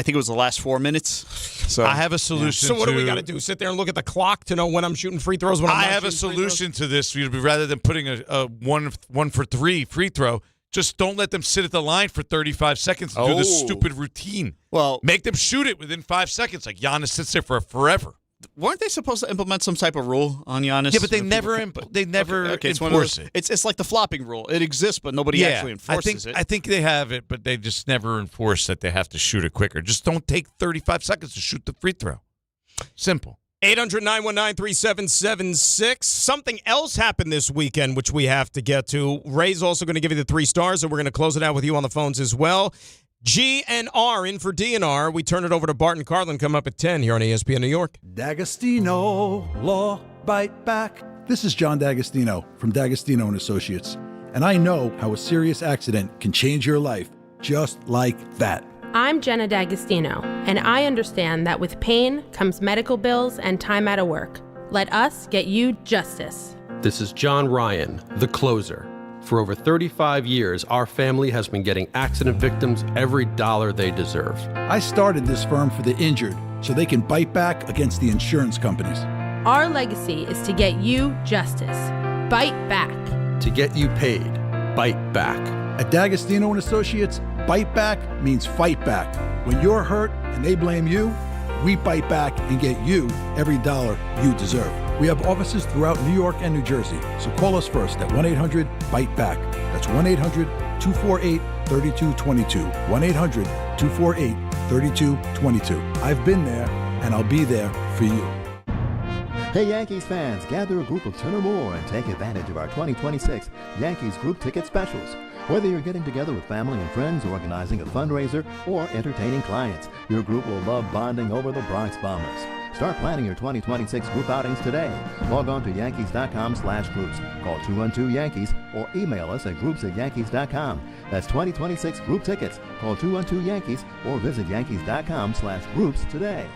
4 minutes. So I have a solution. So what do we got to do? Sit there and look at the clock to know when I'm shooting free throws? I have a solution to this. Rather than putting a 1 for 3 free throw, just don't let them sit at the line for 35 seconds and do this stupid routine. Well, make them shoot it within 5 seconds. Like Giannis sits there for forever. Weren't they supposed to implement some type of rule on Giannis? Yeah, but they never enforce it. It's like the flopping rule. It exists, but nobody actually enforces it. I think they have it, but they just never enforce that they have to shoot it quicker. Just don't take 35 seconds to shoot the free throw. Simple. 800-919-3776. Something else happened this weekend, which we have to get to. Ray's also going to give you the 3 stars, and we're going to close it out with you on the phones as well. G and R in for DNR. We turn it over to Bart and Carlin. Come up at 10 here on ESPN New York. D'Agostino, Law, Bite Back. This is John D'Agostino from D'Agostino & Associates. And I know how a serious accident can change your life just like that. I'm Jenna D'Agostino, and I understand that with pain comes medical bills and time out of work. Let us get you justice. This is John Ryan, the closer. For over 35 years, our family has been getting accident victims every dollar they deserve. I started this firm for the injured so they can bite back against the insurance companies. Our legacy is to get you justice. Bite back. To get you paid. Bite back. At D'Agostino & Associates, bite back means fight back. When you're hurt and they blame you, we bite back and get you every dollar you deserve. We have offices throughout New York and New Jersey, so call us first at 1-800-BITE-BACK. That's 1-800-248-3222. 1-800-248-3222. I've been there, and I'll be there for you. Hey Yankees fans, gather a group of 10 or more and take advantage of our 2026 Yankees group ticket specials. Whether you're getting together with family and friends, organizing a fundraiser, or entertaining clients, your group will love bonding over the Bronx Bombers. Start planning your 2026 group outings today. Log on to Yankees.com/groups. Call 212-YANKEES or email us at groups@Yankees.com. That's 2026 group tickets. Call 212-YANKEES or visit Yankees.com/groups today.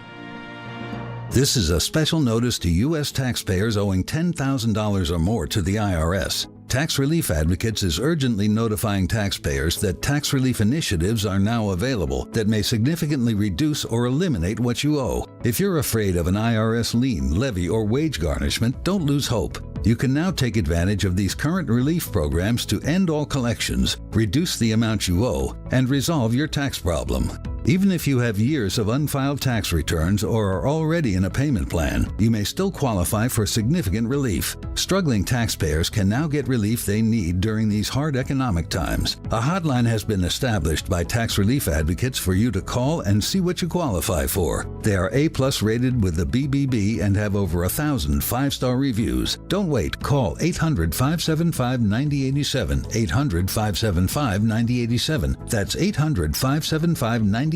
This is a special notice to U.S. taxpayers owing $10,000 or more to the IRS. Tax Relief Advocates is urgently notifying taxpayers that tax relief initiatives are now available that may significantly reduce or eliminate what you owe. If you're afraid of an IRS lien, levy, or wage garnishment, don't lose hope. You can now take advantage of these current relief programs to end all collections, reduce the amount you owe, and resolve your tax problem. Even if you have years of unfiled tax returns or are already in a payment plan, you may still qualify for significant relief. Struggling taxpayers can now get relief they need during these hard economic times. A hotline has been established by tax relief advocates for you to call and see what you qualify for. They are A+ rated with the BBB and have over 1,000 5-star reviews. Don't wait. Call 800-575-9087. 800-575-9087. That's 800-575-9087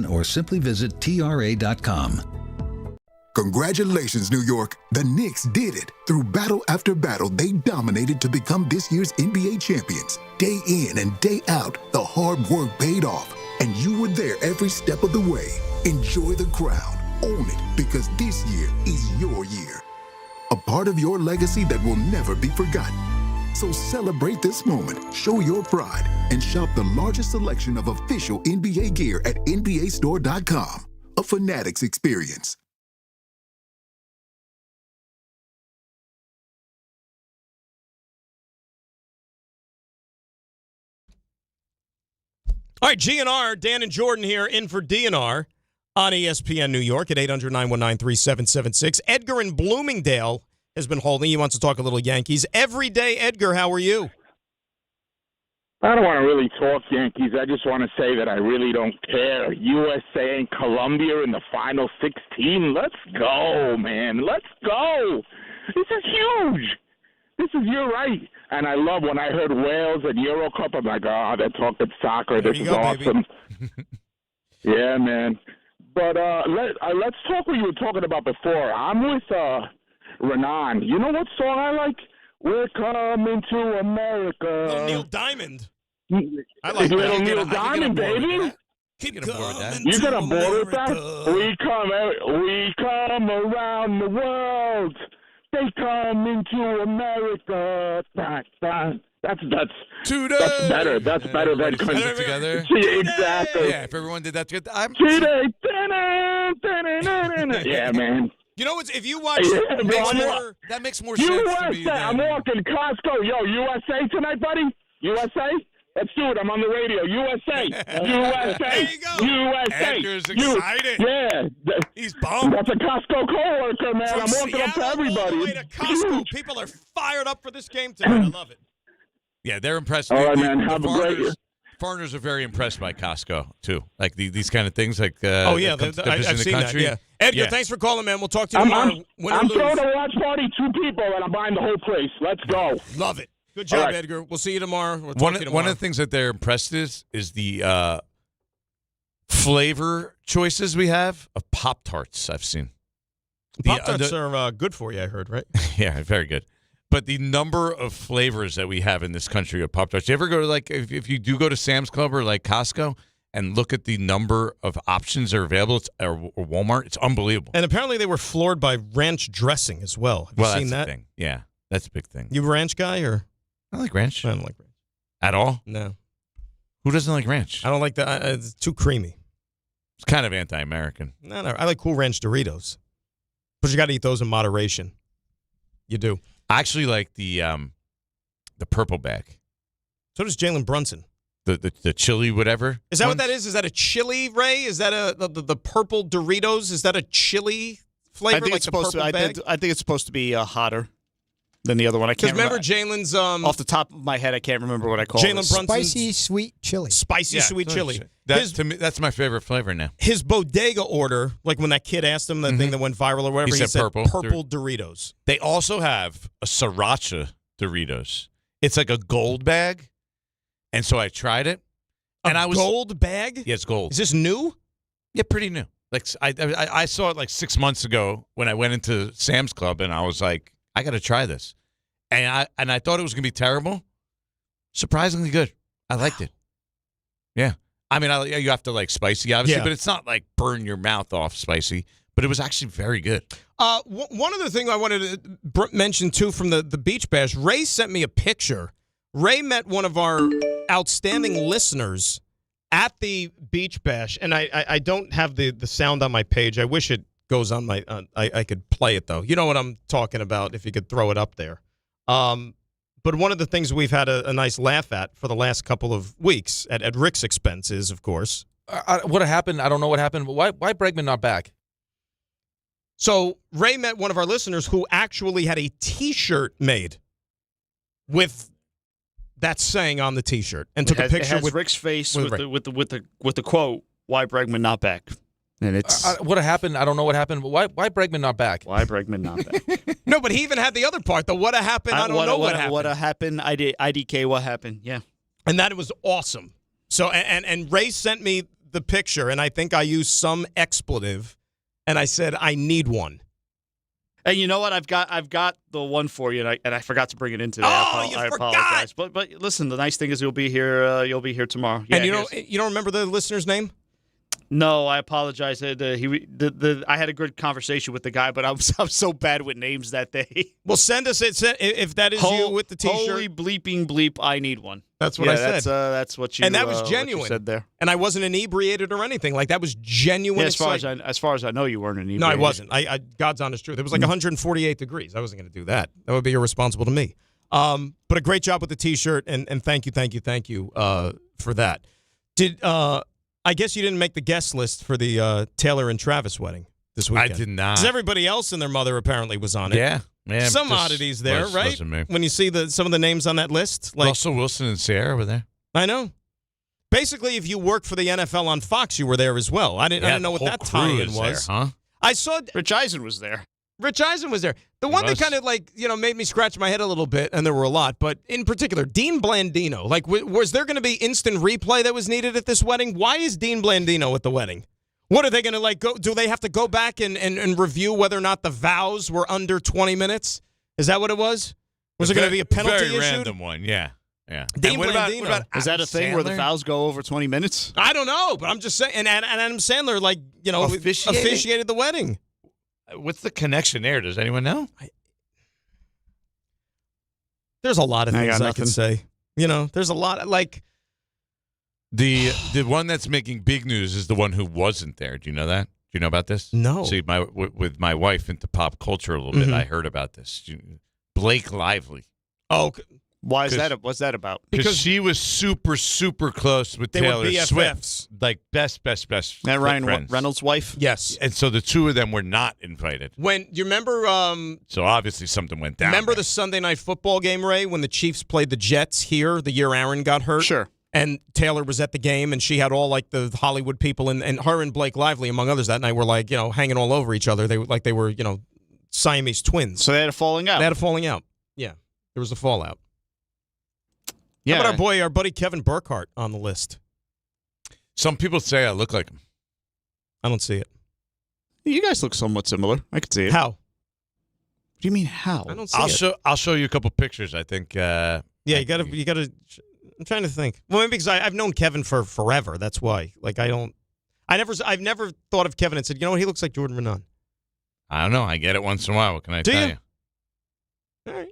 or simply visit TRA.com. Congratulations, New York. The Knicks did it. Through battle after battle, they dominated to become this year's NBA champions. Day in and day out, the hard work paid off, and you were there every step of the way. Enjoy the crown. Own it, because this year is your year. A part of your legacy that will never be forgotten. So celebrate this moment, show your pride, and shop the largest selection of official NBA gear at NBAstore.com. A Fanatics experience. All right, GNR, Dan and Jordan here in for DNR on ESPN New York at 800-919-3776. Edgar in Bloomingdale has been holding. He wants to talk a little Yankees. Everyday Edgar, how are you? I don't want to really talk Yankees. I just want to say that I really don't care. USA and Colombia in the final 16. Let's go, man. Let's go. This is huge. You're right. And I love when I heard Wales and Euro Cup. I'm like, oh, they're talking soccer. This is awesome. Yeah, man. But let's talk what you were talking about before. I'm with Renan. You know what song I like? We're coming to America. Little Neil Diamond. I like Little Neil Diamond, baby. Keep coming. You get on board with that? We come around the world. They come into America. That's better. That's better than together. Exactly. Yeah, if everyone did that together, yeah, man. You know what? If you watch, that makes more sense to me. I'm walking Costco. Yo, USA tonight, buddy. USA. Let's do it. I'm on the radio. USA. USA. There you go. USA. Edgar's excited. Yeah. He's bummed. That's a Costco coworker, man. I'm walking up to everybody. All the way to Costco. People are fired up for this game tonight. I love it. Yeah, they're impressed. All right, man. Have a great year. Foreigners are very impressed by Costco, too. Like these kind of things. Like I've seen that, yeah. Edgar, thanks for calling, man. We'll talk to you tomorrow. I'm throwing a watch party, 2 people, and I'm buying the whole place. Let's go. Love it. Good job, right. Edgar. We'll see you tomorrow. One of the things that they're impressed is the flavor choices we have of Pop-Tarts I've seen. Pop-Tarts are good for you, I heard, right? Yeah, very good. But the number of flavors that we have in this country of Pop-Tarts. You ever go to, like, if you do go to Sam's Club or, like, Costco and look at the number of options that are available, or Walmart, it's unbelievable. And apparently they were floored by ranch dressing as well. Have you seen that? The thing. Yeah, that's a big thing. You a ranch guy, or? I like ranch. I don't like ranch. At all? No. Who doesn't like ranch? I don't like that. It's too creamy. It's kind of anti-American. No. I like Cool Ranch Doritos. But you got to eat those in moderation. You do. I actually like the purple bag. So does Jalen Brunson. The chili whatever. Is that what that is? Is that a chili, Ray? Is that the purple Doritos? Is that a chili flavor? I think it's supposed to. I think it's supposed to be hotter than the other one. I can't remember Jalen's off the top of my head. I can't remember what I call it. Jalen Brunson's spicy sweet chili. Spicy sweet chili. To me, that's my favorite flavor now. His bodega order, like when that kid asked him the thing that went viral or whatever, he said purple Doritos. They also have a sriracha Doritos. It's like a gold bag, and so I tried it. Gold bag? Yeah, it's gold. Is this new? Yeah, pretty new. Like I saw it like 6 months ago when I went into Sam's Club, and I was like, I got to try this. And I thought it was going to be terrible. Surprisingly good. I liked it. Yeah. I mean, you have to like spicy, obviously, but it's not like burn your mouth off spicy. But it was actually very good. One other thing I wanted to mention, too, from the Beach Bash, Ray sent me a picture. Ray met one of our outstanding listeners at the Beach Bash, and I don't have the sound on my page. I wish it goes on my I could play it, though. You know what I'm talking about, if you could throw it up there. But one of the things we've had a nice laugh at for the last couple of weeks, at Rick's expense, is, of course, What happened? I don't know what happened, but why Bregman not back? So Ray met one of our listeners who actually had a T-shirt made with that saying on the T-shirt and took a picture with Rick's face with the quote, "Why Bregman not back?" And it's what happened? I don't know what happened, but why Bregman not back? Why Bregman not back? No, but he even had the other part. The what happened? I don't know what happened. What happened? IDK. What happened? Yeah, and that was awesome. So and Ray sent me the picture, and I think I used some expletive, and I said I need one. And you know what? I've got the one for you, and I forgot to bring it in today. I apologize. But listen, the nice thing is you'll be here. You'll be here tomorrow. Yeah, and you don't remember the listener's name? No, I apologize. I had a good conversation with the guy, but I'm so bad with names that day. Well, send us it if that is you with the T-shirt. Holy bleeping bleep! I need one. That's what I said. That's what you. And that was genuine. What you said there. And I wasn't inebriated or anything. Like that was genuine. Yeah, as far as I know, you weren't inebriated. No, I wasn't. I God's honest truth. It was like 148 degrees. I wasn't going to do that. That would be irresponsible to me. But a great job with the T-shirt, and thank you for that. I guess you didn't make the guest list for the Taylor and Travis wedding this weekend. I did not. Because everybody else and their mother apparently was on it. Yeah. Some oddities there, right? When you see some of the names on that list. Like Russell Wilson and Sarah were there. I know. Basically, if you work for the NFL on Fox, you were there as well. I didn't know what that tie-in was. There, huh? I saw Rich Eisen was there. Rich Eisen was there. The one that kind of made me scratch my head a little bit, and there were a lot, but in particular, Dean Blandino. Like, was there going to be instant replay that was needed at this wedding? Why is Dean Blandino at the wedding? What are they going to go? Do they have to go back and review whether or not the vows were under 20 minutes? Is that what it was? Was there going to be a penalty very issued? random one, yeah. Dean what Blandino. about is that a thing Sandler? where the vows go over 20 minutes? I don't know, but I'm just saying. And Adam Sandler, officiated the wedding. What's the connection there? Does anyone know? There's a lot of things I can say. There's a lot the one that's making big news is the one who wasn't there. Do you know that? Do you know about this? No. See, with my wife into pop culture a little bit, I heard about this. Blake Lively. Oh, why is that? What's that about? Because she was super, super close with Taylor Swift. Like best and Ryan friends. Reynolds' wife? Yes. And so the two of them were not invited. When you remember so obviously something went down. Remember the Sunday night football game, Ray, when the Chiefs played the Jets here the year Aaron got hurt? Sure. And Taylor was at the game, and she had all the Hollywood people, and her and Blake Lively, among others, that night were hanging all over each other. They were Siamese twins. So they had a falling out. Yeah, there was a fallout. Yeah. How about our buddy Kevin Burkhardt on the list? Some people say I look like him. I don't see it. You guys look somewhat similar. I could see it. How? What do you mean how? I don't see it. I'll show you a couple pictures. I think. Yeah, you gotta. I'm trying to think. Well, maybe because I've known Kevin for forever. That's why. I've never thought of Kevin and said, he looks like Jordan Renan. I don't know. I get it once in a while. What can I tell you? All right.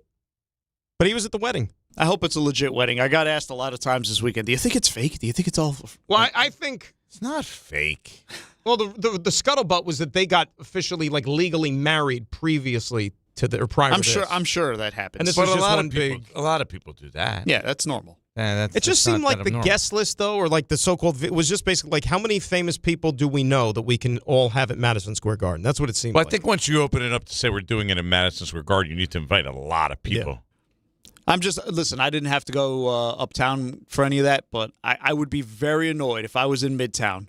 But he was at the wedding. I hope it's a legit wedding. I got asked a lot of times this weekend, do you think it's fake? Do you think it's all... Well, I think... It's not fake. Well, the scuttlebutt was that they got officially, legally married previously to their prior to this. I'm sure that happens. And this was just one big... A lot of people do that. Yeah, that's normal. It just seemed like the guest list, though, or the so-called... It was just basically how many famous people do we know that we can all have at Madison Square Garden? That's what it seemed like. I think once you open it up to say we're doing it in Madison Square Garden, you need to invite a lot of people. Yeah. Listen, I didn't have to go uptown for any of that, but I would be very annoyed if I was in Midtown,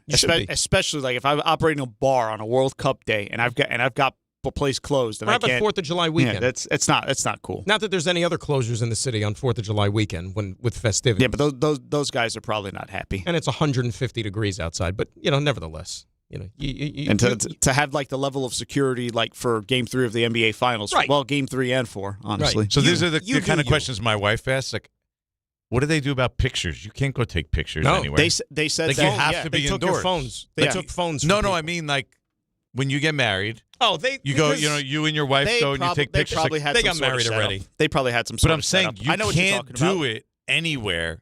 especially if I'm operating a bar on a World Cup day and I've got a place closed. And I can't. 4th of July weekend. Yeah, it's not cool. Not that there's any other closures in the city on 4th of July weekend with festivities. Yeah, but those guys are probably not happy. And it's 150 degrees outside, but nevertheless. And to have the level of security for Game 3 of the NBA Finals, right. Well, Game 3 and 4, honestly. Right. So these are the kind of questions my wife asks. What do they do about pictures? You can't go take pictures anywhere. They said that you have to be they took indoors. Your phones. They took phones. No, I mean when you get married. Oh, you go. You and your wife go and you take pictures. They got married already. They probably had some. But I'm saying you can't do it anywhere,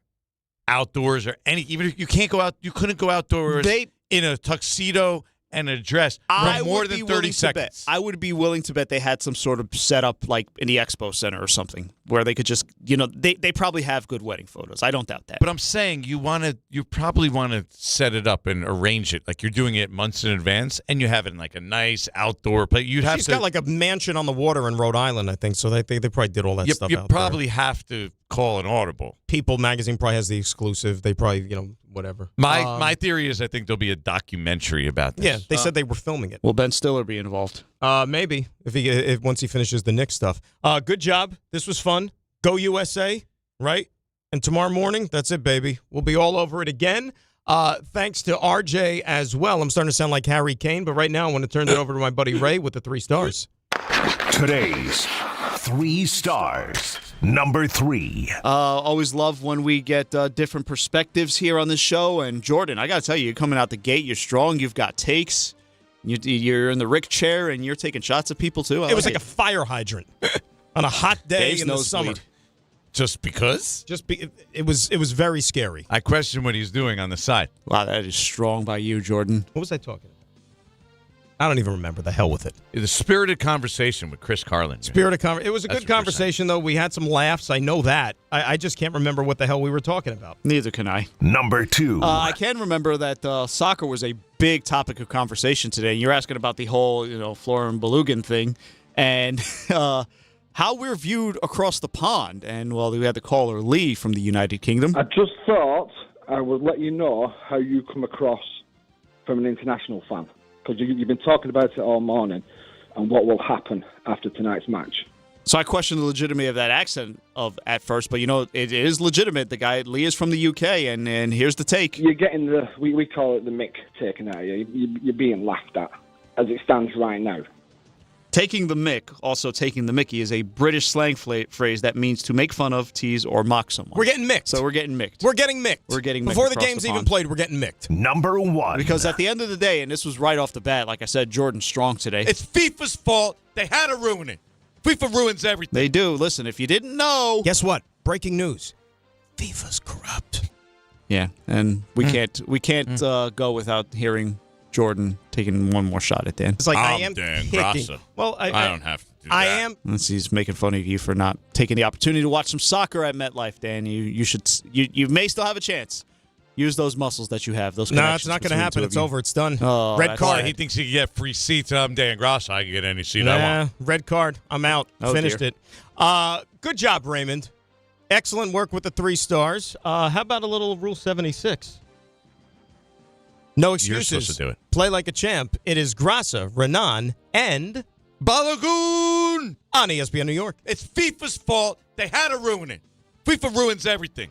outdoors or any. Even if you can't go out, you couldn't go outdoors in a tuxedo and address for more than 30 seconds. I would be willing to bet they had some sort of setup like in the Expo Center or something where they could just, they probably have good wedding photos. I don't doubt that. But I'm saying you probably want to set it up and arrange it like you're doing it months in advance, and you have it in like a nice outdoor place. She's got like a mansion on the water in Rhode Island, I think, so they probably did all that stuff. You probably have to call an audible. People magazine probably has the exclusive. They probably, whatever. My theory is I think there'll be a documentary about this. Yeah, they said they were filming it. Will Ben Stiller be involved? Maybe if once he finishes the Knicks stuff. Good job. This was fun. Go USA, right? And tomorrow morning, that's it, baby. We'll be all over it again. Thanks to RJ as well. I'm starting to sound like Harry Kane, but right now I want to turn it over to my buddy Ray with the 3 stars. Today's 3 stars. Number 3. Always love when we get different perspectives here on this show. And Jordan, I got to tell you, you're coming out the gate. You're strong. You've got takes. You're in the Rick chair, and you're taking shots at people, too. It was like a fire hydrant on a hot day in the summer. Just because? It was very scary. I question what he's doing on the side. Wow, that is strong by you, Jordan. What was I talking about? I don't even remember. The hell with it. The spirited conversation with Chris Carlin. It was a good conversation, though. We had some laughs. I know that. I just can't remember what the hell we were talking about. Neither can I. Number 2. I can remember that soccer was a big topic of conversation today. You're asking about the whole, Folarin Balogun thing and how we're viewed across the pond. And, we had the caller Lee from the United Kingdom. I just thought I would let you know how you come across from an international fan. Because you've been talking about it all morning and what will happen after tonight's match. So I questioned the legitimacy of that accent at first, but it is legitimate. The guy Lee is from the UK, and here's the take. You're getting we call it the mick taken out of you. You're being laughed at as it stands right now. Taking the mick, also taking the mickey, is a British slang phrase that means to make fun of, tease, or mock someone. We're getting micked. So we're getting micked. We're getting micked. Before the game's even played, we're getting micked. Number 1. Because at the end of the day, and this was right off the bat, like I said, Jordan's strong today. It's FIFA's fault. They had to ruin it. FIFA ruins everything. They do. Listen, if you didn't know. Guess what? Breaking news. FIFA's corrupt. Yeah, and we can't go without hearing Jordan taking one more shot at Dan. It's like I I'm am Dan picking. Grassa. Well, I don't have to do that. I am. He's making fun of you for not taking the opportunity to watch some soccer at MetLife, Dan. You may still have a chance. Use those muscles that you have. Those No, it's not going to happen. It's over. It's done. Oh, red card. He thinks he can get free seats. I'm Dan Grassa. I can get any seat I want. Red card. I'm out. Finished it. Good job, Raymond. Excellent work with the 3 stars. How about a little Rule 76? No excuses. You're supposed to do it. Play like a champ. It is Grassa, Renan, and Balogun on ESPN New York. It's FIFA's fault. They had to ruin it. FIFA ruins everything.